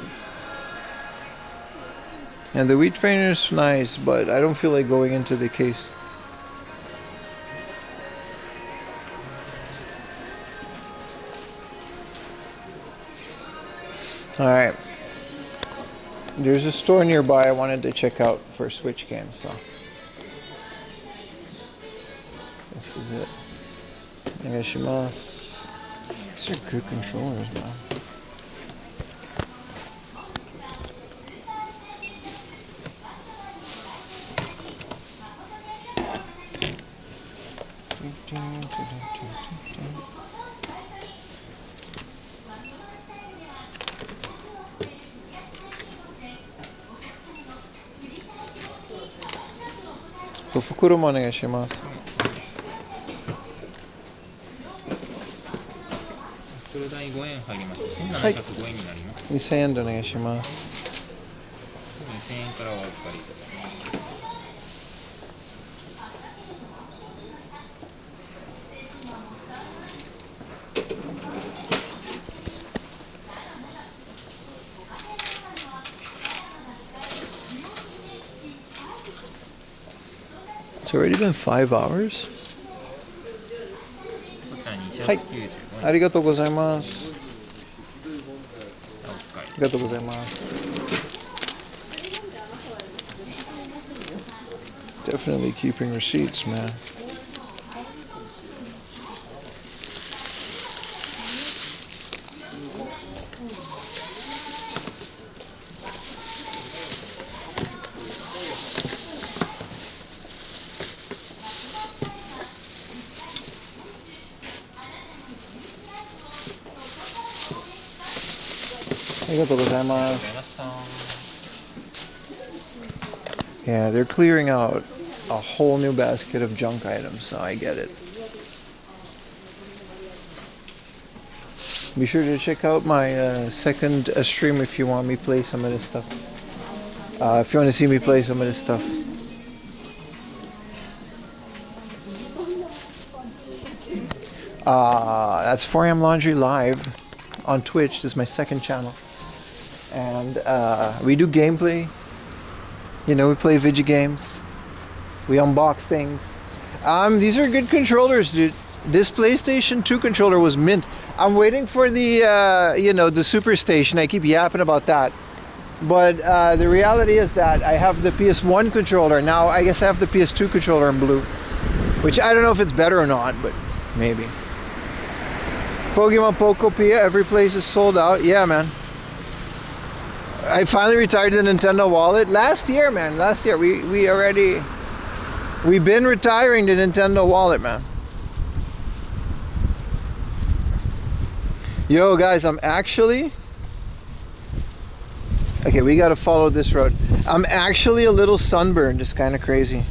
And the wheat trainer's nice, but I don't feel like going into the case. Alright. There's a store nearby I wanted to check out for Switch games, so. This is it. Onegaishimasu. These are good controllers, man. Fukuro mo onegaishimasu.
5円入りまして、1705円になります。
2000円でお願いします。
2000円からお預かりいただきます。
It's already been 5 hours? はい、ありがとうございます。ありがとうございます。Definitely keeping receipts, man. Yeah, they're clearing out a whole new basket of junk items, so I get it. Be sure to check out my second stream if you want me to play some of this stuff. If you want to see me play some of this stuff. That's 4am Laundry Live on Twitch. This is my second channel. And we do gameplay. You know, we play video games. We unbox things. These are good controllers, dude. This PlayStation 2 controller was mint. I'm waiting for the, you know, the Super Station. I keep yapping about that. But the reality is that I have the PS1 controller. Now, I guess I have the PS2 controller in blue. Which I don't know if it's better or not, but maybe. Pokemon Pokopia, every place is sold out. Yeah, man. I finally retired the Nintendo wallet. Last year, man. Last year. We've been retiring the Nintendo wallet, man. Yo, guys, I'm actually... Okay, we gotta follow this road. I'm actually a little sunburned. It's kind of crazy.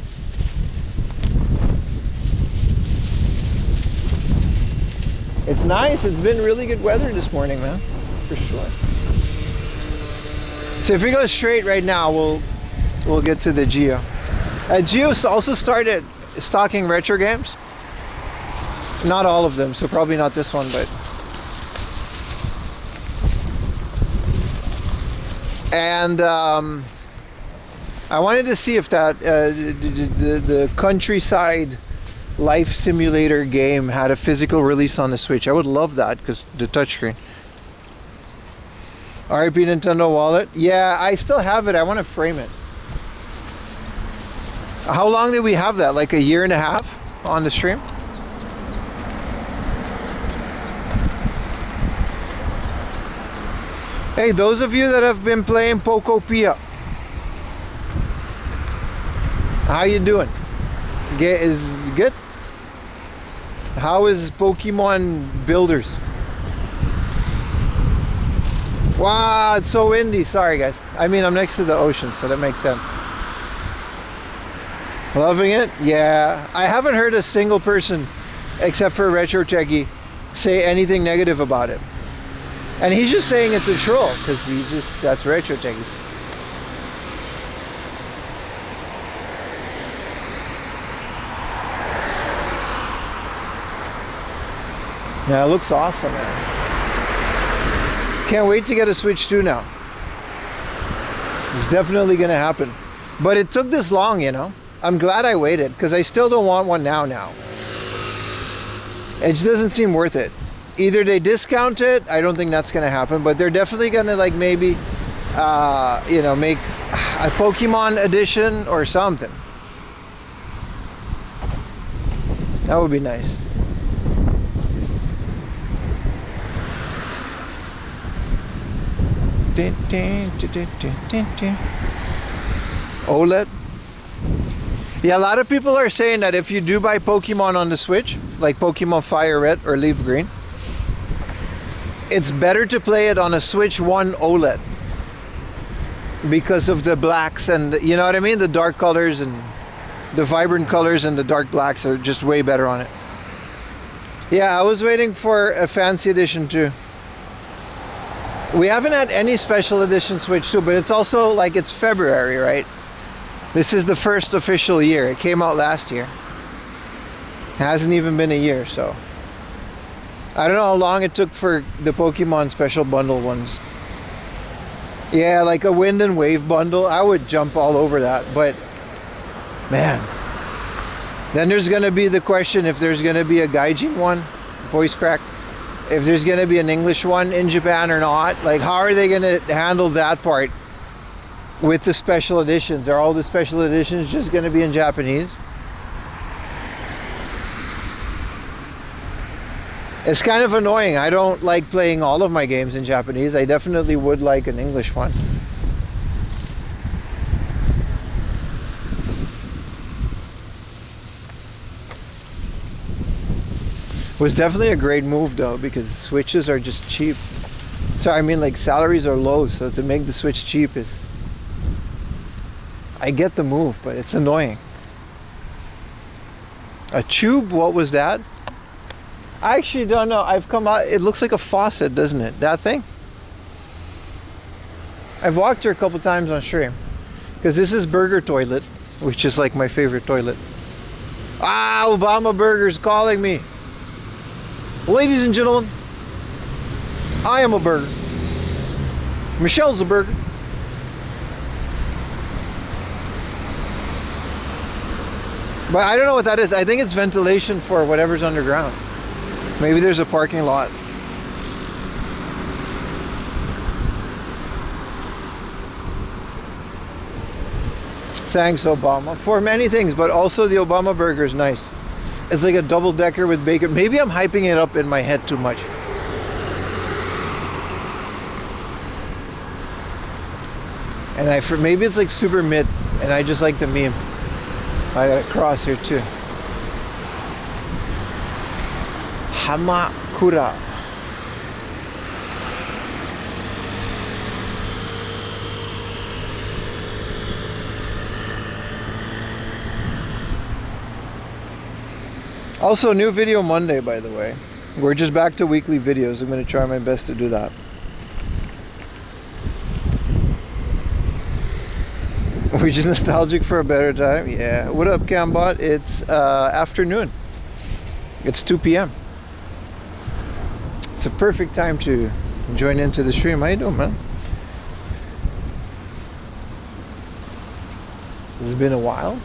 It's nice. It's been really good weather this morning, man. For sure. So if we go straight right now, we'll get to the Geo. Geo's also started stocking retro games. Not all of them, so probably not this one, but... And I wanted to see if that the Countryside Life Simulator game had a physical release on the Switch. I would love that because the touchscreen. RIP Nintendo wallet. Yeah, I still have it. I want to frame it. How long did we have that? Like a year and a half on the stream? Hey, those of you that have been playing Pokopia, how you doing? Is good? How is Pokemon Builders? Wow, it's so windy. Sorry, guys. I mean, I'm next to the ocean, so that makes sense. Loving it? Yeah. I haven't heard a single person, except for Retro Techie, say anything negative about it. And he's just saying it to troll, because that's retro techie. Yeah, it looks awesome, man. Can't wait to get a Switch 2 now. It's definitely gonna happen. But it took this long, you know. I'm glad I waited, because I still don't want one now. It just doesn't seem worth it. Either they discount it, I don't think that's gonna happen, but they're definitely gonna like maybe you know, make a Pokemon edition or something. That would be nice. OLED. Yeah, a lot of people are saying that if you do buy Pokemon on the Switch, like Pokemon Fire Red or Leaf Green, it's better to play it on a Switch 1 OLED because of the blacks and you know what I mean, the dark colors and the vibrant colors and the dark blacks are just way better on it. Yeah, I was waiting for a fancy edition too. We haven't had any special edition Switch 2, but it's also like it's February, right? This is the first official year. It came out last year. It hasn't even been a year, so I don't know how long it took for the Pokemon special bundle ones. Yeah, like a Wind and Wave bundle, I would jump all over that, but man. Then there's gonna be the question if there's gonna be a Gaijin one, voice crack. If there's going to be an English one in Japan or not. Like, how are they going to handle that part with the special editions? Are all the special editions just going to be in Japanese? It's kind of annoying. I don't like playing all of my games in Japanese. I definitely would like an English one. Was definitely a great move though, because Switches are just cheap. So I mean, like, salaries are low, so to make the Switch cheap is, I get the move, but it's annoying. A tube, what was that? I actually don't know. I've come out, it looks like a faucet, doesn't it? That thing? I've walked here a couple times on stream, because this is Burger Toilet, which is like my favorite toilet. Ah, Obama Burger's calling me. Ladies and gentlemen, I am a burger. Michelle's a burger. But I don't know what that is. I think it's ventilation for whatever's underground. Maybe there's a parking lot. Thanks, Obama, for many things, but also the Obama burger is nice. It's like a double-decker with bacon. Maybe I'm hyping it up in my head too much. And maybe it's like super mid, and I just like the meme. I got a cross here too. Hamakura. Also, new video Monday, by the way. We're just back to weekly videos. I'm going to try my best to do that. We're just nostalgic for a better time. Yeah. What up, Cambot? It's afternoon. It's 2 p.m. It's a perfect time to join into the stream. How you doing, man? It's been a while.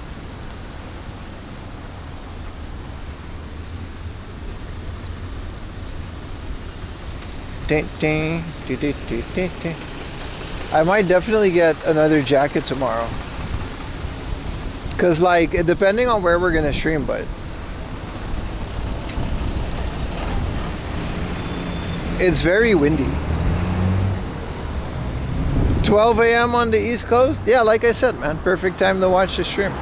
I might definitely get another jacket tomorrow, cause like depending on where we're gonna stream, but it's very windy. 12 a.m. on the East Coast. Yeah, like I said, man, perfect time to watch the stream.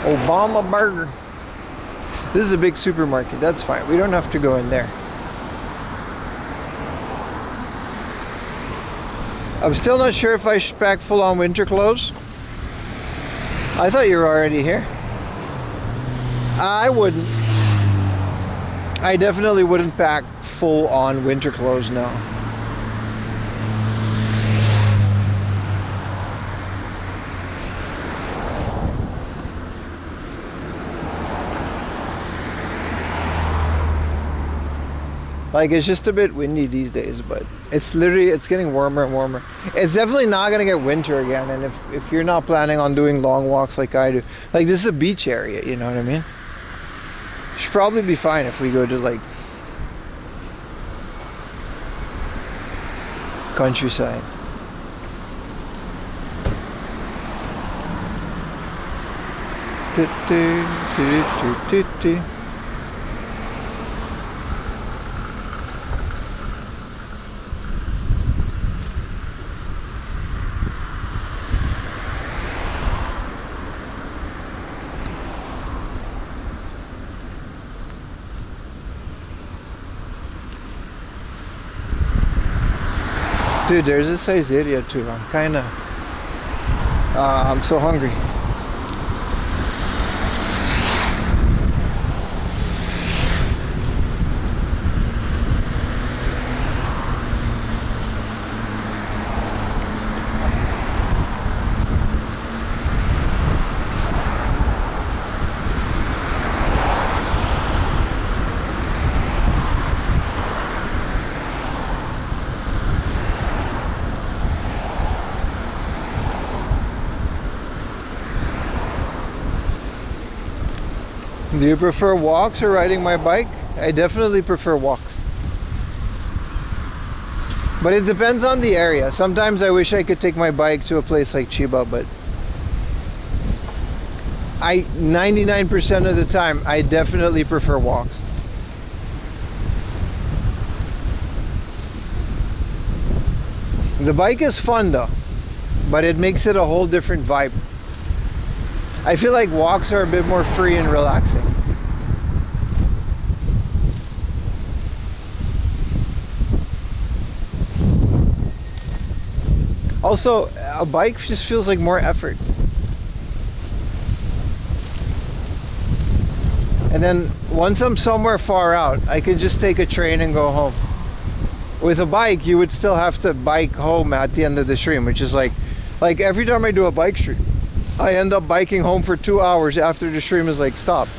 Obama Burger. This is a big supermarket. That's fine. We don't have to go in there. I'm still not sure if I should pack full-on winter clothes. I thought you were already here. I wouldn't. I definitely wouldn't pack full-on winter clothes now. Like, it's just a bit windy these days, but it's getting warmer and warmer. It's definitely not gonna get winter again, and if you're not planning on doing long walks like I do, like this is a beach area, you know what I mean? Should probably be fine if we go to like countryside. Dude, there's a Saizeriya too. I'm so hungry. Do you prefer walks or riding my bike? I definitely prefer walks. But it depends on the area. Sometimes I wish I could take my bike to a place like Chiba, but 99% of the time, I definitely prefer walks. The bike is fun though, but it makes it a whole different vibe. I feel like walks are a bit more free and relaxing. Also, a bike just feels like more effort. And then once I'm somewhere far out, I can just take a train and go home. With a bike, you would still have to bike home at the end of the stream, which is like every time I do a bike stream, I end up biking home for 2 hours after the stream is like stopped.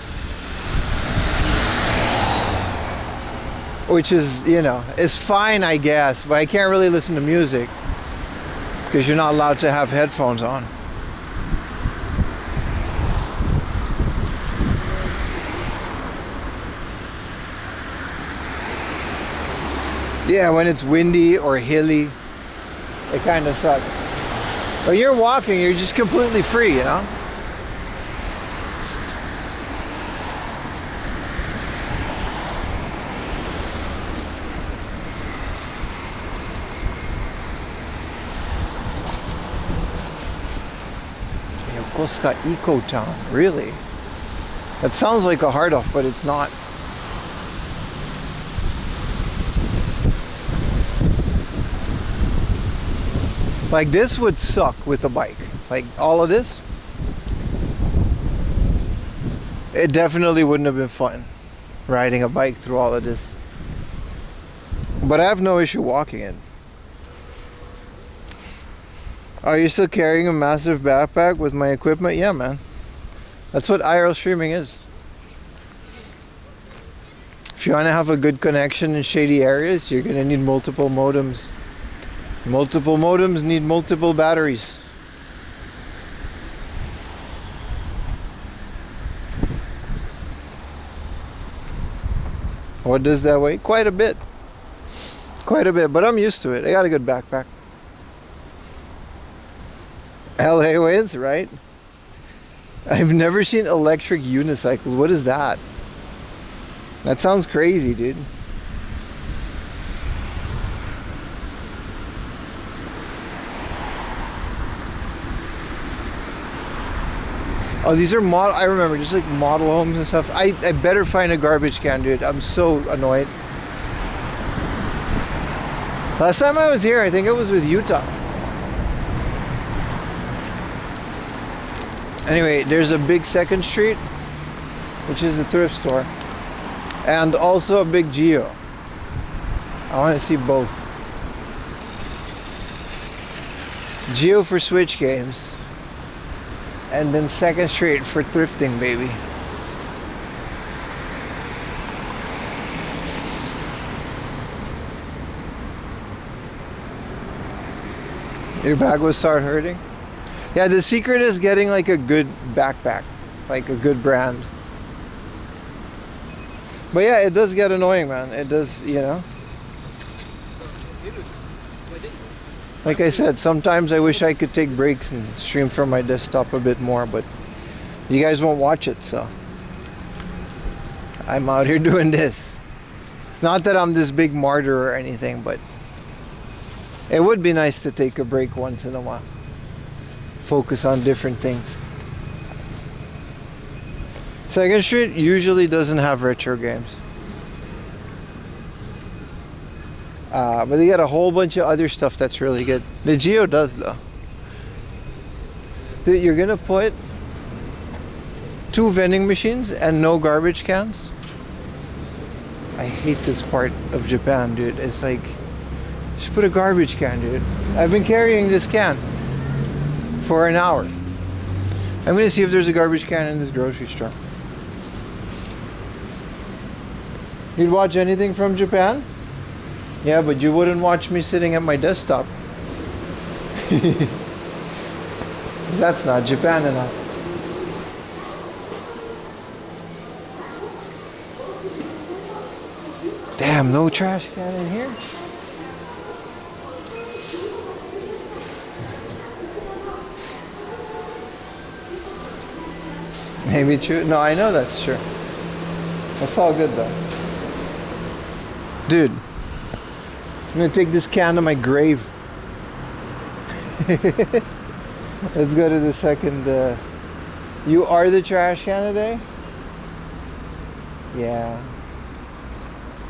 Which is, you know, is fine, I guess, but I can't really listen to music because you're not allowed to have headphones on. Yeah, when it's windy or hilly, it kind of sucks. When you're walking, you're just completely free, you know? Yokosuka Eco Town, really? That sounds like a hard off, but it's not. Like this would suck with a bike. Like all of this, it definitely wouldn't have been fun riding a bike through all of this. But I have no issue walking it. Are you still carrying a massive backpack with my equipment? Yeah, man. That's what IRL streaming is. If you want to have a good connection in shady areas, you're going to need multiple modems. Multiple modems need multiple batteries. What does that weigh? Quite a bit. Quite a bit, but I'm used to it. I got a good backpack. LA with, right? I've never seen electric unicycles. What is that? That sounds crazy, dude. Oh, these are model. I remember just like model homes and stuff. I better find a garbage can, dude. I'm so annoyed. Last time I was here, I think it was with Utah. Anyway, there's a big 2nd Street, which is a thrift store, and also a big Geo. I want to see both. Geo for Switch games, and then 2nd Street for thrifting, baby. Your back will start hurting? Yeah, the secret is getting like a good backpack, like a good brand. But yeah, it does get annoying, man. It does, you know. Like I said, sometimes I wish I could take breaks and stream from my desktop a bit more, but you guys won't watch it, so I'm out here doing this. Not that I'm this big martyr or anything, but it would be nice to take a break once in a while. Focus on different things. 2nd Street usually doesn't have retro games. But they got a whole bunch of other stuff that's really good. The Geo does though. Dude, you're gonna put 2 vending machines and no garbage cans? I hate this part of Japan, dude. It's like, just put a garbage can, dude. I've been carrying this can for an hour. I'm gonna see if there's a garbage can in this grocery store. You'd watch anything from Japan? Yeah, but you wouldn't watch me sitting at my desktop. That's not Japan enough. Damn, no trash can in here? Maybe true. No, I know that's true. That's all good though. Dude, I'm gonna take this can to my grave. Let's go to the second. You are the trash can today? Yeah.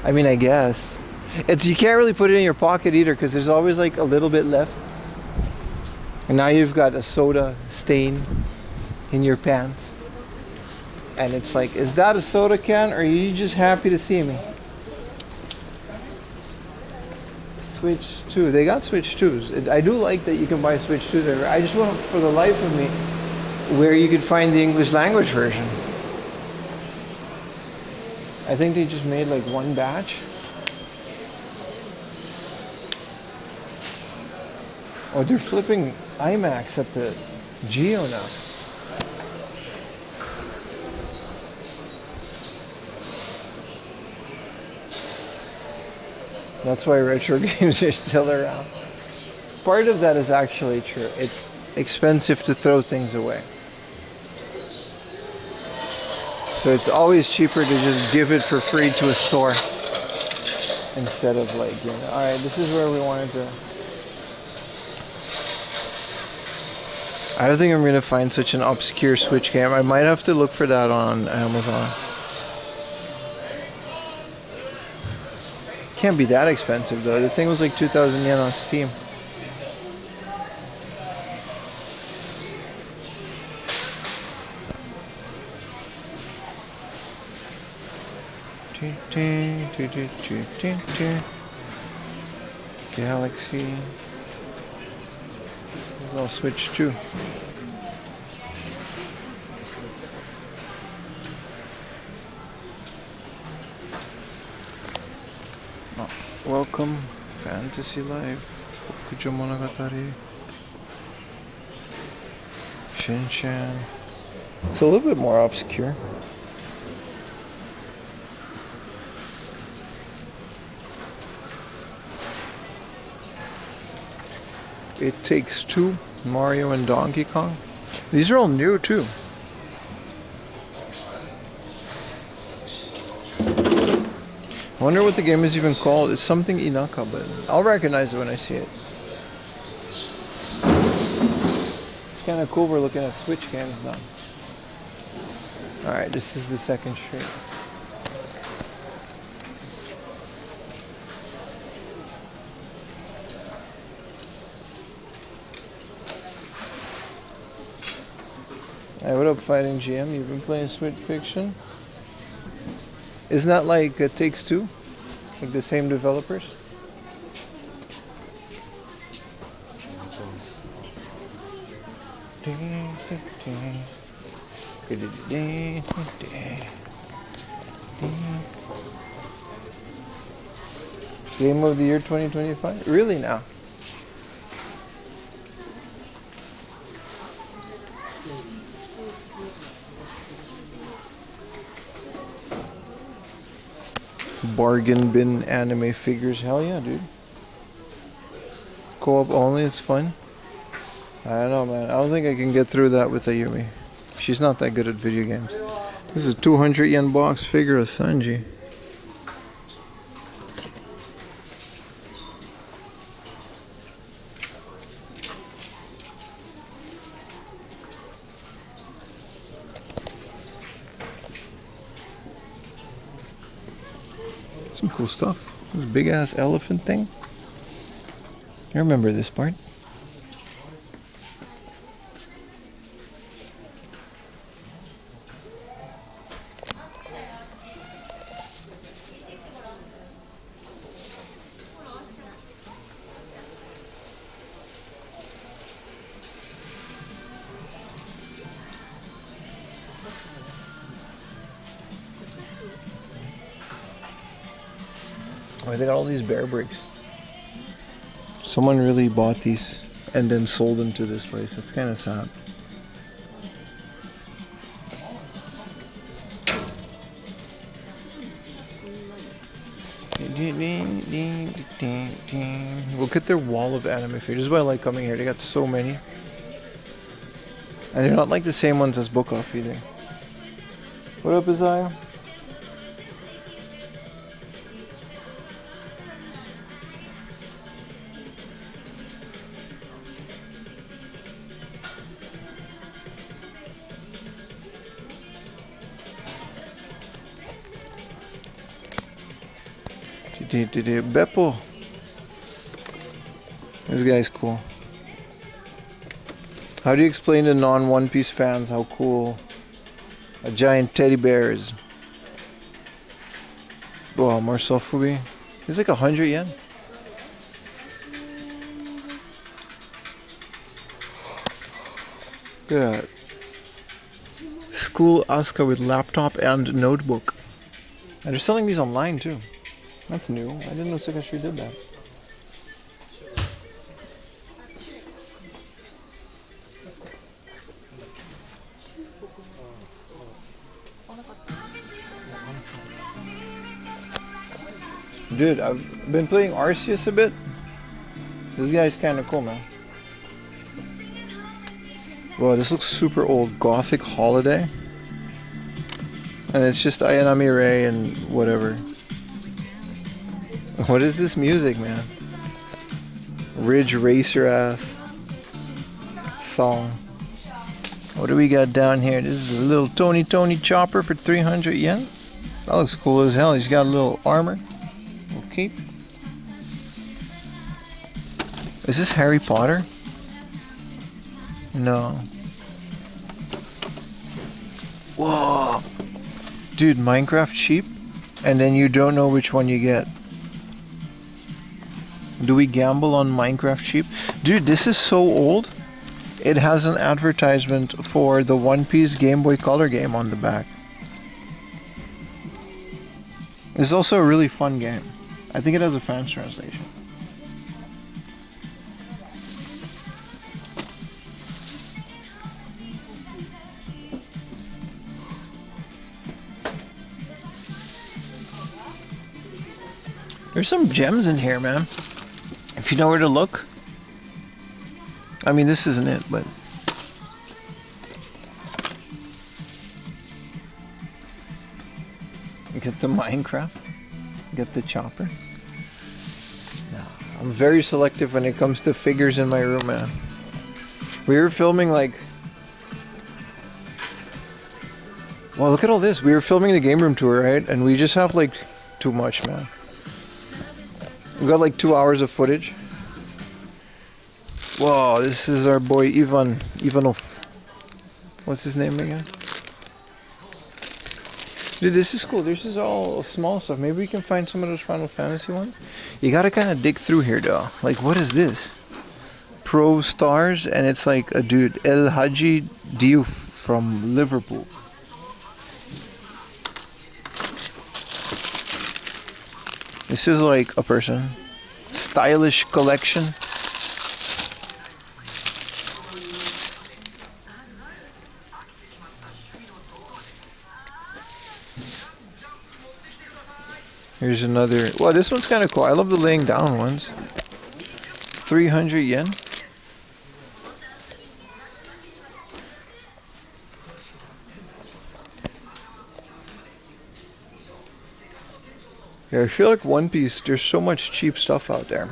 I mean, I guess. You can't really put it in your pocket either because there's always like a little bit left. And now you've got a soda stain in your pants. And it's like, is that a soda can or are you just happy to see me? Switch 2. They got Switch 2s. I do like that you can buy Switch 2s everywhere. I just want, for the life of me, where you could find the English language version. I think they just made like one batch. Oh, they're flipping IMAX at the Geo now. That's why retro games are still around. Part of that is actually true. It's expensive to throw things away. So it's always cheaper to just give it for free to a store instead of like, you know, alright, this is where we wanted to. I don't think I'm gonna find such an obscure Switch game. I might have to look for that on Amazon. Can't be that expensive though. The thing was like 2,000 yen on Steam. Galaxy. I'll switch too. Welcome, Fantasy Life, Kujo Monogatari, Shinshan. It's a little bit more obscure. It Takes Two, Mario and Donkey Kong. These are all new too. I wonder what the game is even called. It's something Inaka, but I'll recognize it when I see it. It's kind of cool we're looking at Switch games now. Alright, this is the second street. Hey, what up, Fighting GM? You've been playing Switch Fiction? Isn't that like Takes Two? Like the same developers? Game of the year 2025? Really now? Bargain bin anime figures. Hell yeah, dude. Co-op only, it's fun. I don't know, man. I don't think I can get through that with Ayumi. She's not that good at video games. This is a 200 yen box figure of Sanji. Some cool stuff. This big ass elephant thing. I remember this part. Oh, they got all these bear bricks. Someone really bought these and then sold them to this place. That's kind of sad. Look at their wall of anime figures. This is why I like coming here. They got so many. And they're not like the same ones as Book Off either. What up, Isaiah? Beppo. This guy's cool. How do you explain to non-One Piece fans how cool a giant teddy bear is? Wow, more Sofubi. It's like 100 yen. Good. School Asuka with laptop and notebook. And they're selling these online too. That's new. I didn't know Second Street did that. Dude, I've been playing Arceus a bit. This guy's kind of cool, man. Whoa, this looks super old. Gothic Holiday. And it's just Ayanami Ray and whatever. What is this music, man? Ridge Racer ass song. What do we got down here? This is a little Tony chopper for 300 yen. That looks cool as hell. He's got a little armor. Little cape. Is this Harry Potter? No. Whoa. Dude, Minecraft cheap, and then you don't know which one you get. Do we gamble on Minecraft cheap? Dude, this is so old. It has an advertisement for the One Piece Game Boy Color game on the back. It's also a really fun game. I think it has a French translation. There's some gems in here, man. If you know where to look. I mean, this isn't it, but... Get the Minecraft. Get the chopper. No, I'm very selective when it comes to figures in my room, man. We were filming like... Wow, look at all this. We were filming the game room tour, right? And we just have like too much, man. We got like 2 hours of footage. Whoa, this is our boy Ivanov. What's his name again? Dude, this is cool. This is all small stuff. Maybe we can find some of those Final Fantasy ones. You gotta kind of dig through here, though. Like, what is this? Pro Stars, and it's like a dude, El Hadji Diouf from Liverpool. This is like a person. Stylish collection. Here's another. Well, this one's kind of cool. I love the laying down ones. 300 yen. Yeah, I feel like One Piece, there's so much cheap stuff out there.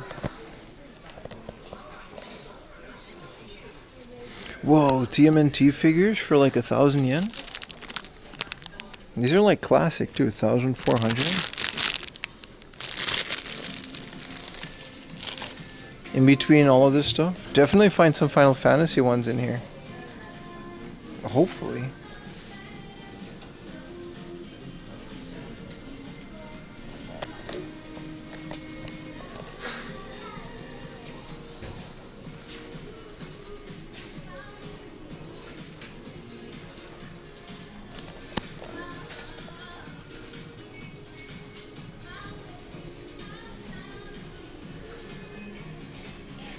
Whoa, TMNT figures for like 1,000 yen? These are like classic too, 1,400. In between all of this stuff, definitely find some Final Fantasy ones in here. Hopefully.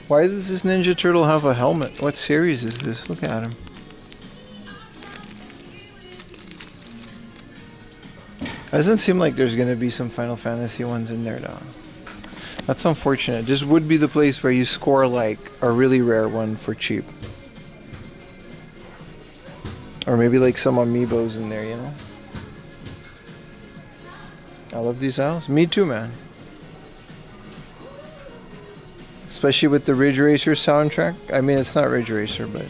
Why does this Ninja Turtle have a helmet? What series is this? Look at him. Doesn't seem like there's gonna be some Final Fantasy ones in there though. That's unfortunate. This would be the place where you score like a really rare one for cheap. Or maybe like some amiibos in there, you know? I love these owls. Me too, man. Especially with the Ridge Racer soundtrack. I mean, it's not Ridge Racer, but...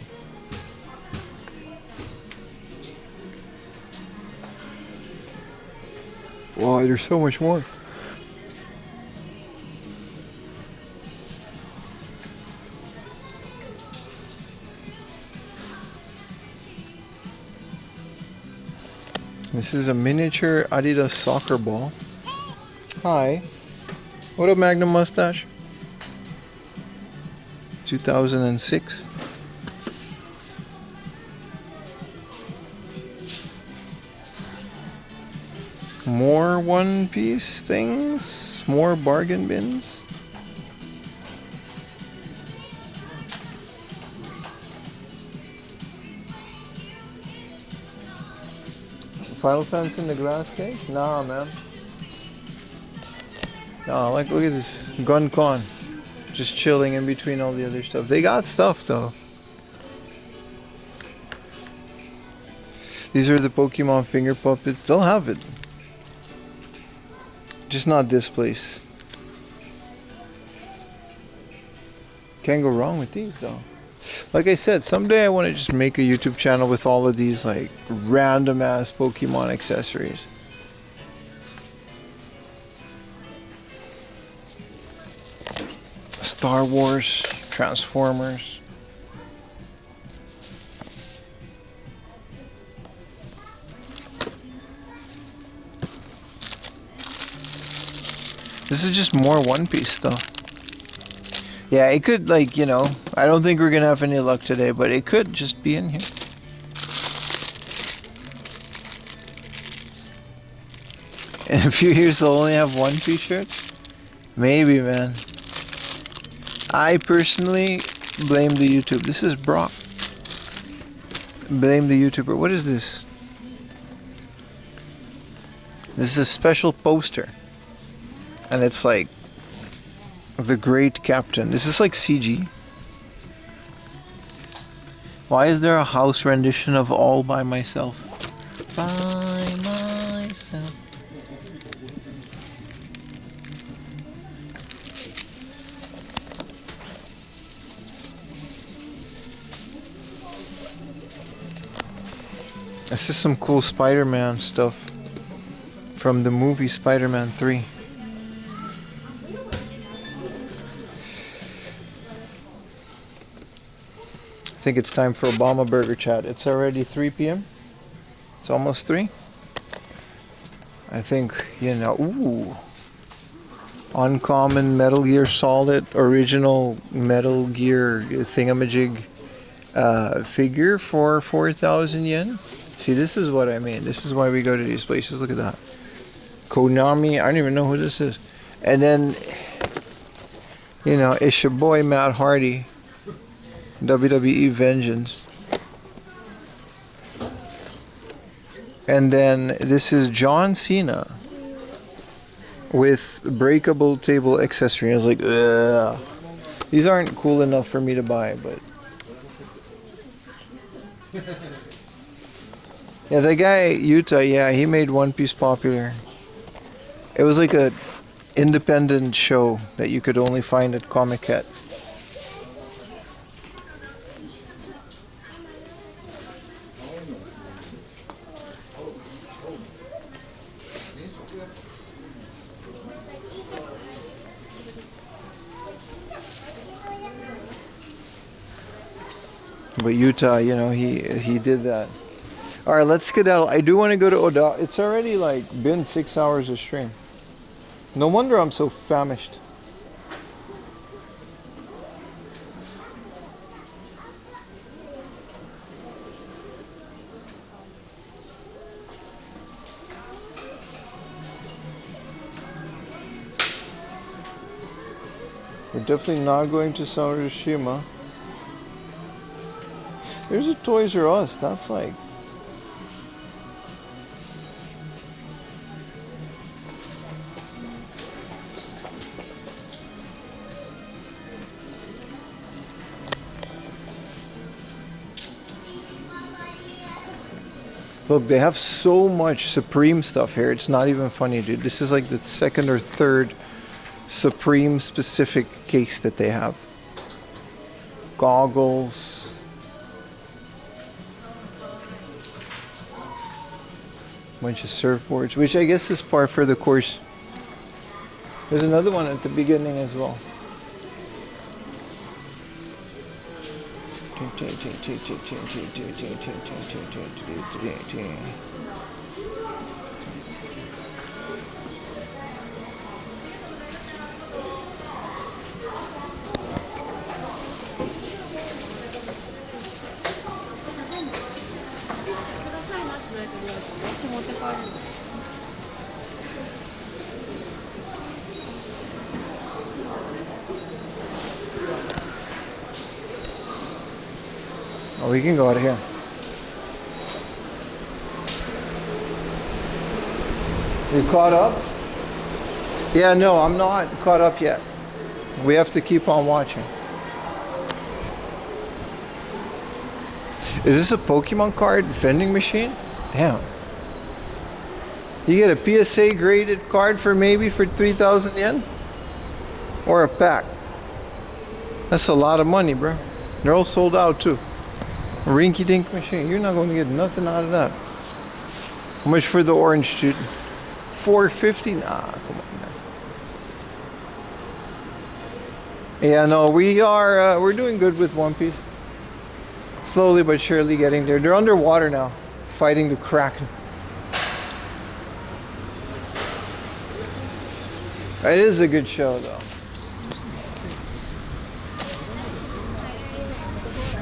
Wow, there's so much more. This is a miniature Adidas soccer ball. Hi. What up, Magnum Mustache? 2006. More One Piece things, more bargain bins. Final Fantasy in the glass case? Nah, man. Nah, like look at this Gun Con. Just chilling in between all the other stuff. They got stuff though. These are the Pokemon finger puppets. They'll have it. Just not this place. Can't go wrong with these though. Like I said, someday I want to just make a YouTube channel with all of these like random ass Pokemon accessories. Star Wars, Transformers. This is just more One Piece stuff. Yeah, it could, like, you know, I don't think we're gonna have any luck today, but it could just be in here. In a few years they'll only have One Piece shirts? Maybe, man. I personally blame the YouTube. This is Brock. Blame the YouTuber. What is this? This is a special poster. And it's like the Great Captain. This is like CG. Why is there a house rendition of All By Myself? By myself. This is some cool Spider-Man stuff from the movie Spider-Man 3. I think it's time for Obama Burger Chat. It's already 3 p.m. It's almost 3. I think, you know, ooh. Uncommon Metal Gear Solid original Metal Gear thingamajig figure for 4,000 yen. See, this is what I mean. This is why we go to these places. Look at that. Konami. I don't even know who this is. And then, you know, it's your boy Matt Hardy. WWE Vengeance. And then this is John Cena with breakable table accessory. I was like, ugh. These aren't cool enough for me to buy, but yeah, the guy Utah, yeah, he made One Piece popular. It was like a independent show that you could only find at Comic-Cat. But Utah, you know, he did that. All right, let's skedaddle. I do want to go to Oda. It's already like been 6 hours of stream. No wonder I'm so famished. We're definitely not going to Saurashima. There's a Toys R Us. That's like... Look, they have so much Supreme stuff here. It's not even funny, dude. This is like the second or third Supreme specific case that they have. Goggles. Bunch of surfboards, which I guess is par for the course. There's another one at the beginning as well. Oh, we can go out of here. You caught up? Yeah, no, I'm not caught up yet. We have to keep on watching. Is this a Pokemon card vending machine? Damn. You get a PSA graded card for maybe for 3,000 yen? Or a pack. That's a lot of money, bro. They're all sold out too. Rinky dink machine. You're not going to get nothing out of that. How much for the orange student? $4.50? Nah, come on, man. Yeah, no, we're doing good with One Piece. Slowly but surely getting there. They're underwater now, fighting the Kraken. It is a good show, though.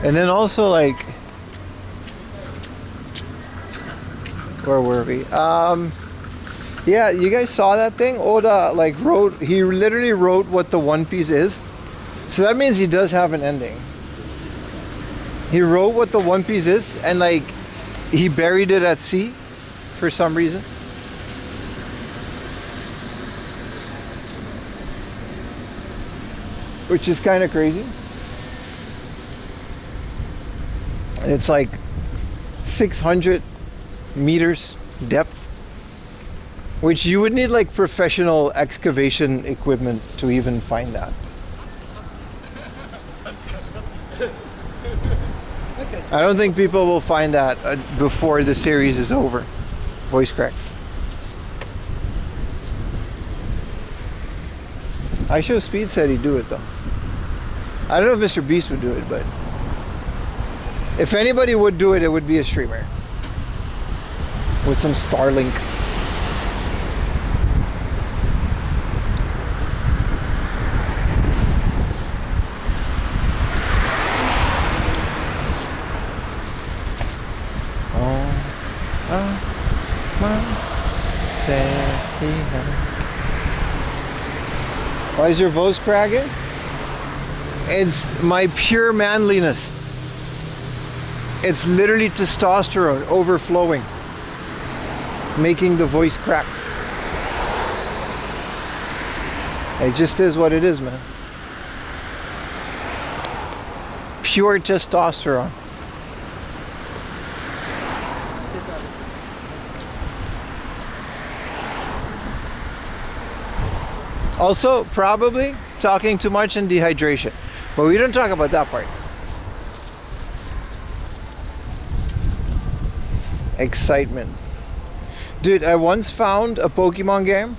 And then also, like, where were we? Yeah, you guys saw that thing? Oda, like, he literally wrote what the One Piece is. So that means he does have an ending. He wrote what the One Piece is, and, like, he buried it at sea for some reason. Which is kind of crazy. It's like 600 meters depth, which you would need like professional excavation equipment to even find that. I don't think people will find that before the series is over. Voice crack. I Show Speed said he'd do it though. I don't know if Mr. Beast would do it, but if anybody would do it, it would be a streamer with some Starlink. Why is your voice cracking? It's my pure manliness. It's literally testosterone overflowing, making the voice crack. It just is what it is, man. Pure testosterone. Also, probably talking too much and dehydration. But we don't talk about that part. Excitement. Dude, I once found a Pokemon game.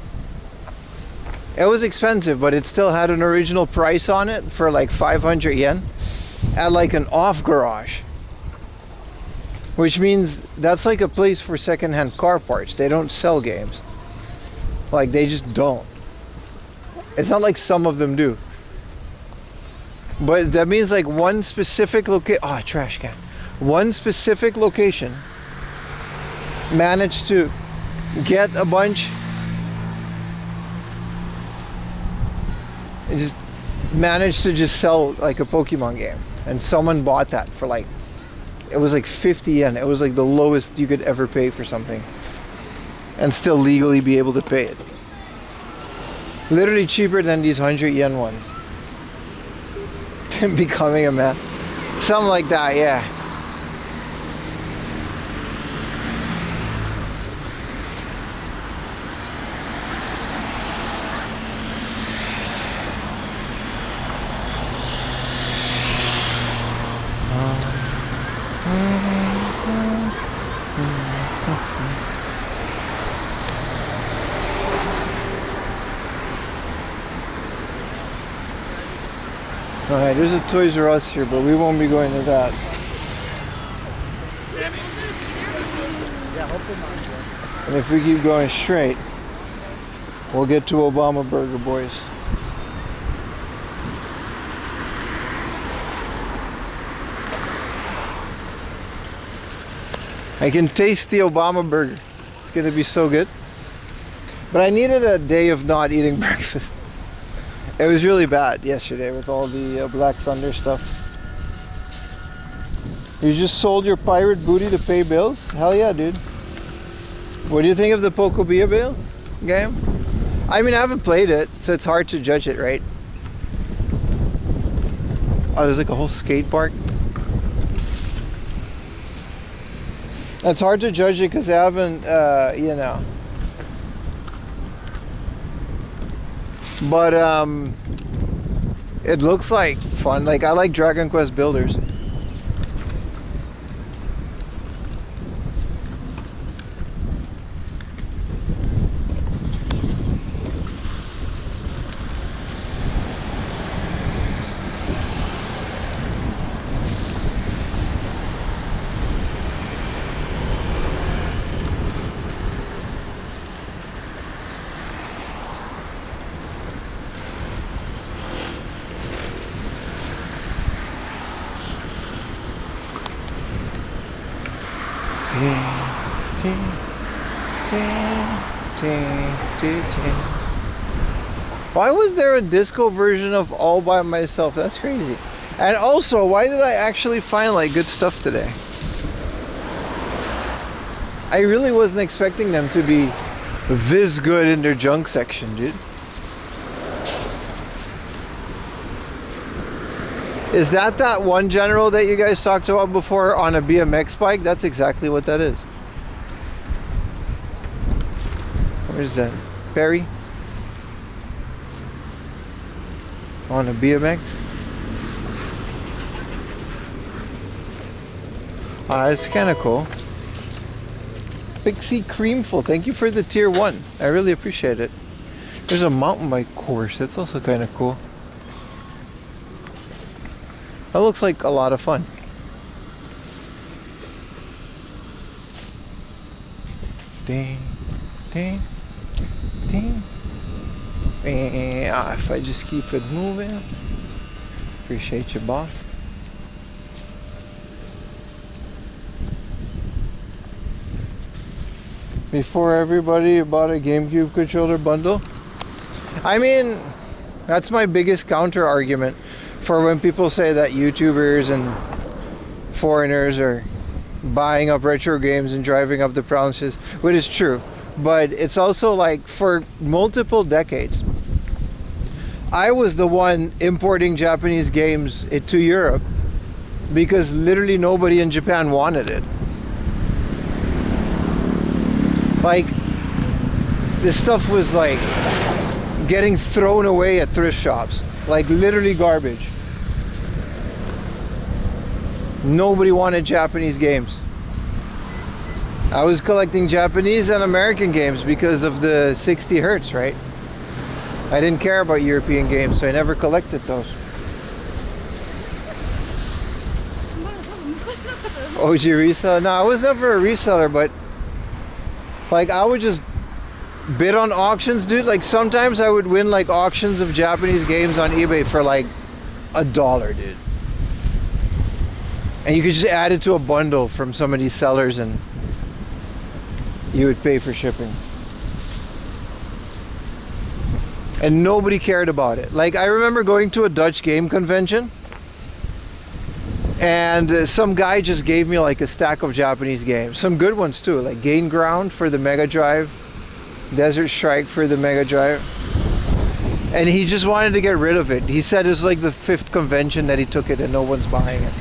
It was expensive, but it still had an original price on it for like 500 yen at like an off garage. Which means that's like a place for secondhand car parts. They don't sell games. Like, they just don't. It's not like some of them do. But that means like one specific location. Oh, trash can. One specific location managed to get a bunch. It just managed to just sell like a Pokemon game. And someone bought that for like, it was like 50 yen. It was like the lowest you could ever pay for something. And still legally be able to pay it. Literally cheaper than these 100 yen ones. Becoming a man. Something like that, yeah. Alright, there's a Toys R Us here, but we won't be going to that. And if we keep going straight, we'll get to Obama Burger, boys. I can taste the Obama Burger. It's gonna be so good. But I needed a day of not eating breakfast. It was really bad yesterday with all the Black Thunder stuff. You just sold your pirate booty to pay bills? Hell yeah, dude. What do you think of the Pokobia Bill game? I mean, I haven't played it, so it's hard to judge it, right? Oh, there's like a whole skate park. It's hard to judge it because I haven't, you know. But it looks like fun. Like, I like Dragon Quest Builders. Why was there a disco version of All By Myself? That's crazy. And also, why did I actually find like good stuff today? I really wasn't expecting them to be this good in their junk section, dude. Is that one general that you guys talked about before on a BMX bike? That's exactly what that is. Where's that? Perry? On a BMX? It's kind of cool. Pixie Creamful, thank you for the tier 1. I really appreciate it. There's a mountain bike course. That's also kind of cool. That looks like a lot of fun. Ding, ding, ding. And if I just keep it moving. Appreciate you, boss. Before everybody bought a GameCube controller bundle. I mean, that's my biggest counter argument for when people say that YouTubers and foreigners are buying up retro games and driving up the prices, which is true. But it's also like for multiple decades, I was the one importing Japanese games to Europe because literally nobody in Japan wanted it. Like, this stuff was like getting thrown away at thrift shops, like literally garbage. Nobody wanted Japanese games. I was collecting Japanese and American games because of the 60 hertz, right? I didn't care about European games, so I never collected those. OG reseller? No, I was never a reseller, but like I would just bid on auctions, dude. Like sometimes I would win like auctions of Japanese games on eBay for like $1, dude. And you could just add it to a bundle from some of these sellers and you would pay for shipping. And nobody cared about it. Like I remember going to a Dutch game convention and some guy just gave me like a stack of Japanese games. Some good ones too, like Gain Ground for the Mega Drive, Desert Strike for the Mega Drive. And he just wanted to get rid of it. He said it's like the 5th convention that he took it and no one's buying it.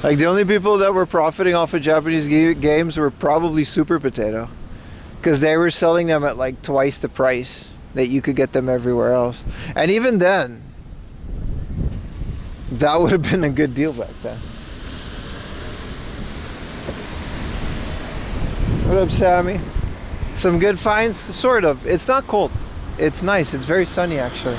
Like the only people that were profiting off of Japanese games were probably Super Potato, because they were selling them at like twice the price that you could get them everywhere else. And even then, that would have been a good deal back then. What up, Sammy? Some good finds? Sort of. It's not cold. It's nice. It's very sunny actually.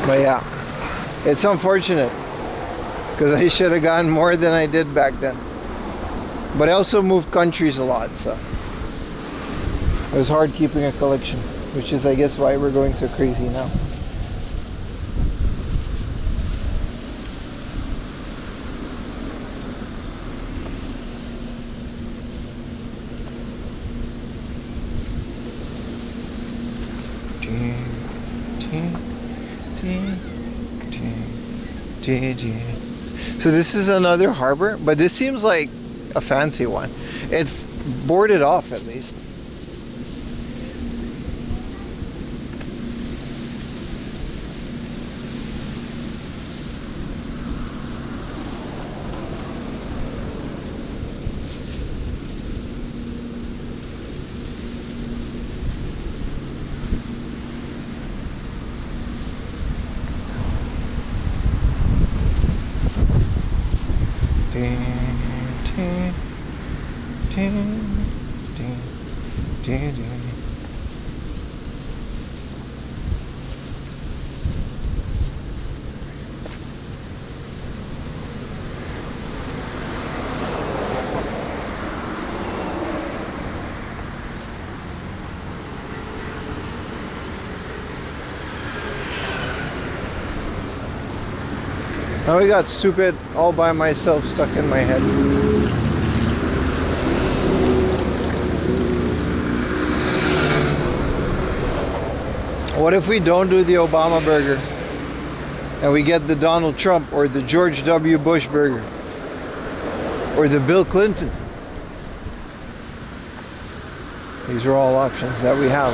But yeah, it's unfortunate because I should have gotten more than I did back then. But I also moved countries a lot, so it was hard keeping a collection, which is I guess why we're going so crazy now. So this is another harbor, but this seems like a fancy one. It's boarded off at least. Now we got Stupid all by myself stuck in my head. What if we don't do the Obama burger and we get the Donald Trump or the George W. Bush burger or the Bill Clinton? These are all options that we have.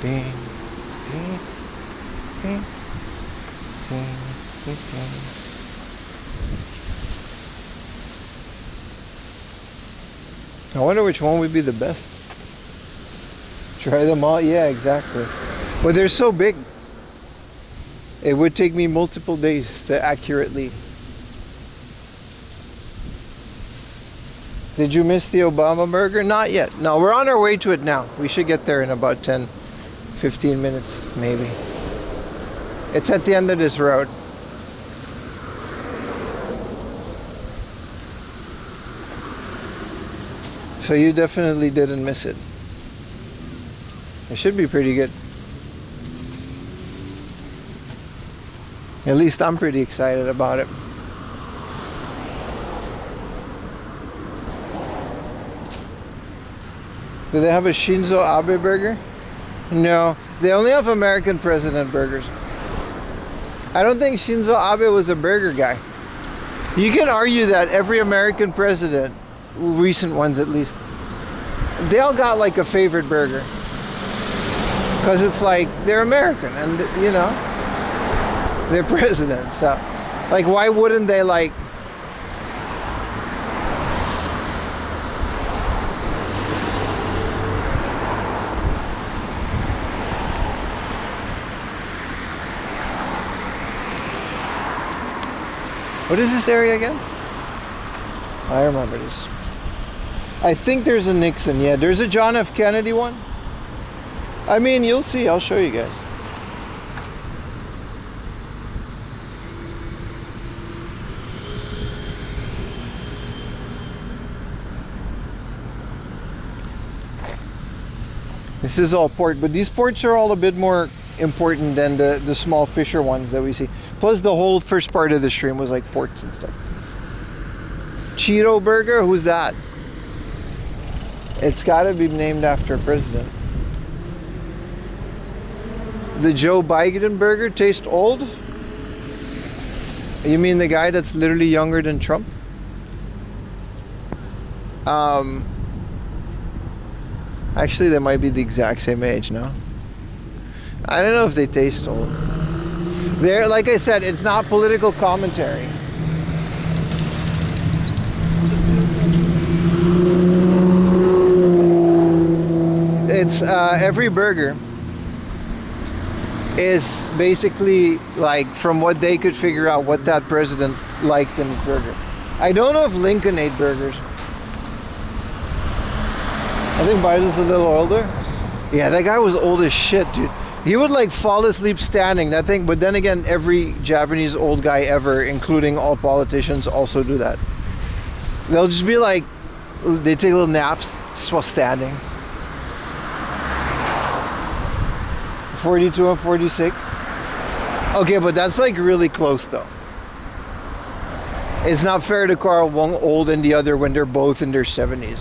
Ding, ding, ding, ding, ding, ding. I wonder which one would be the best. Try them all? Yeah, exactly. But they're so big. It would take me multiple days to accurately. Did you miss the Obama burger? Not yet. No, we're on our way to it now. We should get there in about 10, 15 minutes, maybe. It's at the end of this road. So you definitely didn't miss it. It should be pretty good. At least I'm pretty excited about it. Do they have a Shinzo Abe burger? No, they only have American president burgers. I don't think Shinzo Abe was a burger guy. You can argue that every American president, recent ones at least, they all got like a favorite burger. Because it's like, they're American and, you know, they're presidents. So, like, why wouldn't they like... What is this area again? I remember this. I think there's a Nixon. Yeah, there's a John F. Kennedy one. I mean, you'll see. I'll show you guys. This is all port, but these ports are all a bit more important than the small fisher ones that we see. Plus the whole first part of the stream was like ports and stuff. Cheeto burger, who's that? It's gotta be named after a president. The Joe Biden burger tastes old? You mean the guy that's literally younger than Trump? Actually they might be the exact same age, no? I don't know if they taste old. They're, like I said, it's not political commentary. It's every burger is basically like from what they could figure out what that president liked in his burger. I don't know if Lincoln ate burgers. I think Biden's a little older. Yeah, that guy was old as shit, dude. He would like fall asleep standing, that thing. But then again, every Japanese old guy ever, including all politicians, also do that. They'll just be like, they take little naps just while standing. 42 and 46. Okay, but that's like really close though. It's not fair to call one old and the other when they're both in their 70s.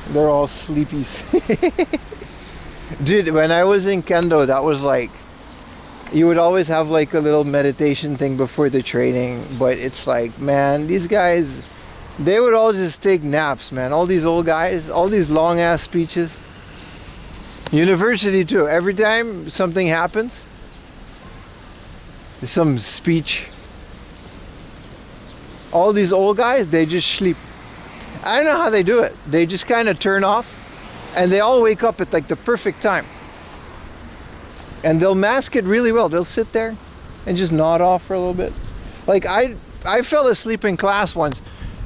They're all sleepies. Dude, when I was in Kendo, that was like, you would always have like a little meditation thing before the training, but it's like, man, these guys, they would all just take naps, man. All these old guys, all these long ass speeches. University too, every time something happens, some speech, all these old guys, they just sleep. I don't know how they do it. They just kind of turn off and they all wake up at like the perfect time. And they'll mask it really well. They'll sit there and just nod off for a little bit. Like I fell asleep in class once,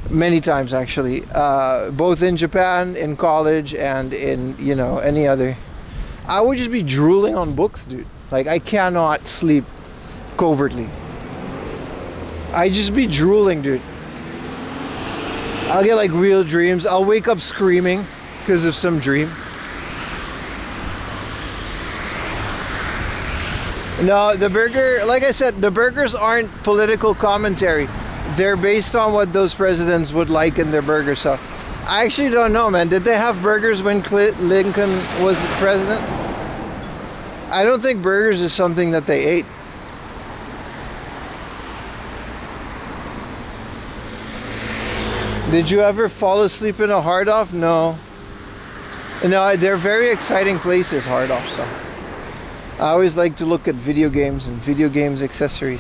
many times actually, both in Japan, in college, and in, you know, any other. I would just be drooling on books, dude. Like I cannot sleep covertly. I just be drooling, dude. I'll get like real dreams. I'll wake up screaming because of some dream. No, the burger, like I said, the burgers aren't political commentary. They're based on what those presidents would like in their burgers. So I actually don't know, man. Did they have burgers when Lincoln was president? I don't think burgers is something that they ate. Did you ever fall asleep in a hard off? No. No, they're very exciting places, hard off. So I always like to look at video games and video games accessories.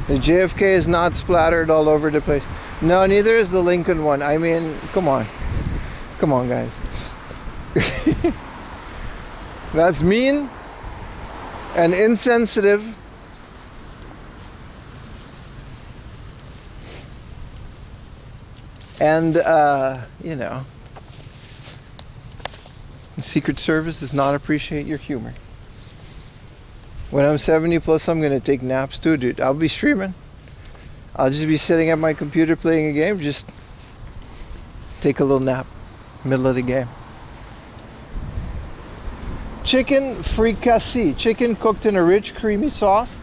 The JFK is not splattered all over the place. No, neither is the Lincoln one. I mean, come on. Come on, guys. That's mean and insensitive. And, you know, the Secret Service does not appreciate your humor. When I'm 70 plus, I'm going to take naps too, dude. I'll be streaming. I'll just be sitting at my computer playing a game. Just take a little nap, middle of the game. Chicken fricassee. Chicken cooked in a rich, creamy sauce.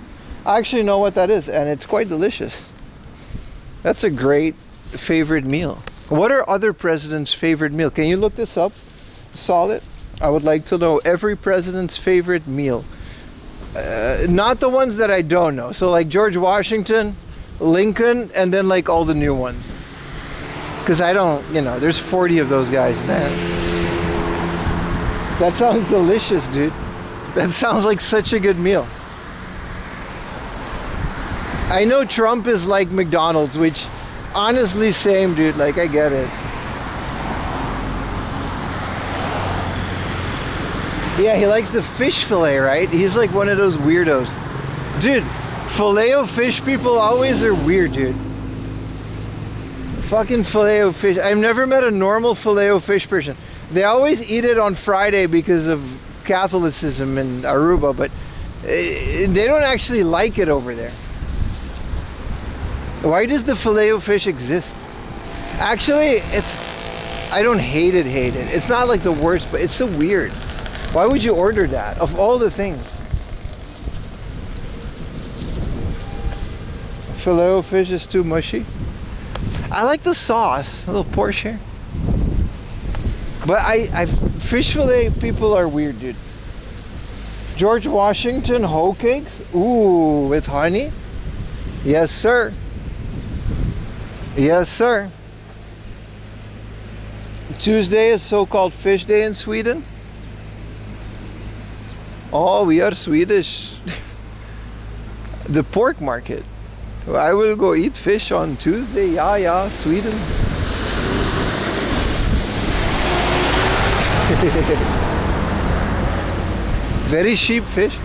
I actually know what that is, and it's quite delicious. That's a great favorite meal. What are other presidents' favorite meal? Can you look this up? Solid. I would like to know every president's favorite meal. Not the ones that I don't know. So like George Washington, Lincoln, and then like all the new ones. Because I don't, you know, there's 40 of those guys, man. That sounds delicious, dude. That sounds like such a good meal. I know Trump is like McDonald's, which honestly same, dude. Like, I get it. Yeah, he likes the fish fillet, right? He's like one of those weirdos. Dude, filet o fish people always are weird, dude. Fucking filet o fish. I've never met a normal filet o fish person. They always eat it on Friday because of Catholicism in Aruba, but they don't actually like it over there. Why does the filet o fish exist? Actually, I don't hate it. It's not like the worst, but it's so weird. Why would you order that? Of all the things. Filet o fish is too mushy. I like the sauce, a little portion. But fish fillet people are weird, dude. George Washington hoe cakes? Ooh, with honey? Yes, sir. Yes, sir. Tuesday is so-called fish day in Sweden. Oh, we are Swedish. The pork market. I will go eat fish on Tuesday. Yeah, Sweden. Very cheap fish.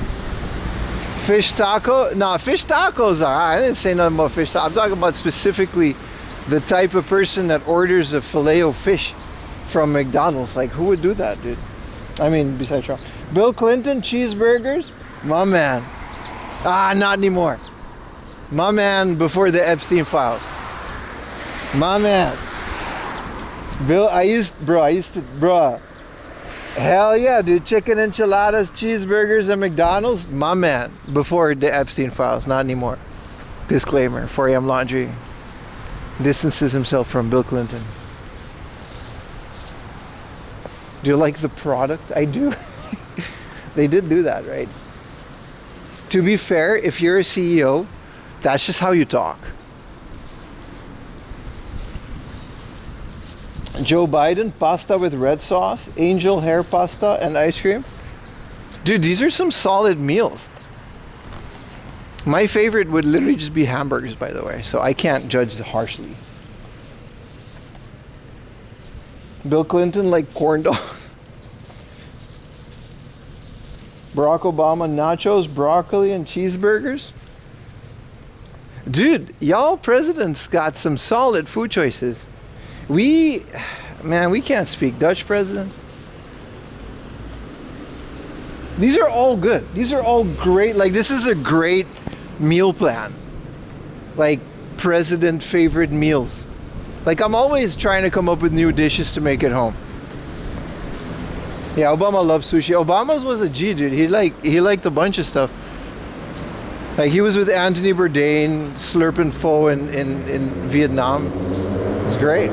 Fish taco? No, fish tacos are. I didn't say nothing about fish tacos. I'm talking about specifically the type of person that orders a filet o fish from McDonald's. Like, who would do that, dude? I mean, besides Trump. Bill Clinton cheeseburgers? My man. Not anymore. My man before the Epstein files. My man. Bill, bro. Hell yeah, dude. Chicken enchiladas, cheeseburgers, and McDonald's. My man. Before the Epstein files. Not anymore. Disclaimer. 4am Laundry distances himself from Bill Clinton. Do you like the product? I do. They did do that, right? To be fair, if you're a CEO, that's just how you talk. Joe Biden, pasta with red sauce, angel hair pasta, and ice cream. Dude, these are some solid meals. My favorite would literally just be hamburgers, by the way, so I can't judge harshly. Bill Clinton like corn dogs. Barack Obama nachos, broccoli, and cheeseburgers. Dude, y'all presidents got some solid food choices. We can't speak Dutch presidents. These are all good. These are all great. Like, this is a great meal plan. Like, president favorite meals. Like, I'm always trying to come up with new dishes to make at home. Yeah, Obama loves sushi. Obama's was a G, dude. He liked a bunch of stuff. Like he was with Anthony Bourdain slurping pho in Vietnam. It's great.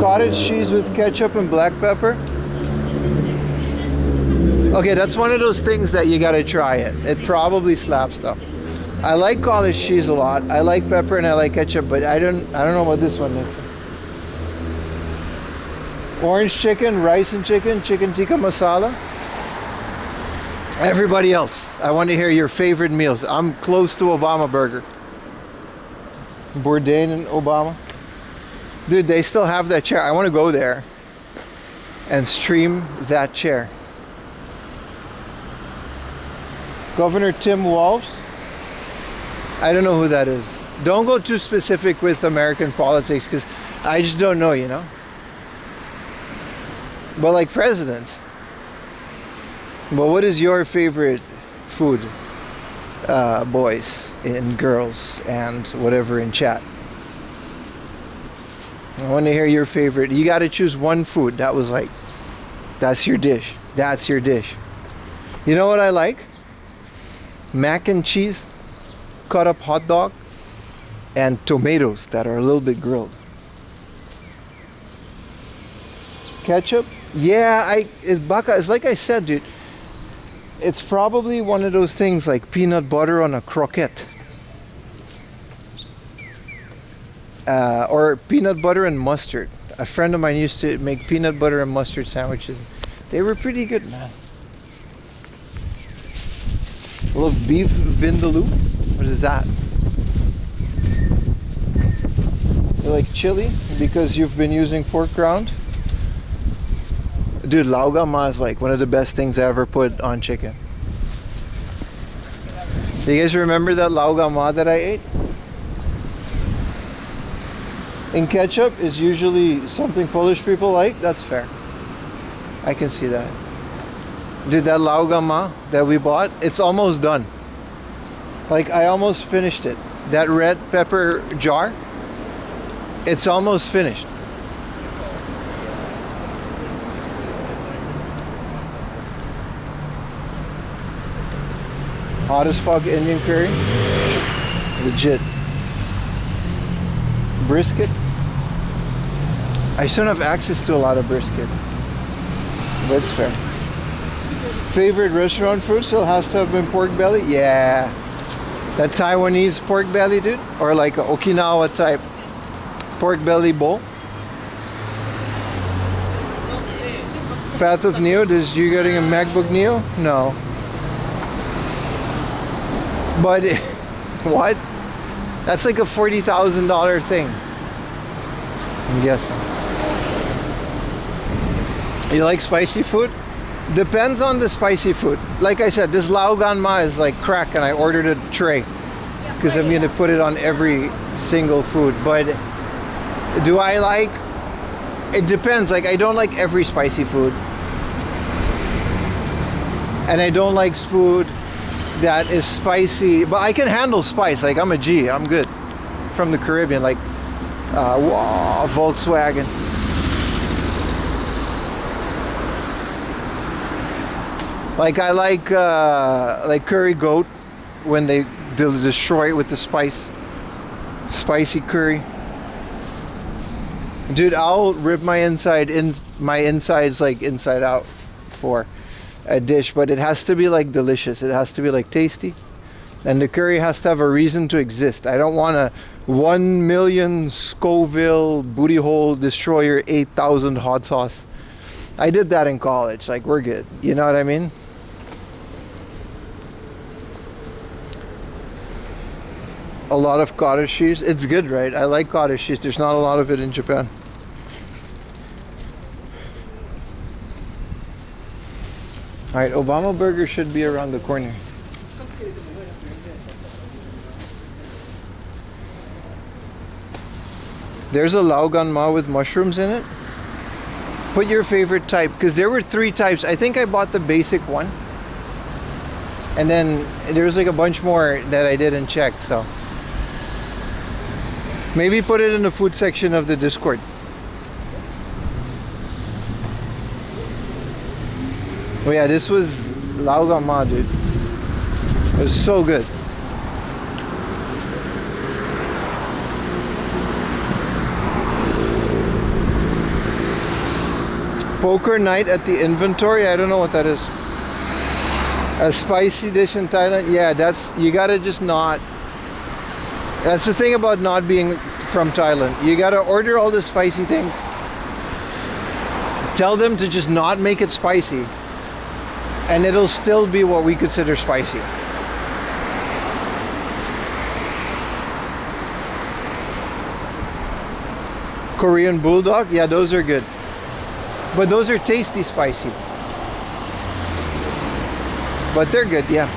Cottage cheese with ketchup and black pepper. Okay, that's one of those things that you gotta try it. It probably slaps stuff. I like cottage cheese a lot. I like pepper and I like ketchup, but I don't know about this one next. Orange chicken, rice and chicken tikka masala. Everybody else, I want to hear your favorite meals. I'm close to Obama Burger. Bourdain and Obama. Dude, they still have that chair. I want to go there and stream that chair. Governor Tim Walz. I don't know who that is. Don't go too specific with American politics because I just don't know, you know. But like presidents. But what is your favorite food, boys and girls and whatever in chat? I want to hear your favorite. You got to choose one food. That was like, that's your dish. That's your dish. You know what I like? Mac and cheese, cut up hot dog, and tomatoes that are a little bit grilled. Ketchup? Yeah, it's like I said, dude. It's probably one of those things like peanut butter on a croquette. Or peanut butter and mustard. A friend of mine used to make peanut butter and mustard sandwiches. They were pretty good, man. A little beef vindaloo. What is that? You like chili because you've been using pork ground? Dude, lauga ma is like one of the best things I ever put on chicken. Do you guys remember that lauga ma that I ate? In ketchup is usually something Polish people like. That's fair. I can see that. Dude, that lauga ma that we bought, it's almost done. Like I almost finished it. That red pepper jar, it's almost finished. Hot as fuck Indian curry. Legit. Brisket. I shouldn't have access to a lot of brisket. But it's fair. Favorite restaurant food still has to have been pork belly? Yeah. That Taiwanese pork belly, dude? Or like a Okinawa type pork belly bowl? Path of Neo, is you getting a MacBook Neo? No. But what? That's like a $40,000 thing. I'm guessing. You like spicy food? Depends on the spicy food. Like I said, this lao gan ma is like crack and I ordered a tray because I'm gonna put it on every single food. But do I like? It depends. Like I don't like every spicy food. And I don't like food that is spicy, but I can handle spice. Like I'm a G, I'm good. From the Caribbean, like Volkswagen. Like I like curry goat when they destroy it with the spicy curry. Dude, I'll rip my insides like inside out for a dish, but it has to be like delicious. It has to be like tasty, and the curry has to have a reason to exist. I don't want a 1 million Scoville booty hole destroyer 8,000 hot sauce. I did that in college. Like we're good. You know what I mean? A lot of cottage cheese. It's good, right? I like cottage cheese. There's not a lot of it in Japan. Alright, Obama Burger should be around the corner. There's a lao gan ma with mushrooms in it. Put your favorite type, because there were 3 types. I think I bought the basic one. And then there's like a bunch more that I didn't check, so. Maybe put it in the food section of the Discord. Oh yeah, this was Laogama, dude. It was so good. Poker night at the inventory. I don't know what that is. A spicy dish in Thailand. Yeah, that's, you gotta just not. That's the thing about not being from Thailand. You gotta order all the spicy things. Tell them to just not make it spicy, and it'll still be what we consider spicy. Korean bulldog. Yeah, those are good. But those are tasty spicy. But they're good, yeah.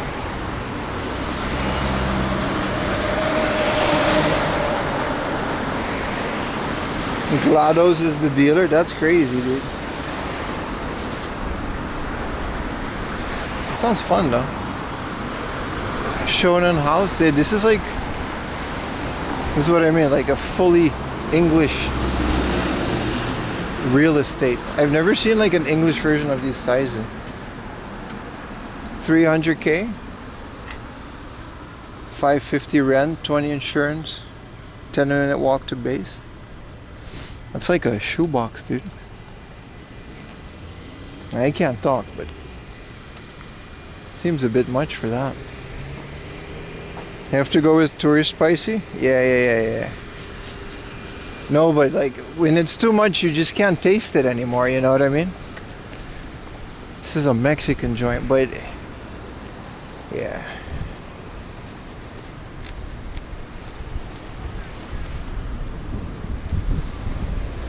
GLaDOS is the dealer. That's crazy, dude. Sounds fun though. Shonen House. Yeah, this is like, this is what I mean, like a fully English real estate. I've never seen like an English version of these sizes. 300k, 550 rent, 20 insurance, 10-minute walk to base. That's like a shoebox, dude. I can't talk, but seems a bit much for that. You have to go with tourist spicy? Yeah. No, but like when it's too much, you just can't taste it anymore, you know what I mean? This is a Mexican joint, but yeah.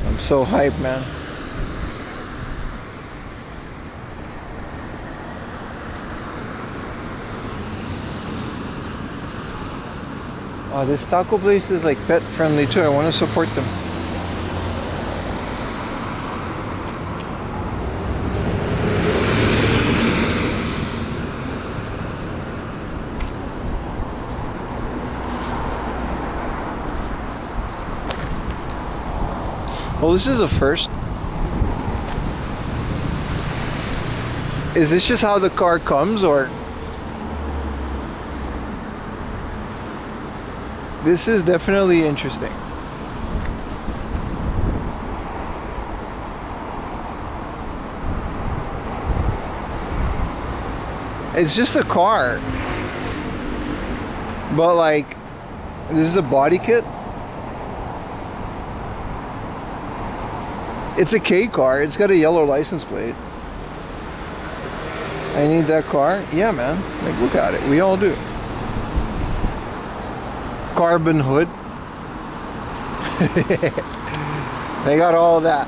I'm so hyped, man. Oh, this taco place is like pet friendly too. I want to support them. Well, this is a first. Is this just how the car comes, or? This is definitely interesting. It's just a car. But like, this is a body kit. It's a K car. It's got a yellow license plate. I need that car. Yeah, man. Like, look at it. We all do. Carbon hood. They got all that.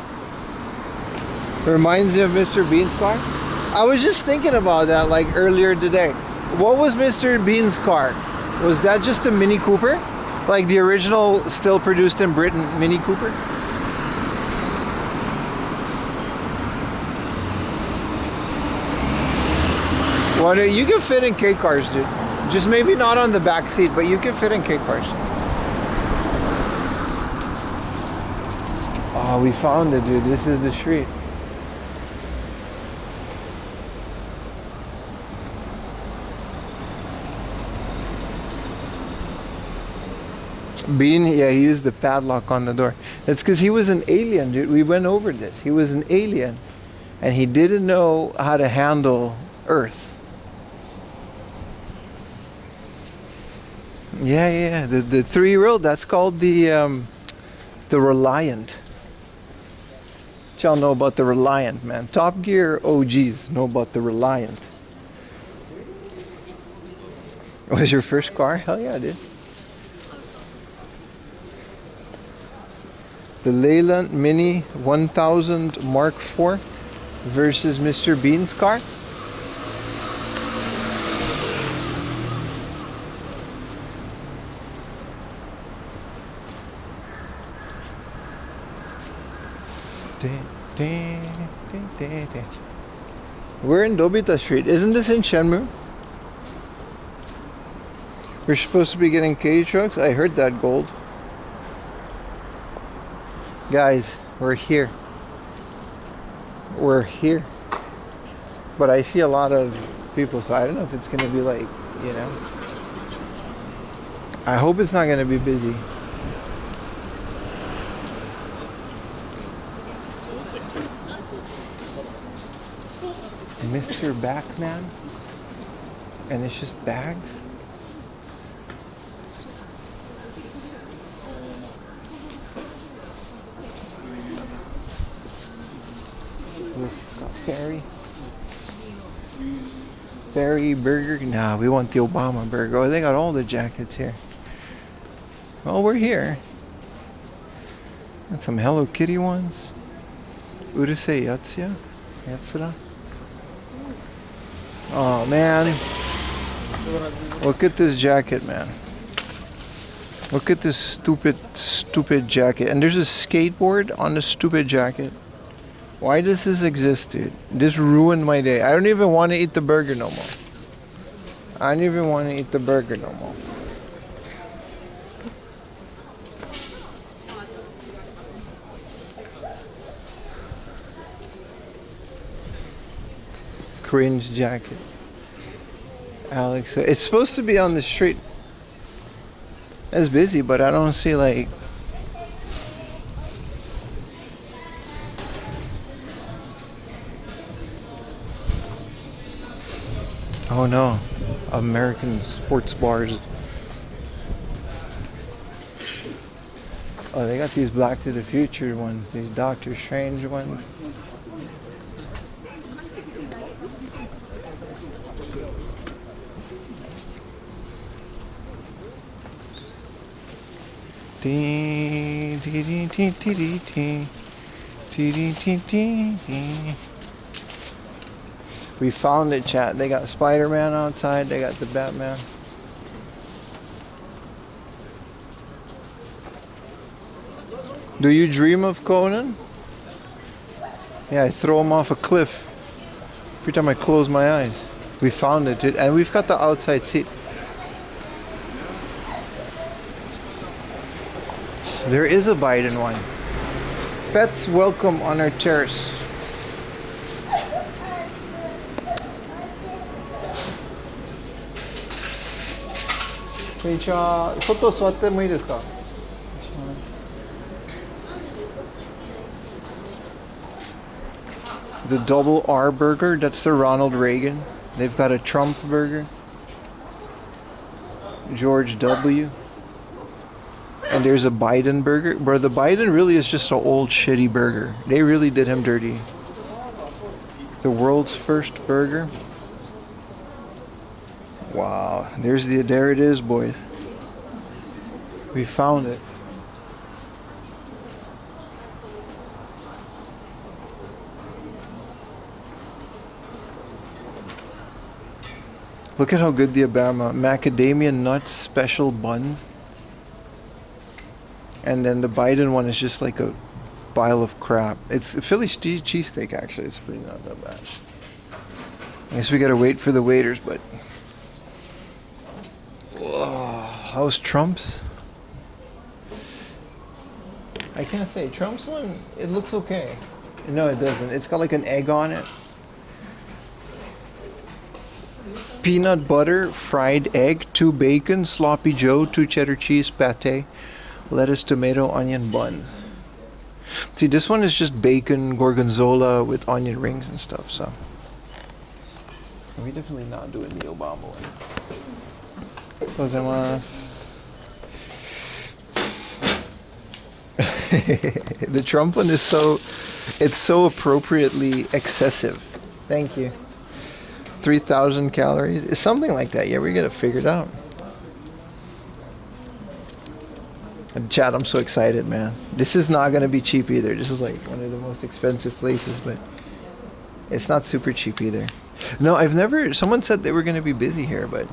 Reminds me of Mr. Bean's car. I was just thinking about that like earlier today. What was Mr. Bean's car? Was that just a Mini Cooper? Like the original, still produced in Britain, Mini Cooper? Well, you can fit in K cars, dude. Just maybe not on the back seat, but you can fit in K cars. Oh, we found it, dude. This is the street. Bean, yeah, he used the padlock on the door. That's because he was an alien, dude. We went over this. He was an alien, and he didn't know how to handle Earth. Yeah. The 3-year-old, that's called the Reliant. Y'all know about the Reliant, man. Top Gear OGs know about the Reliant. Was your first car? Hell yeah, dude. The Leyland Mini 1000 Mark IV versus Mr. Bean's car. We're in Dobuita Street. Isn't this in Shenmue? We're supposed to be getting K trucks. I heard that gold. Guys, we're here. We're here. But I see a lot of people, so I don't know if it's gonna be like, you know. I hope it's not gonna be busy. Mr. Backman, and it's just bags. Ferry burger. Nah, we want the Obama burger. Oh, they got all the jackets here. Well, we're here. And some Hello Kitty ones. Urusei Yatsuya. Yatsura. Oh man, look at this jacket, man. Look at this stupid jacket. And there's a skateboard on the stupid jacket. Why does this exist, dude? This ruined my day. I don't even want to eat the burger no more. I don't even want to eat the burger no more. Cringe jacket. Alex, it's supposed to be on the street. It's busy, but I don't see like. Oh no, American sports bars. Oh, they got these Back to the Future ones, these Doctor Strange ones. We found it, chat. They got Spider-Man outside. They got the Batman. Do you dream of Conan? Yeah, I throw him off a cliff every time I close my eyes. We found it, dude. And we've got the outside seat. There is a Biden one. Pets welcome on our terrace. Konnichiwa. 外座ってもいいですか? The double R burger, that's the Ronald Reagan. They've got a Trump burger. George W. And there's a Biden burger. Bro, the Biden really is just an old shitty burger. They really did him dirty. The world's first burger. Wow. There it is, boys. We found it. Look at how good the Obama macadamia nuts special buns. And then the Biden one is just like a pile of crap. It's a Philly cheesesteak, actually. It's pretty not that bad. I guess we gotta wait for the waiters, but... Whoa, how's Trump's? I can't say. Trump's one, it looks okay. No, it doesn't. It's got like an egg on it. Peanut butter, fried egg, 2 bacon, sloppy joe, 2 cheddar cheese, pate, lettuce, tomato, onion bun. See, this one is just bacon, gorgonzola with onion rings and stuff, so. We're definitely not doing the Obama one. The Trump one is it's so appropriately excessive. Thank you. 3,000 calories. It's something like that. Yeah, we gotta figure it out. And chat, I'm so excited, man. This is not gonna be cheap either. This is like one of the most expensive places, but it's not super cheap either. No, someone said they were gonna be busy here, but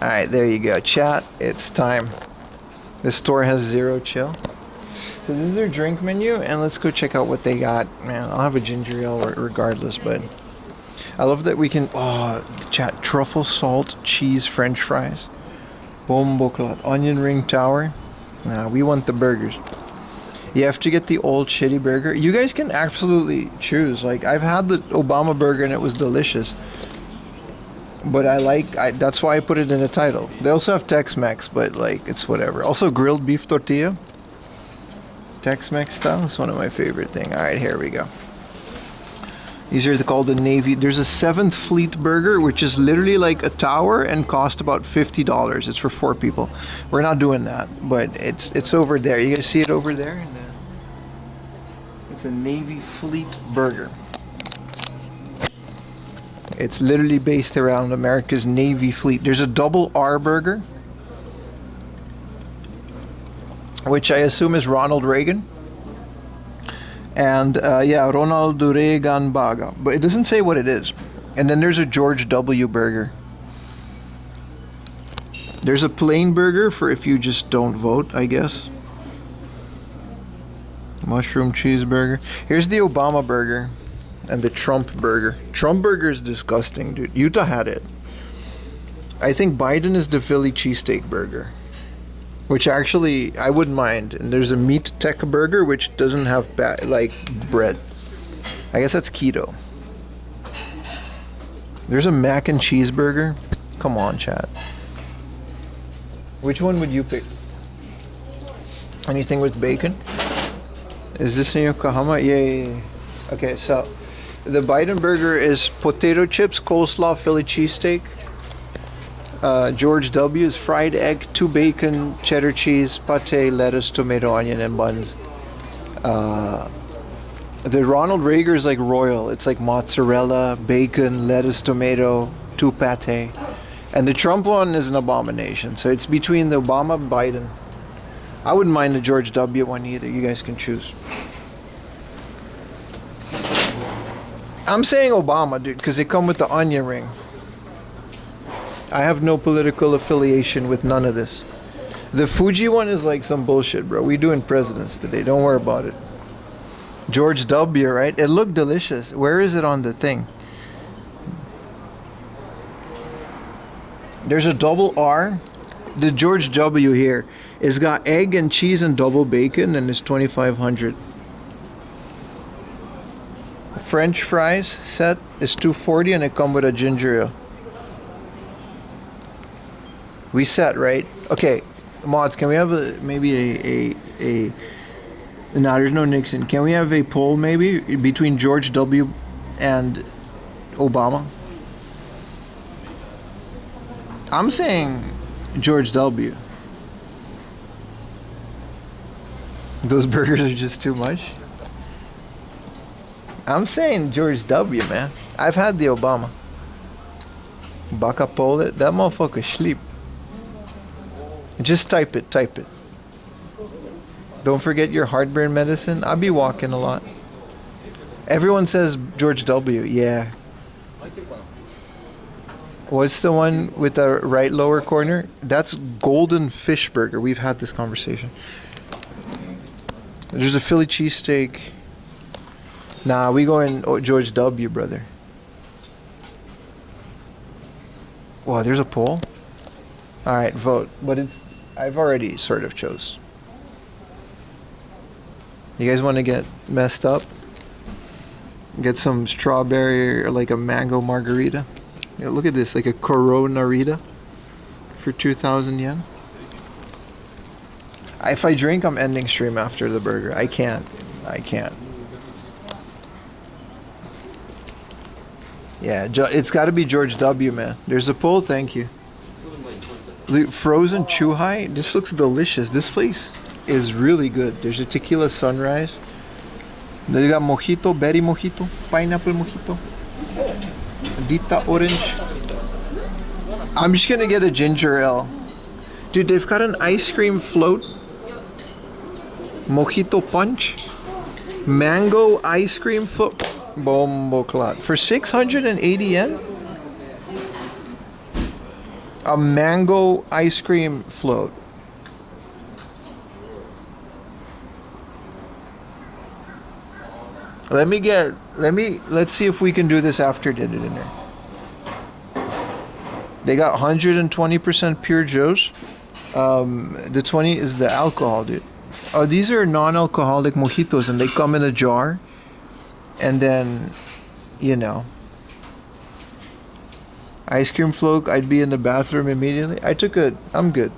alright, there you go. Chat, it's time. This store has 0 chill. So this is their drink menu, and let's go check out what they got. Man, I'll have a ginger ale regardless, but I love that we can, chat, truffle salt cheese french fries, bomboclat, onion ring tower, Nah, we want the burgers. You have to get the old shitty burger. You guys can absolutely choose. Like, I've had the Obama burger and it was delicious. But that's why I put it in the title. They also have Tex-Mex, but like, it's whatever. Also grilled beef tortilla. Tex-Mex style. It's one of my favorite things. Alright, here we go. These are called the Navy. There's a 7th Fleet burger, which is literally like a tower and cost about $50. It's for 4 people. We're not doing that, but it's over there. You guys see it over there? It's a Navy Fleet burger. It's literally based around America's Navy Fleet. There's a double R burger, which I assume is Ronald Reagan. And yeah, Ronald Reagan Baga. But it doesn't say what it is. And then there's a George W. burger. There's a plain burger for if you just don't vote, I guess. Mushroom cheeseburger. Here's the Obama burger. And the Trump burger. Trump burger is disgusting, dude. Utah had it. I think Biden is the Philly cheesesteak burger, which actually I wouldn't mind. And there's a meat tech burger, which doesn't have like bread. I guess that's keto. There's a mac and cheese burger. Come on, chat. Which one would you pick? Anything with bacon? Is this in Yokohama? Yeah. Okay, so the Biden burger is potato chips, coleslaw, Philly cheesesteak. George W. is fried egg, 2 bacon, cheddar cheese, pate, lettuce, tomato, onion, and buns. The Ronald Reagan is like royal. It's like mozzarella, bacon, lettuce, tomato, 2 pate. And the Trump one is an abomination. So it's between the Obama and Biden. I wouldn't mind the George W. one either. You guys can choose. I'm saying Obama, dude, because they come with the onion ring. I have no political affiliation with none of this. The Fuji one is like some bullshit, bro. We doing presidents today. Don't worry about it. George W., right? It looked delicious. Where is it on the thing? There's a double R. The George W. here is got egg and cheese and double bacon, and it's $2,500. French fries set is $240, and it come with a ginger ale. We set, right? Okay, mods, can we have maybe a no, there's no Nixon. Can we have a poll maybe between George W. and Obama? I'm saying George W. Those burgers are just too much. I'm saying George W., man. I've had the Obama. Baka poll it. That motherfucker sleep. Just type it. Don't forget your heartburn medicine. I'll be walking a lot. Everyone says George W. Yeah. What's the one with the right lower corner? That's Golden Fish Burger. We've had this conversation. There's a Philly cheesesteak. Nah, we going George W., brother. Wow, there's a poll? Alright, vote. But I've already sort of chose. You guys want to get messed up? Get some strawberry or like a mango margarita? Yeah, look at this, like a Corona-rita for 2,000 yen. If I drink, I'm ending stream after the burger. I can't. Yeah, it's got to be George W., man. There's a poll, thank you. The frozen chuhai, this looks delicious. This place is really good. There's a tequila sunrise. They got mojito, berry mojito, pineapple mojito, Dita orange. I'm just gonna get a ginger ale. Dude, they've got an ice cream float, mojito punch, mango ice cream float, bombo clot for 680 yen. A mango ice cream float. Let's see if we can do this after dinner. They got 120% pure Joe's. The 20 is the alcohol, dude. Oh, these are non-alcoholic mojitos, and they come in a jar. And then, you know, ice cream float. I'd be in the bathroom immediately. I'm good.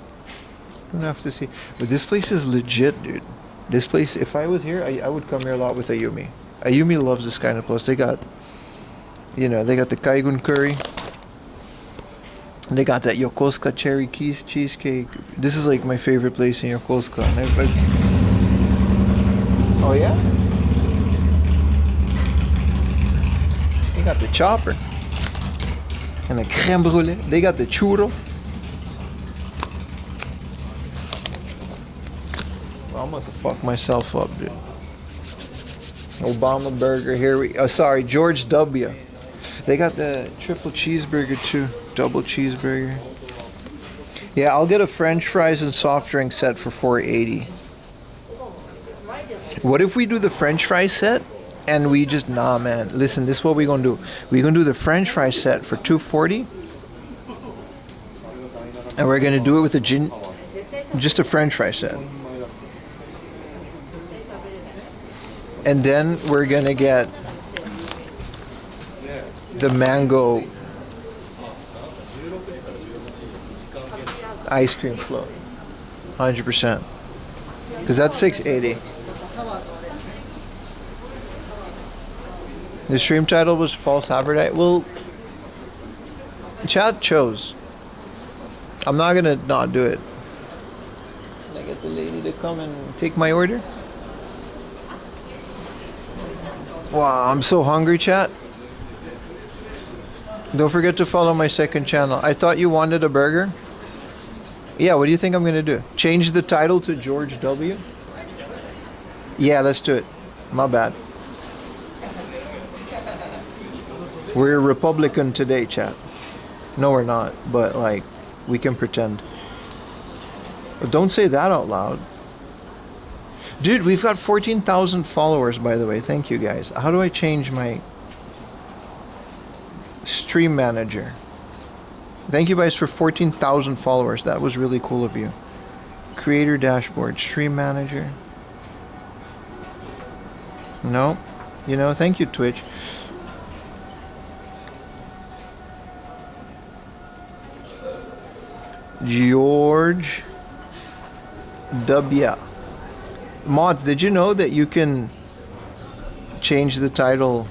Don't have to see. But this place is legit, dude. This place, if I was here, I would come here a lot with Ayumi. Ayumi loves this kind of place. They got, you know, they got the Kaigun curry. They got that Yokosuka cherry cheesecake. This is like my favorite place in Yokosuka. Oh yeah? They got the chopper. And the creme brulee. They got the churro. Well, I'm about to fuck myself up, dude. Obama burger here. George W. They got the triple cheeseburger too. Double cheeseburger. Yeah, I'll get a French fries and soft drink set for $4.80. What if we do the French fry set and we just man? Listen, this is what we're gonna do. We're gonna do the French fry set for $2.40, and we're gonna do it with just a French fry set. And then we're gonna get the mango ice cream float, 100%, because that's $6.80. The stream title was false advertising. Well, chat chose. I'm not gonna not do it. Can I get the lady to come and take my order? Wow, I'm so hungry, chat. Don't forget to follow my second channel. I thought you wanted a burger. Yeah, what do you think I'm gonna do? Change the title to George W? Yeah, let's do it. My bad. We're Republican today, chat. No, we're not, but like, we can pretend. But don't say that out loud. Dude, we've got 14,000 followers, by the way. Thank you, guys. How do I change my stream manager? Thank you guys for 14,000 followers. That was really cool of you. Creator dashboard, stream manager. No, you know, thank you, Twitch. George DUBYA. Mods, did you know that you can change the title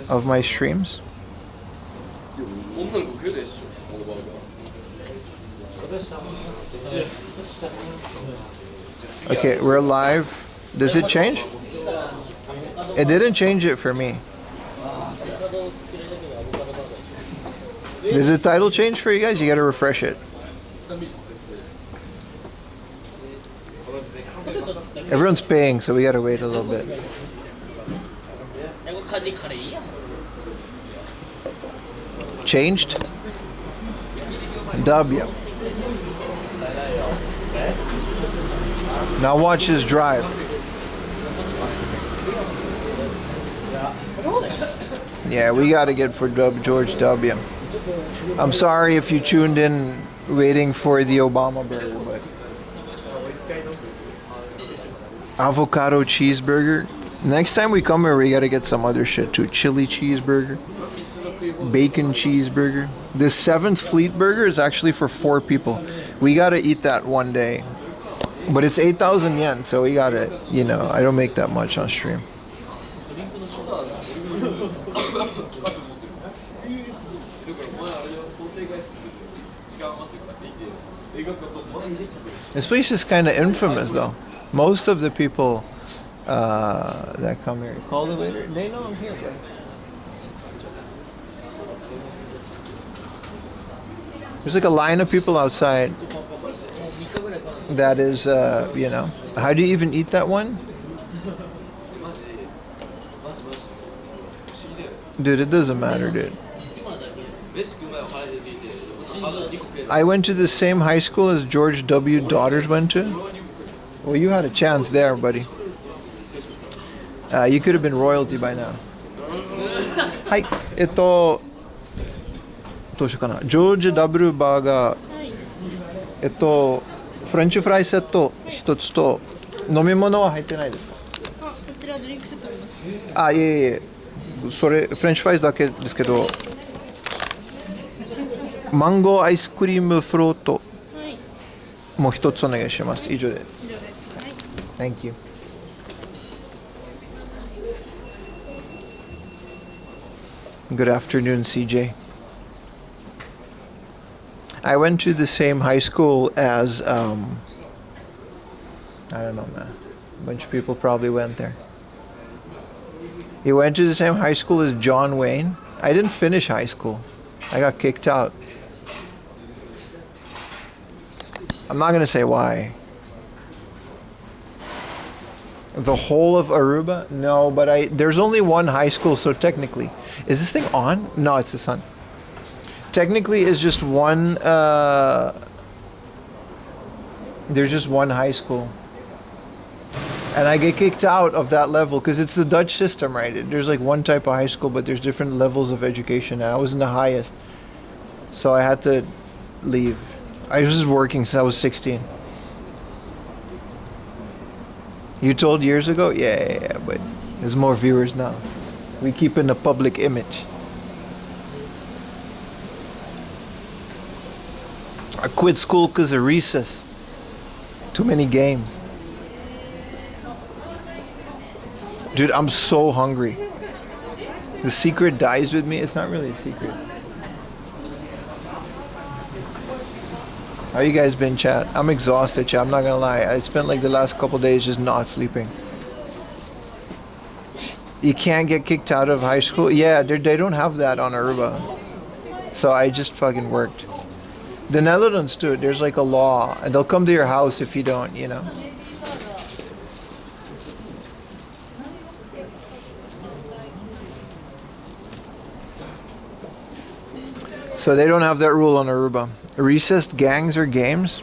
of my streams? Okay, we're live. Does it change? It didn't change it for me. Did the title change for you guys? You gotta refresh it. Everyone's paying, so we gotta wait a little bit. Changed? W. Now watch this drive. Yeah, we gotta get for George W. I'm sorry if you tuned in waiting for the Obama burger, but avocado cheeseburger. Next time we come here, we gotta get some other shit too. Chili cheeseburger, bacon cheeseburger. This 7th Fleet burger is actually for 4 people. We gotta eat that one day, but it's 8,000 yen, so we gotta, you know, I don't make that much on stream. This place is kind of infamous, though. Most of the people that come here, call the waiter. They know I'm here, bro. There's like a line of people outside. That is, you know. How do you even eat that one? Dude, it doesn't matter, dude. I went to the same high school as George W. daughters went to. Well, you had a chance there, buddy. You could have been royalty by now. Hi. どうしようかな。ジョージダブルバーガー、フレンチフライセット一つと、飲み物は入ってないですか？
こちらドリンクセットあります。
あ、いえいえ、それフレンチフライズだけですけど、マンゴーアイスクリームフロートもう一つお願いします。以上で。Thank you. Good afternoon, CJ. I went to the same high school as, I don't know, man. A bunch of people probably went there. You went to the same high school as John Wayne? I didn't finish high school. I got kicked out. I'm not going to say why. The whole of Aruba? No, but there's only one high school, so technically. Is this thing on? No, it's the sun. Technically, it's just one, there's just one high school. And I get kicked out of that level because it's the Dutch system, right? There's like one type of high school, but there's different levels of education. And I was in the highest. So I had to leave. I was just working since I was 16. You told years ago? Yeah, but there's more viewers now. We keep in a public image. I quit school because of recess. Too many games. Dude, I'm so hungry. The secret dies with me. It's not really a secret. How you guys been, chat? I'm exhausted, chat. I'm not gonna lie. I spent like the last couple days just not sleeping. You can't get kicked out of high school? Yeah, they don't have that on Aruba. So I just fucking worked. The Netherlands, dude, there's like a law. And they'll come to your house if you don't, you know? So they don't have that rule on Aruba. Recessed gangs or games?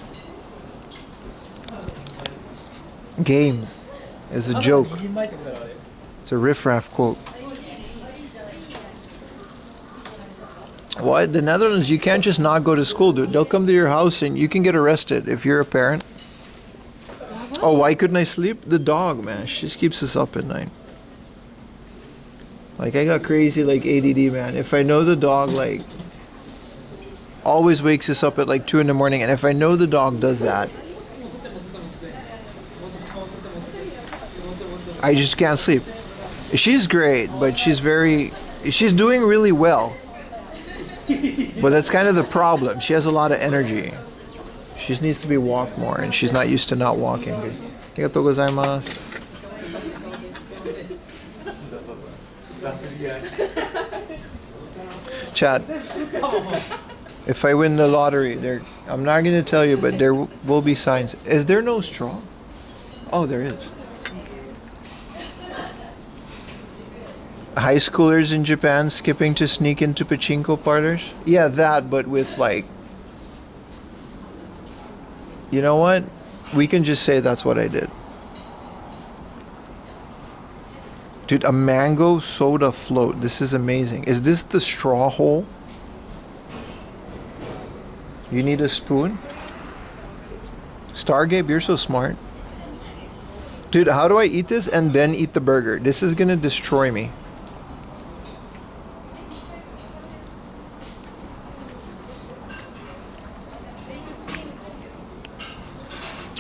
Games is a joke. It's a riffraff quote. What? The Netherlands, you can't just not go to school, dude. They'll come to your house and you can get arrested if you're a parent. Oh, why couldn't I sleep? The dog, man. She just keeps us up at night. Like, I got crazy, like, ADD, man. If I know the dog, like, always wakes us up at like 2 in the morning, and if I know the dog does that, I just can't sleep. She's great, but she's doing really well. But that's kind of the problem. She has a lot of energy. She just needs to be walked more, and she's not used to not walking. Arigatou gozaimasu. Chat. If I win the lottery, I'm not going to tell you, but there will be signs. Is there no straw? Oh, there is. High schoolers in Japan skipping to sneak into pachinko parlors? Yeah, that, but with like... You know what? We can just say that's what I did. Dude, a mango soda float. This is amazing. Is this the straw hole? You need a spoon? Stargabe, you're so smart. Dude, how do I eat this and then eat the burger? This is gonna destroy me.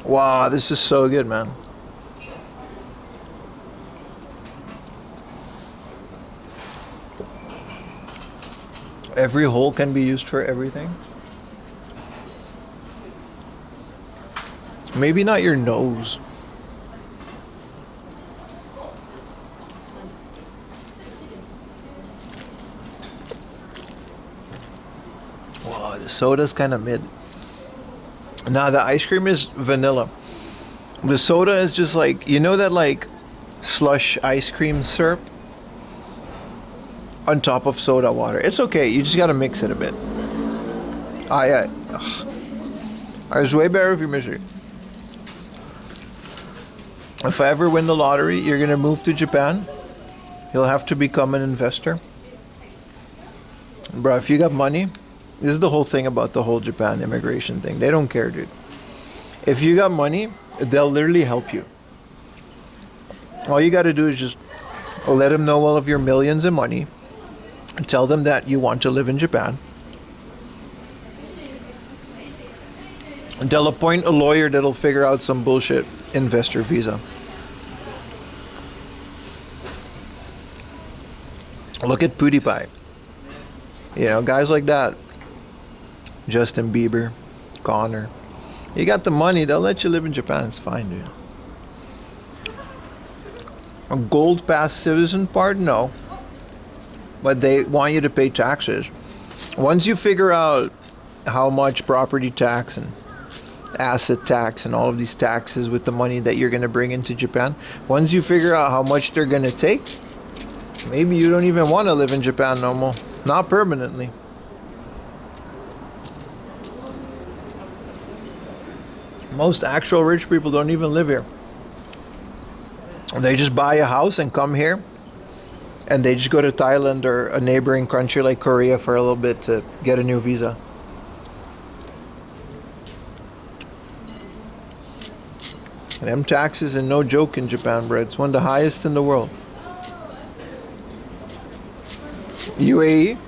Wow, this is so good, man. Every hole can be used for everything. Maybe not your nose. Wow, the soda's kind of mid. Nah, the ice cream is vanilla. The soda is just like, you know that like slush ice cream syrup on top of soda water. It's okay, you just gotta mix it a bit. Yeah. It's way better if you mix it. If I ever win the lottery, you're gonna move to Japan. You'll have to become an investor. Bro, if you got money, This is the whole thing about the whole Japan immigration thing. They don't care, dude. If you got money, they'll literally help you. All you got to do is just let them know all of your millions of money. Tell them that you want to live in Japan. And they'll appoint a lawyer that'll figure out some bullshit investor visa. Look at PewDiePie. You know, guys like that. Justin Bieber, Connor. You got the money, they'll let you live in Japan. It's fine, dude. A gold pass citizen part? No. But they want you to pay taxes. Once you figure out how much property tax and asset tax and all of these taxes with the money that you're going to bring into Japan, once you figure out how much they're going to take, maybe you don't even want to live in Japan no more. Not permanently. Most actual rich people don't even live here. They just buy a house and come here, and they just go to Thailand or a neighboring country like Korea for a little bit to get a new visa. And them taxes are no joke in Japan, bro. It's one of the highest in the world. UAE?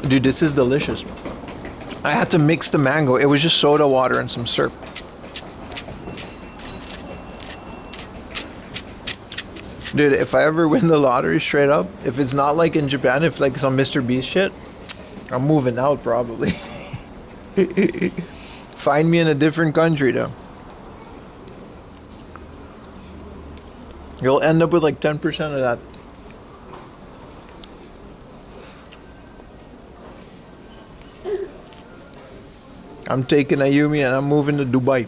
Dude, this is delicious. I had to mix the mango. It was just soda water and some syrup. Dude, if I ever win the lottery straight up, if it's not like in Japan, if like some Mr. Beast shit, I'm moving out probably. Find me in a different country though. You'll end up with like 10% of that. I'm taking Ayumi and I'm moving to Dubai.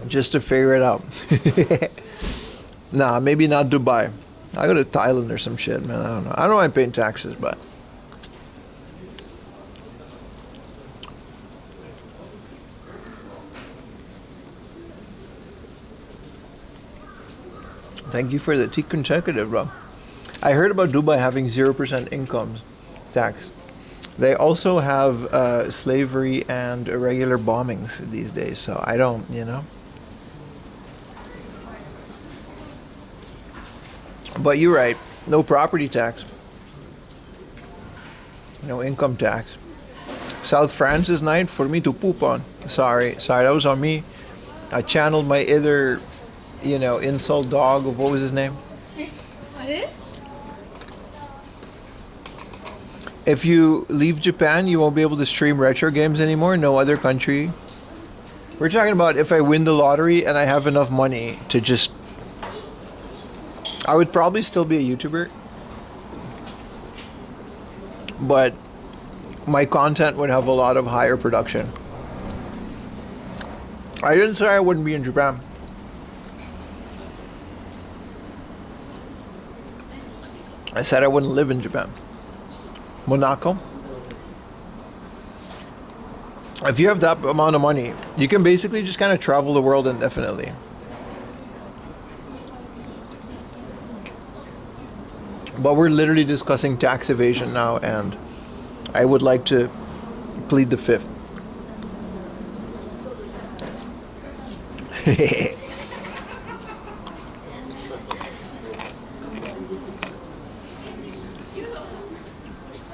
Just to figure it out. Nah, maybe not Dubai. I go to Thailand or some shit, man. I don't know. I don't mind paying taxes, but thank you for the tea consecutive, bro. I heard about Dubai having 0% income tax. They also have slavery and irregular bombings these days, so I don't, you know. But you're right, no property tax, no income tax. South Francis night for me to poop on. Sorry, that was on me. I channeled my inner, you know, insult dog of what was his name?
What?
If you leave Japan, you won't be able to stream retro games anymore. No other country. We're talking about if I win the lottery and I have enough money to just... I would probably still be a YouTuber. But my content would have a lot of higher production. I didn't say I wouldn't be in Japan. I said I wouldn't live in Japan. Monaco. If you have that amount of money, you can basically just kind of travel the world indefinitely. But we're literally discussing tax evasion now, and I would like to plead the fifth.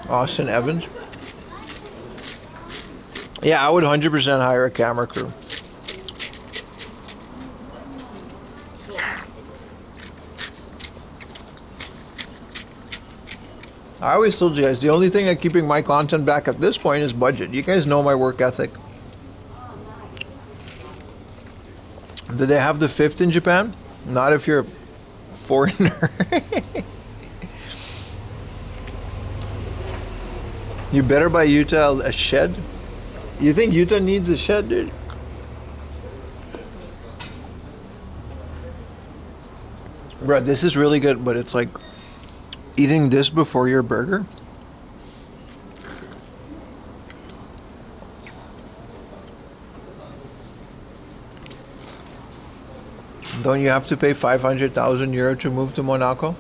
Austin Evans. Yeah, I would 100% hire a camera crew. I always told you guys, the only thing that's keeping my content back at this point is budget. You guys know my work ethic. Do they have the fifth in Japan? Not if you're a foreigner. You better buy Utah a shed. You think Utah needs a shed, dude? Bro, this is really good, but it's like eating this before your burger. Don't you have to pay 500,000 euro to move to Monaco?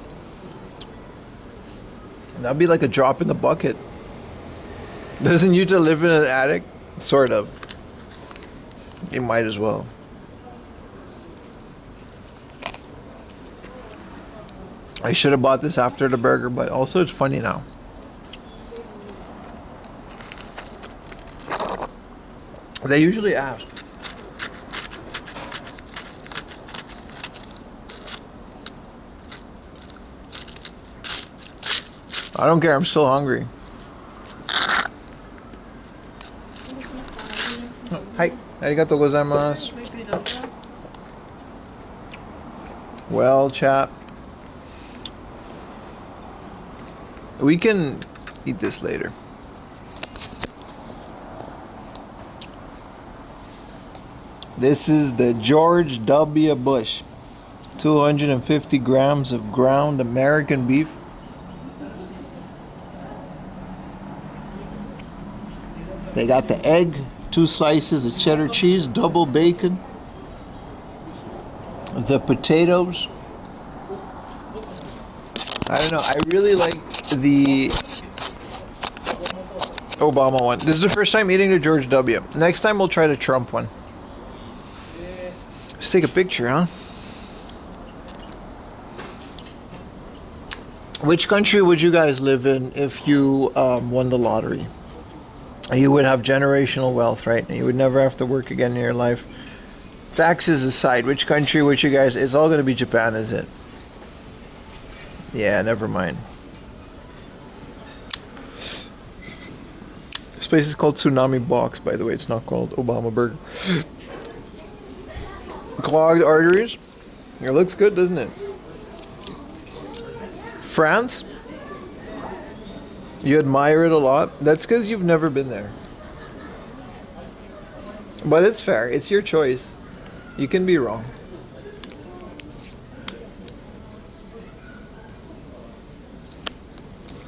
That'd be like a drop in the bucket. Doesn't you to live in an attic? Sort of. You might as well. I should have bought this after the burger, but also it's funny now. They usually ask. I don't care, I'm still hungry. Hi, arigatou gozaimasu. Well, chap. We can eat this later. This is the George W. Bush. 250 grams of ground American beef. They got the egg, 2 slices of cheddar cheese, double bacon, the potatoes. I don't know, I really liked the Obama one. This is the first time eating the George W. Next time we'll try the Trump one. Let's take a picture, huh? Which country would you guys live in if you won the lottery? You would have generational wealth, right? And you would never have to work again in your life. Taxes aside, which country would you guys... It's all going to be Japan, is it? Yeah, never mind. This place is called Tsunami Box, by the way. It's not called Obama Burger. Clogged arteries. It looks good, doesn't it? France? You admire it a lot? That's because you've never been there. But it's fair. It's your choice. You can be wrong.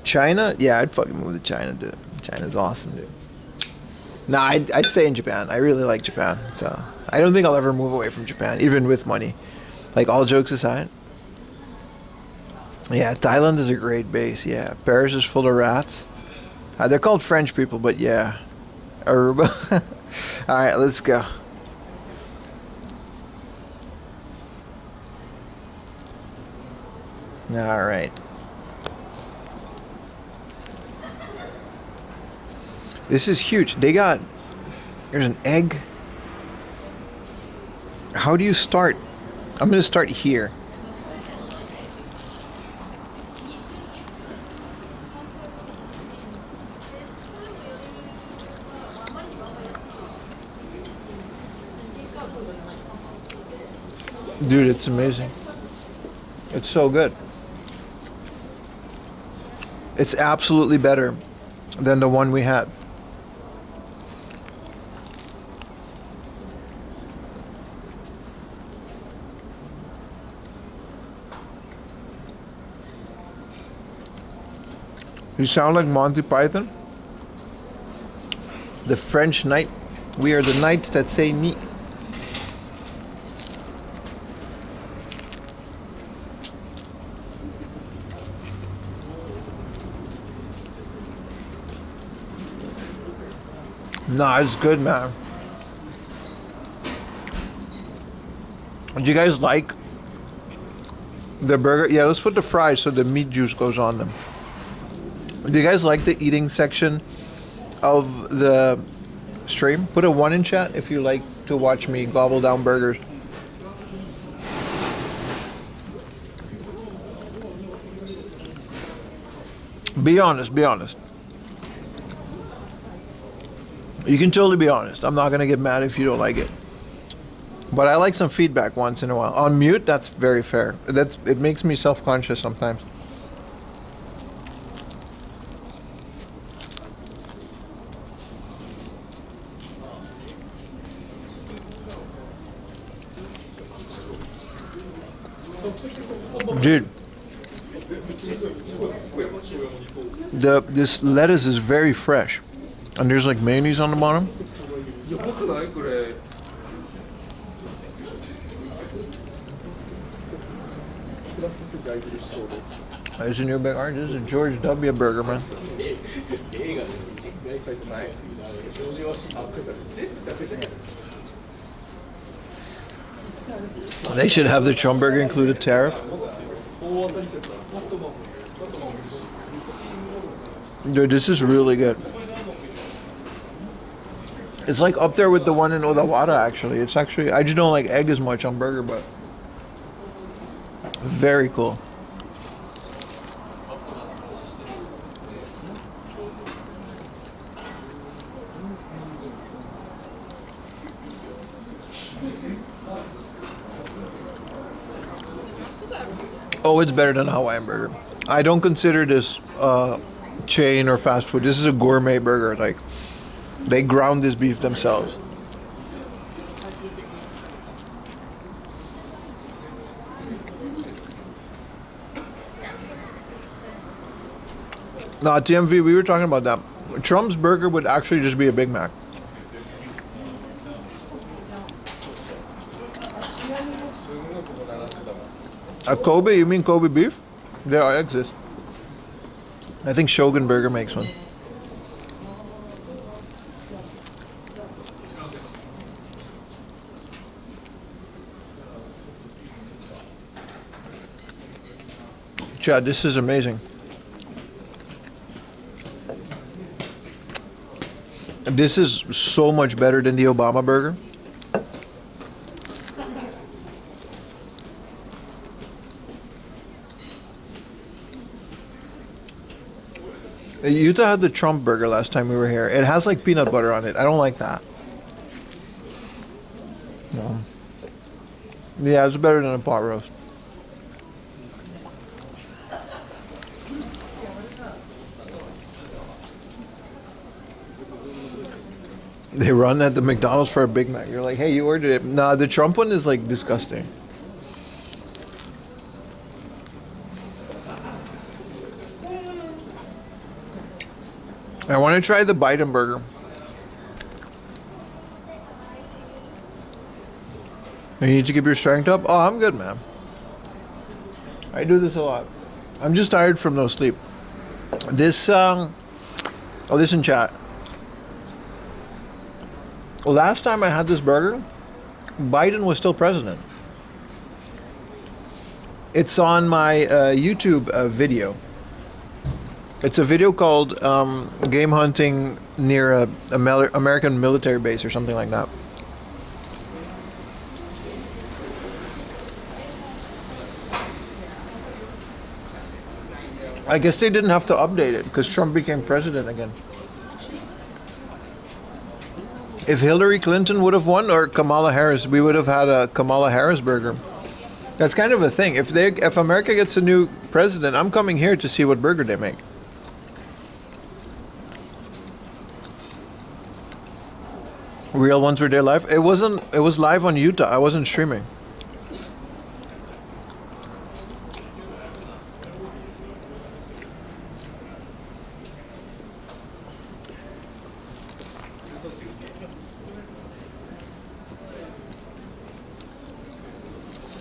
China? Yeah, I'd fucking move to China, dude. China's awesome, dude. Nah, I'd stay in Japan. I really like Japan. So I don't think I'll ever move away from Japan, even with money. Like, all jokes aside. Yeah, Thailand is a great base. Yeah, Paris is full of rats. They're called French people, but yeah. Aruba. All right, let's go. All right. This is huge. They got... There's an egg. How do you start? I'm going to start here. Dude, it's amazing. It's so good. It's absolutely better than the one we had. You sound like Monty Python. The French knight. We are the knights that say ni. Nah, it's good, man. Do you guys like the burger? Yeah, let's put the fries so the meat juice goes on them. Do you guys like the eating section of the stream? Put a 1 in chat if you like to watch me gobble down burgers. Be honest, be honest. You can totally be honest. I'm not going to get mad if you don't like it. But I like some feedback once in a while. On mute, that's very fair. It makes me self-conscious sometimes. Dude, this lettuce is very fresh. And there's like mayonnaise on the bottom. There's a new big orange. This is a George W. burger, man. They should have the Trump burger include a tariff. Dude, this is really good. It's like up there with the one in Odawara, actually. It's actually, I just don't like egg as much on burger, but very cool. Oh, it's better than a Hawaiian burger. I don't consider this chain or fast food. This is a gourmet burger. Like, they ground this beef themselves. No, TMV, we were talking about that. Trump's burger would actually just be a Big Mac. A Kobe? You mean Kobe beef? They exist. I think Shogun Burger makes one. Chad, this is amazing. This is so much better than the Obama burger. Utah had the Trump burger last time we were here. It has like peanut butter on it. I don't like that. No. Yeah, it's better than a pot roast. They run at the McDonald's for a Big Mac. You're like, hey, you ordered it. Nah, the Trump one is like disgusting. I want to try the Biden burger. You need to keep your strength up? Oh, I'm good, man. I do this a lot. I'm just tired from no sleep. This, this in chat. Last time I had this burger, Biden was still president. It's on my YouTube video. It's a video called Game Hunting Near a American Military Base or something like that. I guess they didn't have to update it because Trump became president again. If Hillary Clinton would have won or Kamala Harris, we would have had a Kamala Harris burger. That's kind of a thing. If America gets a new president, I'm coming here to see what burger they make. Real ones were there live. It wasn't. It was live on Utah. I wasn't streaming.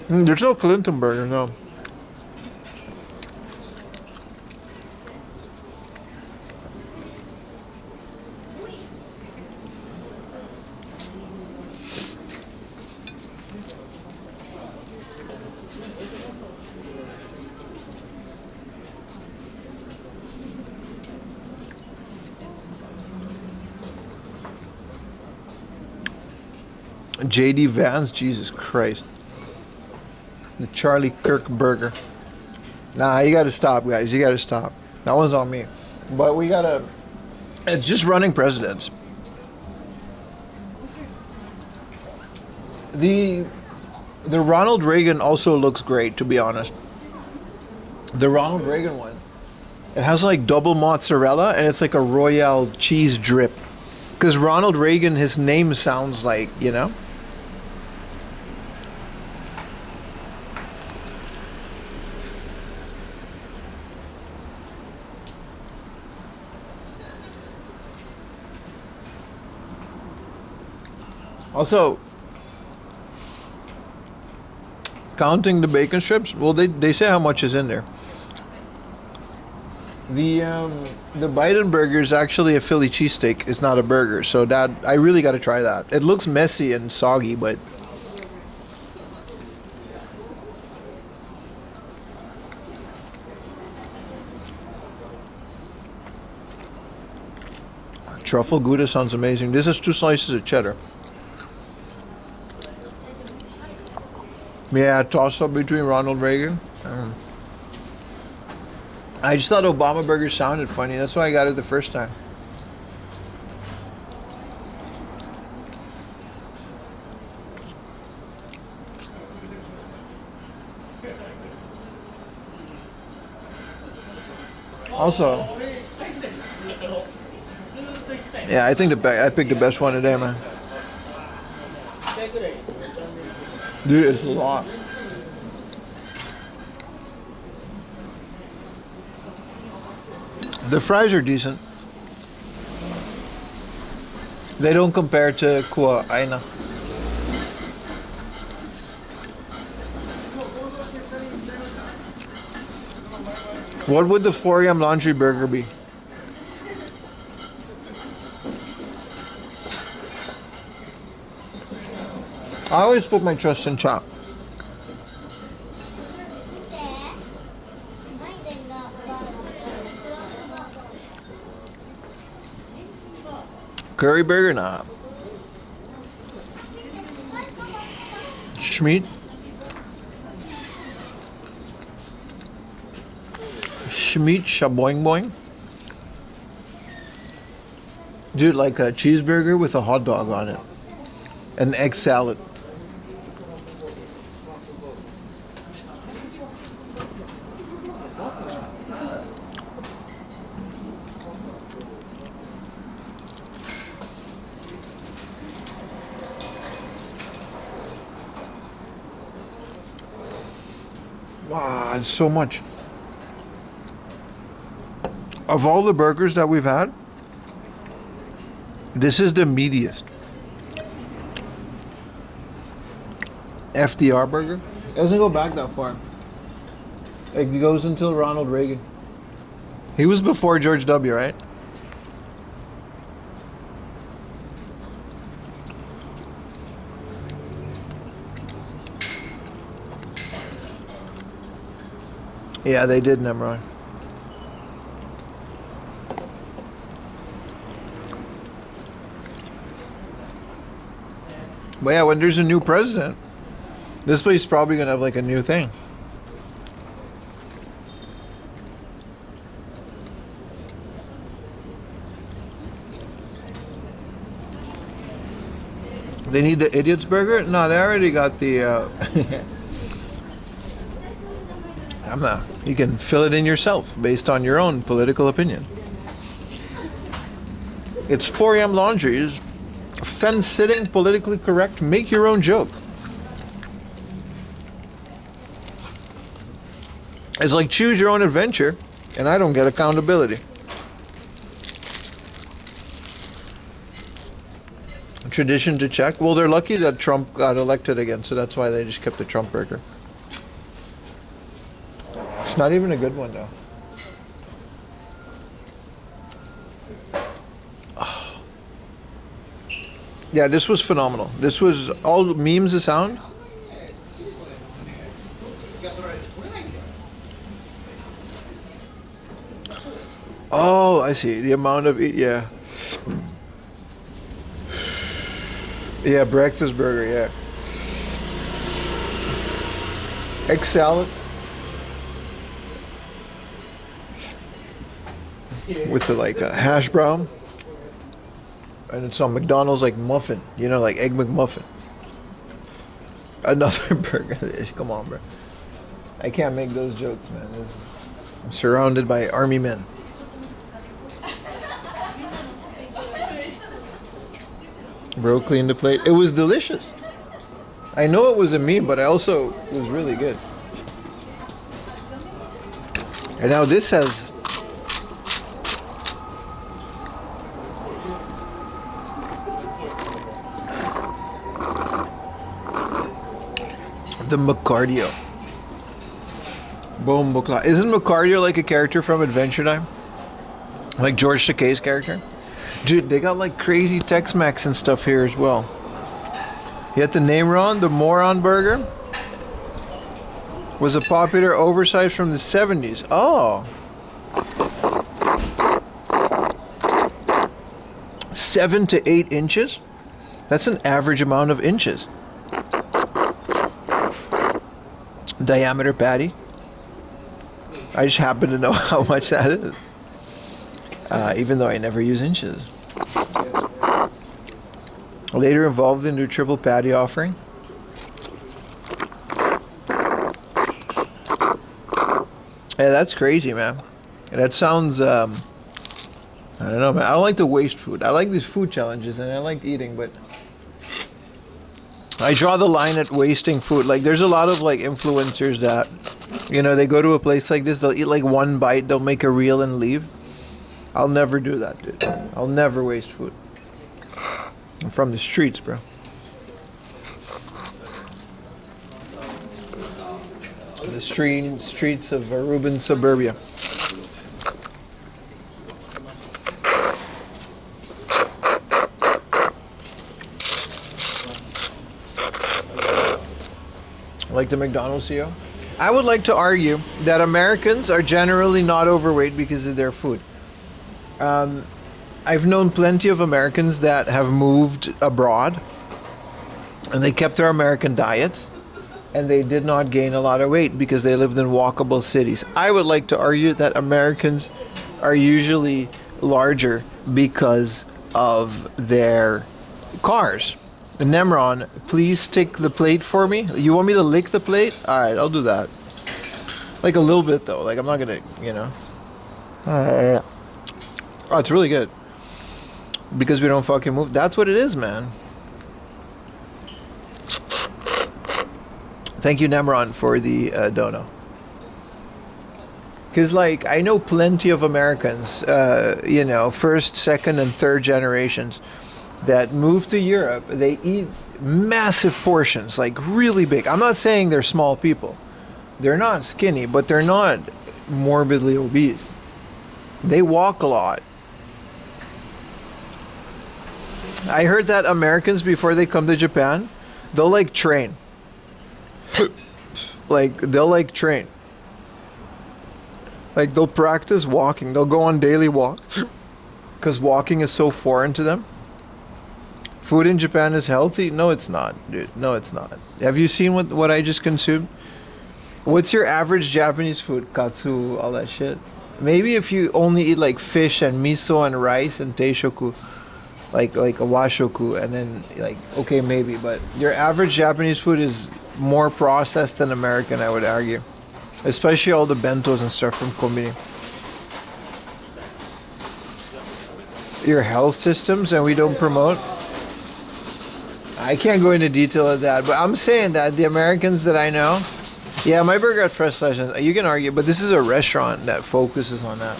There's no Clinton burger, no. JD Vance, Jesus Christ. The Charlie Kirk burger. Nah, you gotta stop, guys. You gotta stop. That one's on me. But we gotta... It's just running presidents. The Ronald Reagan also looks great, to be honest. The Ronald Reagan one. It has like double mozzarella and it's like a Royale cheese drip. Because Ronald Reagan, his name sounds like, you know? Also, Counting the bacon strips, well, they say how much is in there. The Biden burger is actually a Philly cheesesteak. It's not a burger, so that I really got to try that. It looks messy and soggy, but truffle Gouda sounds amazing. This is 2 slices of cheddar. Yeah, toss up between Ronald Reagan. I just thought Obama burger sounded funny. That's why I got it the first time. Also, yeah, I think I picked the best one today, man. Dude, it's a lot. The fries are decent. They don't compare to Kua Aina. What would the 4am laundry burger be? I always put my trust in Chop. Curry burger? Nah. Schmeat? Schmeat shaboing boing? Dude, like a cheeseburger with a hot dog on it. An egg salad. Wow, it's so much. Of all the burgers that we've had, this is the meatiest. FDR burger? It doesn't go back that far. It goes until Ronald Reagan. He was before George W., right? Yeah, they did, Nimrod. But yeah, when there's a new president, this place is probably going to have like a new thing. They need the idiot's burger? No, they already got the... I'm not. You can fill it in yourself based on your own political opinion. It's 4am laundries. Fence-sitting, politically correct, make your own joke. It's like choose your own adventure, and I don't get accountability. Tradition to check. Well, they're lucky that Trump got elected again, so that's why they just kept the Trump burger. It's not even a good one, though. Oh. Yeah, this was phenomenal. This was all memes of sound. Oh, I see. The amount of... Yeah. Yeah, breakfast burger, yeah. Egg salad. With the, like a hash brown. And it's on McDonald's like muffin. You know, like Egg McMuffin. Another burger. Come on, bro. I can't make those jokes, man. I'm surrounded by army men. Bro, clean the plate. It was delicious. I know it was a meme, but I also was really good. And now this has... The Macardio. Boom, Bukla. Isn't Macardio like a character from Adventure Time? Like George Takei's character? Dude, they got like crazy Tex-Mex and stuff here as well. You had the name wrong, the Moron Burger was a popular oversize from the 70s. Oh. 7 to 8 inches? That's an average amount of inches. Diameter patty. I just happen to know how much that is. Even though I never use inches. Later evolved into a triple patty offering. Yeah, that's crazy, man. That sounds, I don't know, man. I don't like to waste food. I like these food challenges and I like eating, but I draw the line at wasting food. Like, there's a lot of, like, influencers that, you know, they go to a place like this, they'll eat, like, one bite, they'll make a reel and leave. I'll never do that, dude. I'll never waste food. I'm from the streets, bro. The streets of Aruban suburbia. Like the McDonald's CEO? I would like to argue that Americans are generally not overweight because of their food. I've known plenty of Americans that have moved abroad and they kept their American diets and they did not gain a lot of weight because they lived in walkable cities. I would like to argue that Americans are usually larger because of their cars. Nemron, please stick the plate for me. You want me to lick the plate? Alright, I'll do that. Like a little bit though. Like I'm not gonna, you know. Oh, it's really good. Because we don't fucking move. That's what it is, man. Thank you, Nemron, for the dono. Because, like, I know plenty of Americans, you know, first, second, and third generations that move to Europe. They eat massive portions, like really big. I'm not saying they're small people. They're not skinny, but they're not morbidly obese. They walk a lot. I heard that Americans, before they come to Japan, they'll like train. Like, they'll like train. Like, they'll practice walking. They'll go on daily walks. Because walking is so foreign to them. Food in Japan is healthy? No, it's not, dude. No, it's not. Have you seen what I just consumed? What's your average Japanese food? Katsu, all that shit. Maybe if you only eat like fish and miso and rice and teishoku. Like a washoku, and then like, okay, maybe, but your average Japanese food is more processed than American, I would argue, especially all the bentos and stuff from kombini. Your health systems, and we don't promote. I can't go into detail of that, but I'm saying that the Americans that I know, yeah, my burger at Fresh Sessions, you can argue, but this is a restaurant that focuses on that.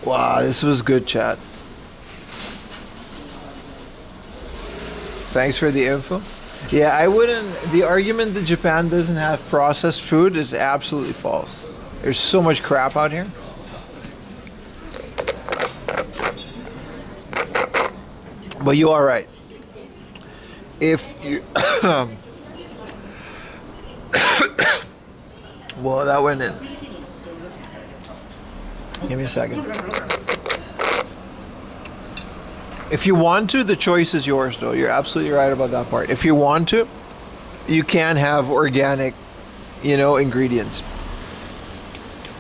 Wow, this was good, chat. Thanks for the info. Yeah, I wouldn't... The argument that Japan doesn't have processed food is absolutely false. There's so much crap out here. But you are right. If you... Well, that went in. Give me a second. If you want to, the choice is yours, though. You're absolutely right about that part. If you want to, you can have organic, you know, ingredients.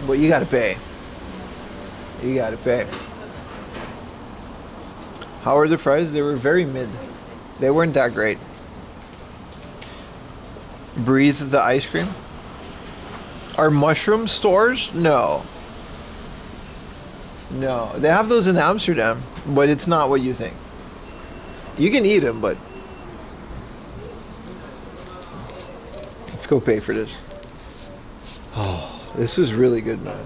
But you gotta pay. You gotta pay. How are the fries? They were very mid. They weren't that great. Breathe the ice cream. Are mushroom stores? No. No, they have those in Amsterdam, but it's not what you think. You can eat them, but let's go pay for this. Oh, this was really good, man.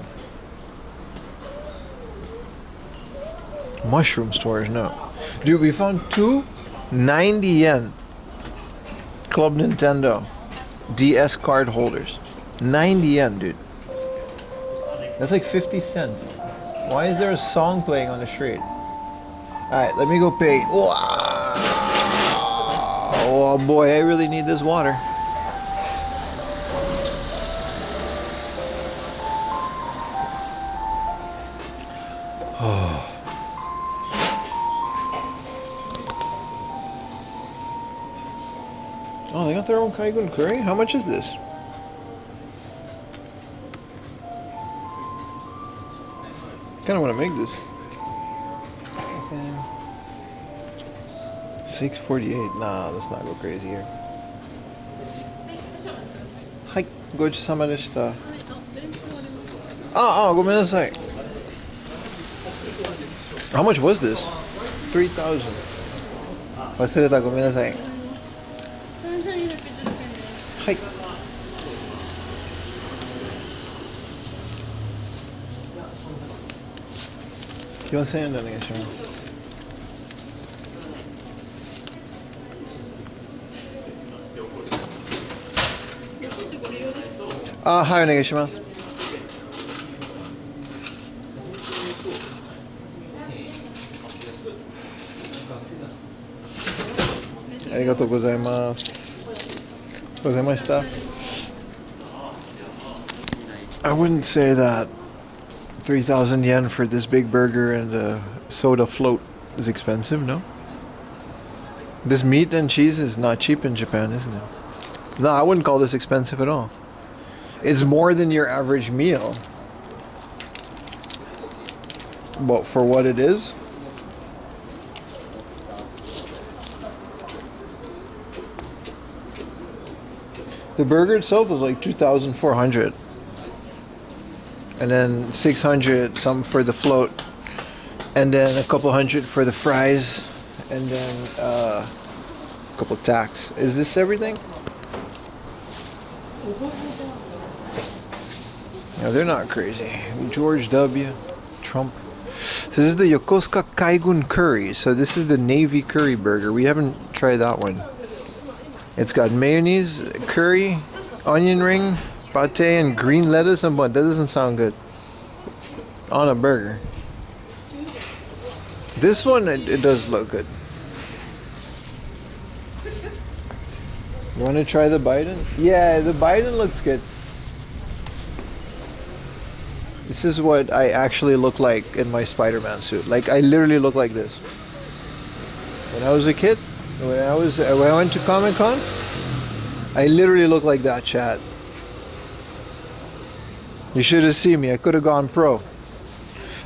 Mushroom stores, no. Dude, we found 2 90 yen Club Nintendo. DS card holders. 90 yen, dude. That's like 50 cents. Why is there a song playing on the street? Alright, let me go pay. Wow. Oh boy, I really need this water. Oh. Oh, they got their own Kaigun curry? How much is this? Kind of want to make this. Okay. 648. Nah, let's not go crazy here. Hi, gochusama deshita. Gomenasai. How much was this? 3,000. Wasureta, gomenasai. Hi. 4,000円でお願いします。はい、お願いします。ありがとうございます。ございました。I wouldn't say that 3,000 yen for this big burger and a soda float is expensive, no? This meat and cheese is not cheap in Japan, isn't it? No, I wouldn't call this expensive at all. It's more than your average meal. But for what it is, the burger itself was like 2,400. And then 600 some for the float, and then a couple hundred for the fries, and then a couple tax. Is this everything? No, they're not crazy. George W. Trump. So this is the Yokosuka Kaigun curry. So this is the Navy curry burger. We haven't tried that one. It's got mayonnaise, curry, onion ring, pate, and green lettuce and bun. That doesn't sound good on a burger. This one, it does look good. You want to try the Biden? Yeah, the Biden looks good. This is what I actually look like in my Spider-Man suit. Like, I literally look like this. When I was a kid, when I went to Comic-Con, I literally look like that, chat. You should have seen me. I could have gone pro.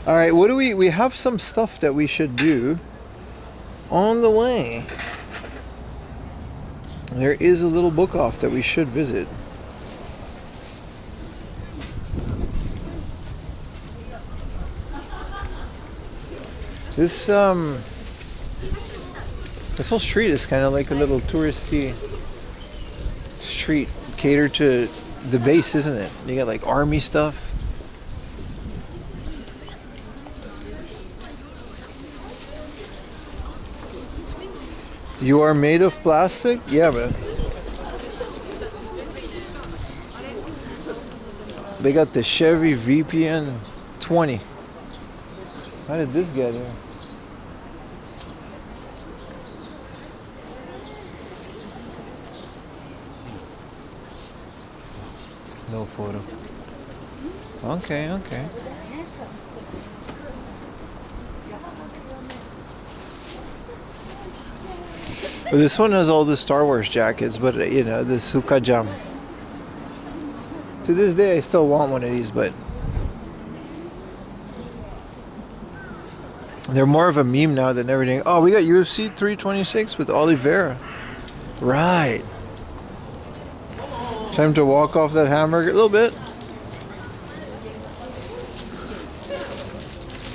All right, what do we have some stuff that we should do on the way. There is a little book off that we should visit. This whole street is kind of like a little touristy street catered to the base, isn't it? You got like army stuff. You are made of plastic? Yeah, man. They got the Chevy VPN 20. How did this get here? No photo. Okay, okay. Well, this one has all the Star Wars jackets, but you know, the Suka Jam. To this day, I still want one of these, but they're more of a meme now than everything. Oh, we got UFC 326 with Oliveira. Right. Time to walk off that hamburger a little bit.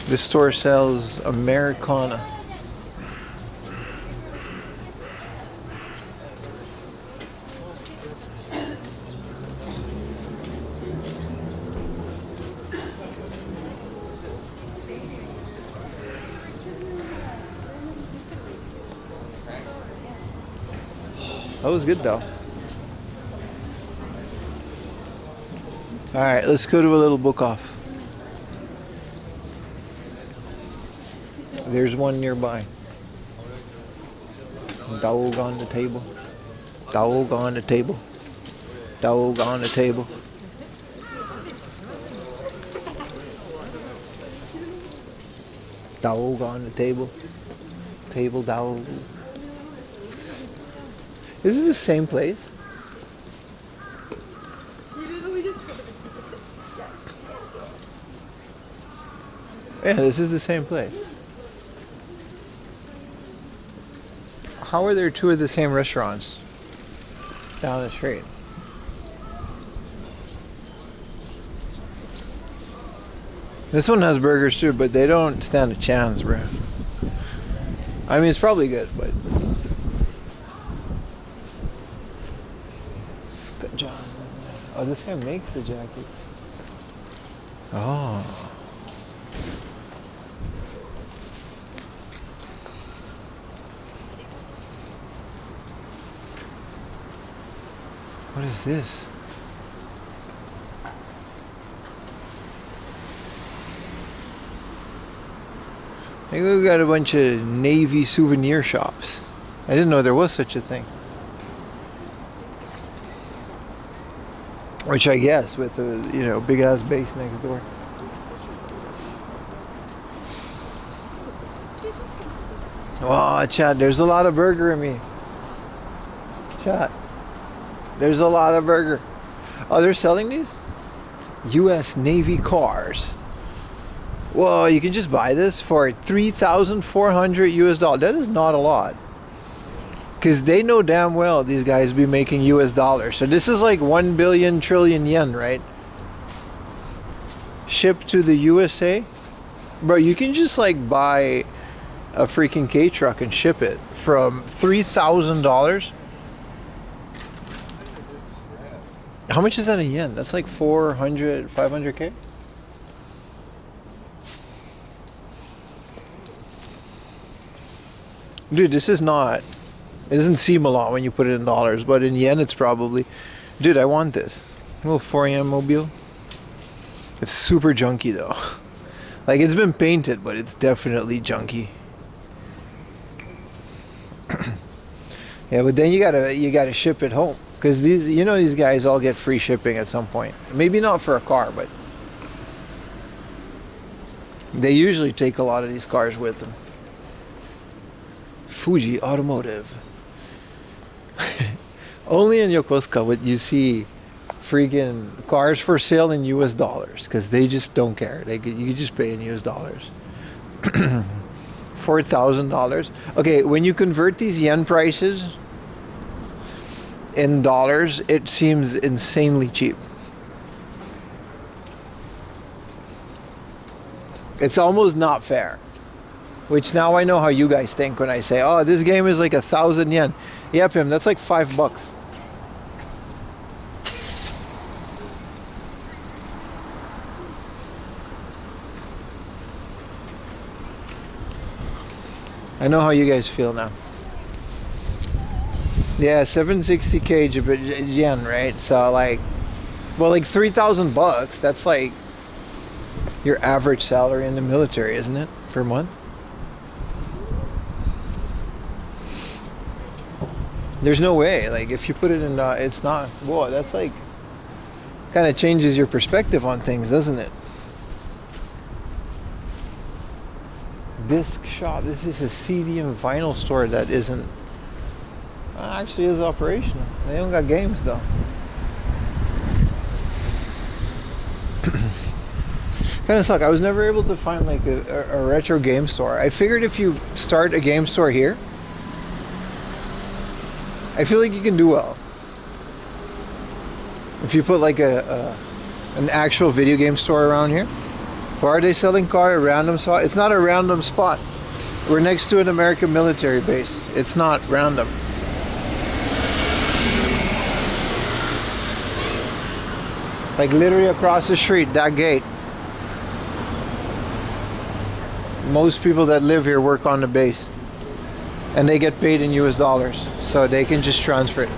This store sells Americana. That was good though. All right, let's go to a little book off. There's one nearby. Dog on the table. Dog on the table. Dog on the table. Dog on the table. Table dog. Is this the same place? Yeah, this is the same place. How are there two of the same restaurants down the street? This one has burgers too, but they don't stand a chance, bro. I mean, it's probably good, but... Oh, this guy makes the jackets. Oh. What is this? I think we got a bunch of Navy souvenir shops. I didn't know there was such a thing. Which I guess with a big ass base next door. Oh, Chad, there's a lot of burger in me. Chad, there's a lot of burger. Oh, they're selling these? U.S. Navy cars. Whoa, you can just buy this for $3,400 US. That is not a lot. Because they know damn well these guys be making US dollars. So this is like 1 billion trillion yen, right? Shipped to the USA. Bro, you can just like buy a freaking K-truck and ship it from $3,000. How much is that in yen? That's like 400, 500K? Dude, this is not... It doesn't seem a lot when you put it in dollars, but in yen it's probably... Dude, I want this. A little 4AM mobile. It's super junky though. Like, it's been painted, but it's definitely junky. Yeah, but then you gotta ship it home. Because these guys all get free shipping at some point. Maybe not for a car, but... They usually take a lot of these cars with them. Fuji Automotive. Only in Yokosuka would you see freaking cars for sale in US dollars, because they just don't care. You just pay in US dollars. $4,000. Okay, when you convert these yen prices in dollars, it seems insanely cheap. It's almost not fair. Which now I know how you guys think when I say, oh, this game is like 1,000 yen. Yep, him, that's like $5. I know how you guys feel now. Yeah, 760k yen, right? So like, well, like $3,000. That's like your average salary in the military, isn't it, per month? There's no way. Like, if you put it in, it's not. Whoa, that's like kind of changes your perspective on things, doesn't it? Disc shop. This is a CD and vinyl store that isn't actually is operational. They don't got games though. Kind of suck. I was never able to find like a retro game store. I figured if you start a game store here, I feel like you can do well. If you put like an actual video game store around here. Why are they selling car a random spot? It's not a random spot. We're next to an American military base. It's not random. Like literally across the street, that gate. Most people that live here work on the base. and they get paid in US dollars, so they can just transfer it.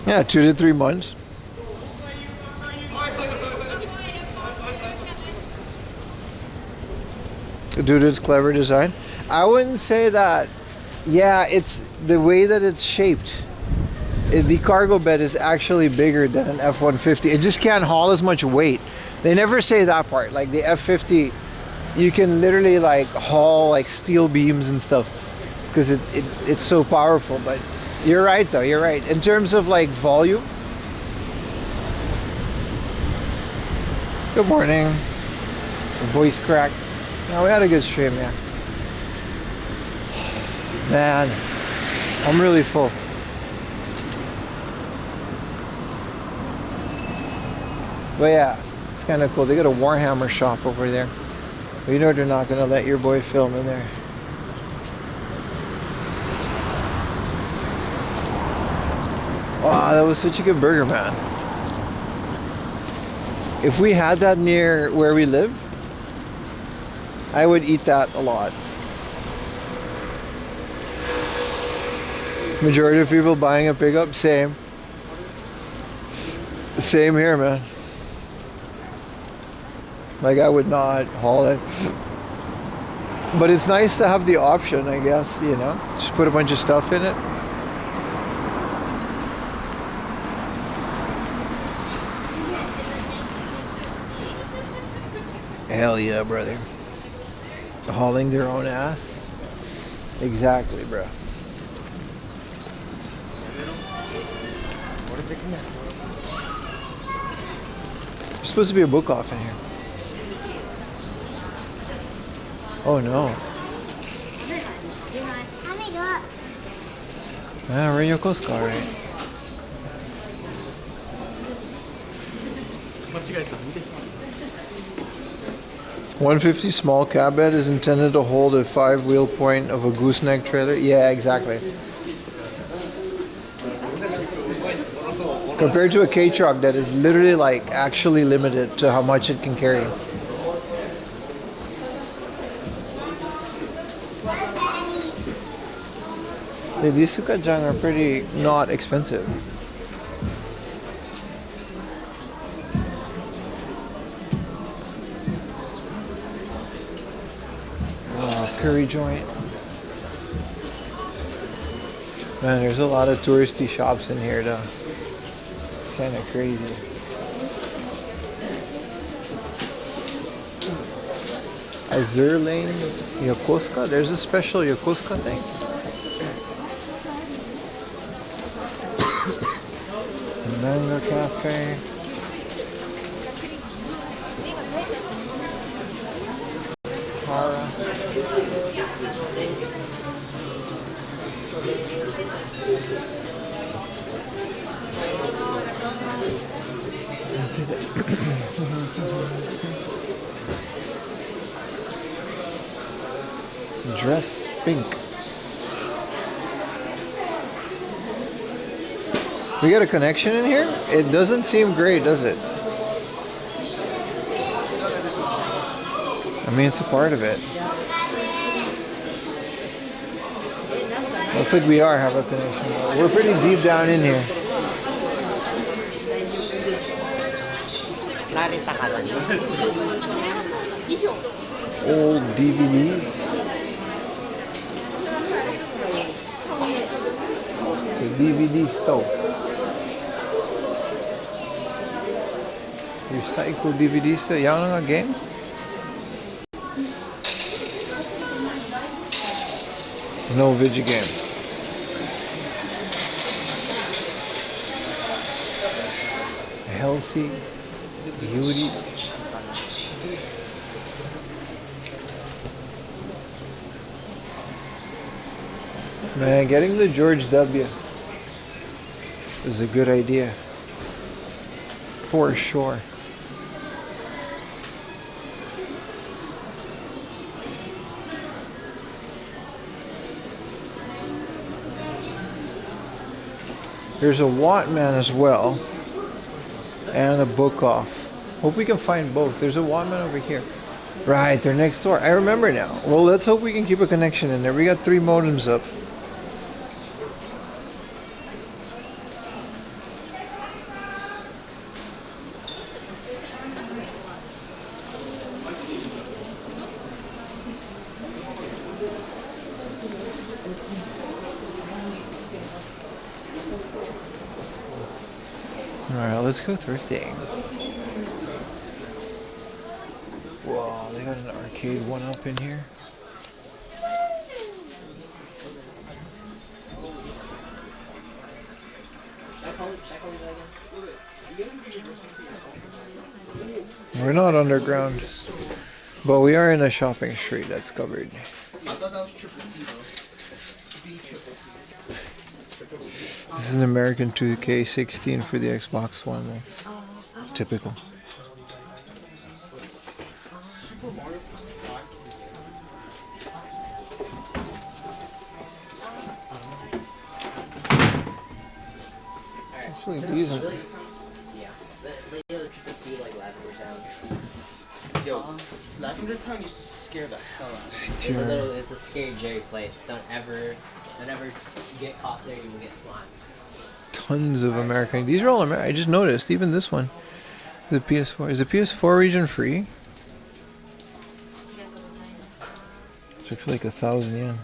Yeah, 2 to 3 months. Dude, it's clever design. I wouldn't say that. Yeah, it's the way that it's shaped. The cargo bed is actually bigger than an F-150. It just can't haul as much weight. They never say that part. Like the F-50, you can literally like haul like steel beams and stuff because it's so powerful. But you're right though, you're right. In terms of like volume. Good morning. Voice crack. No, we had a good stream, yeah. Man, I'm really full. But yeah, it's kind of cool. They got a Warhammer shop over there. But you know they're not going to let your boy film in there. Wow, that was such a good burger, man. If we had that near where we live, I would eat that a lot. Majority of people buying a pickup, same. Same here, man. Like I would not haul it. But it's nice to have the option, I guess, you know. Just put a bunch of stuff in it. Hell yeah, brother. Hauling their own ass. Exactly, bro. There's supposed to be a book off in here. Oh no. Ah, we're in Yokosuka, right? $150 small cab bed is intended to hold a 5-wheel point of a gooseneck trailer. Yeah, exactly. Compared to a K-truck that is literally like actually limited to how much it can carry. These sukajang are pretty not expensive. Curry joint. Man, there's a lot of touristy shops in here though. It's kind of crazy. Azure Lane, Yokosuka. There's a special Yokosuka thing. Mango Cafe. Hara. Dress pink. We got a connection in here? It doesn't seem great, does it? I mean, it's a part of it. Looks like we have a connection. We're pretty deep down in here. Old DVDs. It's a DVD stove. Recycle DVDs to Yang games? No video games. Healthy beauty. Man, getting the George W. is a good idea. For sure. There's a Wattmann as well, and a book off. Hope we can find both. There's a Wattmann over here. Right, they're next door. I remember now. Well, let's hope we can keep a connection in there. We got 3 modems up. Alright, let's go thrifting. Whoa, they got an arcade one up in here. We're not underground, but we are in a shopping street that's covered. This is an American 2K16 for the Xbox One. That's typical. Actually decent.
Yo, Lavender Town used to scare the hell out of me.
It's a scary Jerry place. Don't ever get caught there. You will get slimed.
Tons of American. These are all American. I just noticed. Even this one, the PS4. Is the PS4 region free? So for like 1,000 yen.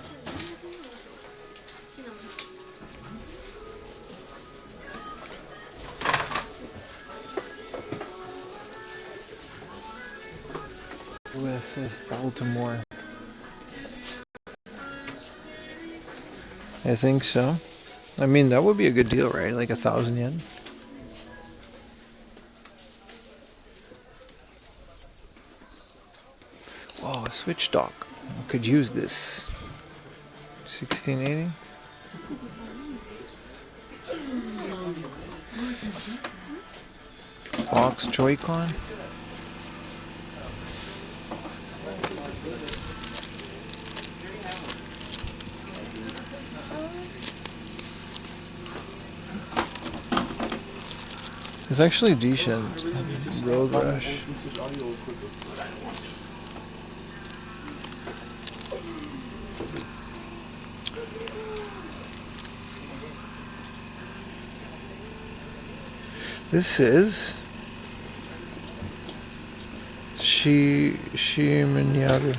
USS Baltimore. I think so. I mean, that would be a good deal, right? Like 1,000 yen. Whoa, a switch dock. I could use this. 1680. Box Joy-Con. It's actually decent. Road Rush. This is Shimanyaru.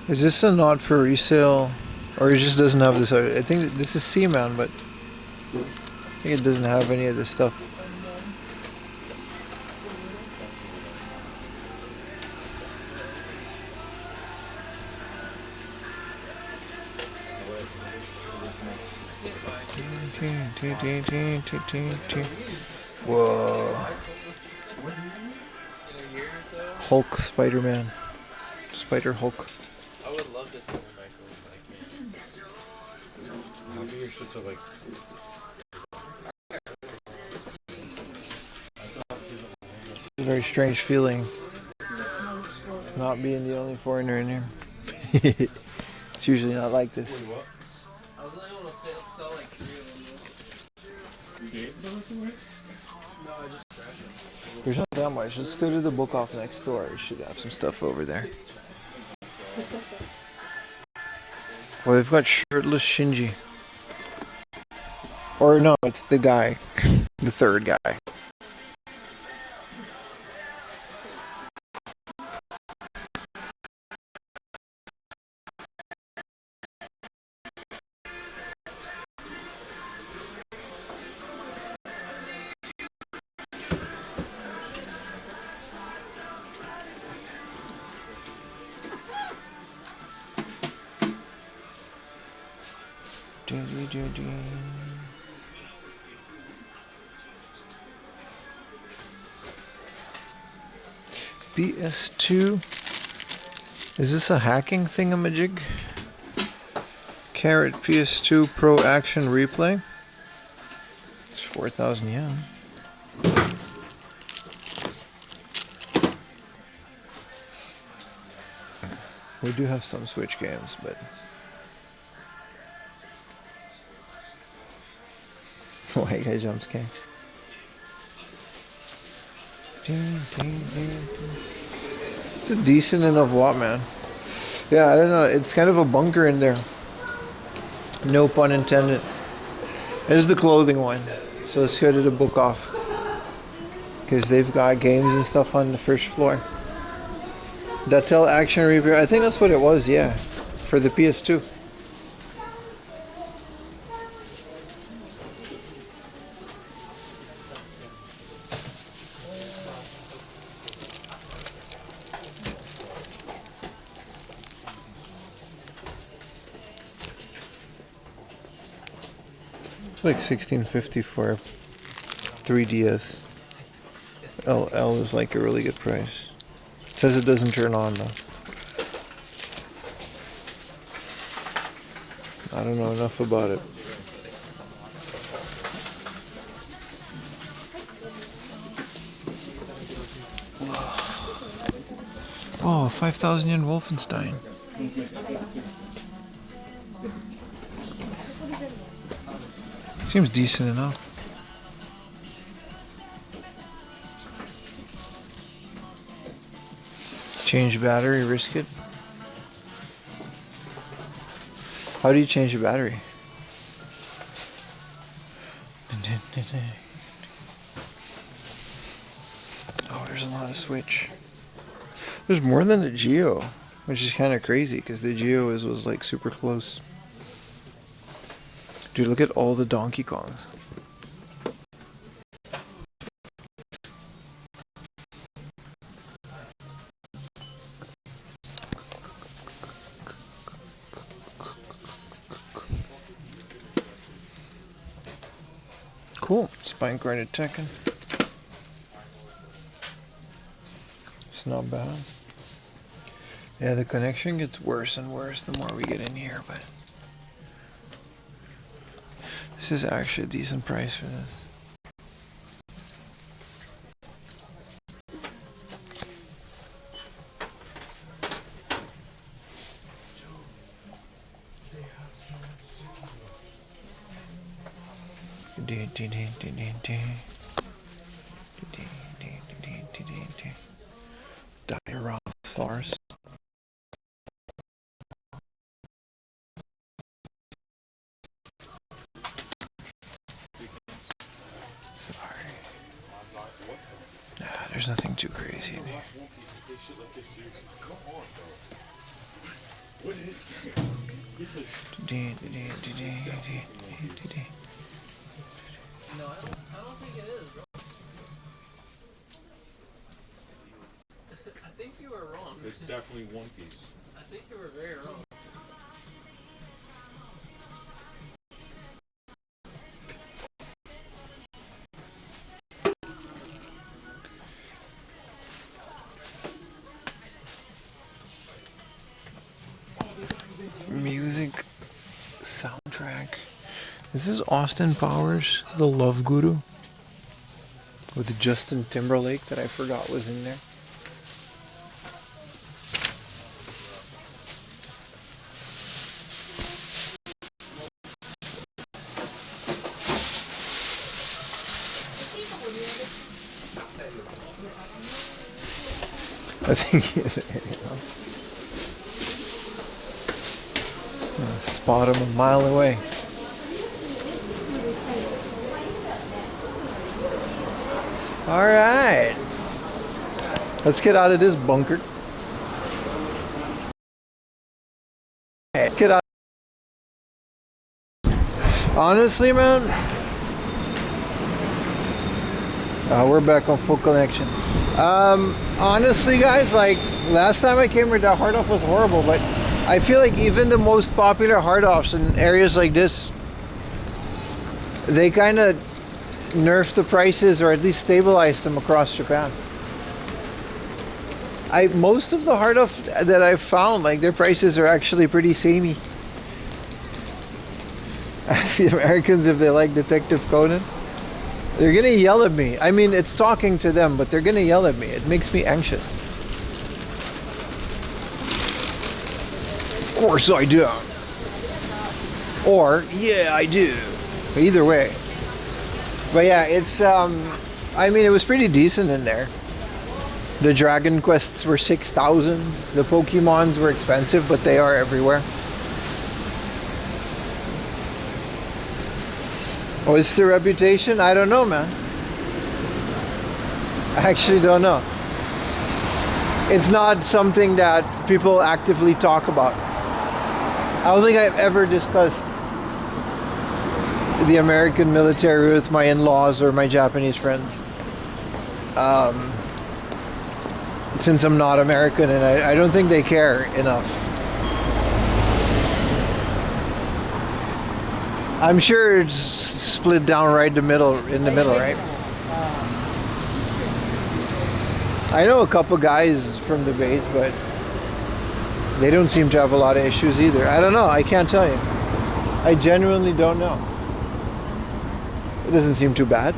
Is this a not for resale, or it just doesn't have this? I think this is Seaman, but I think it doesn't have any of this stuff. Whoa. Hulk Spider-Man. Spider Hulk.
I would love to see a microwave like
How many shits are like?
It's a very strange feeling. Not being the only foreigner in here. It's usually not like this.
I was only able to sell like 3 of them. You did? No, I just crashed it.
There's not that much. Let's go to the book off next door. We should have some stuff over there. Well, they've got shirtless Shinji. Or no, it's the guy. The third guy. BS2. Is this a hacking thingamajig? Carrot PS2 Pro Action Replay. It's 4,000 yen. We do have some Switch games, but white guy jump scare. It's a decent enough Wattmann. Yeah, I don't know. It's kind of a bunker in there. No pun intended. There's the clothing one. So let's go to the book off. Because they've got games and stuff on the first floor. Datel Action Repair. I think that's what it was, yeah. For the PS2. Like $16.50 for 3DS. LL is like a really good price. It says it doesn't turn on though. I don't know enough about it. Oh, 5,000 yen Wolfenstein. Seems decent enough. Change battery, risk it. How do you change the battery? Oh, there's a lot of Switch. There's more than the Geo, which is kind of crazy because the Geo was like super close. Dude, look at all the Donkey Kongs. Cool. Spine guarded Tekken. It's not bad. Yeah, the connection gets worse and worse the more we get in here, but this is actually a decent price for this. Dinosaurs. There's nothing too crazy in here.
No, I don't think it is, bro. I think you were wrong.
It's definitely One Piece.
I think you were very wrong.
Music soundtrack. This is Austin Powers, The Love Guru, with Justin Timberlake that I forgot was in there. I think he's there, you know. Spot him a mile away. All right, let's get out of this bunker. Get out. Honestly, man, we're back on full connection. Honestly, guys, like last time I came here, the hard off was horrible, but I feel like even the most popular hard offs in areas like this, they kind of nerfed the prices or at least stabilized them across Japan. Most of the hard off that I've found, like their prices are actually pretty samey. Ask the Americans if they like Detective Conan. They're gonna yell at me. I mean, it's talking to them, but they're gonna yell at me. It makes me anxious. Of course I do. Or, yeah, I do. Either way. But yeah, it's, I mean, it was pretty decent in there. The Dragon Quests were 6,000. The Pokemons were expensive, but they are everywhere. What's the reputation? I don't know, man. I actually don't know. It's not something that people actively talk about. I don't think I've ever discussed the American military with my in-laws or my Japanese friends. Since I'm not American, and I don't think they care enough. I'm sure it's split down right in the middle, right? I know a couple guys from the base, but they don't seem to have a lot of issues either. I don't know. I can't tell you. I genuinely don't know. It doesn't seem too bad.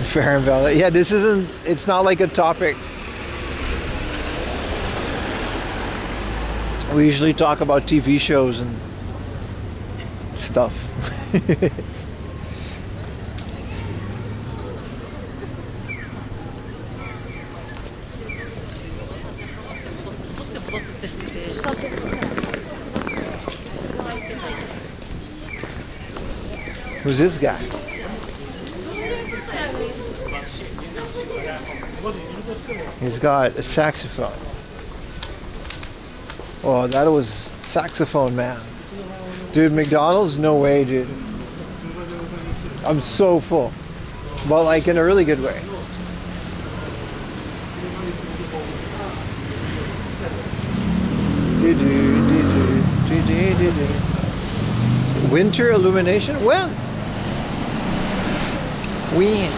Fair and valid. Yeah, this isn't, it's not like a topic. We usually talk about TV shows and stuff. Who's this guy? He's got a saxophone. Oh, that was saxophone, man. Dude, McDonald's? No way, dude. I'm so full. But like in a really good way. Winter illumination? When? When?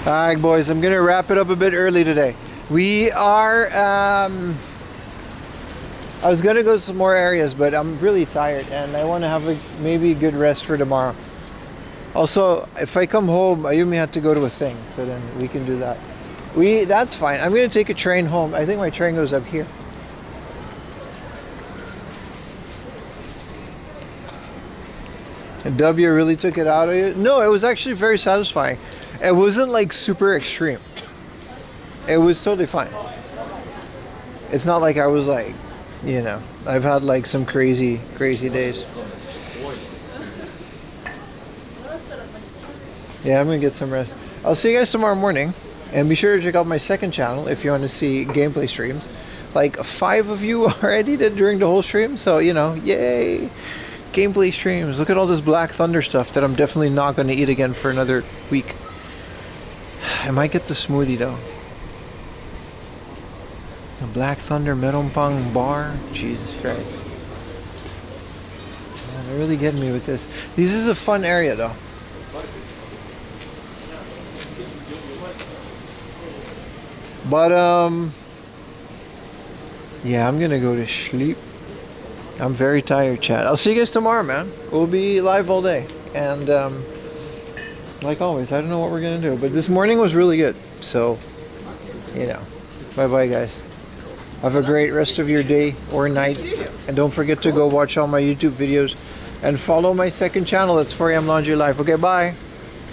Alright boys, I'm gonna wrap it up a bit early today. We are I was gonna go to some more areas, but I'm really tired and I want to have maybe a good rest for tomorrow. Also, if I come home, Ayumi had to go to a thing, so then we can do that. That's fine. I'm gonna take a train home. I think my train goes up here. And W really took it out of you? No, it was actually very satisfying. It wasn't like super extreme. It was totally fine. It's not like I was like, you know, I've had like some crazy days. Yeah, I'm gonna get some rest. I'll see you guys tomorrow morning, and be sure to check out my second channel if you want to see gameplay streams. Like 5 of you already did during the whole stream, so you know, yay! Gameplay streams. Look at all this Black Thunder stuff that I'm definitely not going to eat again for another week. I might get the smoothie though. The Black Thunder Meronpang bar. Jesus Christ. Man, they're really getting me with this. This is a fun area though. But yeah, I'm gonna go to sleep. I'm very tired, chat. I'll see you guys tomorrow, man. We'll be live all day. And like always, I don't know what we're gonna do, but this morning was really good. So, you know, bye-bye, guys. Have a great rest of your day or night. And don't forget to go watch all my YouTube videos and follow my second channel. That's 4am Laundry Life. Okay, bye.